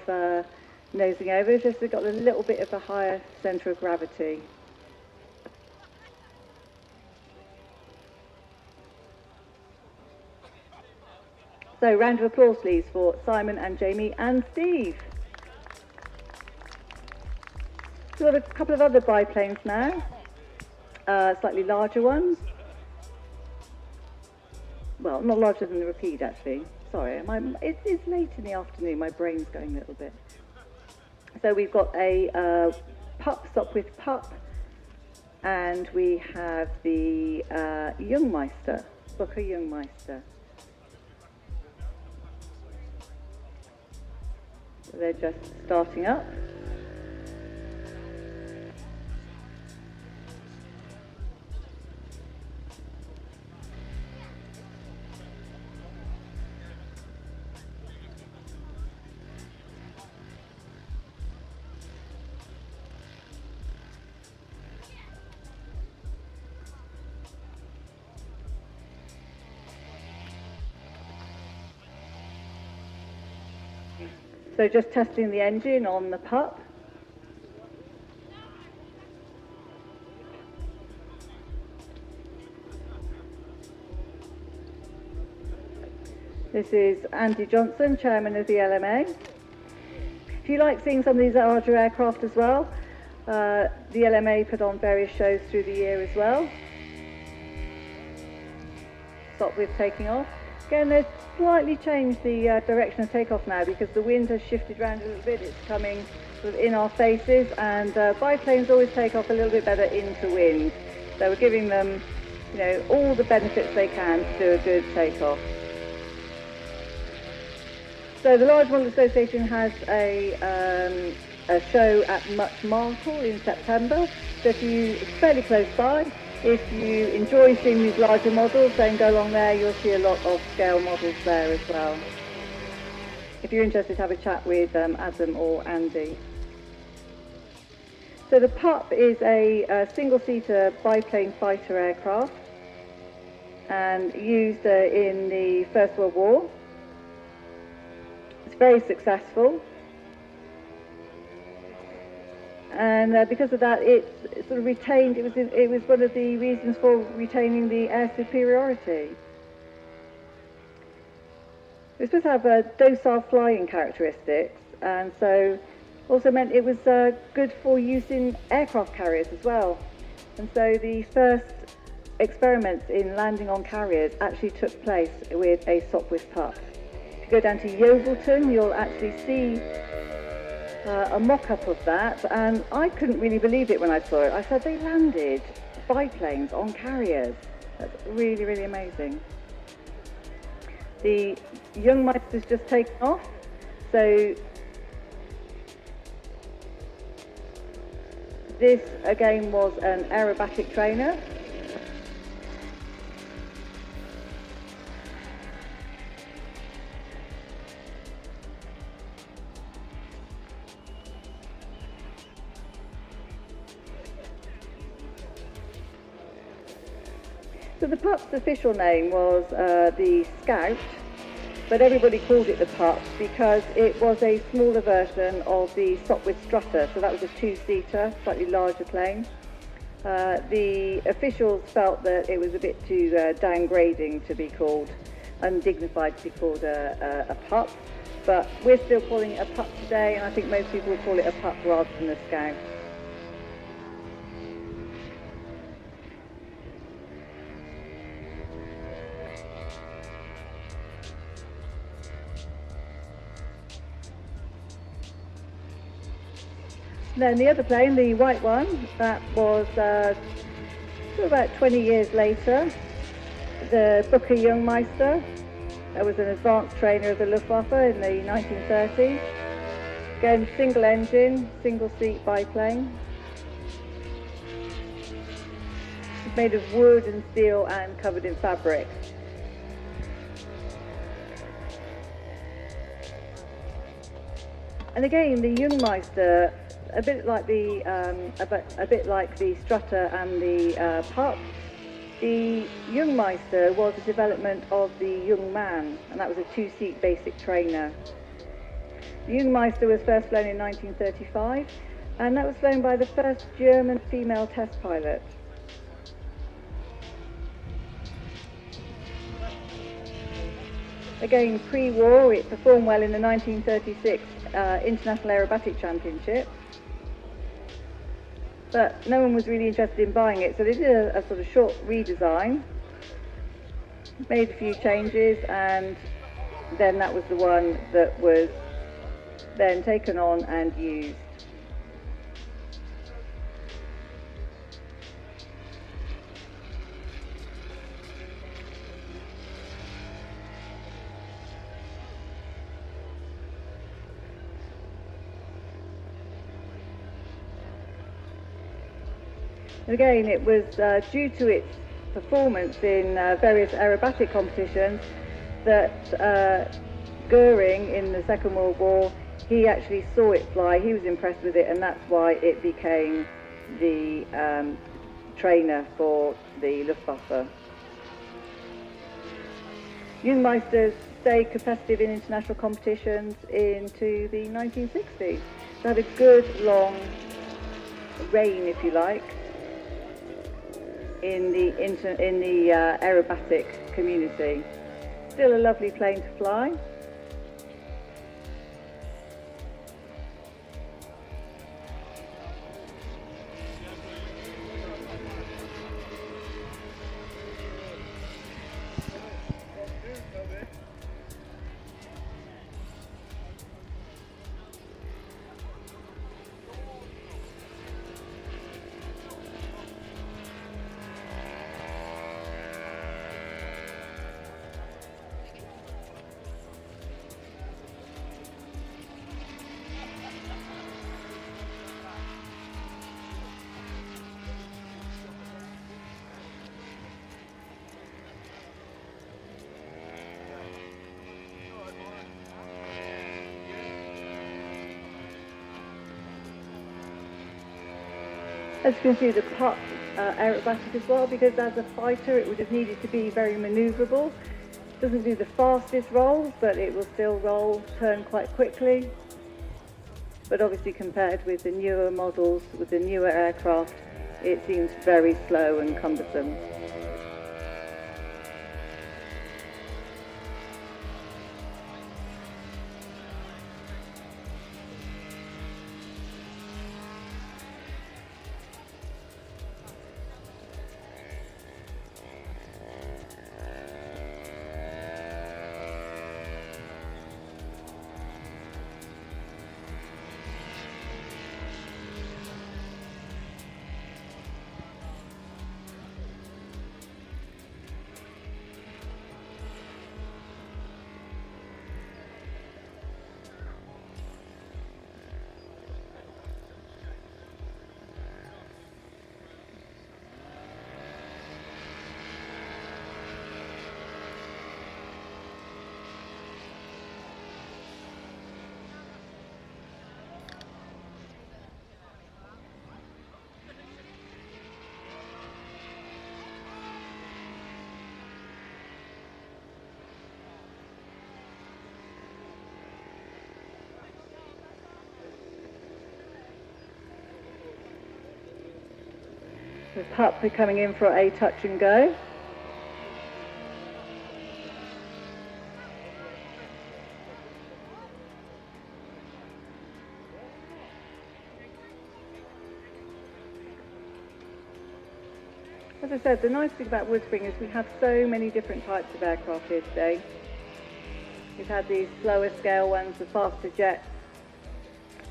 nosing over, it's just they've got a little bit of a higher centre of gravity. So, round of applause please for Simon and Jamie and Steve. We've got a couple of other biplanes now, slightly larger ones. Well, not larger than the Rapide actually. Sorry, it's late in the afternoon, my brain's going a little bit. So we've got a pup, Sopwith pup, and we have the Jungmeister, Booker Jungmeister. So they're just starting up. So just testing the engine on the pup. This is Andy Johnson, chairman of the LMA. If you like seeing some of these larger aircraft as well, the LMA put on various shows through the year as well. Sopwith taking off. Again, they've slightly changed the direction of takeoff now because the wind has shifted around a little bit. It's coming sort of in our faces, and biplanes always take off a little bit better into wind. So we're giving them, you know, all the benefits they can to do a good takeoff. So the Large Model Association has a show at Much Marple in September. So if it's fairly close by. If you enjoy seeing these larger models, then go along there, you'll see a lot of scale models there as well. If you're interested, have a chat with Adam or Andy. So the Pup is a single-seater biplane fighter aircraft and used in the First World War. It's very successful. And because of that, it sort of retained, it was one of the reasons for retaining the air superiority. It was supposed to have docile flying characteristics, and so also meant it was good for use in aircraft carriers as well. And so the first experiments in landing on carriers actually took place with a Sopwith Pup. If you go down to Yeovilton, you'll actually see a mock-up of that, and I couldn't really believe it when I saw it. I said they landed biplanes on carriers. That's really, really amazing. The Jungmeister's just taken off, so this again was an aerobatic trainer. So the Pup's official name was the Scout, but everybody called it the Pup because it was a smaller version of the Sopwith Strutter, so that was a two-seater, slightly larger plane. The officials felt that it was a bit too downgrading to be called, undignified to be called a Pup, but we're still calling it a Pup today, and I think most people will call it a Pup rather than a Scout. Then the other plane, the white one, that was about 20 years later, the Booker Jungmeister. That was an advanced trainer of the Luftwaffe in the 1930s. Again, single engine, single seat biplane. It's made of wood and steel and covered in fabric. And again, the Jungmeister, a bit like the Strutter and the Pup, the Jungmeister was a development of the Young Man, and that was a two-seat basic trainer. The Jungmeister was first flown in 1935, and that was flown by the first German female test pilot. Again, pre-war, it performed well in the 1936 International Aerobatic Championship, but no one was really interested in buying it, so they did a sort of short redesign, made a few changes, and then that was the one that was then taken on and used. Again, it was due to its performance in various aerobatic competitions that Goering, in the Second World War, he actually saw it fly, he was impressed with it, and that's why it became the trainer for the Luftwaffe. Jungmeisters stayed competitive in international competitions into the 1960s. They had a good long reign, if you like, in the aerobatic community. Still a lovely plane to fly. As you can see, the Pup aerobatic as well, because as a fighter it would have needed to be very manoeuvrable. Doesn't do the fastest rolls, but it will still roll, turn quite quickly. But obviously compared with the newer models, with the newer aircraft, it seems very slow and cumbersome. The Pup are coming in for a touch and go. As I said, the nice thing about Woodspring is we have so many different types of aircraft here today. We've had these slower scale ones, the faster jets,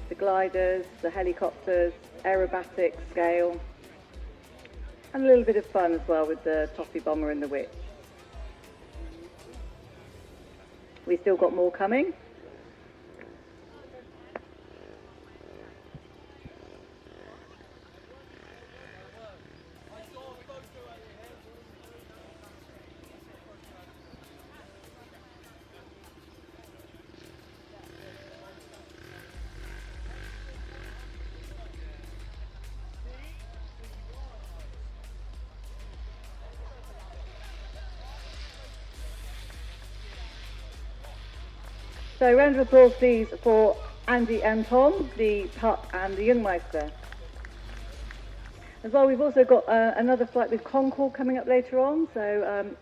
the gliders, the helicopters, aerobatic scale, and a little bit of fun as well with the toffee bomber and the whip. We've still got more coming. So a round of applause please for Andy and Tom, the pup and the young meister. As well, we've also got another flight with Concorde coming up later on, so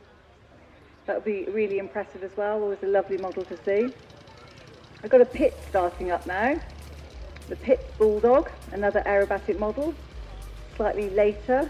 that will be really impressive as well. Always a lovely model to see. I've got a Pitt starting up now. The Pitt Bulldog, another aerobatic model, slightly later.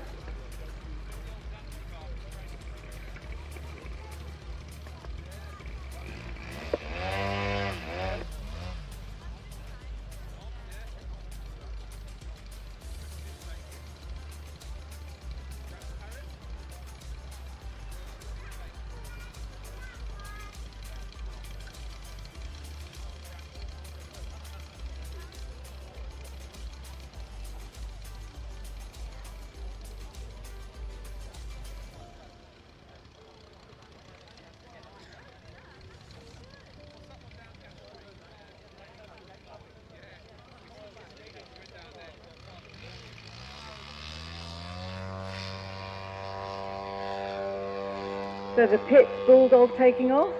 So the Pitt Bulldog taking off.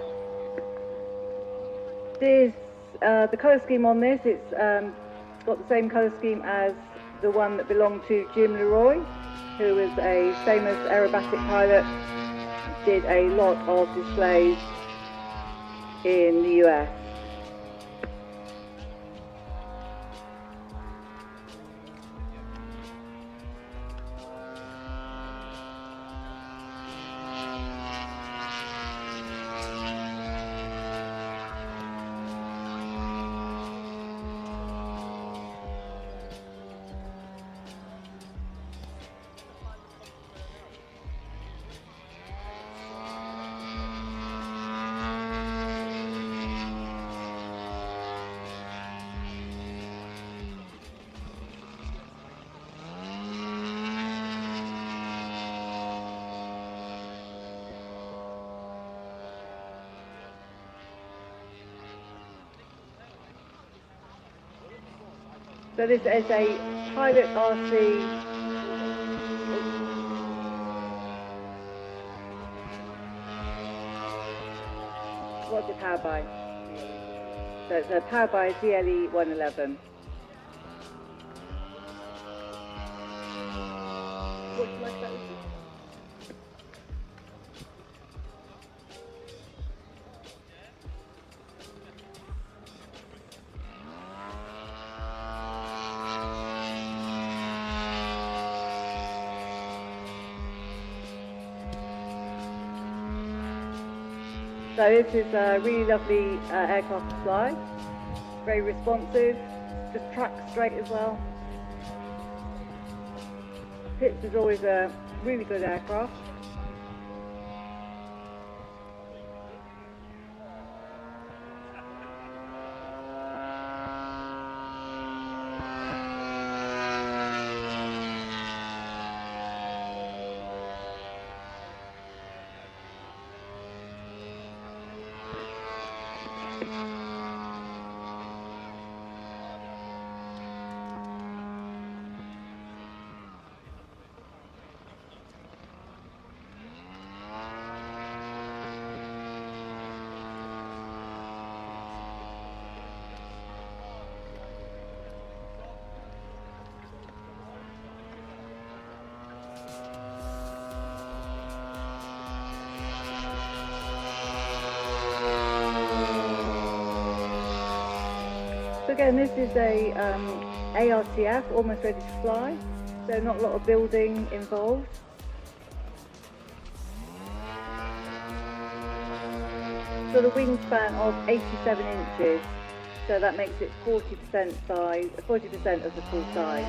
This, the colour scheme on this, it's got the same colour scheme as the one that belonged to Jim Leroy, who was a famous aerobatic pilot, did a lot of displays in the US. So this is a Pilot RC. What's it powered by? So it's powered by a DLE 111. What do you like about this? So this is a really lovely aircraft to fly, very responsive, just tracks straight as well. Pitts is always a really good aircraft. Again, this is a ARTF, almost ready to fly, so not a lot of building involved. Got a wingspan of 87 inches, so that makes it 40% size, 40% of the full size.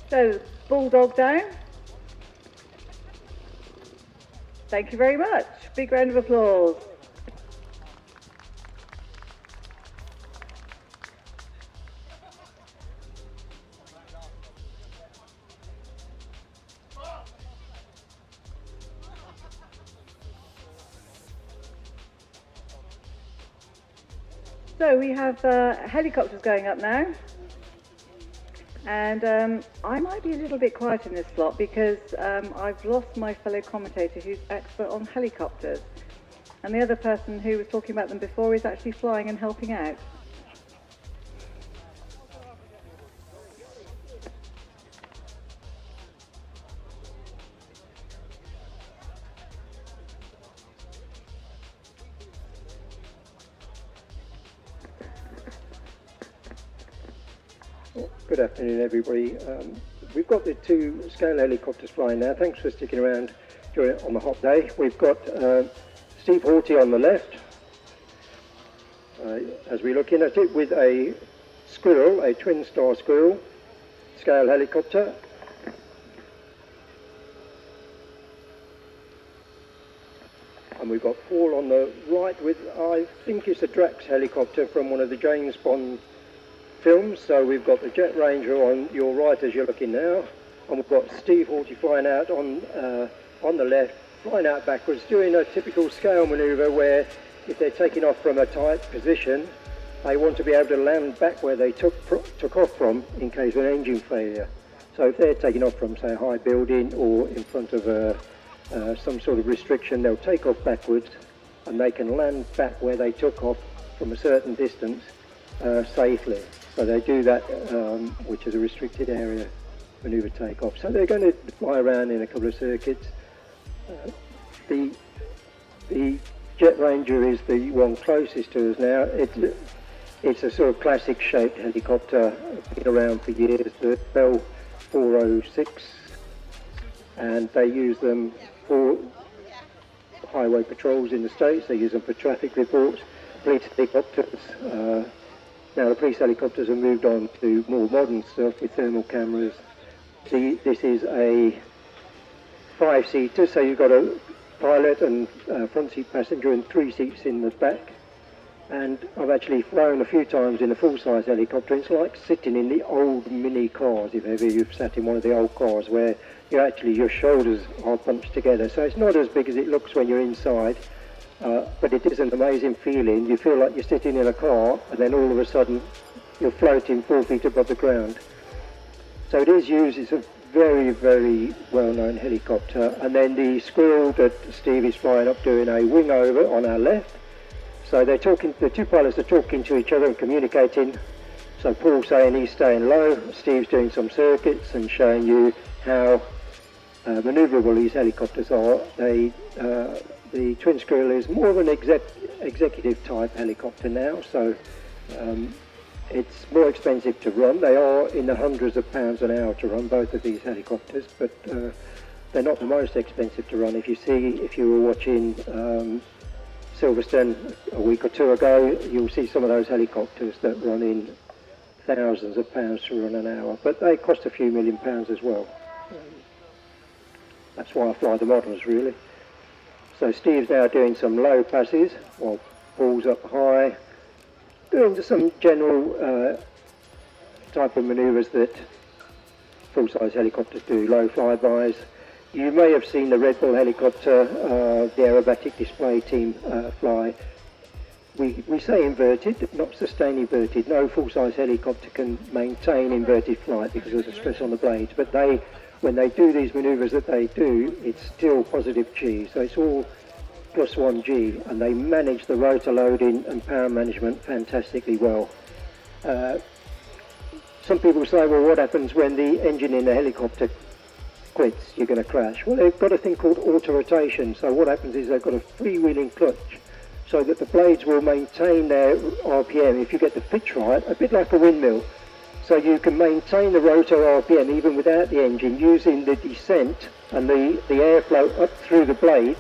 So, Bulldog down. Thank you very much. Big round of applause. So we have helicopters going up now. And I might be a little bit quiet in this slot because I've lost my fellow commentator who's expert on helicopters. And the other person who was talking about them before is actually flying and helping out. Good afternoon, everybody. We've got the two scale helicopters flying now. Thanks for sticking around on the hot day. We've got Steve Hawty on the left, as we're looking at it, with a Squirrel, a twin-star Squirrel scale helicopter. And we've got Paul on the right with, I think it's a Drax helicopter from one of the James Bond films. So we've got the Jet Ranger on your right as you're looking now, and we've got Steve Hawty flying out on the left, flying out backwards, doing a typical scale manoeuvre where if they're taking off from a tight position, they want to be able to land back where they took off from in case of an engine failure. So if they're taking off from, say, a high building or in front of some sort of restriction, they'll take off backwards and they can land back where they took off from a certain distance safely. So they do that, which is a restricted area manoeuvre takeoff. So they're going to fly around in a couple of circuits. The Jet Ranger is the one closest to us now. It's a sort of classic shaped helicopter, been around for years, the Bell 406, and they use them for highway patrols in the States. They use them for traffic reports. Police helicopters. Now the police helicopters have moved on to more modern stuff with thermal cameras. See, this is a 5-seater, so you've got a pilot and front seat passenger and 3 seats in the back. And I've actually flown a few times in a full-size helicopter. It's like sitting in the old mini cars, if ever you've sat in one of the old cars, where your shoulders are bunched together. So it's not as big as it looks when you're inside. But it is an amazing feeling. You feel like you're sitting in a car and then all of a sudden you're floating 4 feet above the ground. So it is used, it's a very, very well-known helicopter. And then the Squirrel that Steve is flying up doing a wing over on our left. So they're talking, the two pilots are talking to each other and communicating So Paul's saying he's staying low, Steve's doing some circuits and showing you how manoeuvrable these helicopters are. The twin squirrel is more of an executive type helicopter now, so it's more expensive to run. They are in the hundreds of pounds an hour to run, both of these helicopters, but they're not the most expensive to run. If you were watching Silverstone a week or two ago, you'll see some of those helicopters that run in thousands of pounds to run an hour, but they cost a few £1 million as well. That's why I fly the models, really. So Steve's now doing some low passes while Paul's up high, doing some general type of manoeuvres that full-size helicopters do, low flybys. You may have seen the Red Bull helicopter, the aerobatic display team fly. We say inverted, not sustain inverted. No full-size helicopter can maintain inverted flight because of the stress on the blades, but when they do these manoeuvres that they do, it's still positive G, so it's all +1 G, and they manage the rotor loading and power management fantastically well. Some people say, well, what happens when the engine in the helicopter quits? You're going to crash. Well, they've got a thing called auto-rotation, so what happens is they've got a freewheeling clutch, so that the blades will maintain their RPM if you get the pitch right, a bit like a windmill. So you can maintain the rotor RPM even without the engine, using the descent and the airflow up through the blades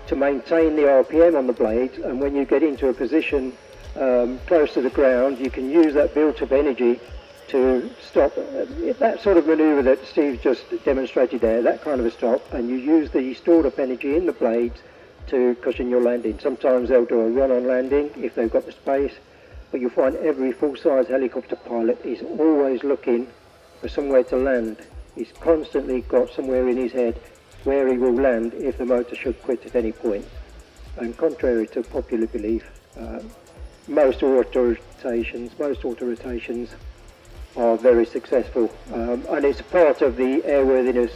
to maintain the RPM on the blades. And when you get into a position close to the ground, you can use that built-up energy to stop that sort of manoeuvre that Steve just demonstrated there, that kind of a stop, and you use the stored-up energy in the blades to cushion your landing. Sometimes they'll do a run-on landing if they've got the space, but you'll find every full-size helicopter pilot is always looking for somewhere to land. He's constantly got somewhere in his head where he will land if the motor should quit at any point. And contrary to popular belief, most auto rotations are very successful, and it's part of the airworthiness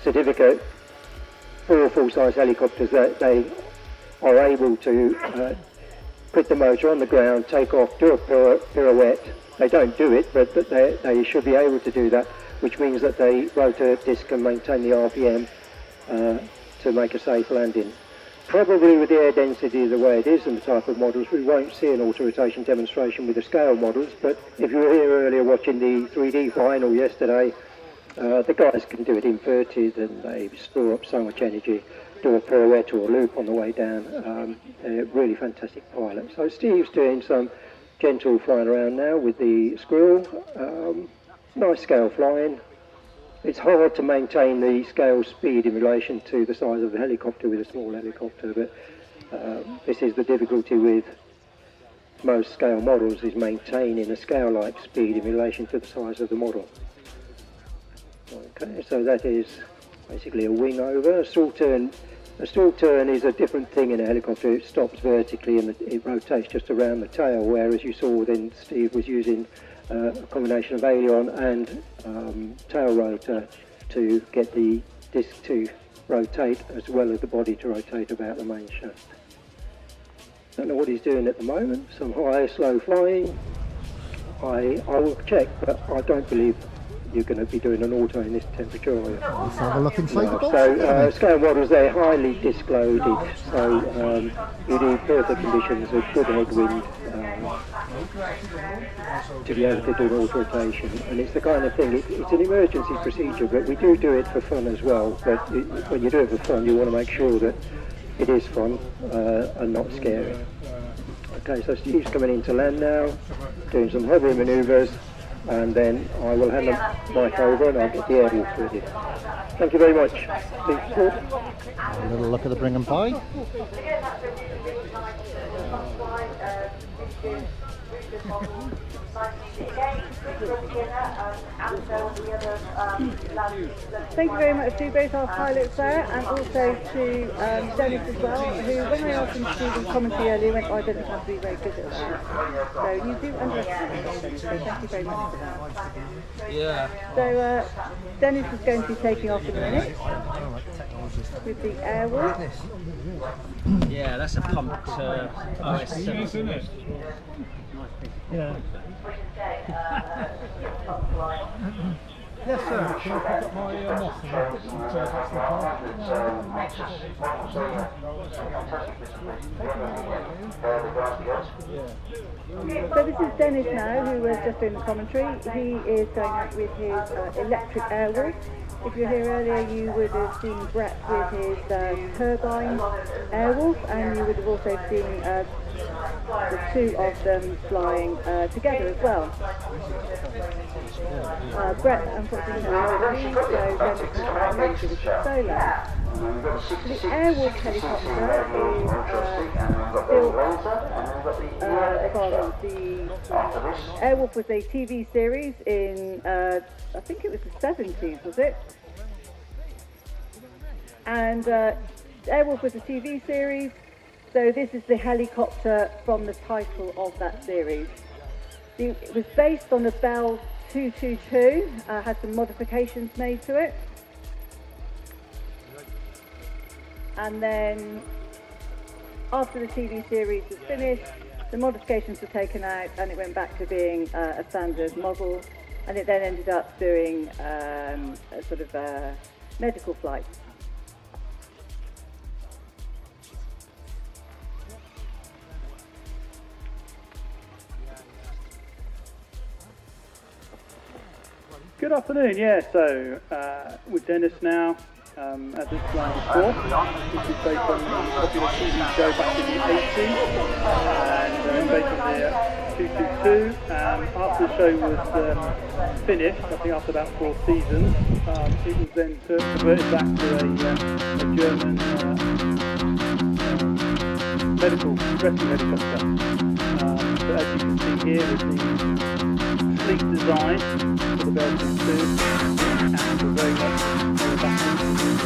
certificate for full-size helicopters that they are able to put the motor on the ground, take off, do a pirouette. They don't do it, but they should be able to do that, which means that the rotor disc can maintain the RPM to make a safe landing. Probably with the air density the way it is and the type of models, we won't see an auto-rotation demonstration with the scale models, but if you were here earlier watching the 3D final yesterday, the guys can do it inverted and they store up so much energy, do a pirouette or a loop on the way down. They're really fantastic pilots. So Steve's doing some gentle flying around now with the squirrel. Nice scale flying. It's hard to maintain the scale speed in relation to the size of the helicopter with a small helicopter, but this is the difficulty with most scale models, is maintaining a scale-like speed in relation to the size of the model. Okay, so that is basically a wing over. A stall turn is a different thing in a helicopter. It stops vertically and it rotates just around the tail, whereas you saw then Steve was using a combination of aileron and tail rotor to get the disc to rotate as well as the body to rotate about the main shaft. Don't know what he's doing at the moment. Some high, slow flying. I will check, but I don't believe you're going to be doing an auto in this temperature, are you? Let's have a look inside the box. So scale models, they're highly disc loaded, so you need perfect conditions of good headwind to be able to do an auto rotation. And it's the kind of thing, it's an emergency procedure, but we do it for fun as well. But when you do it for fun, you want to make sure that it is fun and not scary. Okay, so Steve's coming in to land now, doing some hovering manoeuvres, and then I will hand the mic over and I'll get the airwalk ready. Thank you very much. A little look at the Brigham Pie. Thank you very much to both our pilots there, and also to Dennis as well, who, when I asked him to do the commentary earlier, went, I don't have to be very good at that. So you do underestimate Dennis, so thank you very much for that. Yeah. So Dennis is going to be taking off in a minute with the airwalk. Yeah, that's a pumped OS7. isn't it? Yeah. Yes, sir. Can I pick up my moth and turn it back to the car? So this is Dennis now, who was just doing the commentary. He is going out with his electric airwolf. If you were here earlier, you would have seen Brett with his turbine airwolf, and you would have also seen the two of them flying together as well. Brett, unfortunately, so Dennis is solo. The Airwolf helicopter is built from the Airwolf was a TV series in, I think it was the 70s, was it? And Airwolf was a TV series, so this is the helicopter from the title of that series. It was based on a Bell 222, had some modifications made to it. And then after the TV series was finished, the modifications were taken out and it went back to being a standard model, and it then ended up doing a sort of medical flights. Good afternoon, so with Dennis now, as explained before, this is based on the popular TV show back in the 80s, and based on the 222. After the show was finished, I think after about 4 seasons, it was then converted back to a German medical rescue helicopter. But as you can see here with the sleek design for the Bell 222, and we're very much back into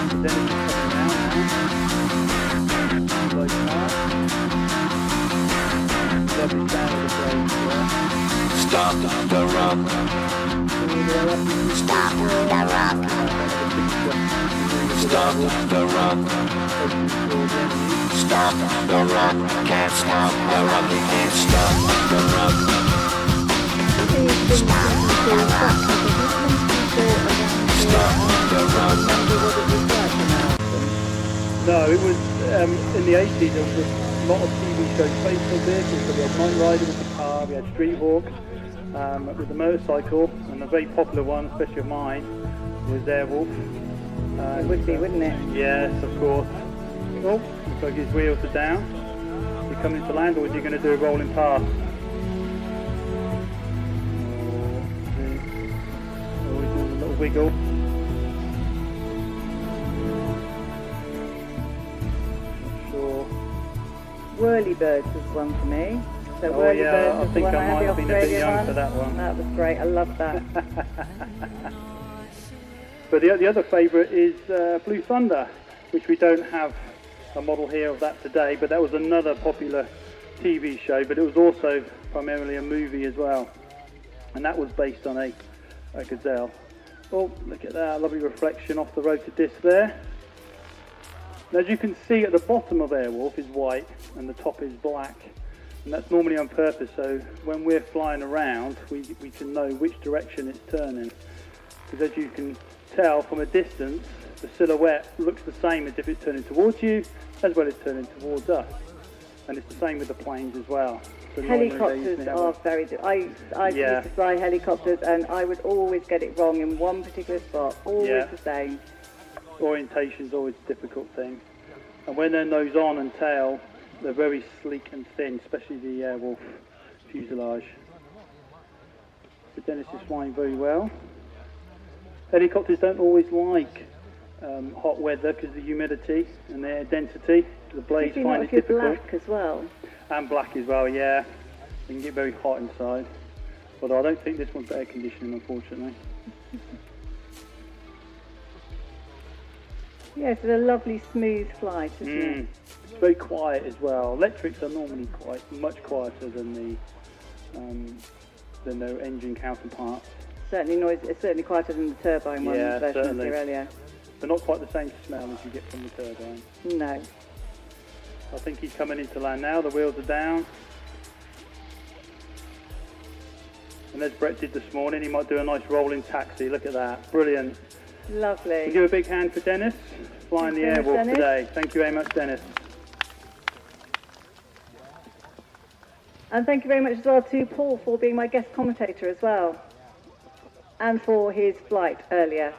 the Dennis is coming now. Loading up. Lovely sound of the blades there. Stop the rock. Stop the rock. Stop the rock. Stop the rock. Can't stop the rock. You can't stop the rock. Stop the rock. Stop the rock. No, it was in the 80s. There was a lot of TV shows based on vehicles. So we had Knight Rider with the car, we had Street Hawk with the motorcycle, and a very popular one, especially of mine, was Airwolf. It would be, wouldn't it? Yes, of course. Oh, looks like his wheels are down. Is he coming to land, or is he going to do a rolling pass? Oh, he's doing a little wiggle. Whirlybirds was one for me. So Oh, Whirlybirds yeah, I was the think one I I had, might the have been a bit Australian young one. for that one. That was great. I love that. But the other favourite is Blue Thunder, which we don't have a model here of that today, but that was another popular TV show, but it was also primarily a movie as well. And that was based on a Gazelle. Oh, look at that, lovely reflection off the rotor disc there. And as you can see, at the bottom of Airwolf is white and the top is black. And that's normally on purpose, so when we're flying around, we can know which direction it's turning. Because as you can tell from a distance, the silhouette looks the same as if it's turning towards you, as well as turning towards us. And it's the same with the planes as well. So Helicopters are very good. I used to fly helicopters, and I would always get it wrong in one particular spot, always the same. Orientation is always a difficult thing. And when they're nose on and tail, they're very sleek and thin, especially the Airwolf fuselage. But Dennis is flying very well. Helicopters don't always like hot weather because of the humidity and the air density. The blades find it difficult. Black as well. And black as well, yeah. It can get very hot inside. Although I don't think this one's air conditioning, unfortunately. Yes, it's a lovely smooth flight, isn't it? It's very quiet as well. Electrics are normally much quieter than their engine counterparts. Certainly quieter than the turbine one version of earlier. But not quite the same smell as you get from the turbine. No. I think he's coming into land now. The wheels are down. And as Brett did this morning, he might do a nice rolling taxi. Look at that. Brilliant. Lovely. We'll give a big hand for Dennis, flying the Thanks, airwalk Dennis. today. Thank you very much, Dennis. And thank you very much as well to Paul for being my guest commentator as well, and for his flight earlier.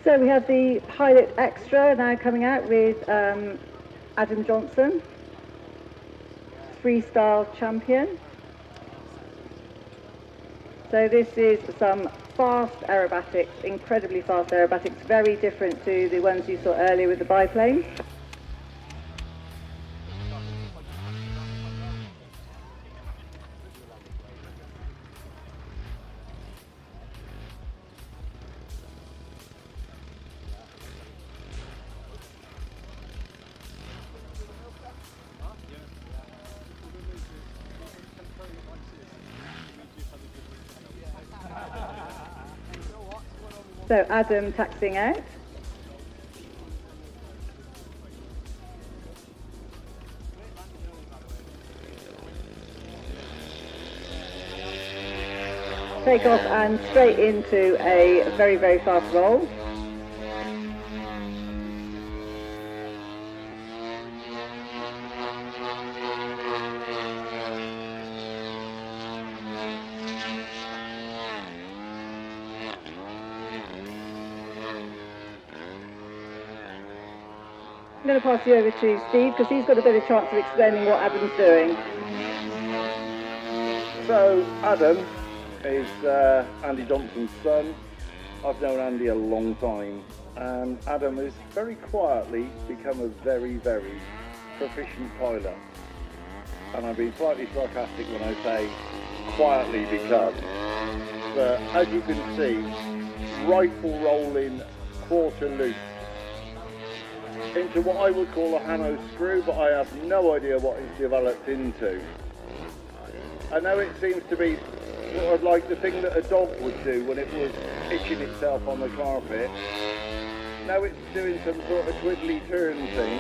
So we have the Pilot Extra now coming out with Adam Johnson, freestyle champion. So this is some fast aerobatics, incredibly fast aerobatics, very different to the ones you saw earlier with the biplane. So Adam taxiing out. Take off and straight into a very, very fast roll. I'm going to pass you over to Steve because he's got a better chance of explaining what Adam's doing. So, Adam is Andy Johnson's son. I've known Andy a long time, and Adam has very quietly become a very, very proficient pilot. And I'm being slightly sarcastic when I say quietly become. But as you can see, rifle rolling quarter loop into what I would call a Hanno screw, but I have no idea what it's developed into. I know it seems to be sort of like the thing that a dog would do when it was itching itself on the carpet. Now it's doing some sort of twiddly turn thing.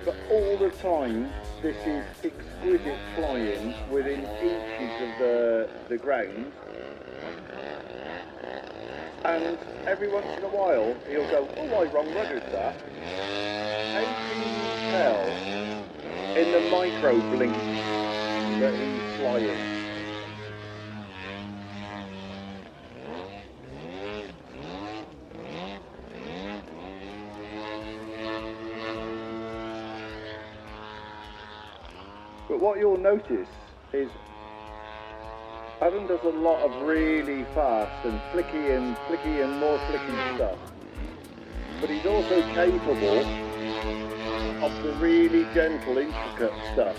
But all the time, this is exquisite flying within inches of the ground. And every once in a while, he'll go, oh, I wrong ruddered that. How can you tell in the micro blink that he's flying? But what you'll notice is Adam does a lot of really fast and flicky and more flicky stuff. But he's also capable of the really gentle, intricate stuff.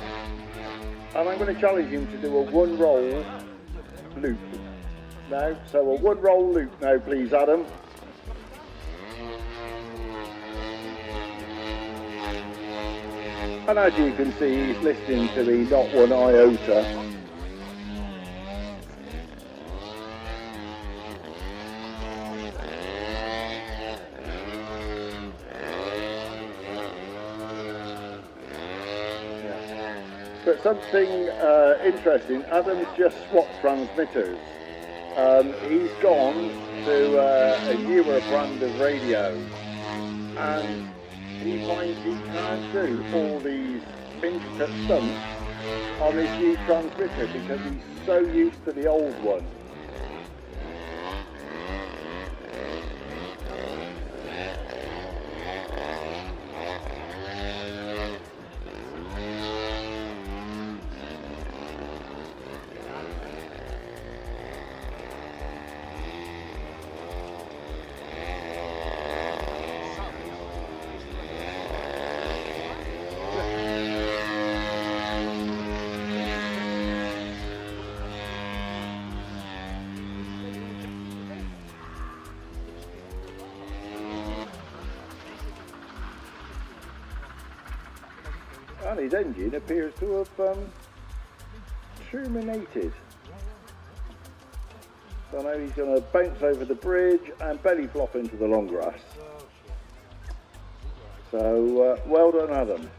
And I'm going to challenge him to do a one roll loop now. So a one roll loop now, please, Adam. And as you can see, he's listening to me, not one iota. But something interesting, Adam's just swapped transmitters. He's gone to a newer brand of radio, and he finds he can't do all these intricate stunts on his new transmitter because he's so used to the old one. And his engine appears to have terminated. So now he's going to bounce over the bridge and belly flop into the long grass. So well done, Adam.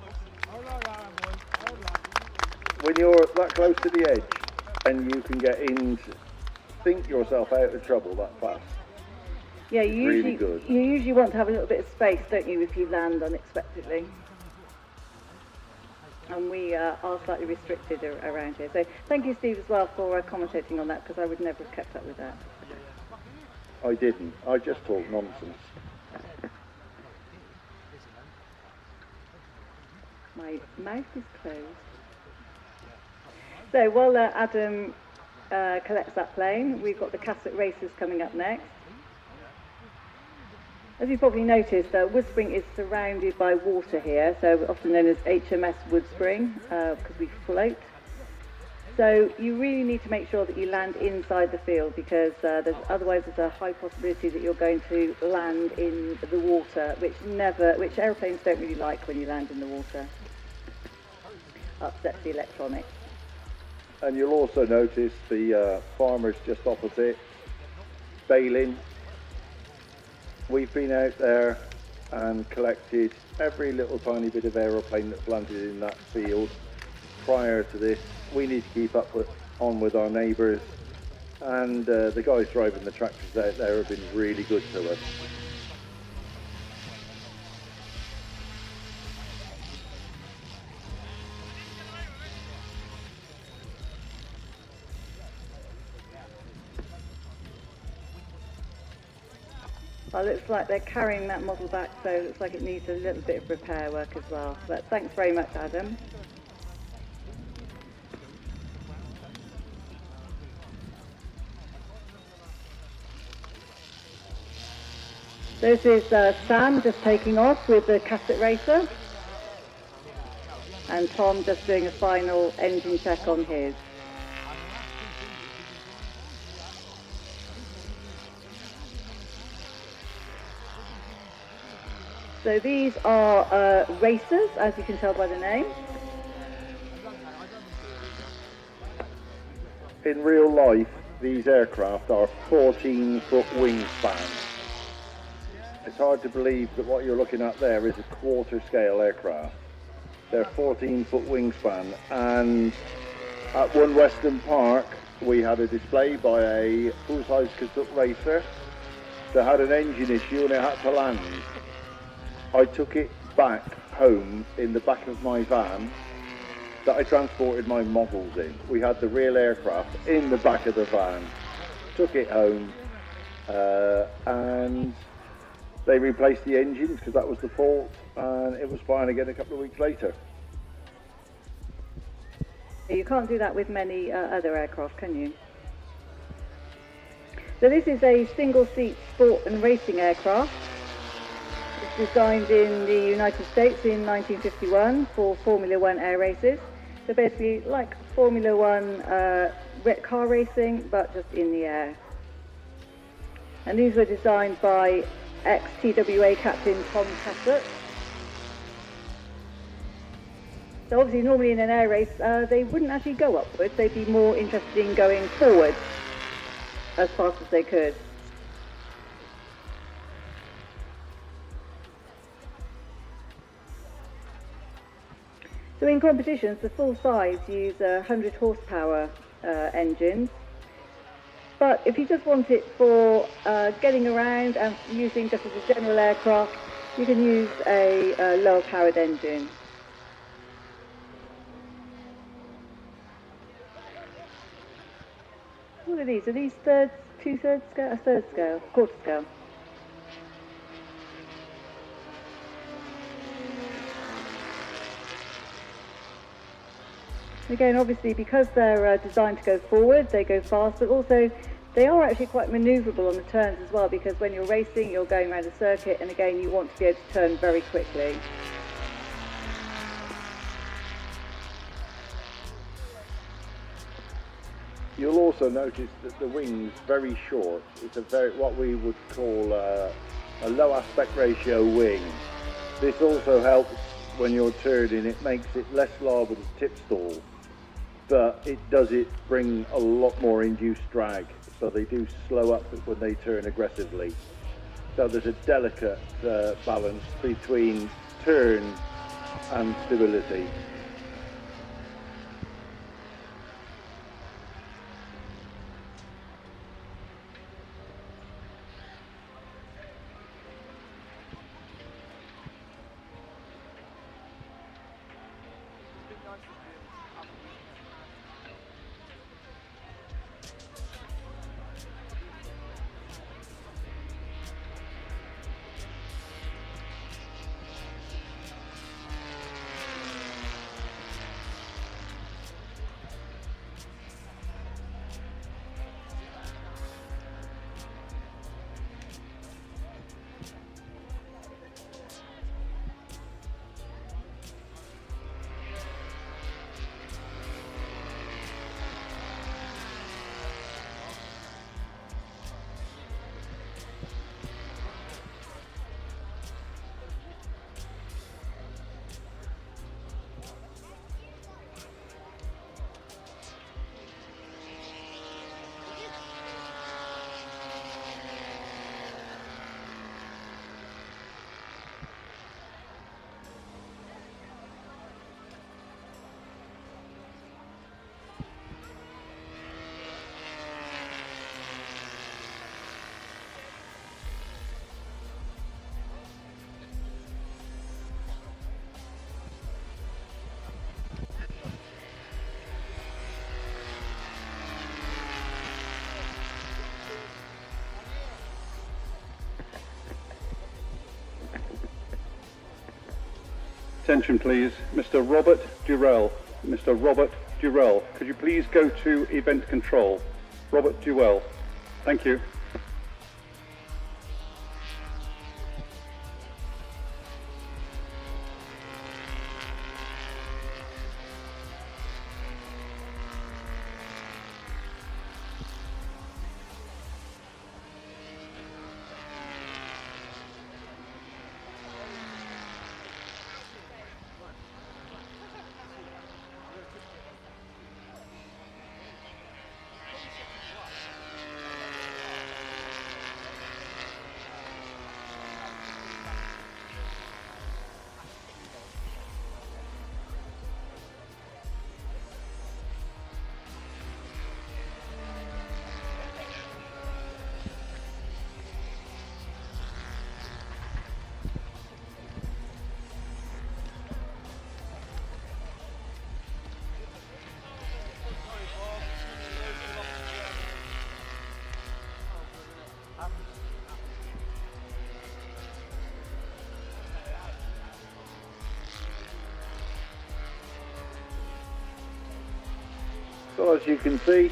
When you're that close to the edge and you can get in, think yourself out of trouble that fast. Yeah, you Really usually good. you usually want to have a little bit of space, don't you, if you land unexpectedly? And we are slightly restricted around here. So thank you, Steve, as well, for commentating on that, because I would never have kept up with that. I didn't. I just talked nonsense. My mouth is closed. So while Adam collects that plane, we've got the Cassett races coming up next. As you probably noticed, Woodspring is surrounded by water here, so often known as HMS Woodspring, because we float. So you really need to make sure that you land inside the field, because otherwise there's a high possibility that you're going to land in the water, which aeroplanes don't really like when you land in the water. Upsets the electronics. And you'll also notice the farmers just opposite, baling. We've been out there and collected every little tiny bit of aeroplane that's landed in that field prior to this. We need to keep on with our neighbours, and the guys driving the tractors out there have been really good to us. Well, it looks like they're carrying that model back, so it looks like it needs a little bit of repair work as well. But thanks very much, Adam. This is Sam just taking off with the Cassett Racer, and Tom just doing a final engine check on his. So these are racers, as you can tell by the name. In real life, these aircraft are 14-foot wingspan. It's hard to believe that what you're looking at there is a quarter-scale aircraft. They're 14-foot wingspan, and at one Western Park, we had a display by a full-size Kazook racer that had an engine issue and it had to land. I took it back home in the back of my van that I transported my models in. We had the real aircraft in the back of the van. Took it home and they replaced the engines because that was the fault, and it was fine again a couple of weeks later. You can't do that with many other aircraft, can you? So this is a single-seat sport and racing aircraft. Designed in the United States in 1951 for Formula One air races. So basically like Formula One car racing, but just in the air. And these were designed by ex-TWA captain Tom Cassett. So obviously normally in an air race they wouldn't actually go upwards, they'd be more interested in going forward as fast as they could. So in competitions, the full size use 100 horsepower engines. But if you just want it for getting around and using just as a general aircraft, you can use a lower powered engine. What are these? Are these thirds, 2/3 scale, a third scale, quarter scale? Again, obviously, because they're designed to go forward, they go fast, but also they are actually quite manoeuvrable on the turns as well, because when you're racing, you're going around a circuit, and again, you want to be able to turn very quickly. You'll also notice that the wing's very short. It's what we would call a low aspect ratio wing. This also helps when you're turning. It makes it less liable to tip stall, but it does bring a lot more induced drag. so they do slow up when they turn aggressively. So there's a delicate balance between turn and stability. Attention please, Mr. Robert Durrell. Mr. Robert Durrell, could you please go to event control? Robert Durrell, thank you. So as you can see,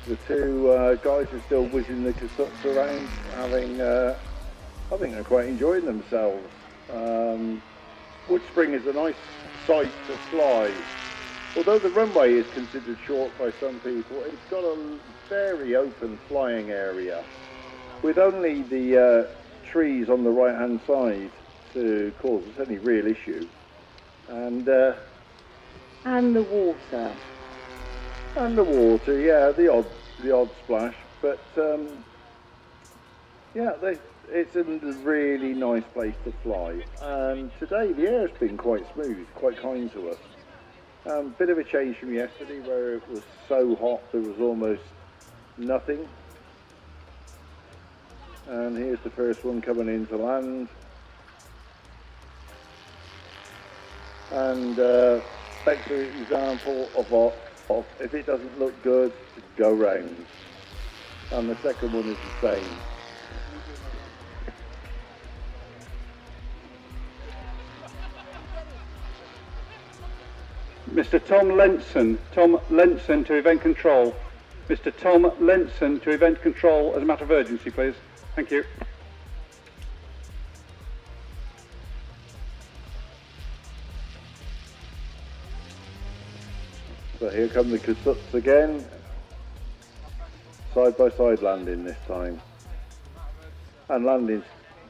the two guys are still whizzing the cassettes around, I think they're quite enjoying themselves. Woodspring is a nice site to fly. Although the runway is considered short by some people, it's got a very open flying area, with only the trees on the right hand side to cause us any real issue. And the water. And the water, yeah, the odd splash, but yeah, it's a really nice place to fly. And today the air's been quite smooth, quite kind to us. Bit of a change from yesterday where it was so hot there was almost nothing. And here's the first one coming into land. And excellent example of if it doesn't look good, go round. And the second one is the same. Mr. Tom Lenson to event control. Mr. Tom Lenson to event control as a matter of urgency, please. Thank you. So here come the cassettes again. Side by side landing this time. And landing's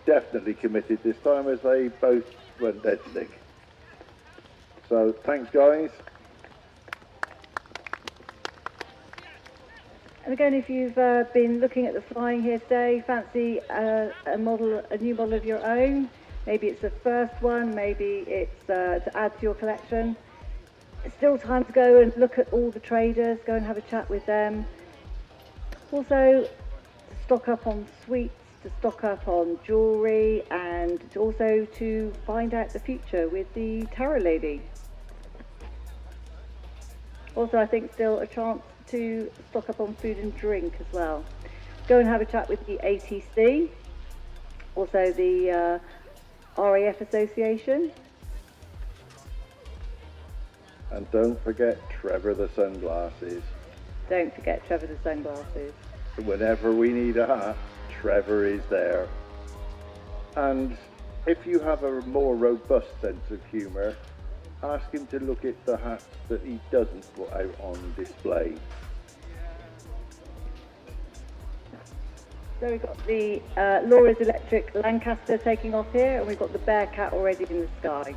definitely committed this time as they both went dead slick. So thanks guys. And again, if you've been looking at the flying here today, fancy a new model of your own, maybe it's the first one, maybe it's to add to your collection, it's still time to go and look at all the traders, go and have a chat with them. Also, to stock up on sweets, to stock up on jewellery, and also to find out the future with the Tarot Lady. Also, I think still a chance to stock up on food and drink as well. Go and have a chat with the ATC, also the RAF Association. And don't forget Trevor the sunglasses. Don't forget Trevor the sunglasses. Whenever we need a hat, Trevor is there. And if you have a more robust sense of humour, ask him to look at the hats that he doesn't put out on display. So we've got the Laura's Electric Lancaster taking off here, and we've got the Bearcat already in the sky.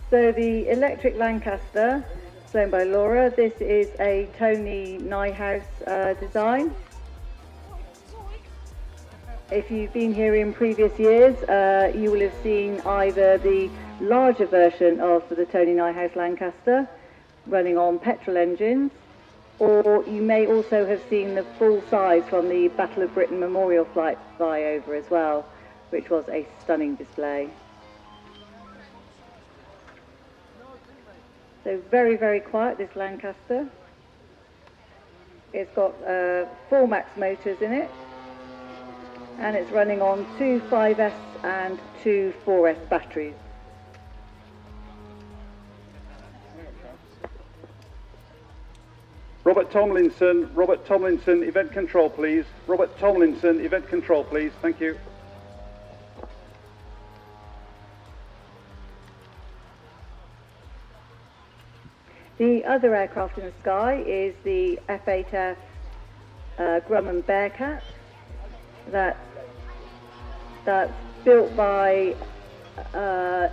So the Electric Lancaster, flown by Laura, this is a Tony Nyhouse design. If you've been here in previous years, you will have seen either the larger version of the Tony Nyhouse Lancaster, running on petrol engines, or you may also have seen the full size from the Battle of Britain Memorial flight flyover as well, which was a stunning display. So very, very quiet, this Lancaster. It's got 4 max motors in it, and it's running on 2 5S and 2 4S batteries. Robert Tomlinson, event control, please. Robert Tomlinson, event control, please. Thank you. The other aircraft in the sky is the F-8F Grumman Bearcat. That's built by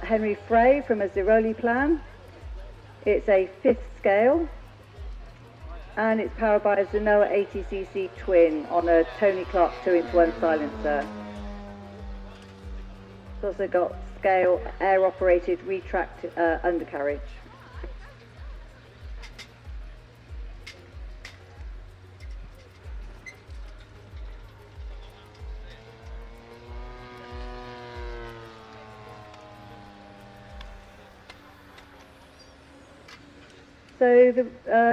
Henry Frey from a Ziroli plan. It's a 5th scale, and it's powered by a Zenoa 80cc twin on a Tony Clark 2-inch-1 silencer. It's also got scale air-operated retract undercarriage. So the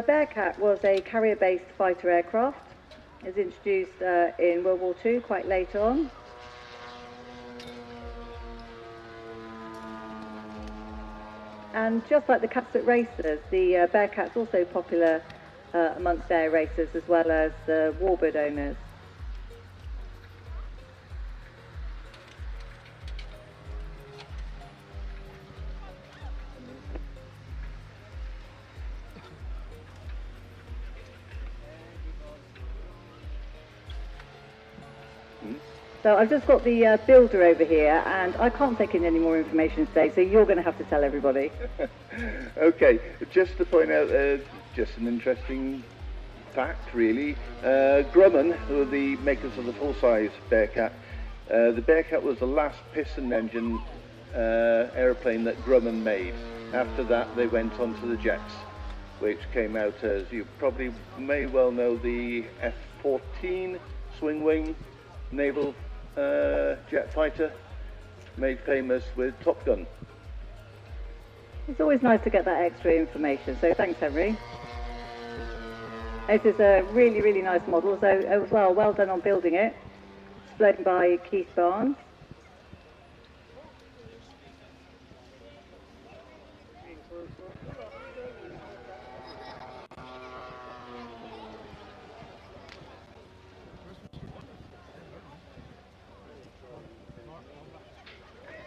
Bearcat was a carrier-based fighter aircraft. It was introduced in World War II quite late on. And just like the Castle racers, the Bearcat's also popular amongst air racers as well as warbird owners. So I've just got the builder over here, and I can't take in any more information today, so you're going to have to tell everybody. Okay, just to point out, just an interesting fact, really. Grumman, who are the makers of the full-size Bearcat, the Bearcat was the last piston engine aeroplane that Grumman made. After that, they went on to the jets, which came out as, you probably may well know, the F-14 swing wing naval jet fighter, made famous with Top Gun. It's always nice to get that extra information, so thanks, Henry. This is a really, really nice model, so as well done on building it. It's flown by Keith Barnes.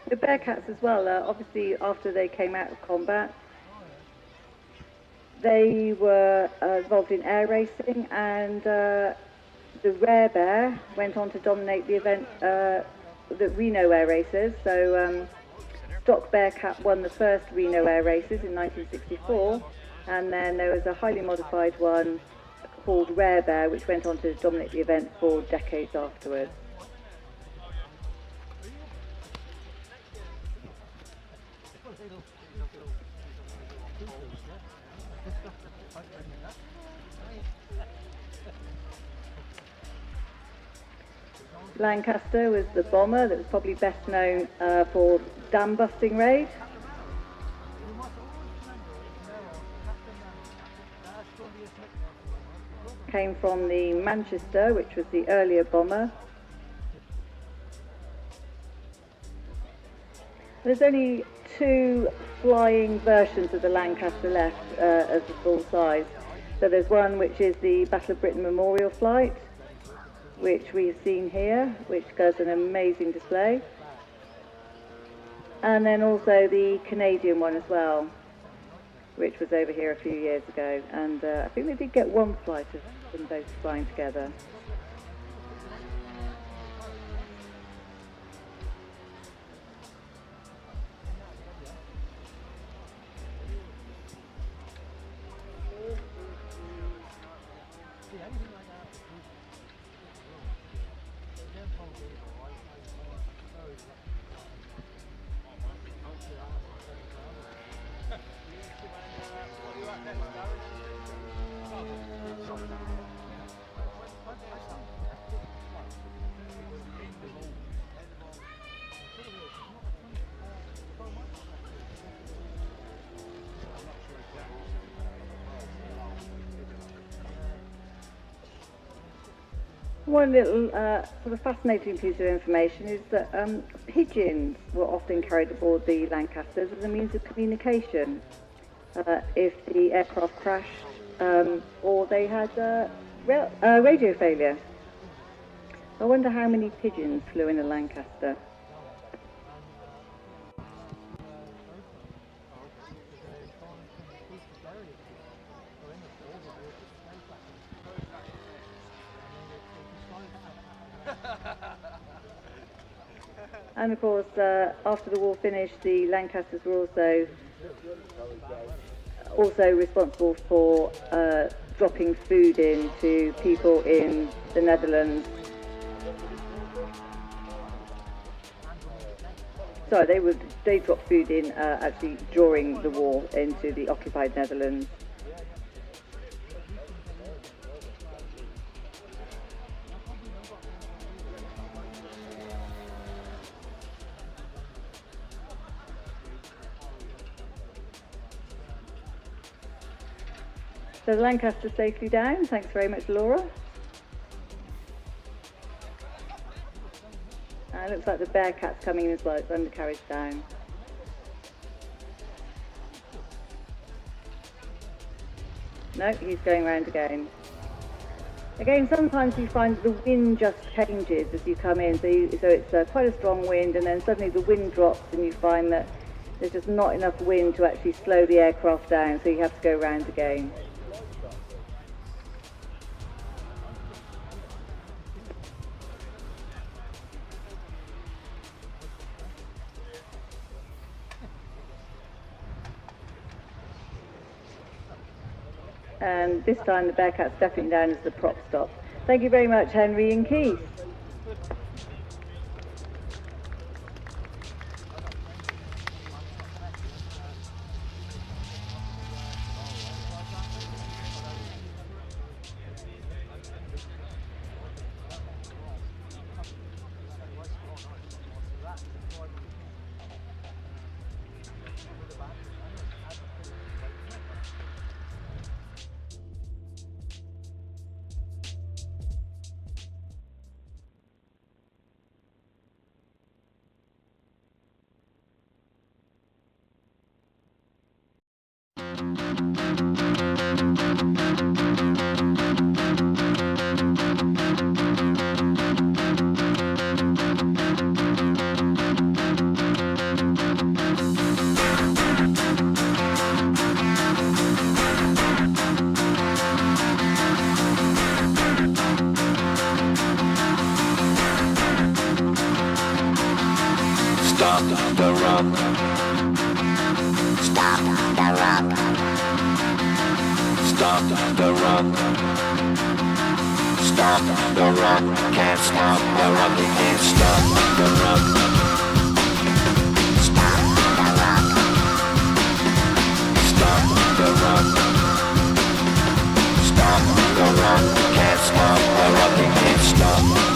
The Bearcats as well, obviously after they came out of combat, they were involved in air racing, and the Rare Bear went on to dominate the event, the Reno air races. So stock Bearcat won the first Reno Air races in 1964, and then there was a highly modified one called Rare Bear, which went on to dominate the event for decades afterwards. Lancaster was the bomber that was probably best known for dam busting raid. Came from the Manchester, which was the earlier bomber. There's only 2 flying versions of the Lancaster left as the full size. So there's one which is the Battle of Britain Memorial Flight, which we've seen here, which does an amazing display. And then also the Canadian one as well, which was over here a few years ago. And I think they did get one flight of them both flying together. One little sort of fascinating piece of information is that pigeons were often carried aboard the Lancasters as a means of communication if the aircraft crashed or they had radio failure. I wonder how many pigeons flew in a Lancaster. And of course, after the war finished, the Lancasters were also responsible for dropping food in to people in the Netherlands. Sorry, they dropped food in actually during the war into the occupied Netherlands. So the Lancaster's safely down. Thanks very much, Laura. It looks like the Bearcat's coming in as well. It's undercarriage down. No, he's going round again. Again, sometimes you find the wind just changes as you come in. So it's quite a strong wind, and then suddenly the wind drops, and you find that there's just not enough wind to actually slow the aircraft down. So you have to go round again. And this time the Bearcat's stepping down as the prop stop. Thank you very much, Henry and Keith. Stop the rock. Stop the rock. Stop the rock. Stop the rock. Can't stop the rock. You can't stop the rock. Stop the rock. Stop the rock. Stop the rock. Can't stop the rock. You can't stop.